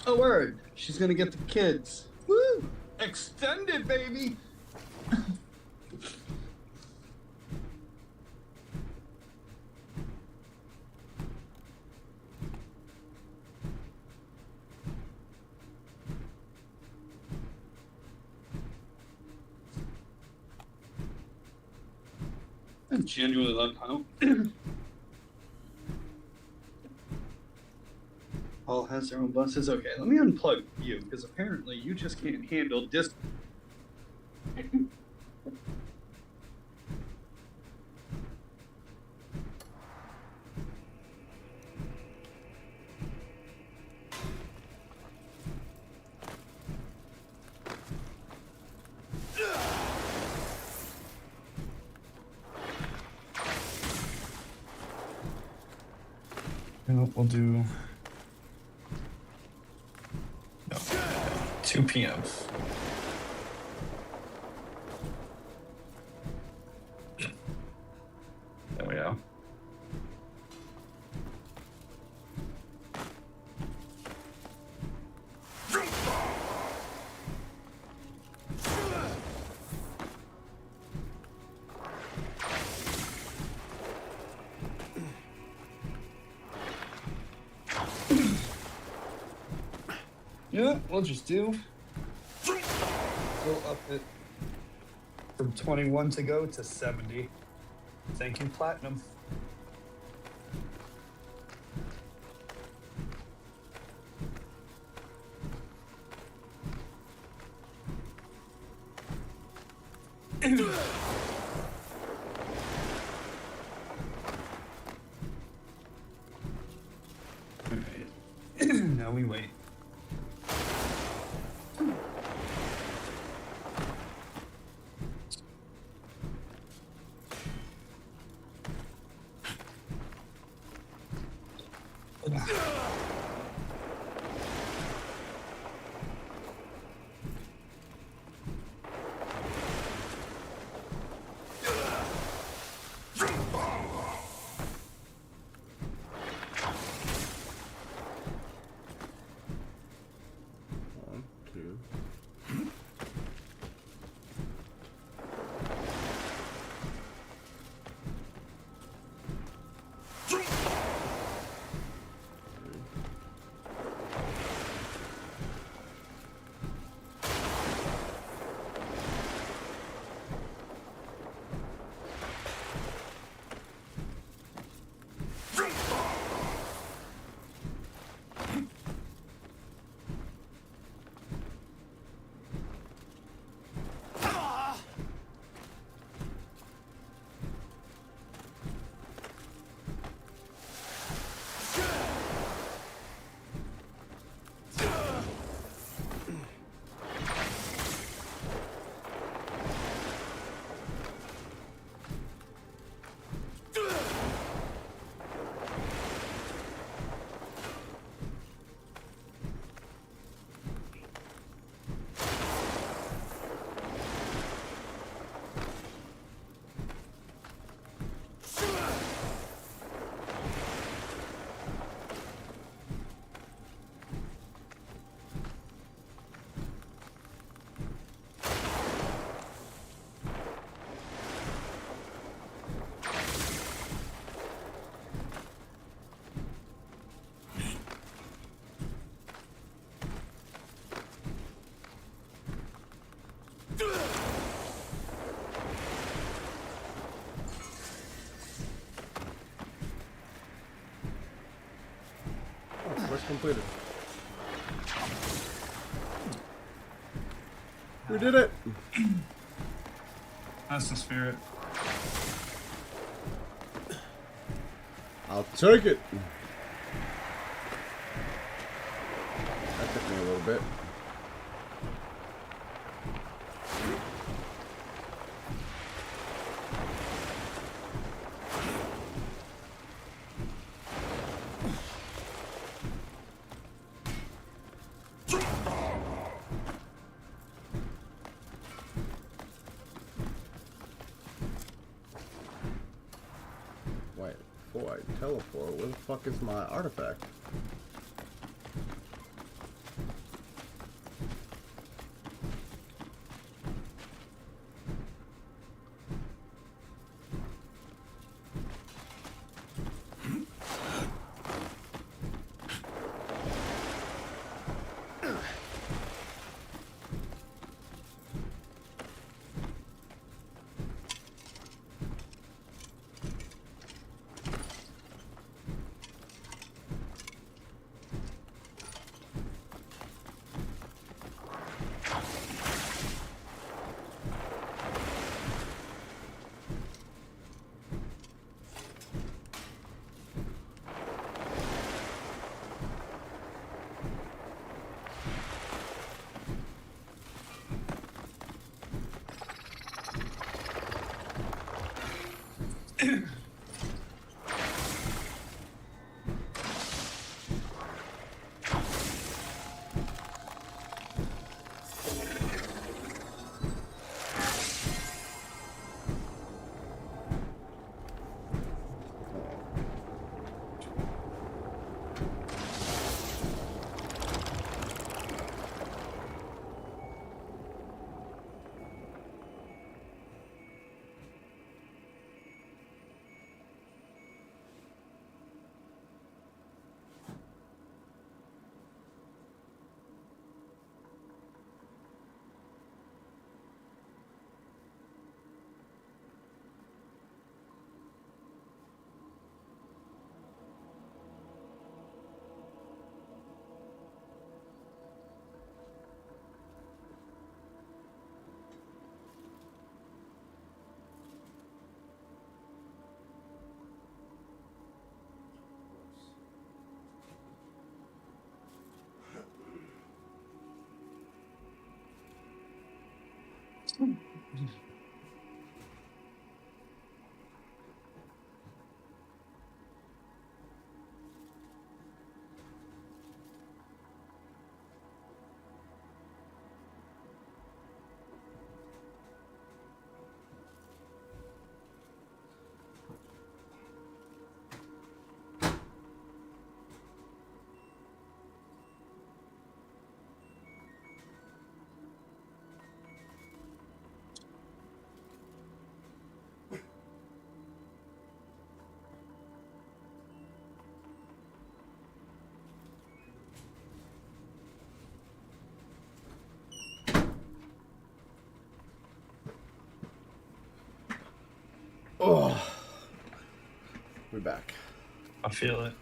Oh, word. She's gonna get the kids. Woo! Extended, baby! I genuinely love how Paul has their own buses. Okay, let me unplug you, because apparently you just can't handle disc. We'll do 2 p.m. There we go. Yeah, we'll just do. We'll up it from 21 to go to 70. Thank you, Platinum. Alright. Now we wait. Quest completed. We did it! That's the spirit. I'll take it! That took me a little bit. Wait, before I teleport, where the fuck is my artifact? Oh, we're back. I feel it.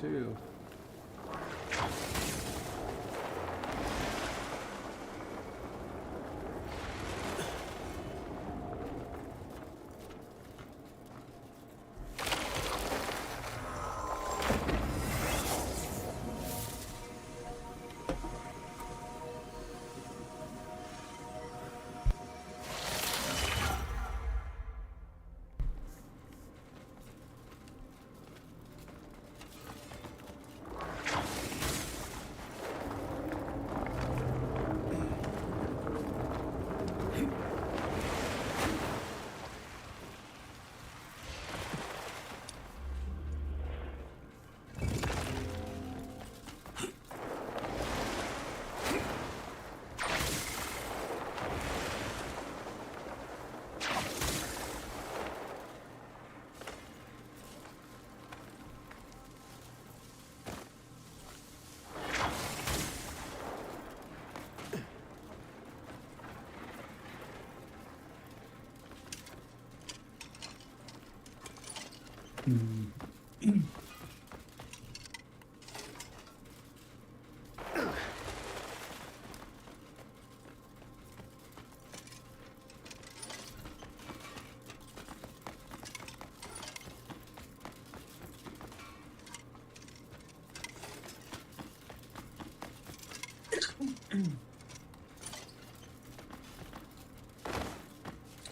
too.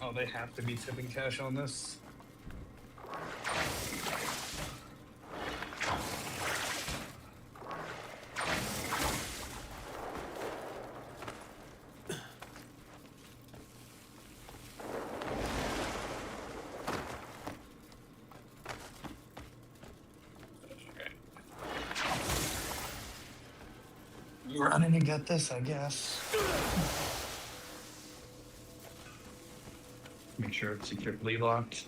Oh, they have to be tipping cash on this. You running to get this, I guess. Make sure it's securely locked.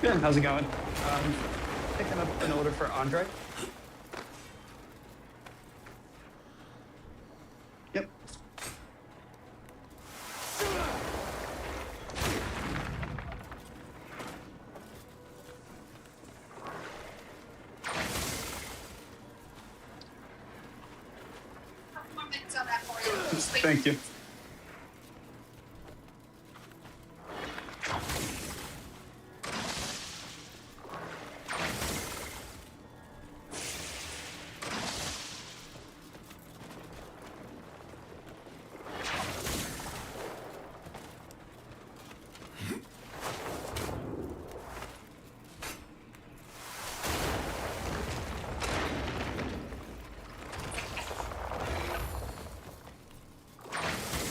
Good, how's it going? Picking up an order for Andre. Yep. Thank you.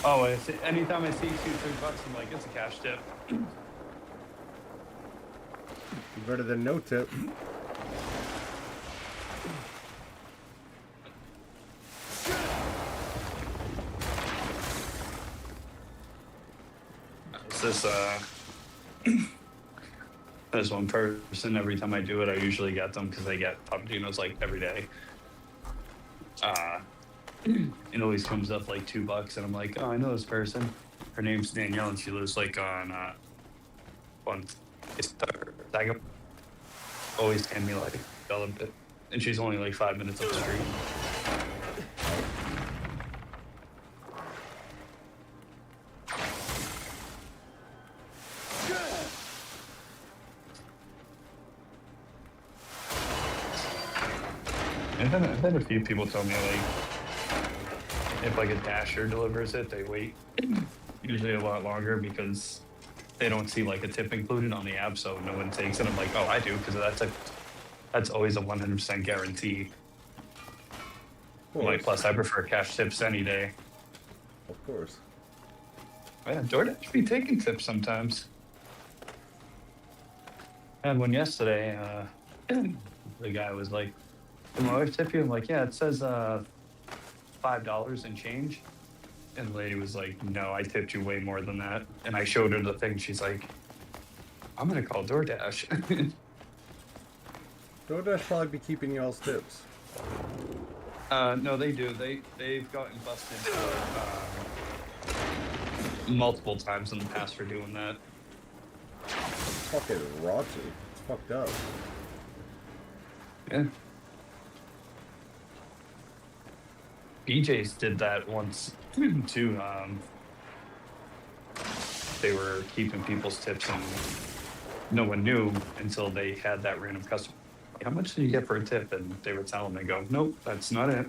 Oh, anytime I see $2-3, I'm like, it's a cash tip. Better than no tip. It's this, there's one person, every time I do it, I usually get them because they get Papagenos like every day. It always comes up like $2 and I'm like, oh, I know this person. Her name's Danielle and she lives like on always hand me like a bit, and she's only like 5 minutes up the street. I've had a few people tell me like, if like a Dasher delivers it, they wait usually a lot longer because they don't see like a tip included on the app, so no one takes it. I'm like, oh, I do because that's a That's always a 100% guarantee. Like, plus, I prefer cash tips any day. Of course. Yeah, DoorDash be taking tips sometimes. I had one yesterday. The guy was like, "Did my wife tip you?" I'm like, "Yeah, it says $5 and change." And the lady was like, "No, I tipped you way more than that." And I showed her the thing. She's like, "I'm gonna call DoorDash." DoorDash probably be keeping y'all's tips. No, they do. They've gotten busted multiple times in the past for doing that. Fucking raunchy. It's fucked up. Yeah. BJ's did that once too. They were keeping people's tips and no one knew until they had that random customer. How much did you get for a tip? And they were telling them, they go, "Nope, that's not it."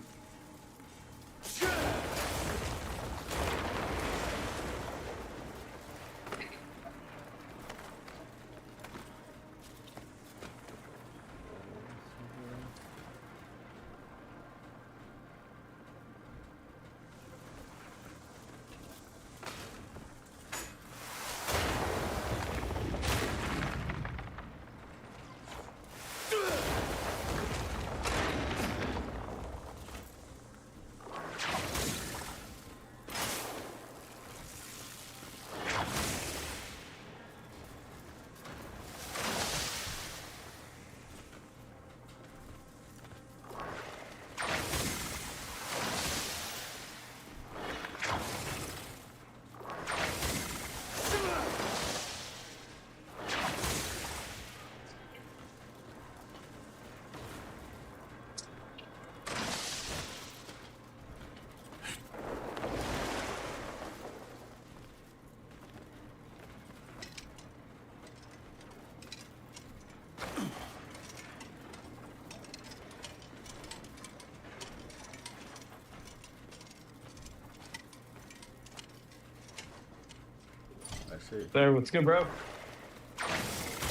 There, what's good, bro?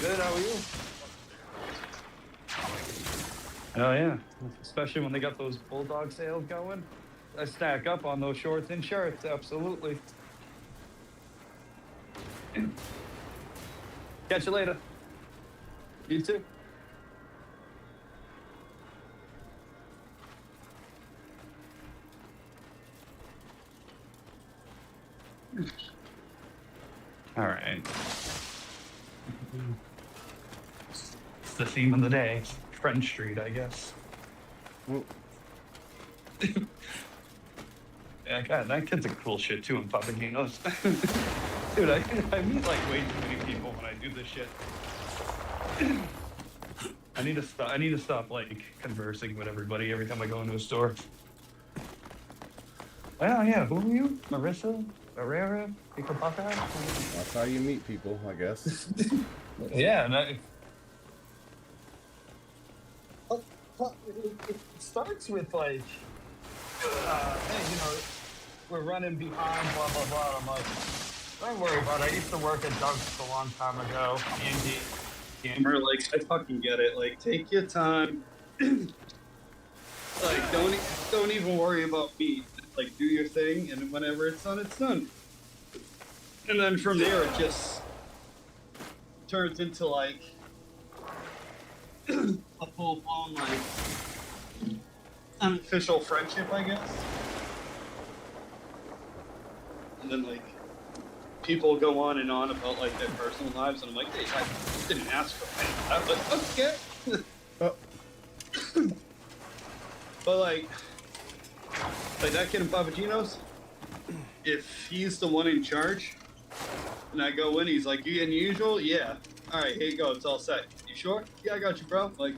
Good, how are you? Oh yeah, especially when they got those Bulldog sales going. I stack up on those shorts and shirts, absolutely. Catch you later. You too. All right. It's the theme of the day. French Street, I guess. Yeah, God, that kid's a cool shit too in Papagenos. Dude, I meet like way too many people when I do this shit. I need to stop like conversing with everybody every time I go into a store. Oh yeah, who are you? Marissa? Herrera? Picapaca? That's how you meet people, I guess. Yeah, and it starts with like, hey, you know, we're running behind, blah, blah, blah. I'm like, don't worry about it. I used to work at Doug's a long time ago. Andy, gamer, like, I fucking get it. Like, take your time. Like, don't even worry about me. Like, do your thing, and whenever it's done, it's done. And then from there, it just turns into, like, a full-blown, like, unofficial friendship, I guess. And then, like, people go on and on about, like, their personal lives, and I'm like, hey, I didn't ask for that, but okay. But, like that kid in Papagenos, if he's the one in charge, and I go in, he's like, you getting usual? Yeah. Alright, here you go, it's all set. You sure? Yeah, I got you, bro. Like,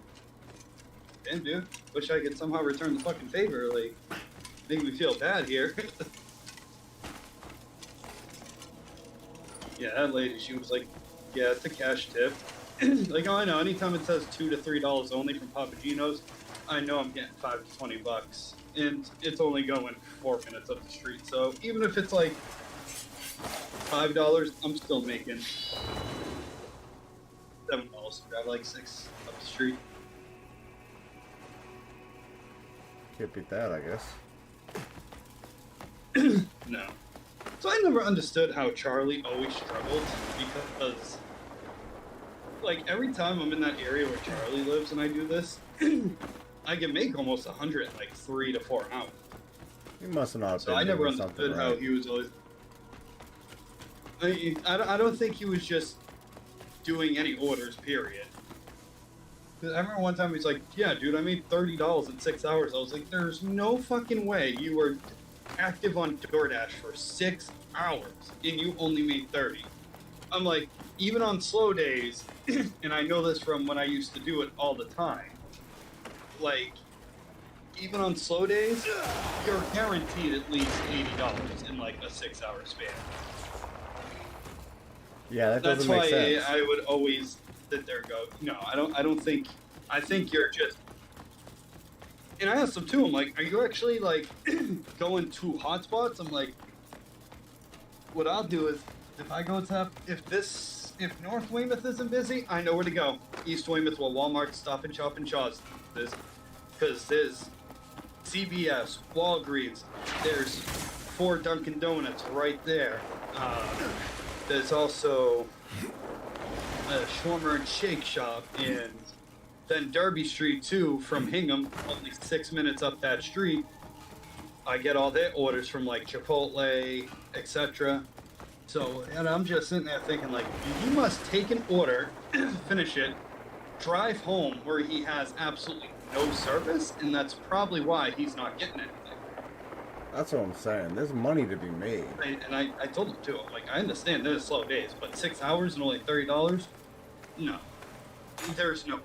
damn, dude. Wish I could somehow return the fucking favor. Like, make me feel bad here. Yeah, that lady, she was like, yeah, it's a cash tip. Like, oh, I know, anytime it says $2 to $3 only from Papagenos, I know I'm getting $5 to $20. And it's only going 4 minutes up the street. So even if it's like $5, I'm still making $7 to grab like 6 up the street. Can't beat that, I guess. No. So I never understood how Charlie always struggled because, like, every time I'm in that area where Charlie lives and I do this, I can make almost 100 in like 3 to 4 hours. He must have not. So I never understood how he was always. I don't think he was just doing any orders, period. Because I remember one time he's like, yeah, dude, I made $30 in 6 hours. I was like, there's no fucking way you were active on DoorDash for 6 hours and you only made 30. I'm like, even on slow days, and I know this from when I used to do it all the time, like, even on slow days, you're guaranteed at least $80 in like a 6 hour span. Yeah, that That's doesn't make why sense. I would always sit there and go, no, I don't think, I think you're just, and I asked him too, I'm like, are you actually like going to hotspots? I'm like, what I'll do is, if I go to, if North Weymouth isn't busy, I know where to go. East Weymouth, where Walmart, Stop and Shop and Shaw's is, because there's CVS, Walgreens, there's 4 Dunkin' Donuts right there. There's also a shawarma and shake shop, and then Derby Street too, from Hingham, only 6 minutes up that street. I get all their orders from like Chipotle, etc. So, and I'm just sitting there thinking like, you must take an order, finish it, drive home where he has absolutely no service, and that's probably why he's not getting anything. That's what I'm saying. There's money to be made. I told him too. I'm like, I understand there's slow days, but 6 hours and only $30? No. There's no way.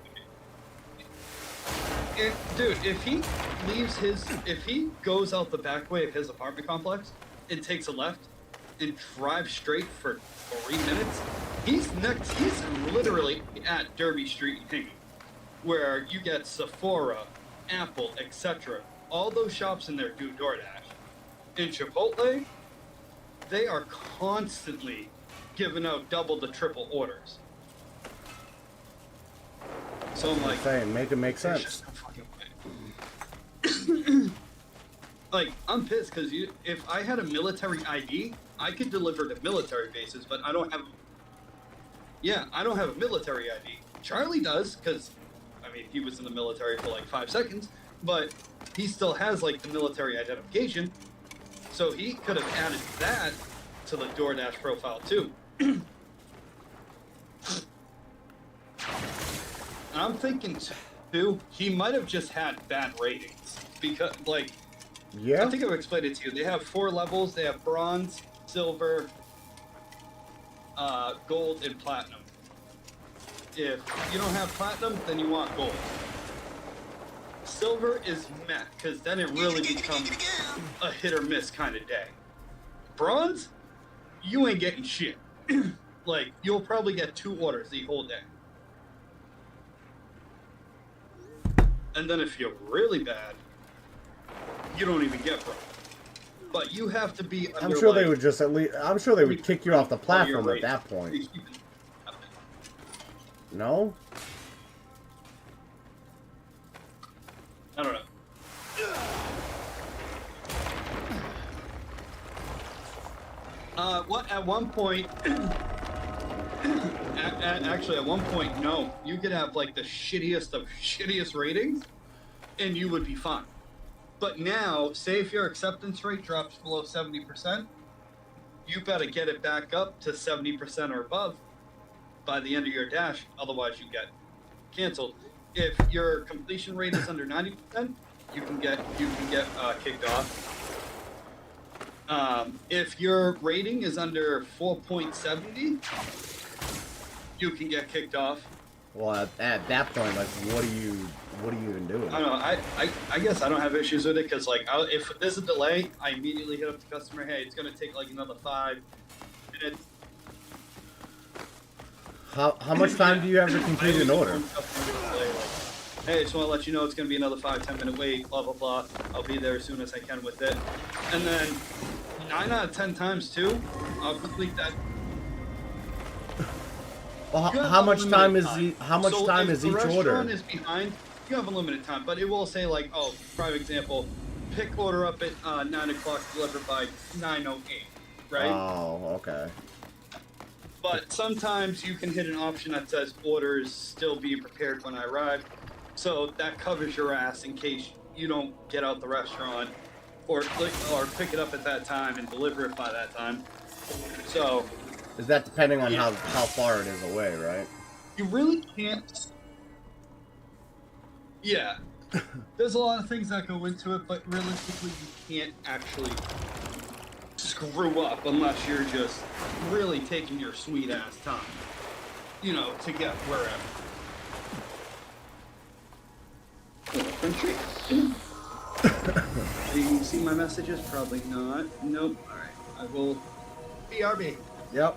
Dude, if he goes out the back way of his apartment complex and takes a left and drives straight for 3 minutes, he's literally at Derby Street in Hingham, where you get Sephora, Apple, etc. All those shops in there do DoorDash. In Chipotle, they are constantly giving out double to triple orders. So I'm like, saying, make it make sense. Like, I'm pissed because if I had a military ID, I could deliver to military bases, but I don't have. Yeah, I don't have a military ID. Charlie does, because, I mean, he was in the military for like 5 seconds, but he still has like the military identification. So he could have added that to the DoorDash profile too. And I'm thinking too, he might have just had bad ratings because, like, yeah, I think I've explained it to you. They have 4 levels. They have bronze, silver, gold, and platinum. If you don't have platinum, then you want gold. Silver is meh, because then it really becomes a hit or miss kind of day. Bronze, you ain't getting shit. Like, you'll probably get 2 orders the whole day. And then if you're really bad, you don't even get bronze. But you have to be under, I'm sure they like, would just at least. I'm sure they would kick you off the platform at that point. No? I don't know. At one point, actually, at one point, no. You could have like the shittiest of shittiest ratings, and you would be fine. But now, say if your acceptance rate drops below 70%, you better get it back up to 70% or above by the end of your dash. Otherwise, you get canceled. If your completion rate is under 90%, you can get kicked off. If your rating is under 4.70, you can get kicked off. Well, at that point, like, what are you even doing? I don't know. I guess I don't have issues with it because, like, if there's a delay, I immediately hit up the customer. Hey, it's gonna take like another 5 minutes. How much time do you have to complete an order? Hey, I just want to let you know it's going to be another 5-10 minute wait, blah, blah, blah. I'll be there as soon as I can with it. And then 9 out of 10 times, too, I'll complete that. Well, how much time is each order? Is behind, you have a limited time, but it will say like, oh, prime example, pick order up at 9 o'clock, delivered by 9:08, right? Oh, okay. But sometimes you can hit an option that says orders still be prepared when I arrive, so that covers your ass in case you don't get out the restaurant or pick it up at that time and deliver it by that time. So. Is that depending on how far it is away, right? You really can't. Yeah. There's a lot of things that go into it, but realistically, you can't actually screw up unless you're just really taking your sweet ass time, you know, to get wherever. Do you see my messages? Probably not. Nope. Alright. I will. BRB. Yep.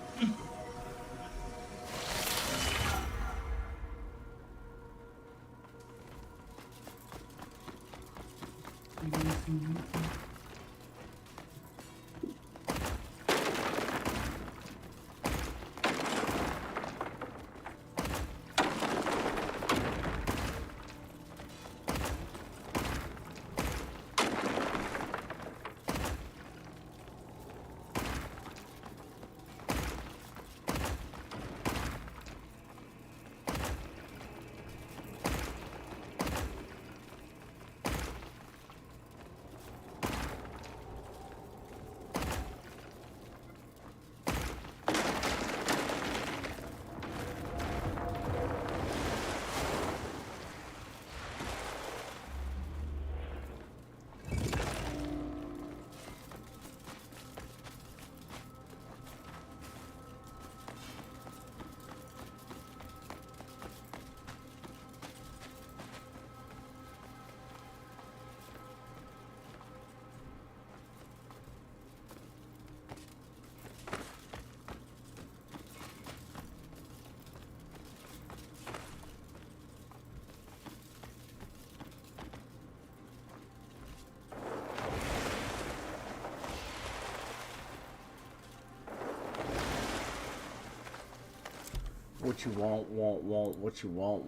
What you want, what you want.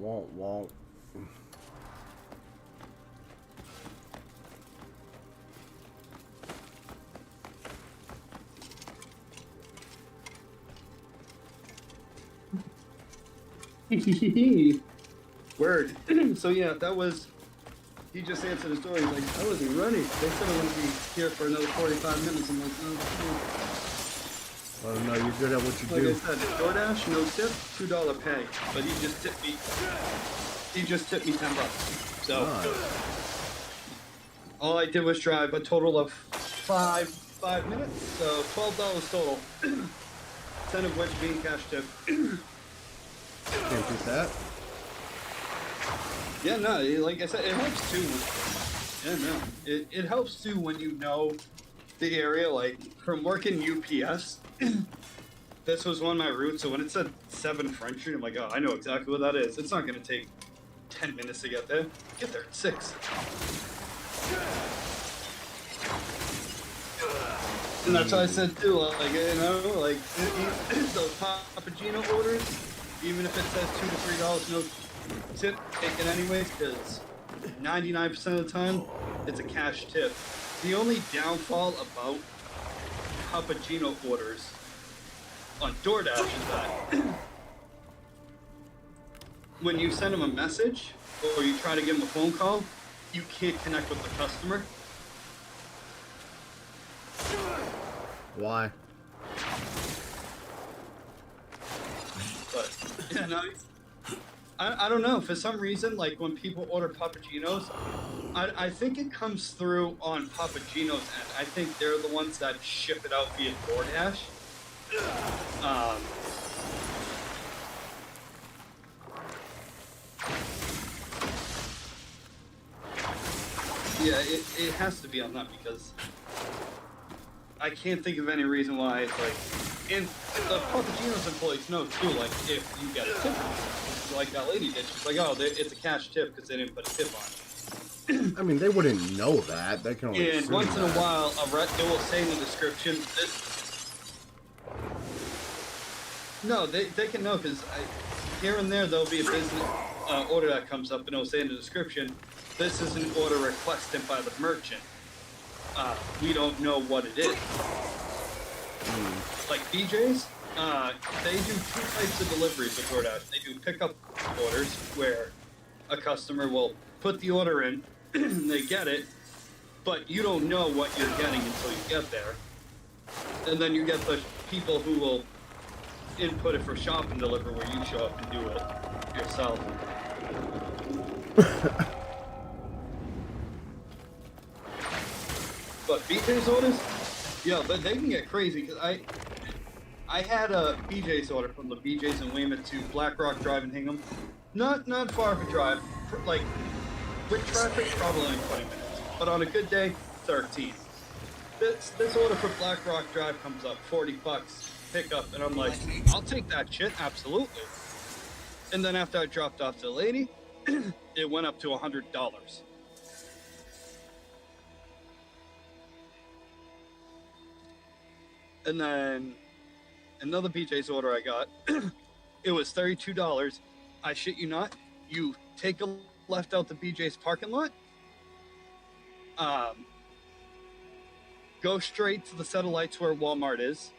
Word. So yeah, that was. He just answered the story. He's like, I wasn't ready. They said I wouldn't be here for another 45 minutes. I'm like, no. Oh no, you're good at what you like do. Like I said, DoorDash, no tip, $2 pay. But he just tipped me. He just tipped me $10. So all I did was drive a total of five minutes. So $12 total. 10 of which being cash tip. Can't beat that. Yeah, no, like I said, it helps too. Yeah, no, it helps too when you know the area. Like from working UPS, this was one of my routes. So when it said 7 French Street, I'm like, oh, I know exactly what that is. It's not gonna take 10 minutes to get there. Get there at 6. And that's what I said too. Like you know, like those Papagino orders, even if it says $2 to $3, no tip, take it anyways, because 99% of the time it's a cash tip. The only downfall about Papagino orders on DoorDash is that when you send them a message or you try to give them a phone call, you can't connect with the customer. Why? But yeah, no, I don't know. For some reason, like when people order Papaginos, I think it comes through on Papagino's end. I think they're the ones that ship it out via DoorDash. Yeah, it has to be on that because I can't think of any reason why it's like, and the Papagino's employees know too, like if you get a tip, like that lady did, she's like, oh, it's a cash tip because they didn't put a tip on it. I mean, they wouldn't know that. They can only And once in a while, it will say in the description, no, they can know because here and there there'll be a business order that comes up, and it'll say in the description, this is an order requested by the merchant. We don't know what it is. Like BJ's, they do 2 types of deliveries with DoorDash. They do pickup orders where a customer will put the order in, they get it, but you don't know what you're getting until you get there. And then you get the people who will input it for shop and deliver, where you show up and do it yourself. But BJ's orders, yeah, but they can get crazy, because I had a BJ's order from the BJ's in Weymouth to Black Rock Drive in Hingham. Not far of a drive, like with traffic probably only 20 minutes, but on a good day, 13. This order for Black Rock Drive comes up, $40 pickup, and I'm like, I'll take that shit, absolutely. And then after I dropped off the lady, it went up to $100. And then another BJ's order I got, it was $32. I shit you not, you take a left out the BJ's parking lot, go straight to the set of lights where Walmart is,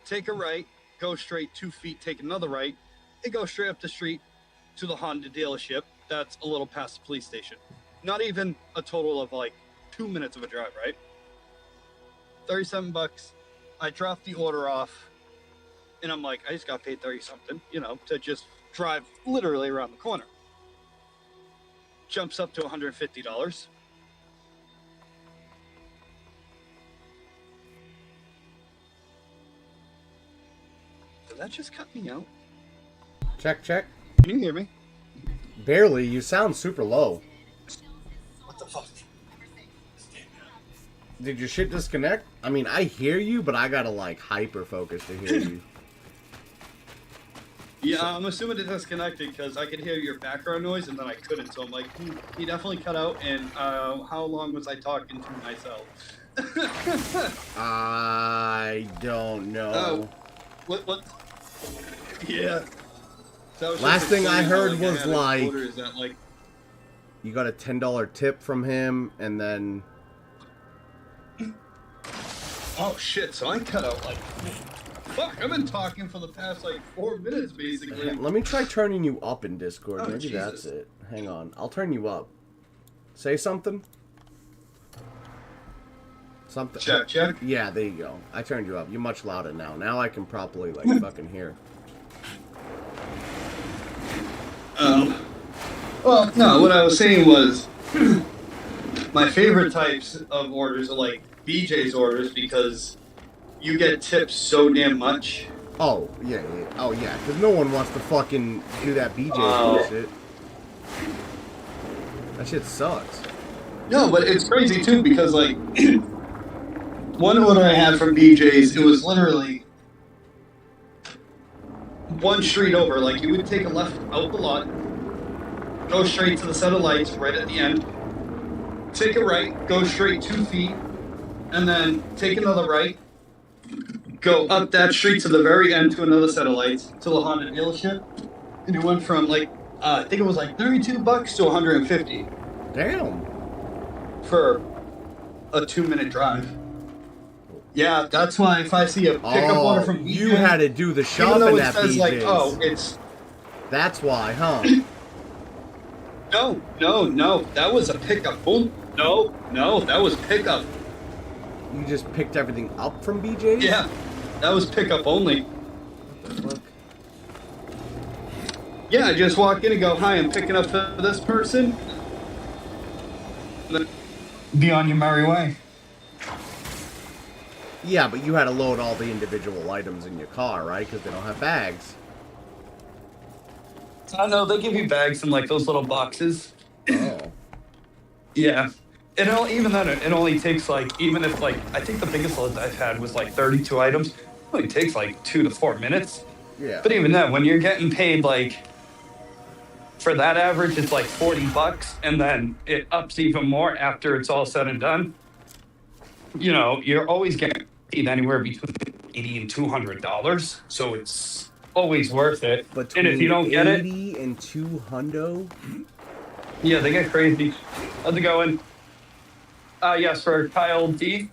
take a right, go straight 2 feet, take another right, and go straight up the street to the Honda dealership that's a little past the police station. Not even a total of like 2 minutes of a drive, right? $37. I dropped the order off, and I'm like, I just got paid 30 something, you know, to just drive literally around the corner. Jumps up to $150. Did that just cut me out? Check, check. Can you hear me? Barely. You sound super low. What the fuck? Did your shit disconnect? I mean, I hear you, but I gotta like hyper focus to hear you. Yeah, I'm assuming it disconnected because I could hear your background noise and then I couldn't. So I'm like, he definitely cut out. And how long was I talking to myself? I don't know. Oh, what? Yeah. So Last thing I heard was is that, like, you got a $10 tip from him, and then. Oh shit! So I cut out like. Fuck! I've been talking for the past like 4 minutes, basically. Let me try turning you up in Discord. Oh, Maybe Jesus. that's it. Hang on. I'll turn you up. Say something. Something. Check. Yeah, there you go. I turned you up. You're much louder now. Now I can properly like fucking hear. Well, no. What I was saying was, my favorite types of orders are like BJ's orders because you get tips so damn much. Oh yeah. Oh yeah. Because no one wants to fucking do that BJ bullshit. That shit sucks. No, but it's crazy too because like one order I had from BJ's, it was literally one street over. Like you would take a left out the lot, go straight to the set of lights right at the end, take a right, go straight 2 feet, and then take another right, go up that street to the very end to another set of lights to the Honda dealership, and it went from like I think it was like $32 to $150. Damn. For a 2-minute drive. Yeah, that's why if I see a pickup order from BJ, you had to do the shopping even though it at says BJ's. like, oh, it's. That's why, huh? No, that was a pickup. Oh, no, that was pickup. You just picked everything up from BJ's? Yeah, that was pickup only. What the fuck? Yeah, I just walk in and go, hi, I'm picking up for this person. Then be on your merry way. Yeah, but you had to load all the individual items in your car, right? Because they don't have bags. I know, they give you bags in like those little boxes. Oh. Yeah. Even then, it only takes like, even if like, I think the biggest load I've had was like 32 items. It only takes like 2 to 4 minutes. Yeah. But even then, when you're getting paid like, for that average, it's like $40, and then it ups even more after it's all said and done. You know, you're always getting paid anywhere between $80 and $200, so it's always worth it. Between and if you don't get it, $80 and 2 hundo? Yeah, they get crazy. How's it going? Yes, for Kyle D.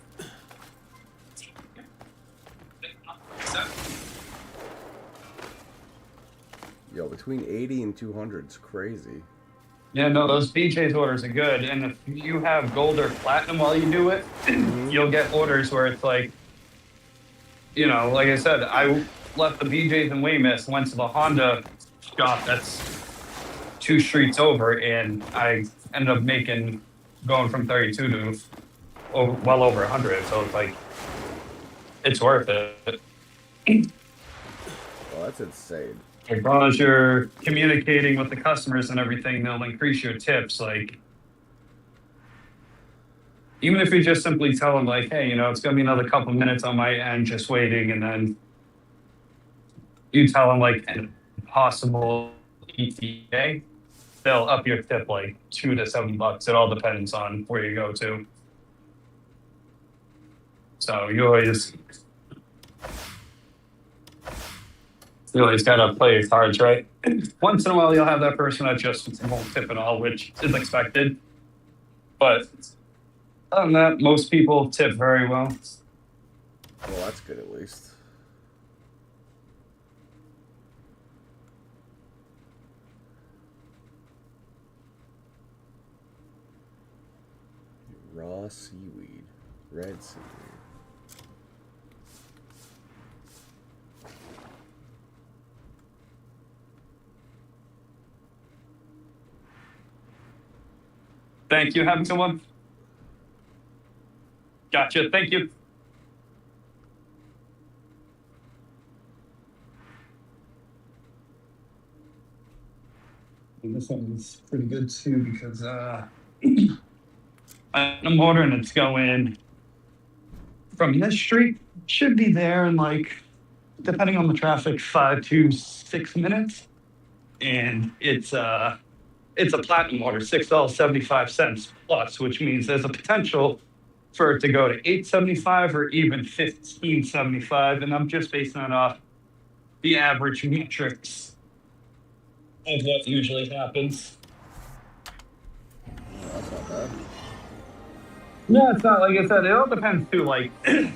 Yo, between 80 and 200 is crazy. Yeah, no, those BJ's orders are good. And if you have gold or platinum while you do it, you'll get orders where it's like, you know, like I said, I left the BJ's in Weymouth, went to the Honda shop that's 2 streets over, and I ended up going from 32 to well over 100. So it's like, it's worth it. Well, that's insane. As long as you're communicating with the customers and everything, they'll increase your tips. Like, even if you just simply tell them, like, hey, you know, it's going to be another couple minutes on my end, just waiting. And then you tell them, like, an possible ETA, they'll up your tip like $2 to $7. It all depends on where you go to. So you always got to play your cards right. Once in a while, you'll have that person that just won't tip at all, which is expected. But other than that, most people tip very well. Well, that's good at least. Raw seaweed. Red seaweed. Thank you. Have a good one. Gotcha. Thank you. And this one's pretty good too because I'm ordering it's going from this street. Should be there in like, depending on the traffic, 5 to 6 minutes. And it's a platinum order, $6.75 plus, which means there's a potential for it to go to $8.75 or even $15.75. And I'm just basing it off the average metrics of what usually happens. That's not bad. No, it's not. Like I said, it all depends too. Like, a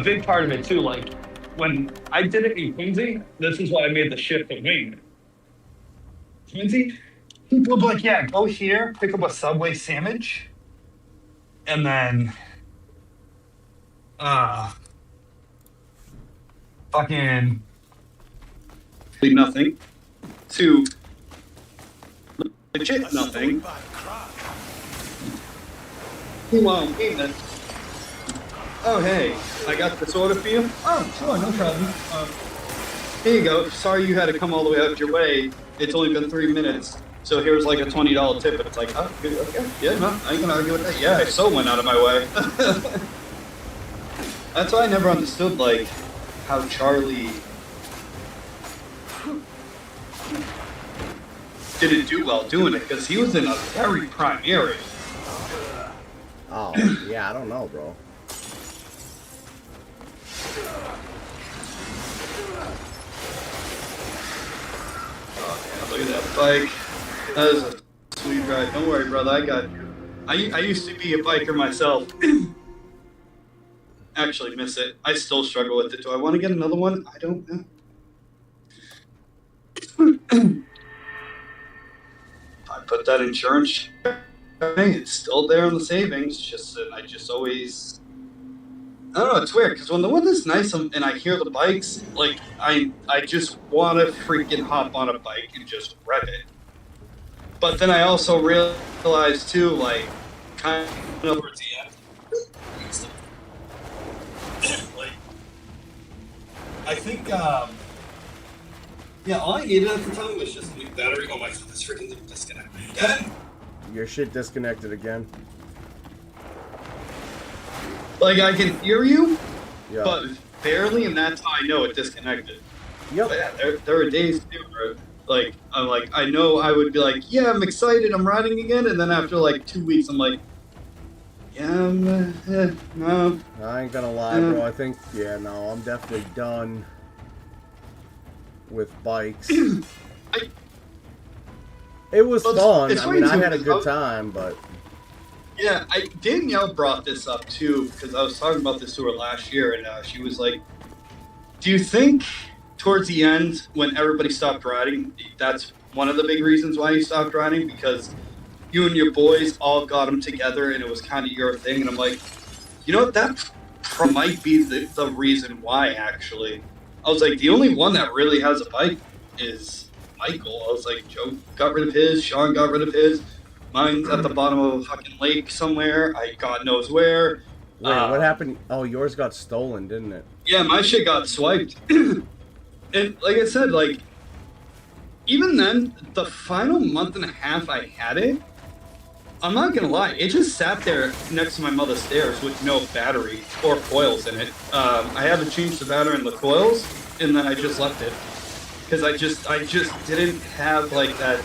big part of it too, like, when I did it in Quincy, this is why I made the shift to Wing. Quincy, people would be like, yeah, go here, pick up a Subway sandwich, and then fucking leave nothing to legit nothing. Meanwhile, then, oh hey, I got this order for you. Oh, sure, no problem. Here you go. Sorry you had to come all the way out your way. It's only been 3 minutes, so here's like a $20 tip. And it's like, oh, good, okay, yeah, no, I ain't gonna argue with that. Yeah, I so went out of my way. That's why I never understood like how Charlie didn't do well doing it because he was in a very prime area. Oh, yeah, I don't know, bro. Oh, man, look at that bike. That is a sweet ride. Don't worry, brother. I got you. I used to be a biker myself. Actually miss it. I still struggle with it. Do I want to get another one? I don't know. I put that insurance. It's still there in the savings. Just that I just always. I don't know. It's weird because when the weather's nice and I hear the bikes, like I just want to freaking hop on a bike and just rev it. But then I also realize too, like, kind of towards the end, like, I think, yeah, all I needed at the time was just a new battery. Oh my god, this freaking thing disconnected again. Your shit disconnected again. Like, I can hear you, Yeah. but barely, and that's how I know it disconnected. Yep. But yeah, there are days too where, like, I know I would be like, yeah, I'm excited, I'm riding again, and then after like 2 weeks, I'm like, yeah, no. I ain't gonna lie, bro. I think, yeah, no, I'm definitely done with bikes. It was fun. it's I mean, I funny, had a too, good time, but Yeah, Danielle brought this up too because I was talking about this to her last year, and she was like, "Do you think towards the end, when everybody stopped riding, that's one of the big reasons why you stopped riding? Because you and your boys all got them together, and it was kind of your thing." And I'm like, you know what? That might be the reason why. Actually, I was like, the only one that really has a bike is Michael. I was like, Joe got rid of his, Sean got rid of his. Mine's at the bottom of a fucking lake somewhere. God knows where. wait, what happened? Oh, yours got stolen, didn't it? Yeah, my shit got swiped. And like I said, like, even then, the final month and a half I had it, I'm not gonna lie, it just sat there next to my mother's stairs with no battery or coils in it. I had to change the battery and the coils, and then I just left it. Because I just didn't have, like, that,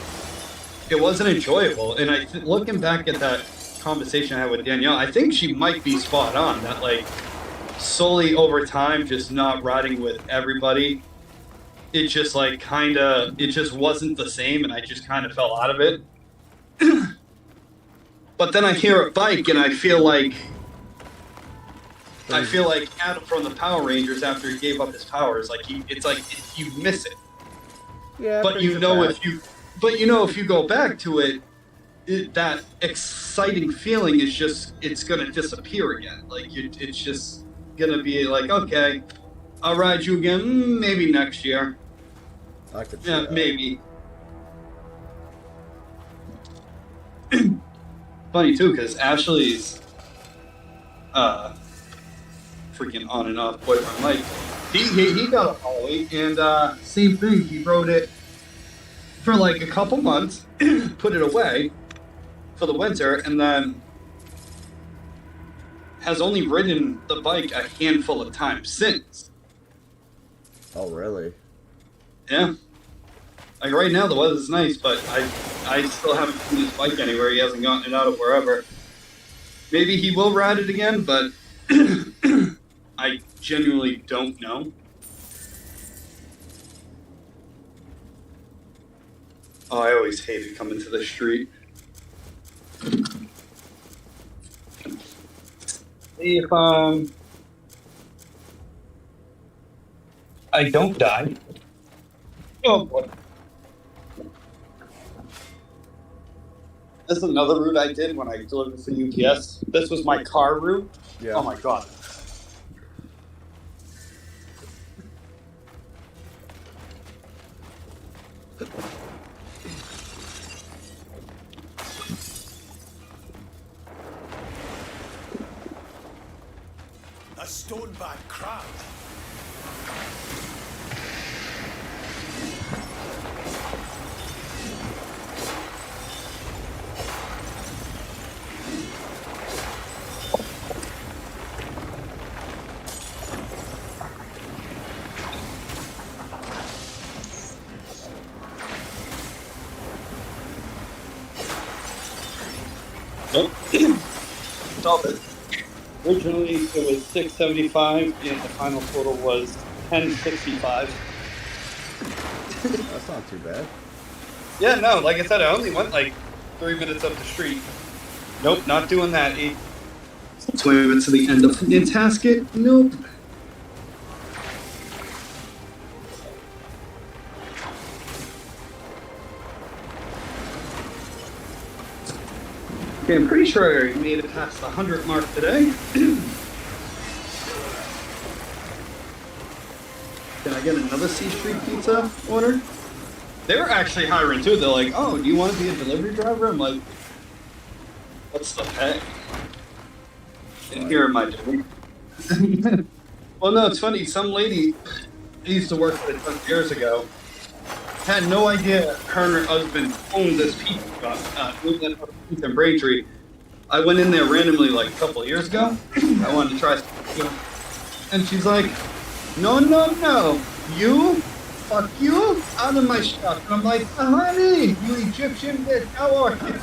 it wasn't enjoyable. And looking back at that conversation I had with Danielle, I think she might be spot on, that, like, solely over time, just not riding with everybody, it just, like, it just wasn't the same, and I just kind of fell out of it. But then I hear a bike, and I feel like Adam from the Power Rangers after he gave up his powers. Like, it's like you miss it. Yeah. But you know if you go back to it, that exciting feeling is just, it's gonna disappear again. Like, it's just gonna be like, okay, I'll ride you again, maybe next year. I could see Yeah, that. maybe. Funny too, because Ashley's freaking on and off boyfriend Mike, he got a Harley, and same thing, he rode it for like a couple months, put it away for the winter, and then has only ridden the bike a handful of times since. Oh, really? Yeah. Like right now the weather's nice, but I still haven't seen his bike anywhere. He hasn't gotten it out of wherever. Maybe he will ride it again, but I genuinely don't know. Oh, I always hated coming to the street. See if I don't die. Oh boy. This is another route I did when I delivered for UPS. This was my car route. Yeah. Oh my god. A stone-back crab. Nope. Stop it. Originally it was $6.75 and the final total was $10.65. That's not too bad. Yeah, no, like I said, I only went like 3 minutes up the street. Nope, not doing that. 20 minutes to the end of Nantasket? Nope. Okay, I'm pretty sure I made it past the 100 mark today. Can I get another C Street pizza order? They were actually hiring too. They're like, oh, do you want to be a delivery driver? I'm like, what's the pay? And here am I doing. Well, no, it's funny. Some lady I used to work with 10 years ago had no idea her and her husband owned this pizza shop in Braintree. I went in there randomly like a couple of years ago. I wanted to try something. And she's like, no, you, fuck you, out of my shop. And I'm like, honey, you Egyptian bitch, how are you?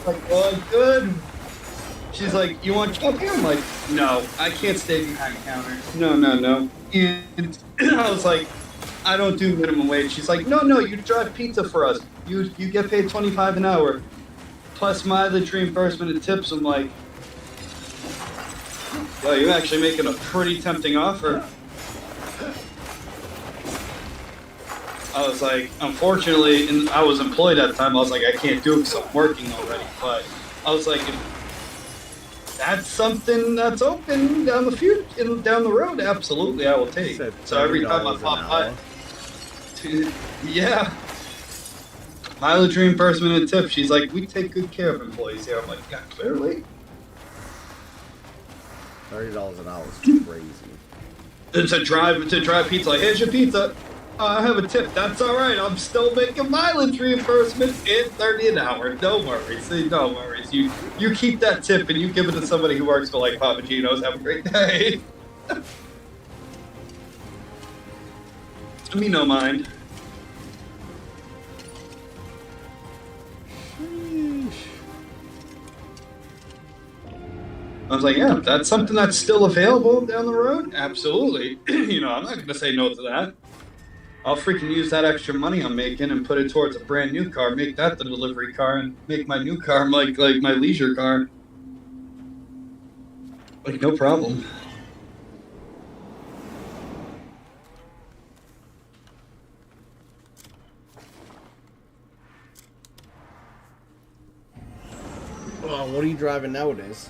Like, oh, good. She's like, you want coffee? I'm like, no, I can't stay behind the counter. No. And I was like, I don't do minimum wage. She's like, no, you drive pizza for us. You get paid $25 an hour, plus mileage reimbursement and tips. I'm like, yo, you're actually making a pretty tempting offer. I was like, unfortunately, and I was employed at the time. I was like, I can't do it because I'm working already. But I was like, if that's something that's open down the road, absolutely, I will take. So every time I pop by, yeah, mileage reimbursement and tip. She's like, we take good care of employees here. I'm like, yeah, clearly. $30 an hour is crazy. To drive pizza. Like, here's your pizza. I have a tip. That's all right. I'm still making mileage reimbursement and $30 an hour. No worries. No worries. You keep that tip and you give it to somebody who works for like Papa Gino's. Have a great day. Me no mind. I was like, yeah, that's something that's still available down the road. Absolutely. You know, I'm not gonna say no to that. I'll freaking use that extra money I'm making and put it towards a brand new car, make that the delivery car, and make my new car like my leisure car. Like, no problem. Well, what are you driving nowadays?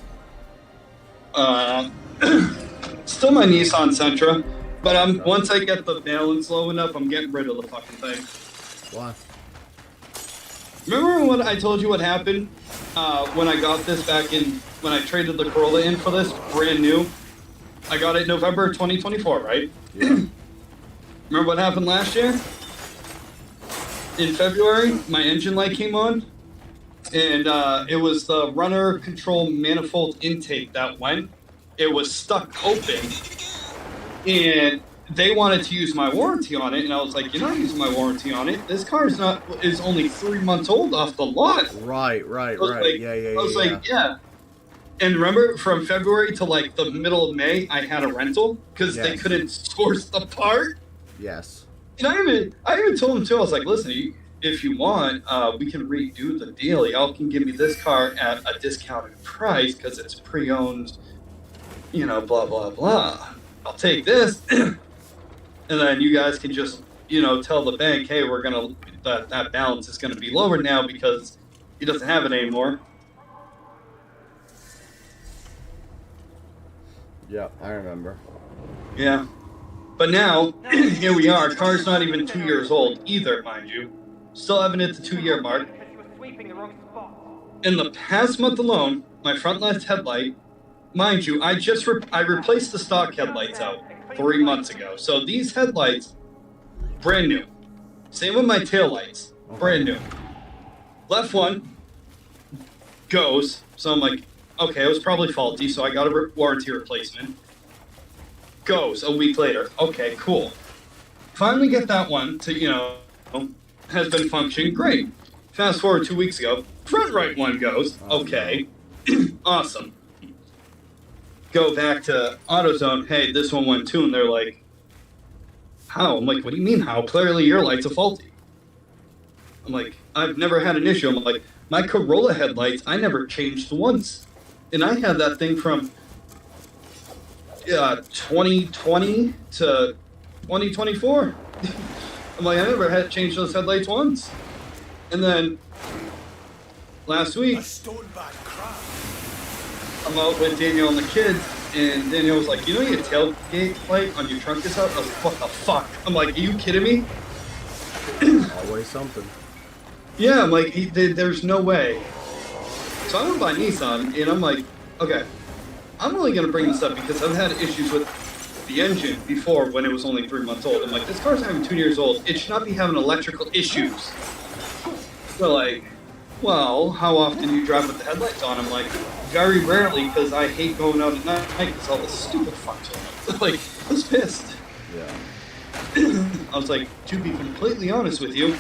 Still my Nissan Sentra. But once I get the balance low enough, I'm getting rid of the fucking thing. Why? Remember when I told you what happened when I got this back in, when I traded the Corolla in for this, brand new? I got it November 2024, right? Yeah. Remember what happened last year? In February, my engine light came on, and it was the runner control manifold intake that went. It was stuck open. And they wanted to use my warranty on it, and I was like, "You're not using my warranty on it. This car is only 3 months old off the lot." Right. Like, I was like, yeah. And remember, from February to like the middle of May, I had a rental because they couldn't source the part. Yes. And I even told them too. I was like, "Listen, if you want, we can redo the deal. Y'all can give me this car at a discounted price because it's pre-owned. You know, blah blah blah." I'll take this, and then you guys can just, you know, tell the bank, hey, we're gonna that balance is gonna be lower now because he doesn't have it anymore. Yeah, I remember. Yeah, but now here we are. Car's not even 2 years old either, mind you. Still haven't hit the 2-year mark. In the past month alone, my front left headlight. Mind you, I replaced the stock headlights out 3 months ago. So these headlights, brand new. Same with my taillights, brand new. Left one goes, so I'm like, okay, it was probably faulty, so I got a warranty replacement. Goes a week later. Okay, cool. Finally get that one to, you know, has been functioning great. Fast forward 2 weeks ago, front right one goes. Okay, awesome. Go back to AutoZone, hey, this one went too, and they're like, how? I'm like, what do you mean how? Clearly your lights are faulty. I'm like, I've never had an issue. I'm like, my Corolla headlights, I never changed once. And I had that thing from 2020 to 2024. I'm like, I never had changed those headlights once. And then last week, I'm out with Daniel and the kids, and Daniel was like, you know your tailgate light on your trunk is out? I was like, what the fuck? I'm like, are you kidding me? Always something. Yeah, I'm like, there's no way. So I went by Nissan, and I'm like, okay, I'm only going to bring this up because I've had issues with the engine before when it was only 3 months old. I'm like, this car's not even 2 years old. It should not be having electrical issues. They're like, well, how often do you drive with the headlights on? I'm like, very rarely, because I hate going out at night because all the stupid fucks are like, I was pissed. Yeah. I was like, to be completely honest with you,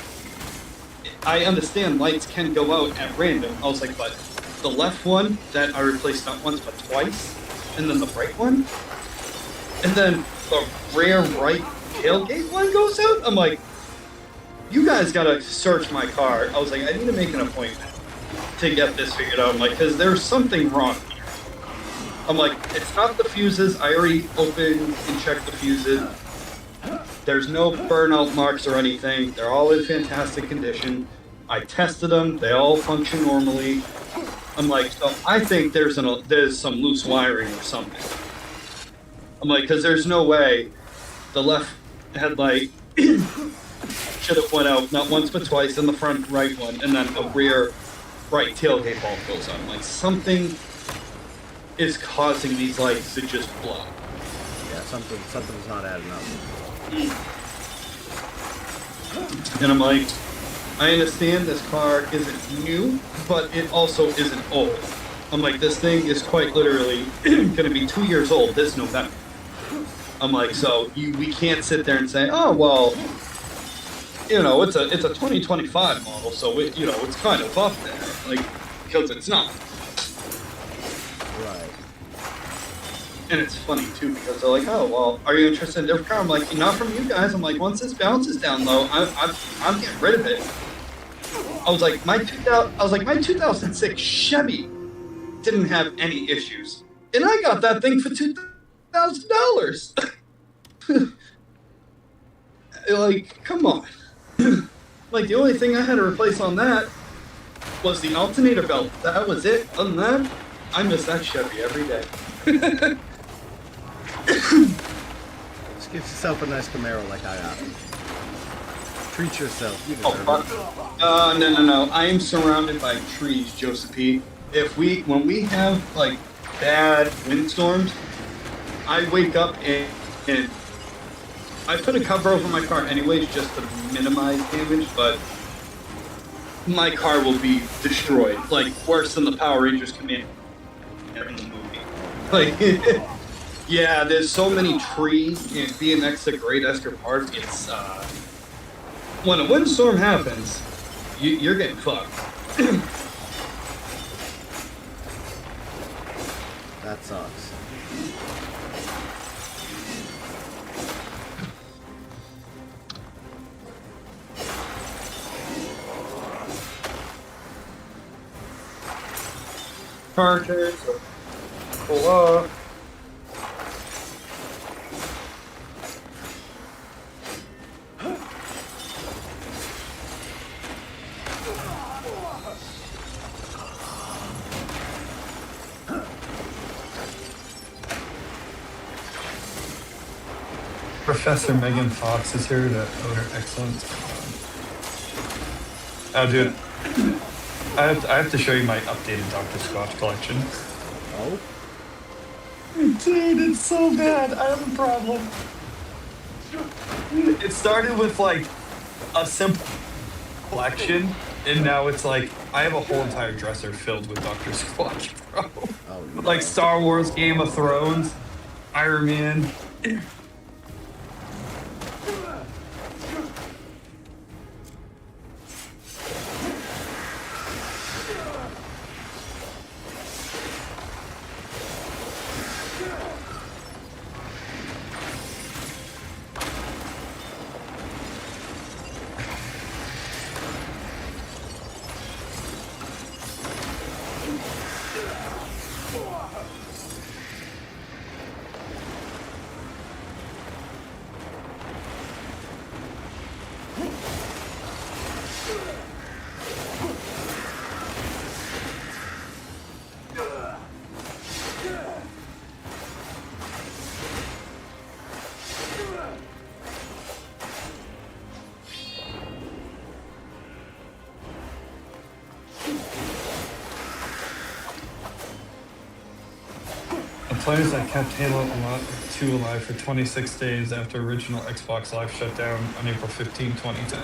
I understand lights can go out at random. I was like, but the left one that I replaced not once but twice, and then the right one, and then the rear right tailgate one goes out. I'm like, you guys gotta search my car. I was like, I need to make an appointment to get this figured out. I'm like, because there's something wrong here. I'm like, it's not the fuses. I already opened and checked the fuses. There's no burnout marks or anything. They're all in fantastic condition. I tested them. They all function normally. I'm like, so I think there's some loose wiring or something. I'm like, because there's no way the left headlight should have went out not once but twice, and the front right one, and then a rear right tailgate bulb goes on. I'm like, something is causing these lights to just blow. Yeah, something's not adding up. And I'm like, I understand this car isn't new, but it also isn't old. I'm like, this thing is quite literally gonna be 2 years old this November. I'm like, so we can't sit there and say, oh well, you know, it's a 2025 model, so it, you know, it's kind of up there, like, because it's not. Right. And it's funny too, because they're like, oh well, are you interested in a different car? I'm like, not from you guys. I'm like, once this bounces down low, I'm getting rid of it. I was like, my 2006 Chevy didn't have any issues, and I got that thing for $2,000. Like, come on. Like, the only thing I had to replace on that was the alternator belt. That was it. Other than that, I miss that Chevy every day. Just get yourself a nice Camaro like I got. Treat yourself. You deserve it. No. I am surrounded by trees, Joseph P. When we have like bad windstorms, I wake up and I put a cover over my car anyways just to minimize damage, but my car will be destroyed, like worse than the Power Rangers command in the movie. Like, yeah, there's so many trees, and being next to Great Esker Park, it's when a windstorm happens, you're getting fucked. That sucks. Charges, pull up. Professor Megan Fox is here to owe her excellence. Oh, dude. I have to show you my updated Dr. Squatch collection. Oh? Dude, it's so bad. I have a problem. It started with like a simple collection, and now it's like I have a whole entire dresser filled with Dr. Squatch, bro. Oh, no. Like Star Wars, Game of Thrones, Iron Man. Players that kept Halo 2 alive for 26 days after original Xbox Live shut down on April 15, 2010.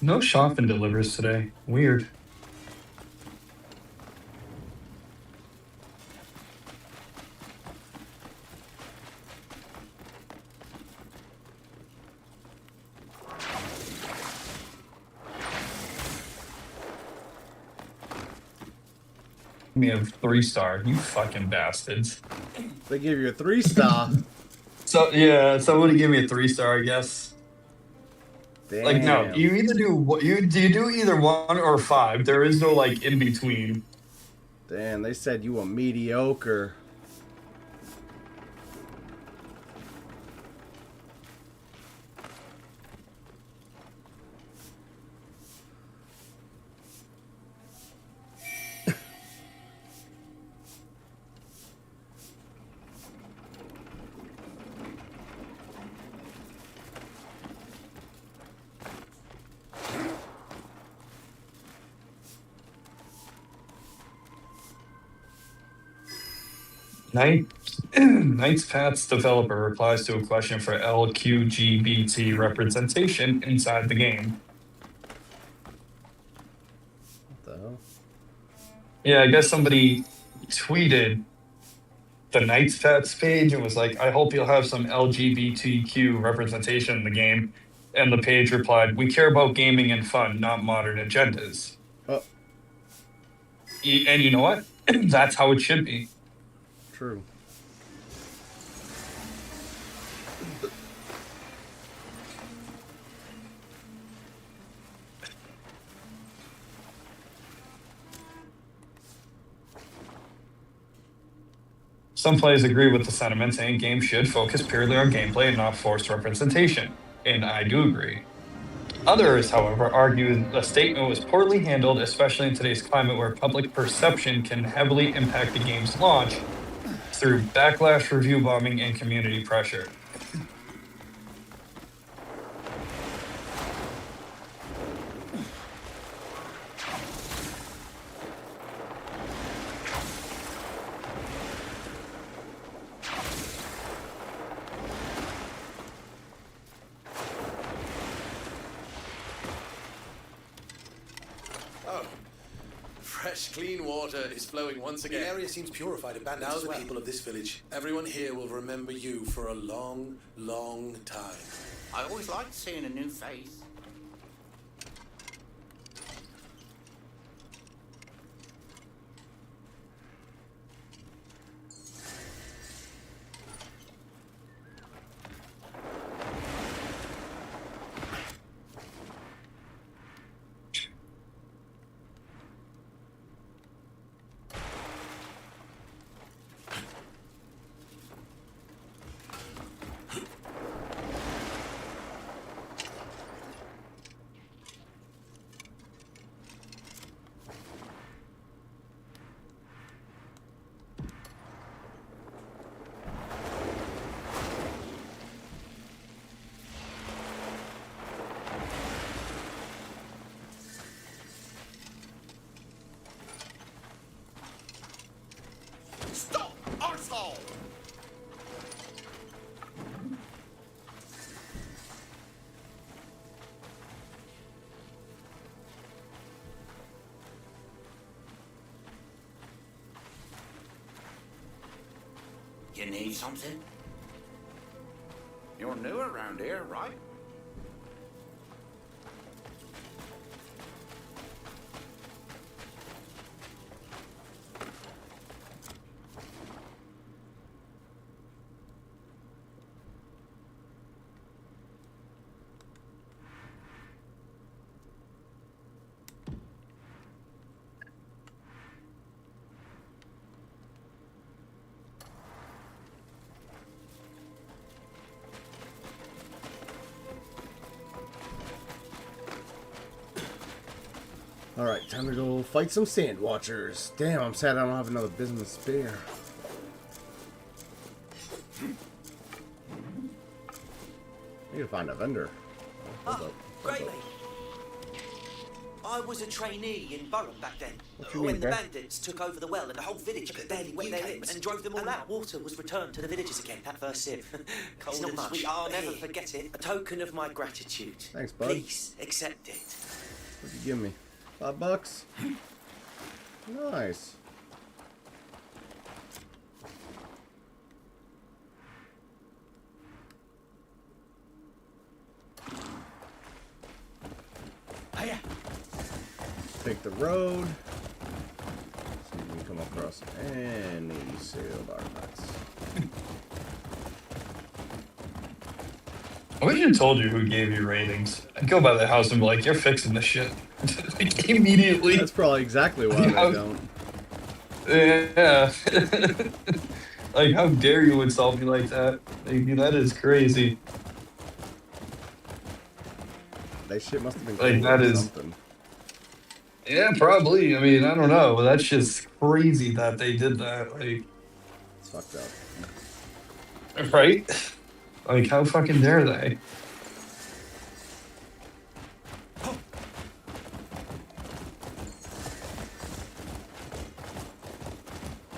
No shop and delivers today. Weird. Me a 3-star, you fucking bastards. They give you a 3-star. So yeah, somebody give me a 3-star, I guess. Damn. Like no, you either do what you do either 1 or 5. There is no like in between. Damn, they said you were mediocre. Knight's Path's developer replies to a question for LQGBT representation inside the game. What the hell? Yeah, I guess somebody tweeted the Knight's Path's page and was like, I hope you'll have some LGBTQ representation in the game. And the page replied, we care about gaming and fun, not modern agendas. Oh. And you know what? That's how it should be. True. Some players agree with the sentiment, saying games should focus purely on gameplay and not forced representation, and I do agree. Others, however, argue the statement was poorly handled, especially in today's climate where public perception can heavily impact the game's launch through backlash, review bombing, and community pressure. Fresh, clean water is flowing once again. The area seems purified and banded. Now as the well. people of this village, everyone here will remember you for a long, long time. I always liked seeing a new face. You need something? You're new around here, right? Alright, time to go fight some Sand Watchers. Damn, I'm sad I don't have another business spare. I need to find a vendor. Hold up. Great, mate. I was a trainee in Burham back then. What you When mean, the bruh? bandits took over the well and the whole village could barely wet their lips and drove them all out. Water was returned to the villagers again, that first sieve. Cold It's not and much. sweet. I'll never forget it. A token of my gratitude. Thanks, bud. Please, accept it. What'd you give me? $5? Nice. Take the road. See if we can come across any sealed artifacts. I wish I told you who gave you ratings. I'd go by the house and be like, you're fixing this shit. Like, immediately. That's probably exactly why they don't. Yeah. Like, how dare you insult me like that? Like, that is crazy. That shit must have been Like, cool that or is- something. Yeah, probably. I mean, I don't know. But that's just crazy that they did that. Like, It's fucked up. right? Like, how fucking dare they?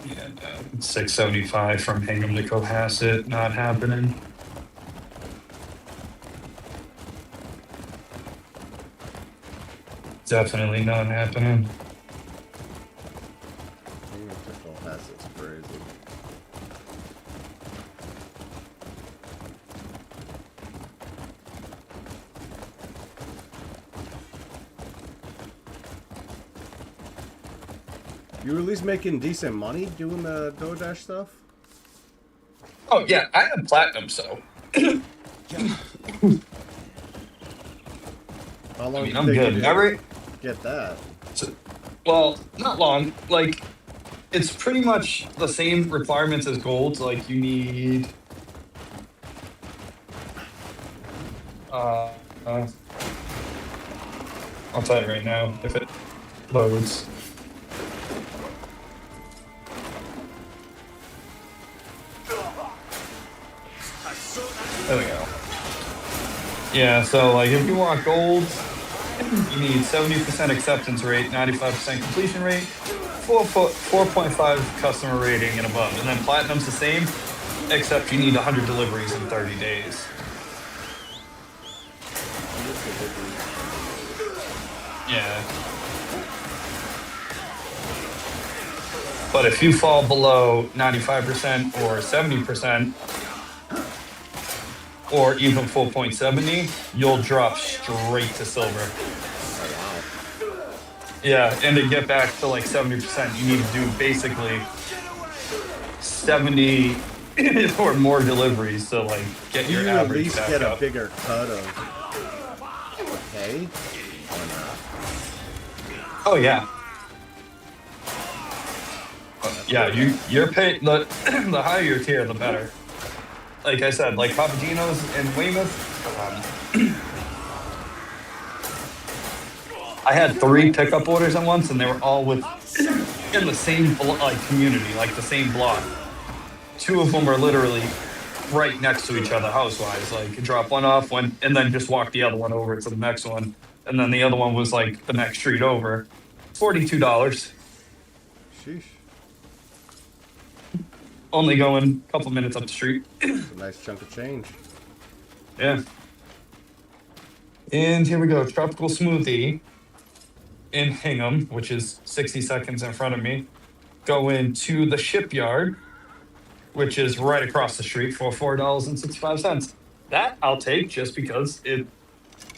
Yeah, no, 675 from Hingham to Cohasset, not happening. Definitely not happening. It's crazy. You were at least making decent money doing the DoorDash stuff? Oh, yeah, I have platinum, so. How long I mean, did I'm it take good. you to Every, get that? well, not long. Like, it's pretty much the same requirements as gold. Like, you need. I'll tell you right now if it loads. There we go. Yeah, so like if you want gold, you need 70% acceptance rate, 95% completion rate, 4.5 customer rating and above. And then platinum's the same, except you need 100 deliveries in 30 days. Yeah. But if you fall below 95% or 70%, or even 4.70, you'll drop straight to silver. Yeah, and to get back to like 70%, you need to do basically 70 or more deliveries to like get your You at average least back get a up. bigger cut of pay? Or not? Oh yeah. Yeah, you're paid the the higher your tier, the better. Like I said, like Papagino's and Weymouth. I had 3 pickup orders at once, and they were all in the same like community, like the same block. 2 of them are literally right next to each other, house-wise. Like you drop one off, and then just walk the other one over to the next one, and then the other one was like the next street over. $42. Sheesh. Only going a couple minutes up the street. It's a nice chunk of change. Yeah. And here we go. Tropical smoothie in Hingham, which is 60 seconds in front of me. Go into the shipyard. which is right across the street for $4.65. That I'll take just because it's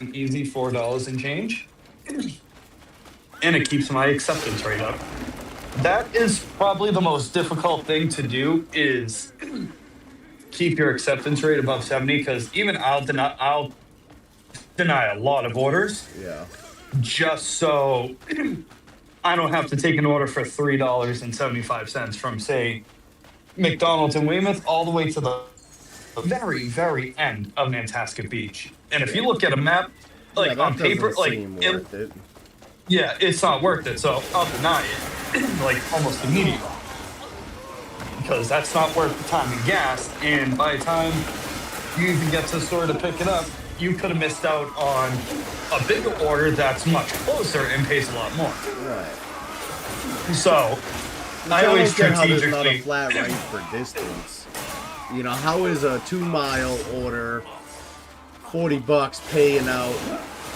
an easy $4 and change. And it keeps my acceptance rate up. That is probably the most difficult thing to do is keep your acceptance rate above 70, because even I'll deny a lot of orders. Yeah. Just so I don't have to take an order for $3.75 from, say, McDonald's in Weymouth all the way to the very, very end of Nantasket Beach. And if you look at a map, like on paper, like yeah, it's not worth it. So I'll deny it, like almost immediately, because that's not worth the time and gas. And by the time you even get to the store to pick it up, you could have missed out on a bigger order that's much closer and pays a lot more. Right. So I always strategically. Not a flat rate for distance. You know, how is a 2-mile order $40 paying out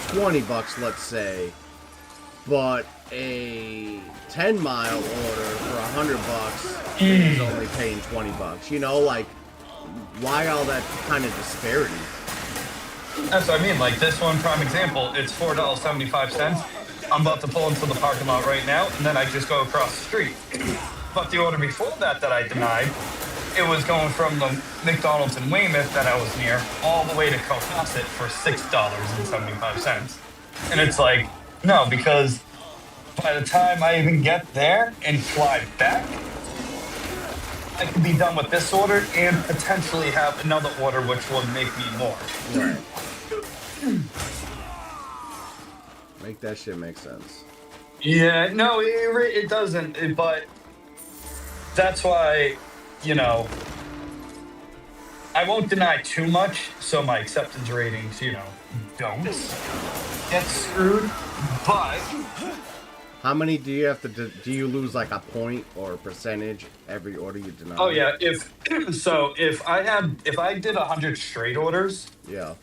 $20, let's say, but a 10-mile order for $100 is only paying $20? You know, like, why all that kind of disparity? That's what I mean. Like this one prime example, it's $4.75. I'm about to pull into the parking lot right now, and then I just go across the street. But the order before that I denied, it was going from the McDonald's in Weymouth that I was near all the way to Cohasset for $6.75. And it's like, no, because by the time I even get there and fly back, I could be done with this order and potentially have another order which will make me more. Right. Make that shit make sense. Yeah, no, it doesn't. But that's why, you know, I won't deny too much, so my acceptance ratings, you know, don't get screwed. But how many do you have to do you lose like a point or a percentage every order you deny? Oh yeah, if I did 100 straight orders, yeah,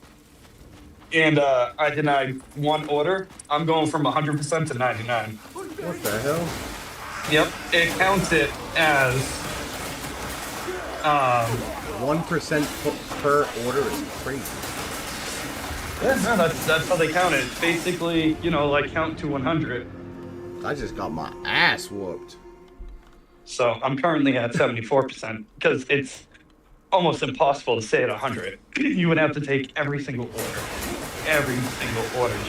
and I denied one order, I'm going from 100% to 99. What the hell? Yep, it counts it as 1% per order is crazy. Yeah, no, that's how they count it. It's basically, you know, like count to 100. I just got my ass whooped. So I'm currently at 74% because it's almost impossible to stay at 100. You would have to take every single order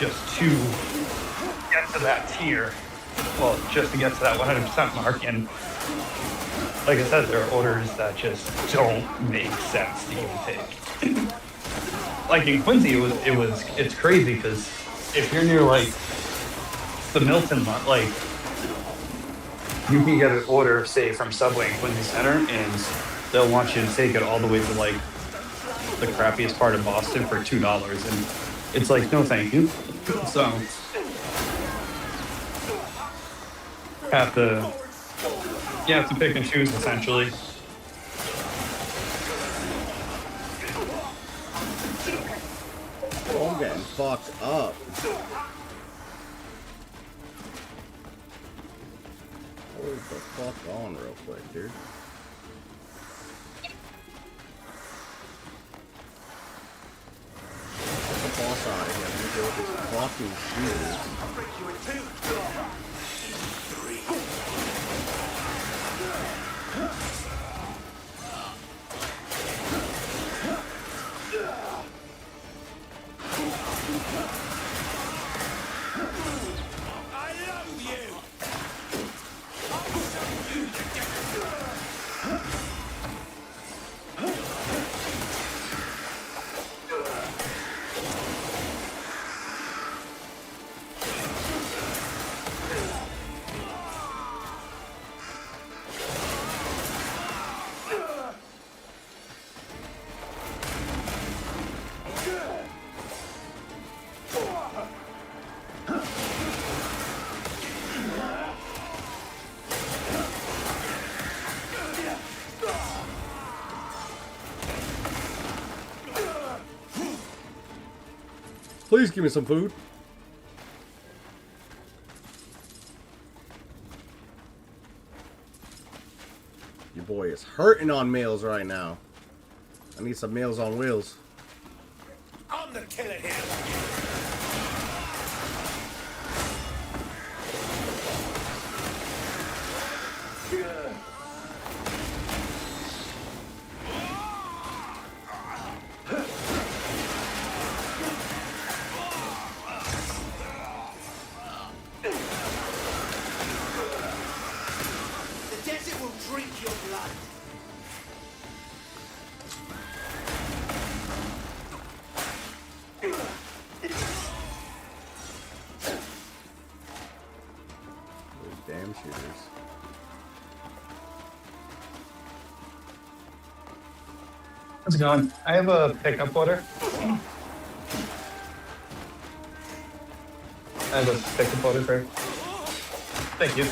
just to get to that tier. Well, just to get to that 100% mark. And like I said, there are orders that just don't make sense to even take. Like in Quincy, it's crazy because if you're near like the Milton lot, like you can get an order, say from Subway in Quincy Center, and they'll want you to take it all the way to like the crappiest part of Boston for $2, and it's like, no, thank you. So you have to pick and choose essentially. Oh, I'm getting fucked up. Hold the fuck on real quick, dude. Get the boss out of here. Let me deal with this fucking shoes. Please give me some food. Your boy is hurting on meals right now. I need some Meals on Wheels. I'm the killer here. The desert will drink your blood. Those damn shooters. How's it going? I have a pickup order. I have a pickup order for. Thank you.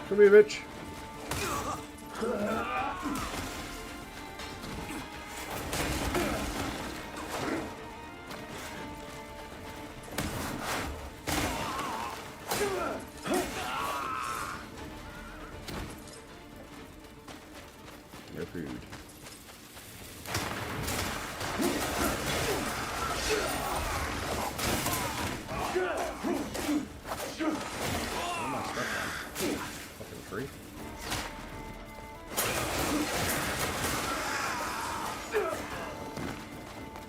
Come here, bitch. No food. Free.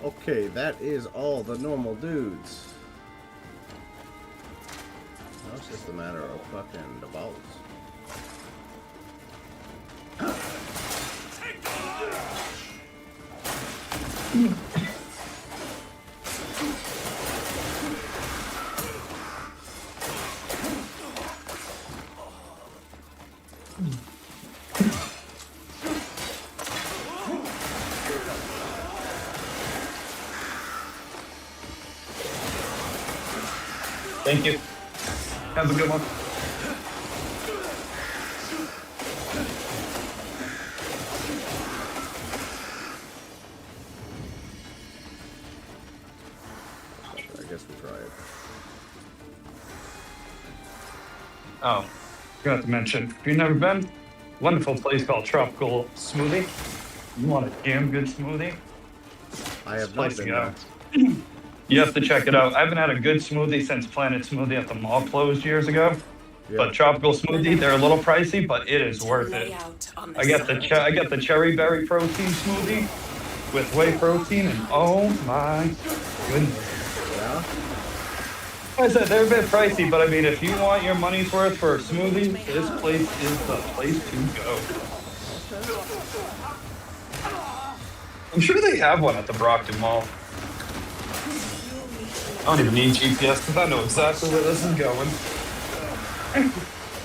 Okay, that is all the normal dudes. Now it's just a matter of fucking the balls. Thank you. Have a good one. I guess we'll try it. Oh, forgot to mention, if you've never been, wonderful place called Tropical Smoothie. You want a damn good smoothie? I have not been there. You have to check it out. I haven't had a good smoothie since Planet Smoothie at the mall closed years ago. Yeah. But Tropical Smoothie, they're a little pricey, but it is worth it. I get the cherry berry protein smoothie with whey protein, and oh my goodness. Yeah? Like I said, they're a bit pricey, but I mean, if you want your money's worth for a smoothie, this place is the place to go. I'm sure they have one at the Brockton Mall. I don't even need GPS because I know exactly where this is going.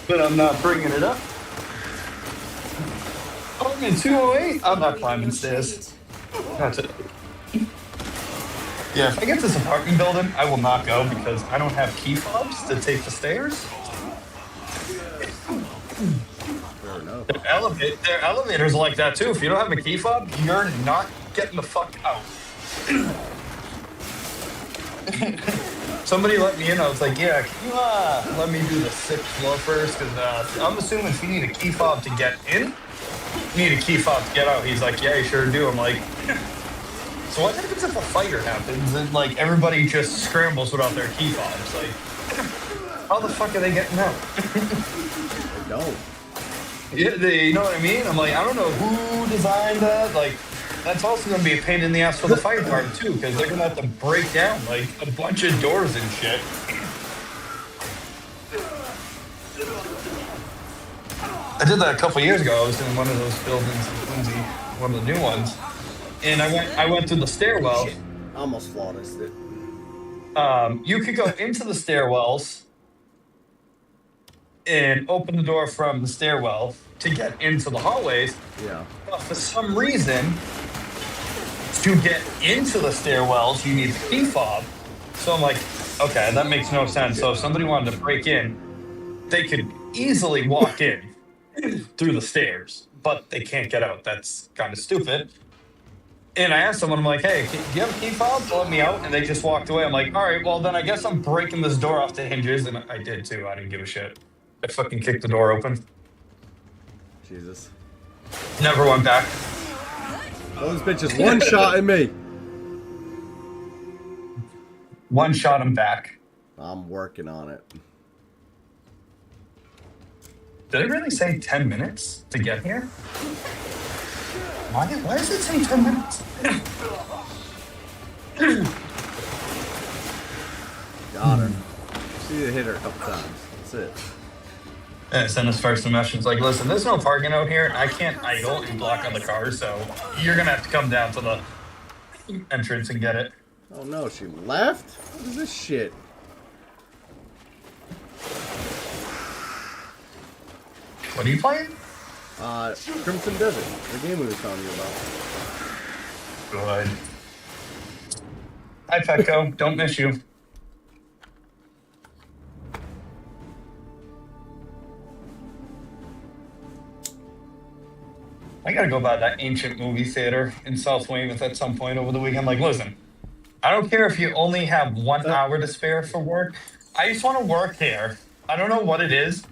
But I'm not bringing it up. Oh, I'm in 208. I'm not climbing stairs. That's it. Yeah, if I get this apartment building, I will not go because I don't have key fobs to take the stairs. Fair enough. Their elevators are like that too. If you don't have a key fob, you're not getting the fuck out. Somebody let me in. I was like, yeah, can you let me do the 6th floor first? Because I'm assuming if you need a key fob to get in, you need a key fob to get out. He's like, yeah, you sure do. I'm like, so what happens if a fire happens and like everybody just scrambles without their key fobs? Like, how the fuck are they getting out? They don't. Yeah, you know what I mean? I'm like, I don't know who designed that. Like, that's also going to be a pain in the ass for the fire department, too, because they're going to have to break down, like, a bunch of doors and shit. I did that a couple years ago. I was in one of those buildings in Quincy, one of the new ones. And I went through the stairwell. Shit. I almost flawlessed it. You could go into the stairwells and open the door from the stairwell to get into the hallways. Yeah. But for some reason, to get into the stairwells, you need the key fob. So I'm like, okay, that makes no sense. So if somebody wanted to break in, they could easily walk in through the stairs, but they can't get out. That's kind of stupid. And I asked someone, I'm like, hey, do you have a key fob to let me out? And they just walked away. I'm like, all right, well, then I guess I'm breaking this door off the hinges. And I did, too. I didn't give a shit. I fucking kicked the door open. Jesus. Never went back. Those bitches one-shotting me. One shot him back. I'm working on it. Did it really say 10 minutes to get here? Why does it say 10 minutes? Got her. Just need to hit her a couple times. That's it. And send us first a message. It's like, listen, there's no parking out here. I can't idle and block other cars, so you're gonna have to come down to the entrance and get it. Oh no, she left? What is this shit? What are you playing? Crimson Desert, the game we were telling you about. Good. Hi, Petco. Don't miss you. I gotta go by that ancient movie theater in South Weymouth at some point over the weekend. Like, listen, I don't care if you only have 1 hour to spare for work. I just want to work here. I don't know what it is.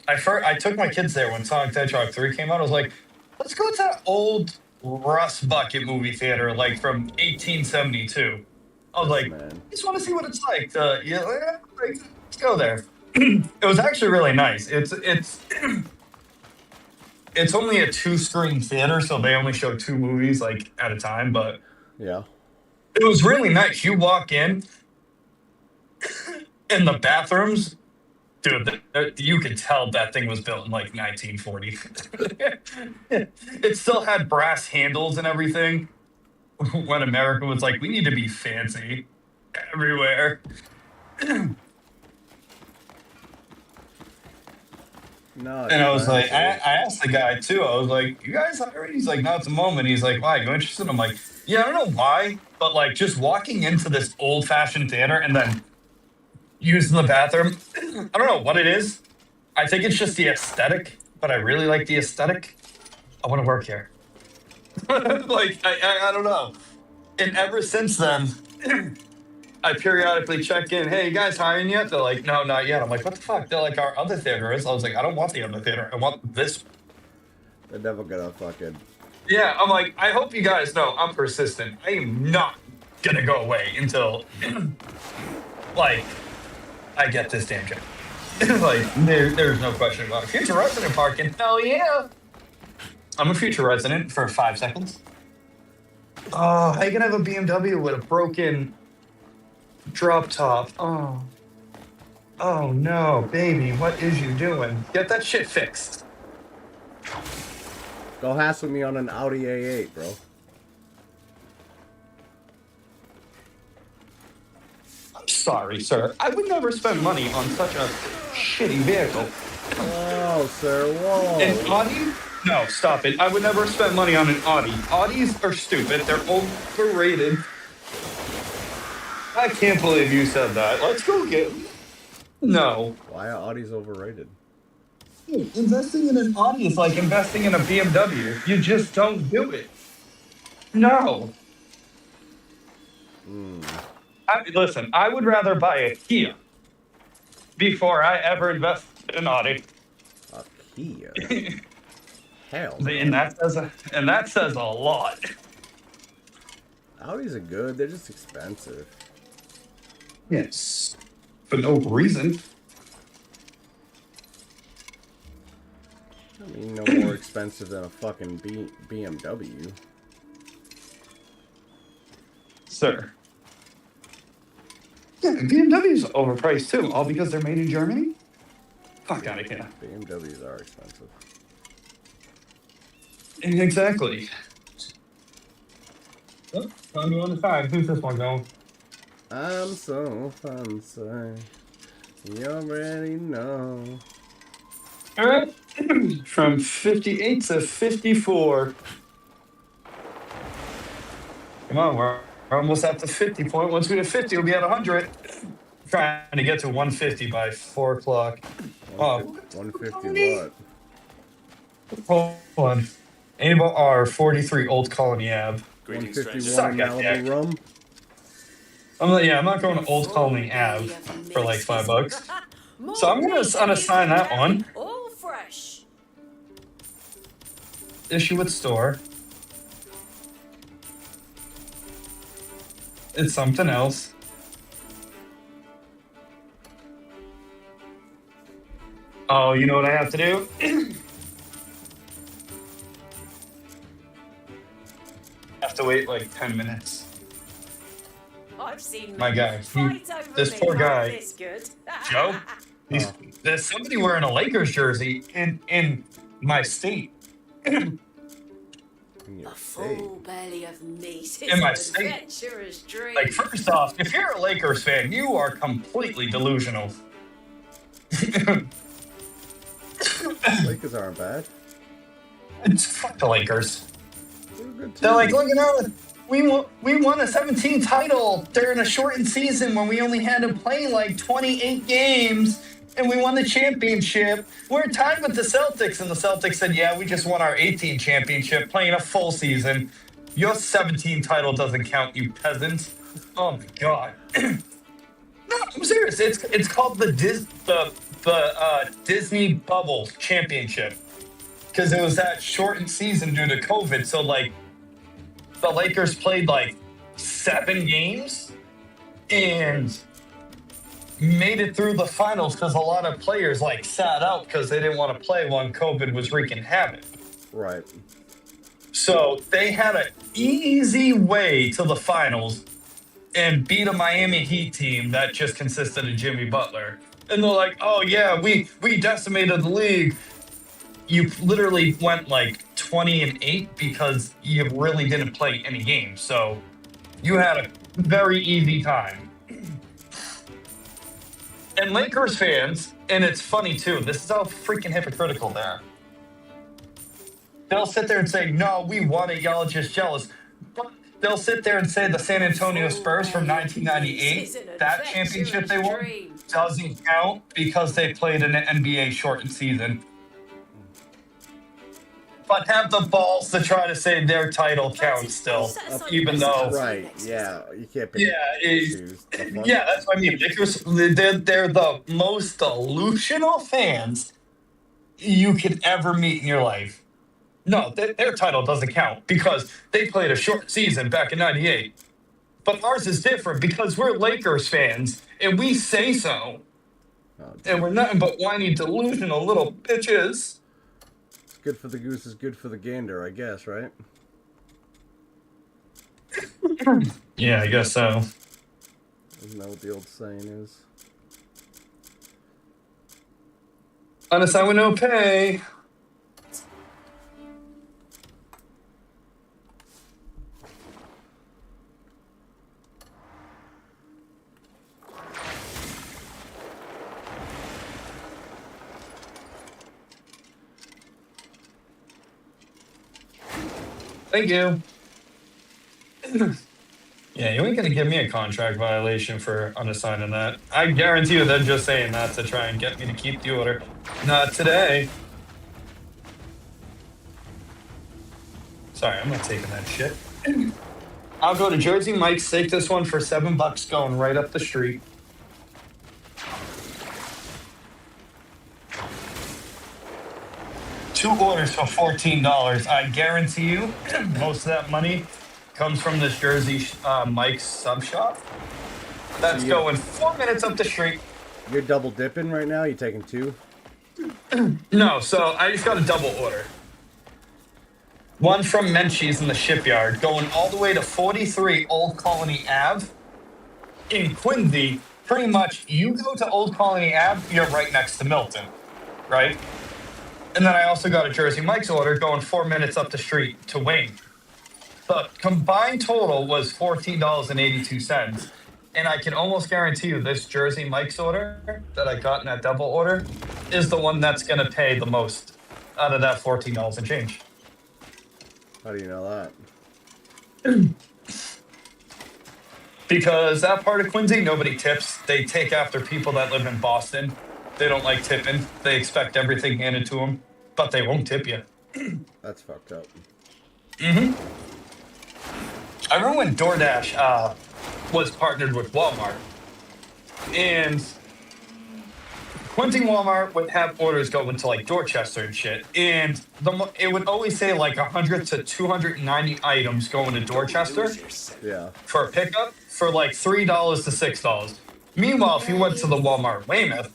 I took my kids there when Sonic the Hedgehog 3 came out. I was like, let's go to that old Rust Bucket movie theater, like from 1872. I was like, I just want to see what it's like. Let's go there. It was actually really nice. It's only a 2-screen theater, so they only show 2 movies like at a time. But yeah, it was really nice. You walk in the bathrooms. Dude, you could tell that thing was built in like 1940. It still had brass handles and everything. When America was like, we need to be fancy everywhere. No, and I was like, I asked the guy too. I was like, you guys hiring? He's like, not at the moment. He's like, why? You interested? I'm like, yeah, I don't know why, but like just walking into this old-fashioned theater and then using the bathroom, I don't know what it is. I think it's just the aesthetic, but I really like the aesthetic. I want to work here. Like, I don't know. And ever since then, I periodically check in. Hey, you guys hiring yet? They're like, no, not yet. I'm like, what the fuck? They're like, our other theater is. I was like, I don't want the other theater. I want this. They're never gonna fucking. Yeah, I'm like, I hope you guys know I'm persistent. I am not gonna go away until, like, I get this damn job. Like, there's no question about it. Future resident parking. Hell yeah. I'm a future resident for 5 seconds. Oh, how you gonna have a BMW with a broken drop top? Oh no, baby, what is you doing? Get that shit fixed. Go hassle me on an Audi A8, bro. I'm sorry, sir. I would never spend money on such a shitty vehicle. Oh, sir, whoa. An Audi? No, stop it. I would never spend money on an Audi. Audis are stupid. They're overrated. I can't believe you said that. Let's go get... No. Why are Audis overrated? Investing in an Audi is like investing in a BMW. You just don't do it. No. Listen, I would rather buy a Kia before I ever invest in an Audi. A Kia? Hell. And that says a lot. Audis are good. They're just expensive. Yes. For no reason. Ain't no more expensive than a fucking BMW. Sir. Yeah, BMW's overpriced too, all because they're made in Germany? Fuck out of here. BMWs are expensive. Exactly. Oh, I'm on the side. Who's this one going? I'm so fancy. You already know. Alright. From 58 to 54. Come on, we're almost at the 50 point. Once we get 50, we'll be at 100. Trying to get to 150 by 4 o'clock. Oh, 150 what? hold on. Able R43 Old Colony Ave. 151 Malibu rum. I'm not going to Old Colony Ave for like $5. So I'm gonna unassign that one. All fresh. Issue with store. It's something else. Oh, you know what I have to do? Have to wait like 10 minutes. I've seen My guy, this poor guy, Joe. There's somebody wearing a Lakers jersey in my state. A full belly of meat In my is an state. adventurous dream. Like, first off, if you're a Lakers fan, you are completely delusional. Lakers aren't bad. It's fuck the Lakers. They're like, look at how we won a 17 title during a shortened season when we only had to play like 28 games, and we won the championship. We're tied with the Celtics, and the Celtics said, yeah, we just won our 18 championship playing a full season. Your 17 title doesn't count, you peasants. Oh my god. No, I'm serious. It's called the Disney Bubble Championship, because it was that shortened season due to COVID. So like, the Lakers played like 7 games and made it through the finals because a lot of players like sat out because they didn't want to play when COVID was wreaking havoc. Right. So they had an easy way to the finals and beat a Miami Heat team that just consisted of Jimmy Butler. And they're like, oh yeah, we decimated the league. You literally went like 20-8 because you really didn't play any games. So you had a very easy time. And Lakers fans, and it's funny too, this is how freaking hypocritical they are. They'll sit there and say, no, we won it, y'all are just jealous. But they'll sit there and say the San Antonio Spurs from 1998, that championship they won, doesn't count because they played in an NBA shortened season. But have the balls to try to say their title counts still, even though... Right, yeah, you can't pick Yeah, that's what I mean. They're the most delusional fans you could ever meet in your life. No, their title doesn't count because they played a short season back in '98. But ours is different because we're Lakers fans and we say so. And we're nothing but whiny, delusional little bitches. Good for the goose is good for the gander, I guess, right? Yeah, I guess so. Isn't that what the old saying is? Unless I would no pay. Thank you. Yeah, you ain't gonna give me a contract violation for unassigning that. I guarantee you they're just saying that to try and get me to keep the order. Not today. Sorry, I'm not taking that shit. I'll go to Jersey Mike's, take this one for $7 going right up the street. Two orders for $14. I guarantee you, most of that money comes from this Jersey Mike's sub shop. That's going 4 minutes up the street. You're double dipping right now? You taking 2? No, so I just got a double order. One from Menchie's in the shipyard, going all the way to 43 Old Colony Ave. In Quincy, pretty much, you go to Old Colony Ave, you're right next to Milton, right? And then I also got a Jersey Mike's order going 4 minutes up the street to Wayne. The combined total was $14.82. And I can almost guarantee you this Jersey Mike's order that I got in that double order is the one that's going to pay the most out of that $14 and change. How do you know that? Because that part of Quincy, nobody tips. They take after people that live in Boston. They don't like tipping. They expect everything handed to them, but they won't tip you. That's fucked up. Mm-hmm. I remember when DoorDash was partnered with Walmart, and Quincy Walmart would have orders go into like Dorchester and shit, and it would always say like 100 to 290 items going to Dorchester for a pickup for like $3 to $6. Meanwhile, if you went to the Walmart Weymouth,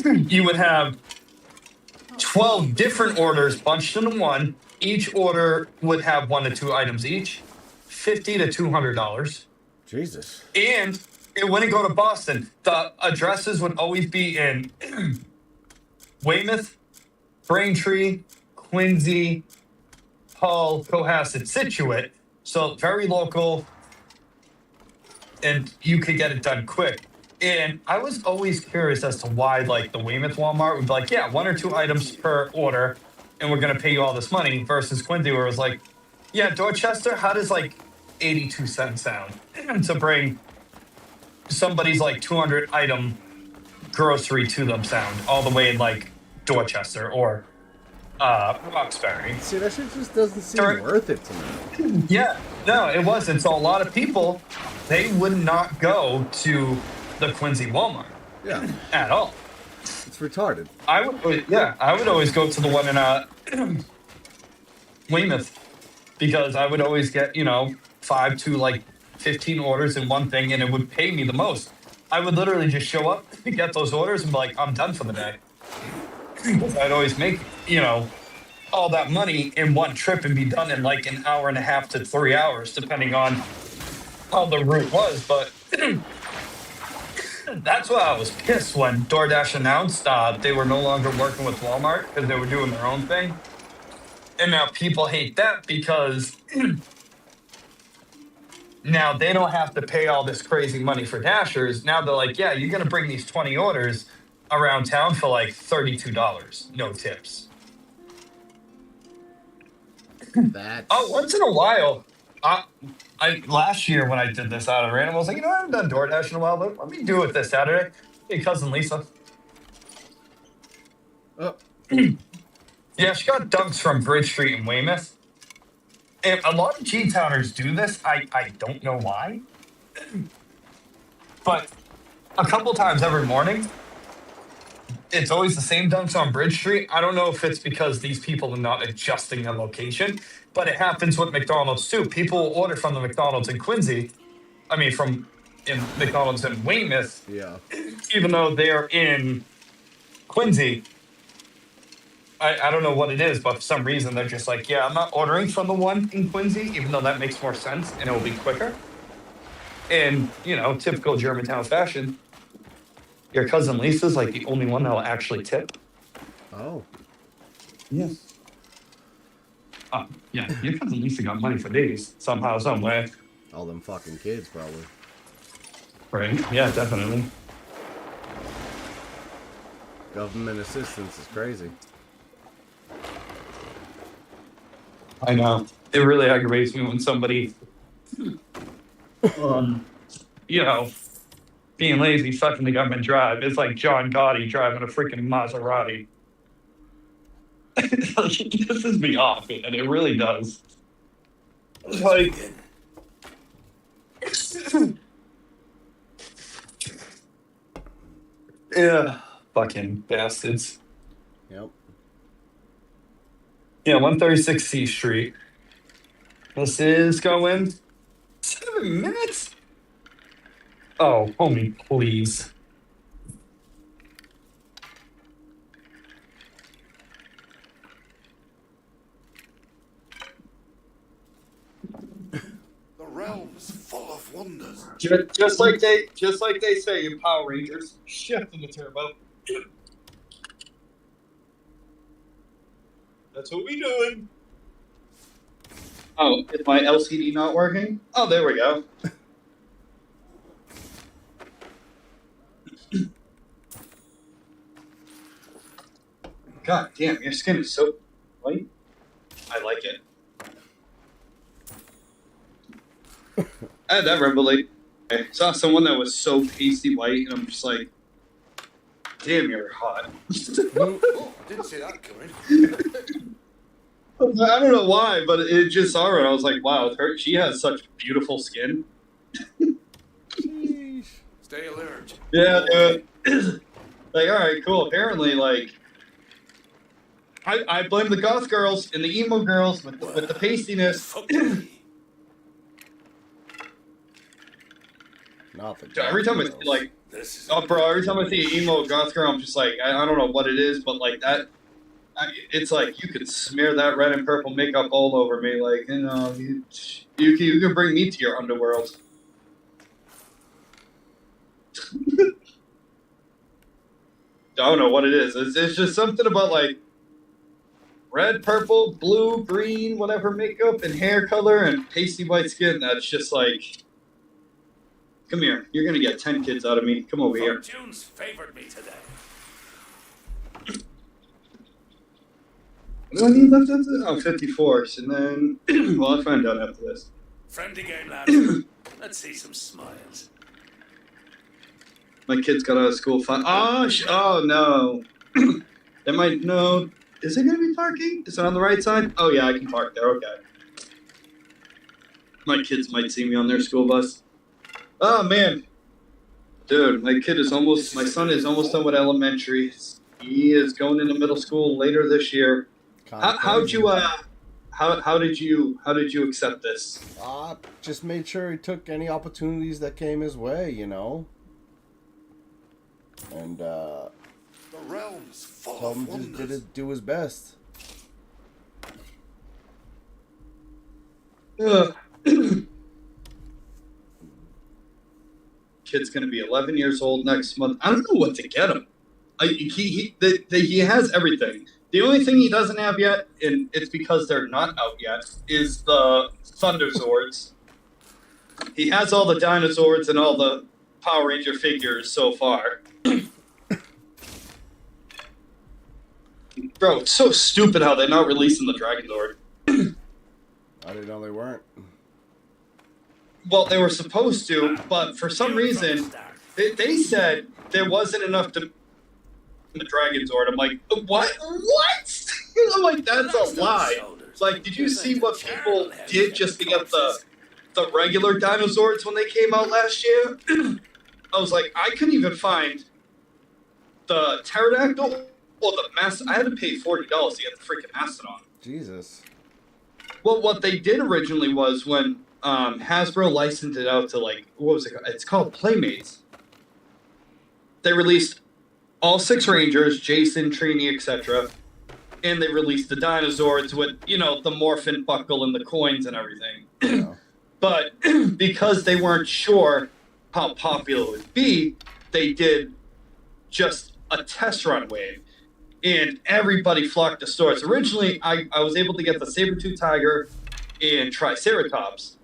you would have 12 different orders bunched into one. Each order would have 1 to 2 items each, $50 to $200. Jesus. And it wouldn't go to Boston. The addresses would always be in Weymouth, Braintree, Quincy, Hull, Cohasset, Scituate. So very local, and you could get it done quick. And I was always curious as to why, like, the Weymouth Walmart would be like, yeah, 1 or 2 items per order, and we're going to pay you all this money, versus Quincy, where it was like, yeah, Dorchester, how does, like, 82 cents sound to bring somebody's, like, 200 item grocery to them sound all the way in, like, Dorchester or Roxbury? See, that shit just doesn't seem worth it to me. Yeah, no, it wasn't. So a lot of people, they would not go to the Quincy Walmart. Yeah. At all. It's retarded. I would always go to the one in Weymouth, because I would always get, 5 to like 15 orders in one thing, and it would pay me the most. I would literally just show up, get those orders, and be like, I'm done for the day. I'd always make, all that money in one trip and be done in like an hour and a half to 3 hours, depending on how the route was. But that's why I was pissed when DoorDash announced they were no longer working with Walmart because they were doing their own thing. And now people hate that because now they don't have to pay all this crazy money for Dashers. Now they're like, yeah, you're going to bring these 20 orders around town for like $32, no tips. Once in a while, I last year when I did this out of random, I was like, I haven't done DoorDash in a while, but let me do it this Saturday. Hey, cousin Lisa. Yeah, she got dunks from Bridge Street in Weymouth. And a lot of G-Towners do this. I don't know why. But a couple times every morning, it's always the same dunks on Bridge Street. I don't know if it's because these people are not adjusting their location, but it happens with McDonald's too. People will order from the McDonald's in Quincy. I mean, in McDonald's in Weymouth. Yeah. Even though they're in Quincy. I don't know what it is, but for some reason they're just like, yeah, I'm not ordering from the one in Quincy, even though that makes more sense and it will be quicker. And, typical Germantown fashion, your cousin Lisa's like the only one that will actually tip. Oh. Yeah. Yeah, your cousin Lisa got money for days, somehow, some way. All them fucking kids, probably. Right, yeah, definitely. Government assistance is crazy. I know. It really aggravates me when somebody, being lazy, fucking the government drive. It's like John Gotti driving a freaking Maserati. It pisses me off, and it really does. Like, yeah, fucking bastards. Yep. Yeah, 136 C Street. This is going 7 minutes? Oh, homie, please. Just like they say in Power Rangers, shift in the turbo. That's what we doing. Oh, is my LCD not working? Oh, there we go. God damn, your skin is so white. I like it. I had that revelation. I saw someone that was so pasty white, and I'm just like, damn, you're hot. Didn't see that coming. I don't know why, but it just saw her, and I was like, wow, she has such beautiful skin. Stay alert. Yeah, dude. Like, alright, cool. Apparently, like, I blame the goth girls and the emo girls with the pastiness. Every time I see, like, every time I see an emo goth girl, I'm just like, I don't know what it is, but like that, it's like you could smear that red and purple makeup all over me, like, you know, you can bring me to your underworld. I don't know what it is. It's just something about like red, purple, blue, green, whatever makeup and hair color and pasty white skin. That's just like, come here. You're gonna get 10 kids out of me. Come over here. Fortune's favored me today. What do I need left after this? Oh, 54. And then, well, I'll find out after this. Friendly game, lads. Let's see some smiles. My kids got out of school fine. Oh no. They might, no. Is it going to be parking? Is it on the right side? Oh yeah, I can park there. Okay. My kids might see me on their school bus. Oh man. Dude, my son is almost done with elementary. He is going into middle school later this year. How did you accept this? Just made sure he took any opportunities that came his way, you know. And the realm's full told of him wonders. to do his best. Kid's gonna be 11 years old next month. I don't know what to get him. He has everything. The only thing he doesn't have yet, and it's because they're not out yet, is the Thunder Zords. He has all the dinosaurs and all the Power Ranger figures so far. Bro, it's so stupid how they're not releasing the Dragon Zord. I didn't know they weren't. Well, they were supposed to, but for some reason, they said there wasn't enough to the Dragon Zord. I'm like, what? What? I'm like, that's a lie. It's like, did you see what people did just to get the regular dinosaurs when they came out last year? I was like, I couldn't even find the pterodactyl or the mastodon. I had to pay $40 to get the freaking mastodon. Jesus. Well, what they did originally was when Hasbro licensed it out to, like, what was it called? It's called Playmates. They released all 6 Rangers, Jason, Trini, etc. And they released the dinosaurs with, you know, the Morphin buckle and the coins and everything. But because they weren't sure how popular it would be, they did just a test run wave. And everybody flocked to stores. Originally, I was able to get the Saber-Tooth Tiger and Triceratops.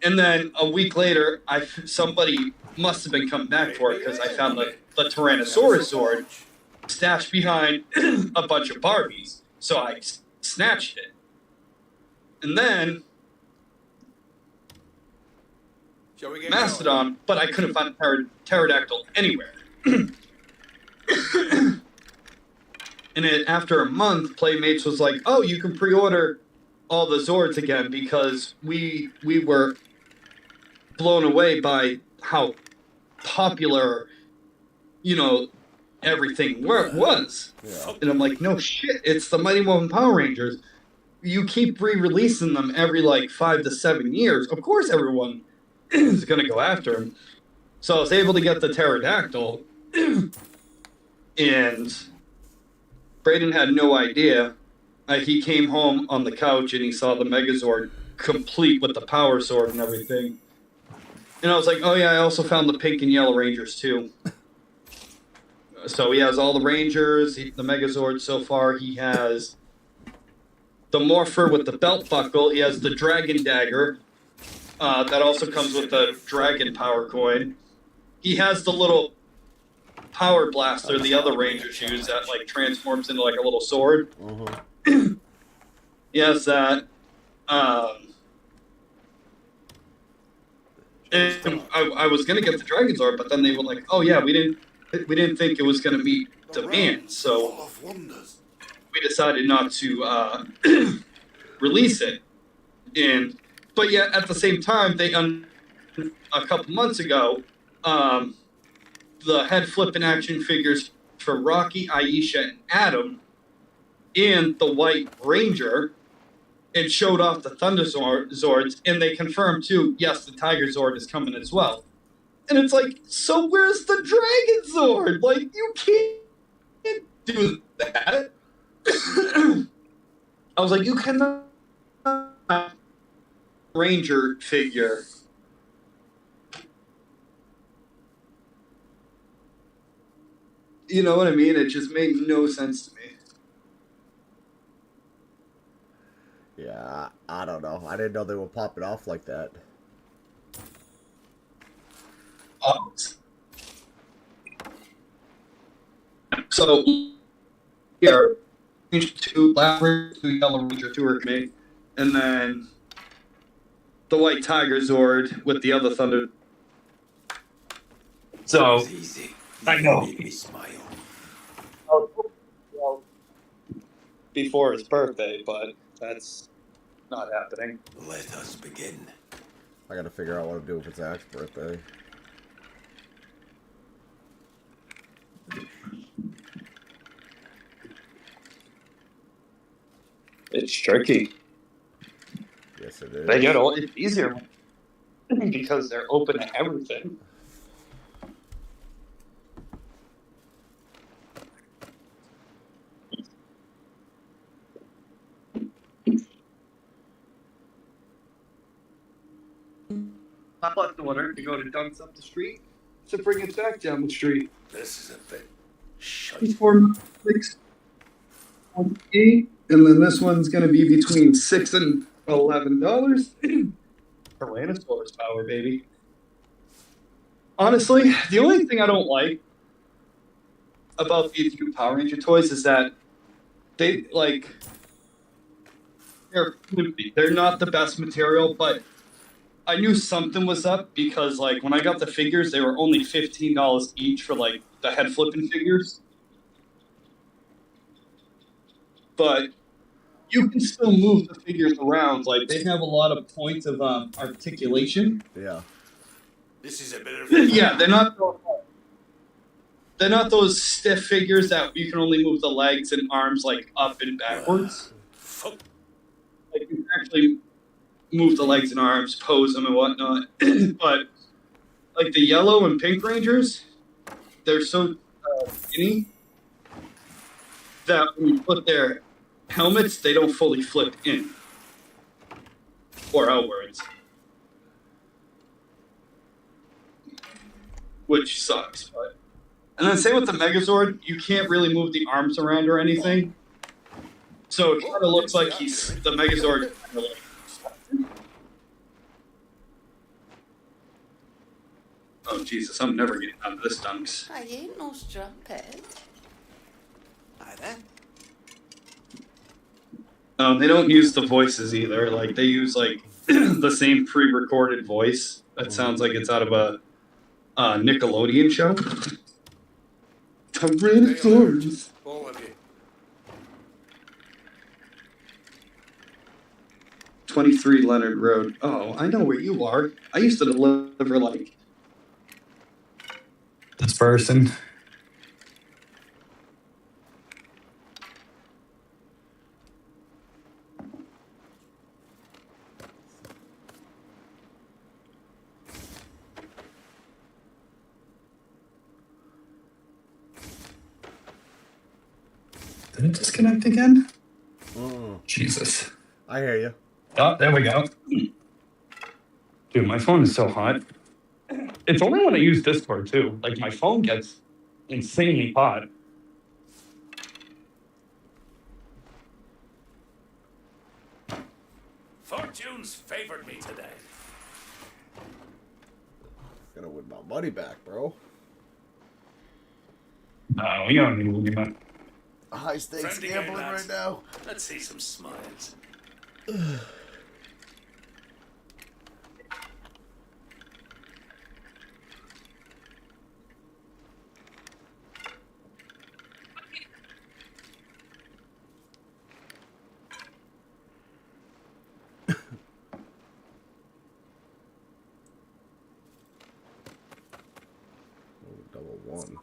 And then a week later, somebody must have been coming back for it because I found the Tyrannosaurus Zord stashed behind a bunch of Barbies. So I snatched it. And then Mastodon, but I couldn't find pterodactyl anywhere. And after a month, Playmates was like, oh, you can pre-order all the Zords again because we were blown away by how popular, you know, everything was. Yeah. And I'm like, no shit, it's the Mighty Morphin Power Rangers. You keep re-releasing them every, like, 5 to 7 years. Of course everyone is going to go after them. So I was able to get the pterodactyl, and Braden had no idea. He came home on the couch and he saw the Megazord complete with the Power Sword and everything. And I was like, oh yeah, I also found the pink and yellow Rangers too. So he has all the Rangers, the Megazord so far. He has the Morpher with the belt buckle. He has the Dragon Dagger. That also comes with the Dragon Power Coin. He has the little Power Blaster the other Rangers use that like transforms into like a little sword. He has that. And I was gonna get the Dragon Zord, but then they were like, "Oh yeah, we didn't think it was gonna meet demand, so we decided not to release it." But yet at the same time, they a couple months ago, the head flipping action figures for Rocky, Aisha, and Adam, and the White Ranger. It showed off the Thunder Zords, and they confirmed too, yes, the Tiger Zord is coming as well. And it's like, so where's the Dragon Zord? Like, you can't do that. I was like, you cannot Ranger figure. You know what I mean? It just made no sense to me. Yeah, I don't know. I didn't know they were popping off like that. So, here, two Black Ranger, two Yellow Ranger, two are me, and then the White Tiger Zord with the other Thunder. So, I know. Before his birthday, but that's not happening. Let us begin. I gotta figure out what to do with Zach's birthday. It's tricky. Yes, it is. But you know, it's easier because they're open to everything. I bought the order to go to Dunk's up the street to bring it back down the street. This is a bit $4.6 $8, and then this one's gonna be between $6 and $11. Tyrannosaurus power, baby. Honestly, the only thing I don't like about these new Power Ranger toys is that they they're not the best material, but I knew something was up because, like, when I got the figures, they were only $15 each for, like, the head flipping figures. But you can still move the figures around. Like, they have a lot of points of articulation. Yeah. This is a bit of Yeah, they're not those stiff figures that you can only move the legs and arms, like, up and backwards. Like, you can actually move the legs and arms, pose them and whatnot. But like the yellow and pink Rangers, they're so skinny that when you put their helmets, they don't fully flip in or outwards, which sucks. But and then same with the Megazord, you can't really move the arms around or anything, so it kind of looks like the Megazord. Oh Jesus, I'm never getting out of this, Dunks. I ain't no strumpet. Hi there. They don't use the voices either. Like they use like the same pre-recorded voice that sounds like it's out of a Nickelodeon show. Tyrannosaurus. all of you. 23 Leonard Road. Oh, I know where you are. I used to deliver like this person. Did it disconnect again? Jesus. I hear you. Oh, there we go. Dude, my phone is so hot. It's only when I use Discord too. Like my phone gets insanely hot. Fortune's favored me today. Gotta win my money back, bro. No, you don't need to win money. High stakes Friendly gambling game, right lads. now. Let's see some smiles. Double one.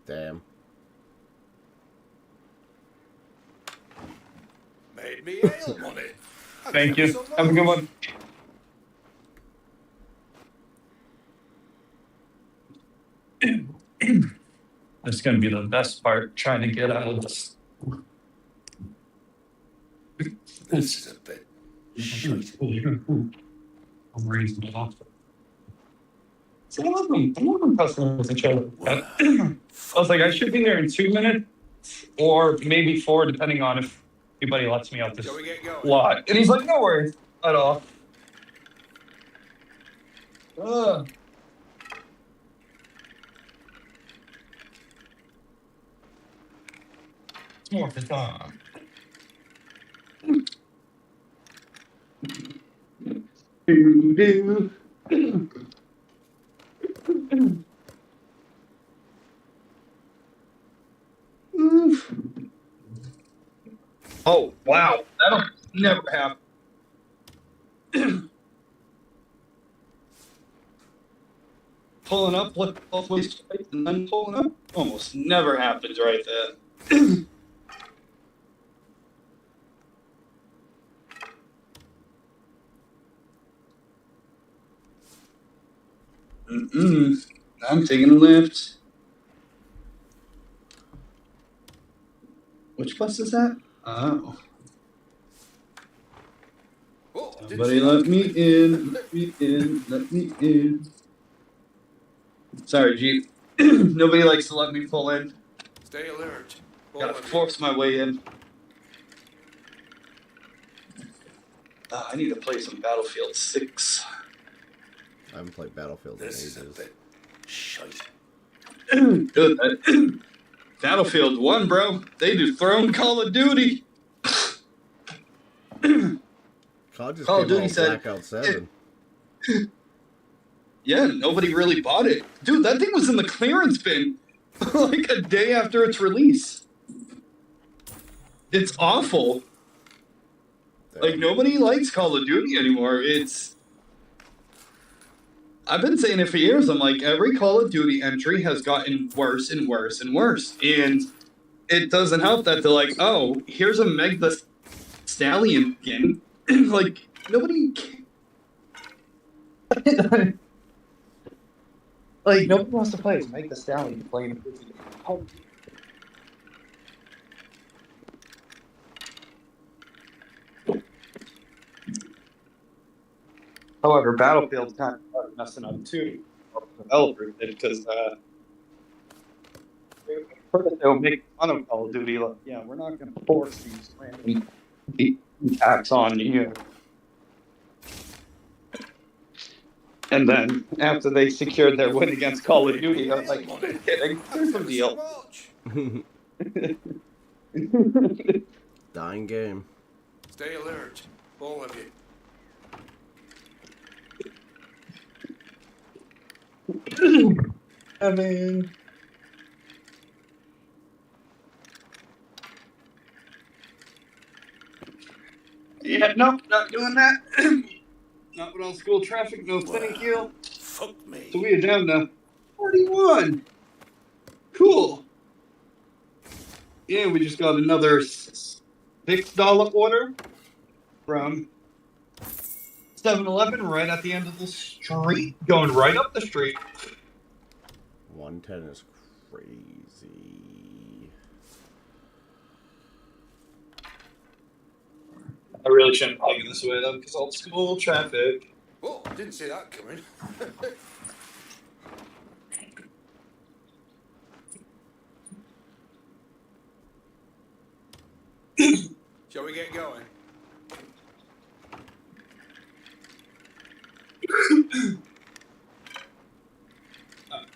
Damn. Made me ale money. Thank you. Have a good one. That's gonna be the best part, trying to get out of this. This is a bit shite. I'm raising it off. So one of them customers and show. I was like, I should be there in 2 minutes or maybe 4, depending on if anybody lets me out this lot. And he's like, no worries at all. It's more for time. Oh, wow. That'll never happen. Pulling up, look both ways straight, and then pulling up. Almost never happens right there. I'm taking a lift. Which bus is that? Oh. Somebody let me in, let me in, let me in. Sorry, Jeep. Nobody likes to let me pull in. Stay alert. Gotta force my way in. I need to play some Battlefield 6. I haven't played Battlefield in ages. This is a bit shite. Dude, Battlefield 1, bro. They do thrown Call of Duty. Call of Duty Duty said Blackout 7. Yeah, nobody really bought it. Dude, that thing was in the clearance bin like a day after its release. It's awful. Like, nobody likes Call of Duty anymore. I've been saying it for years. I'm like, every Call of Duty entry has gotten worse and worse and worse. And it doesn't help that they're like, oh, here's a Meg the Stallion skin. Like, nobody... Like, nobody wants to play as Meg the Stallion playing. However, Battlefield's kind of messing up too. Developers did because they'll make fun of Call of Duty. Like, yeah, we're not going to force these random attacks on you. And then after they secured their win against Call of Duty, I was like, kidding? Here's the deal. Dying game. Stay alert, all of you. I mean, Yeah, no, not doing that. Not without school traffic, no thank you. Fuck me. So we are down to 41. Cool. Yeah, we just got another $6 order from 7-Eleven right at the end of the street. Going right up the street. 110 is crazy. I really shouldn't plug it this way though, because old school traffic. Oh, didn't see that coming. Shall we get going?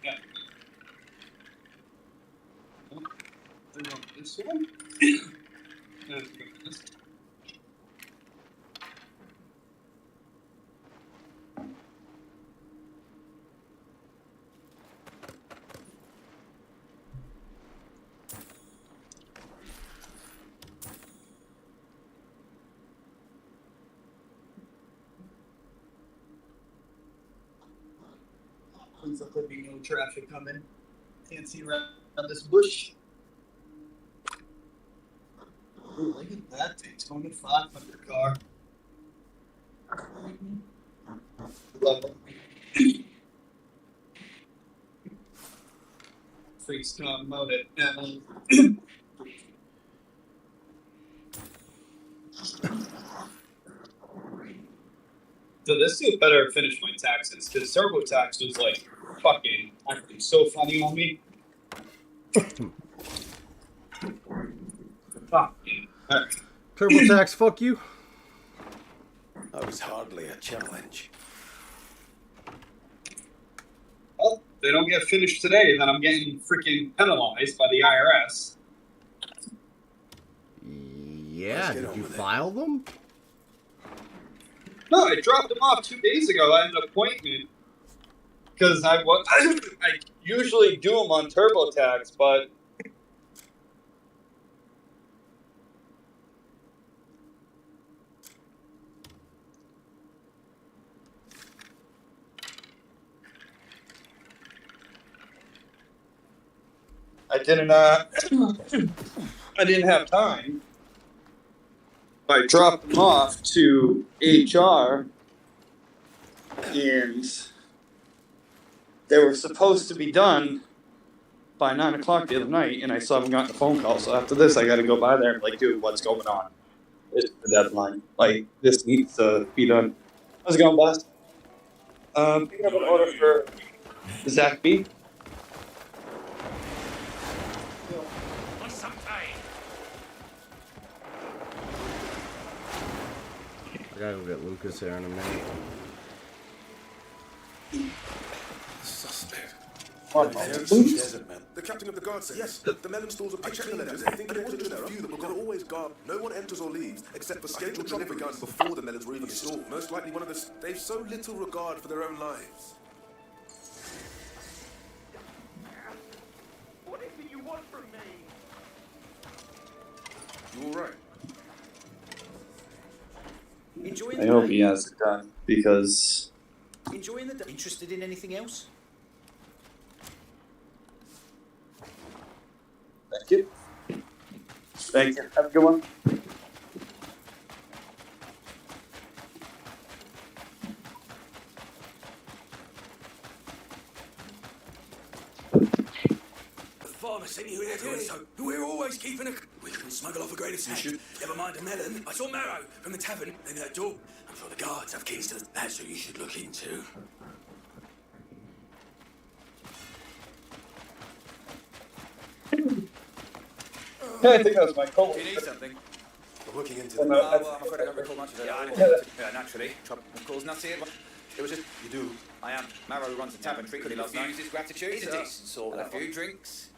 Yeah. This one? This. Please let there be no traffic coming. Can't see around this bush. Ooh, look at that thing, 2500 car. Love it. Freaks talking about it. So this dude better finish my taxes, because TurboTax was like fucking acting so funny on me. Fucking. TurboTax, fuck you. That was hardly a challenge. Well, if they don't get finished today, then I'm getting freaking penalized by the IRS. Yeah, did you file them? No, I dropped them off 2 days ago. I had an appointment because I usually do them on TurboTax, but I didn't have time. I dropped them off to HR, and they were supposed to be done by 9 o'clock the other night, and I still haven't gotten a phone call. So after this, I got to go by there and like, dude, what's going on? It's the deadline. Like, this needs to be done. How's it going, boss? Picking up an order for Zach B. I gotta go get Lucas here in a minute. Suspect. Desert man. The captain of the guard says yes. The melon stalls are pictured in the letters, thinking it wasn't just a few that were going to always guard. No one enters or leaves except for scheduled delivery guns before the melons were even stored. Most likely one of the. They've so little regard for their own lives. What is it you want from me? You all right? Enjoying I the hope day? he has it done because. Enjoying the day? Interested in anything else? Thank you. Thank you. Have a good one. Farmer sent you here doing so. We're always keeping a. We can smuggle off a grain of sand. Never mind a melon. I saw Marrow from the tavern in that door. I'm sure the guards have keys to the. That's what you should look into. Yeah, I think that was my call. Do you need something? I'm looking into Well, them. no, Well, I'm afraid I don't recall much of it. Yeah, naturally. Trouble calls nuts here. It was just. You do. I am. Marrow runs the tavern. Treated me last night. His gratitude. He's a decent sort. A few drinks.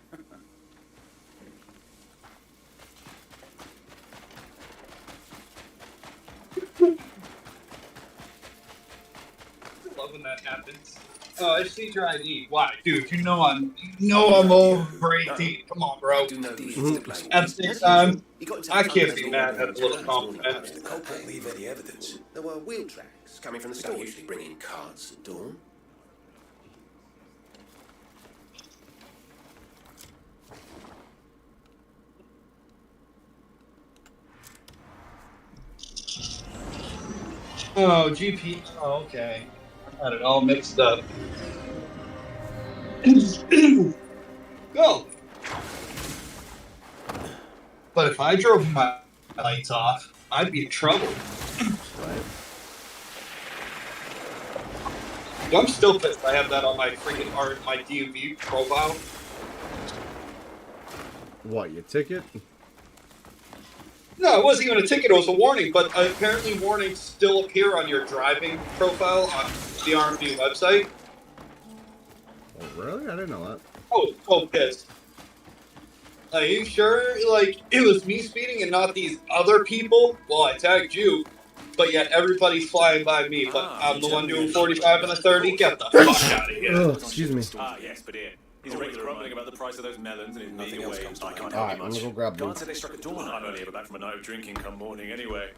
Love when that happens. Oh, I see your ID. Why, dude? You know I'm over 18. Come on, bro. At the same time, I can't be mad at a little compliment. The culprit leave any evidence. There were wheel tracks coming from the store. Usually bring in carts at dawn. Oh, GP. Oh, okay. I had it all mixed up. Go. But if I drove my lights off, I'd be in trouble. I'm still pissed I have that on my freaking my DMV profile. What, your ticket? No, it wasn't even a ticket, it was a warning, but apparently warnings still appear on your driving profile on the RMV website. Oh, really? I didn't know that. Oh, so pissed. Are you sure, like, it was me speeding and not these other people? Well, I tagged you, but yet everybody's flying by me, but I'm the one doing 45 and a 30? Get the fuck out of here. Oh, excuse me. Yes, but here. He's a regular grumbling about the price of those melons and nothing else comes to mind. I can't Alright, help you I'm much. gonna go grab them. Guards said they struck a dawn. I'm only ever back from a night of drinking come morning anyway.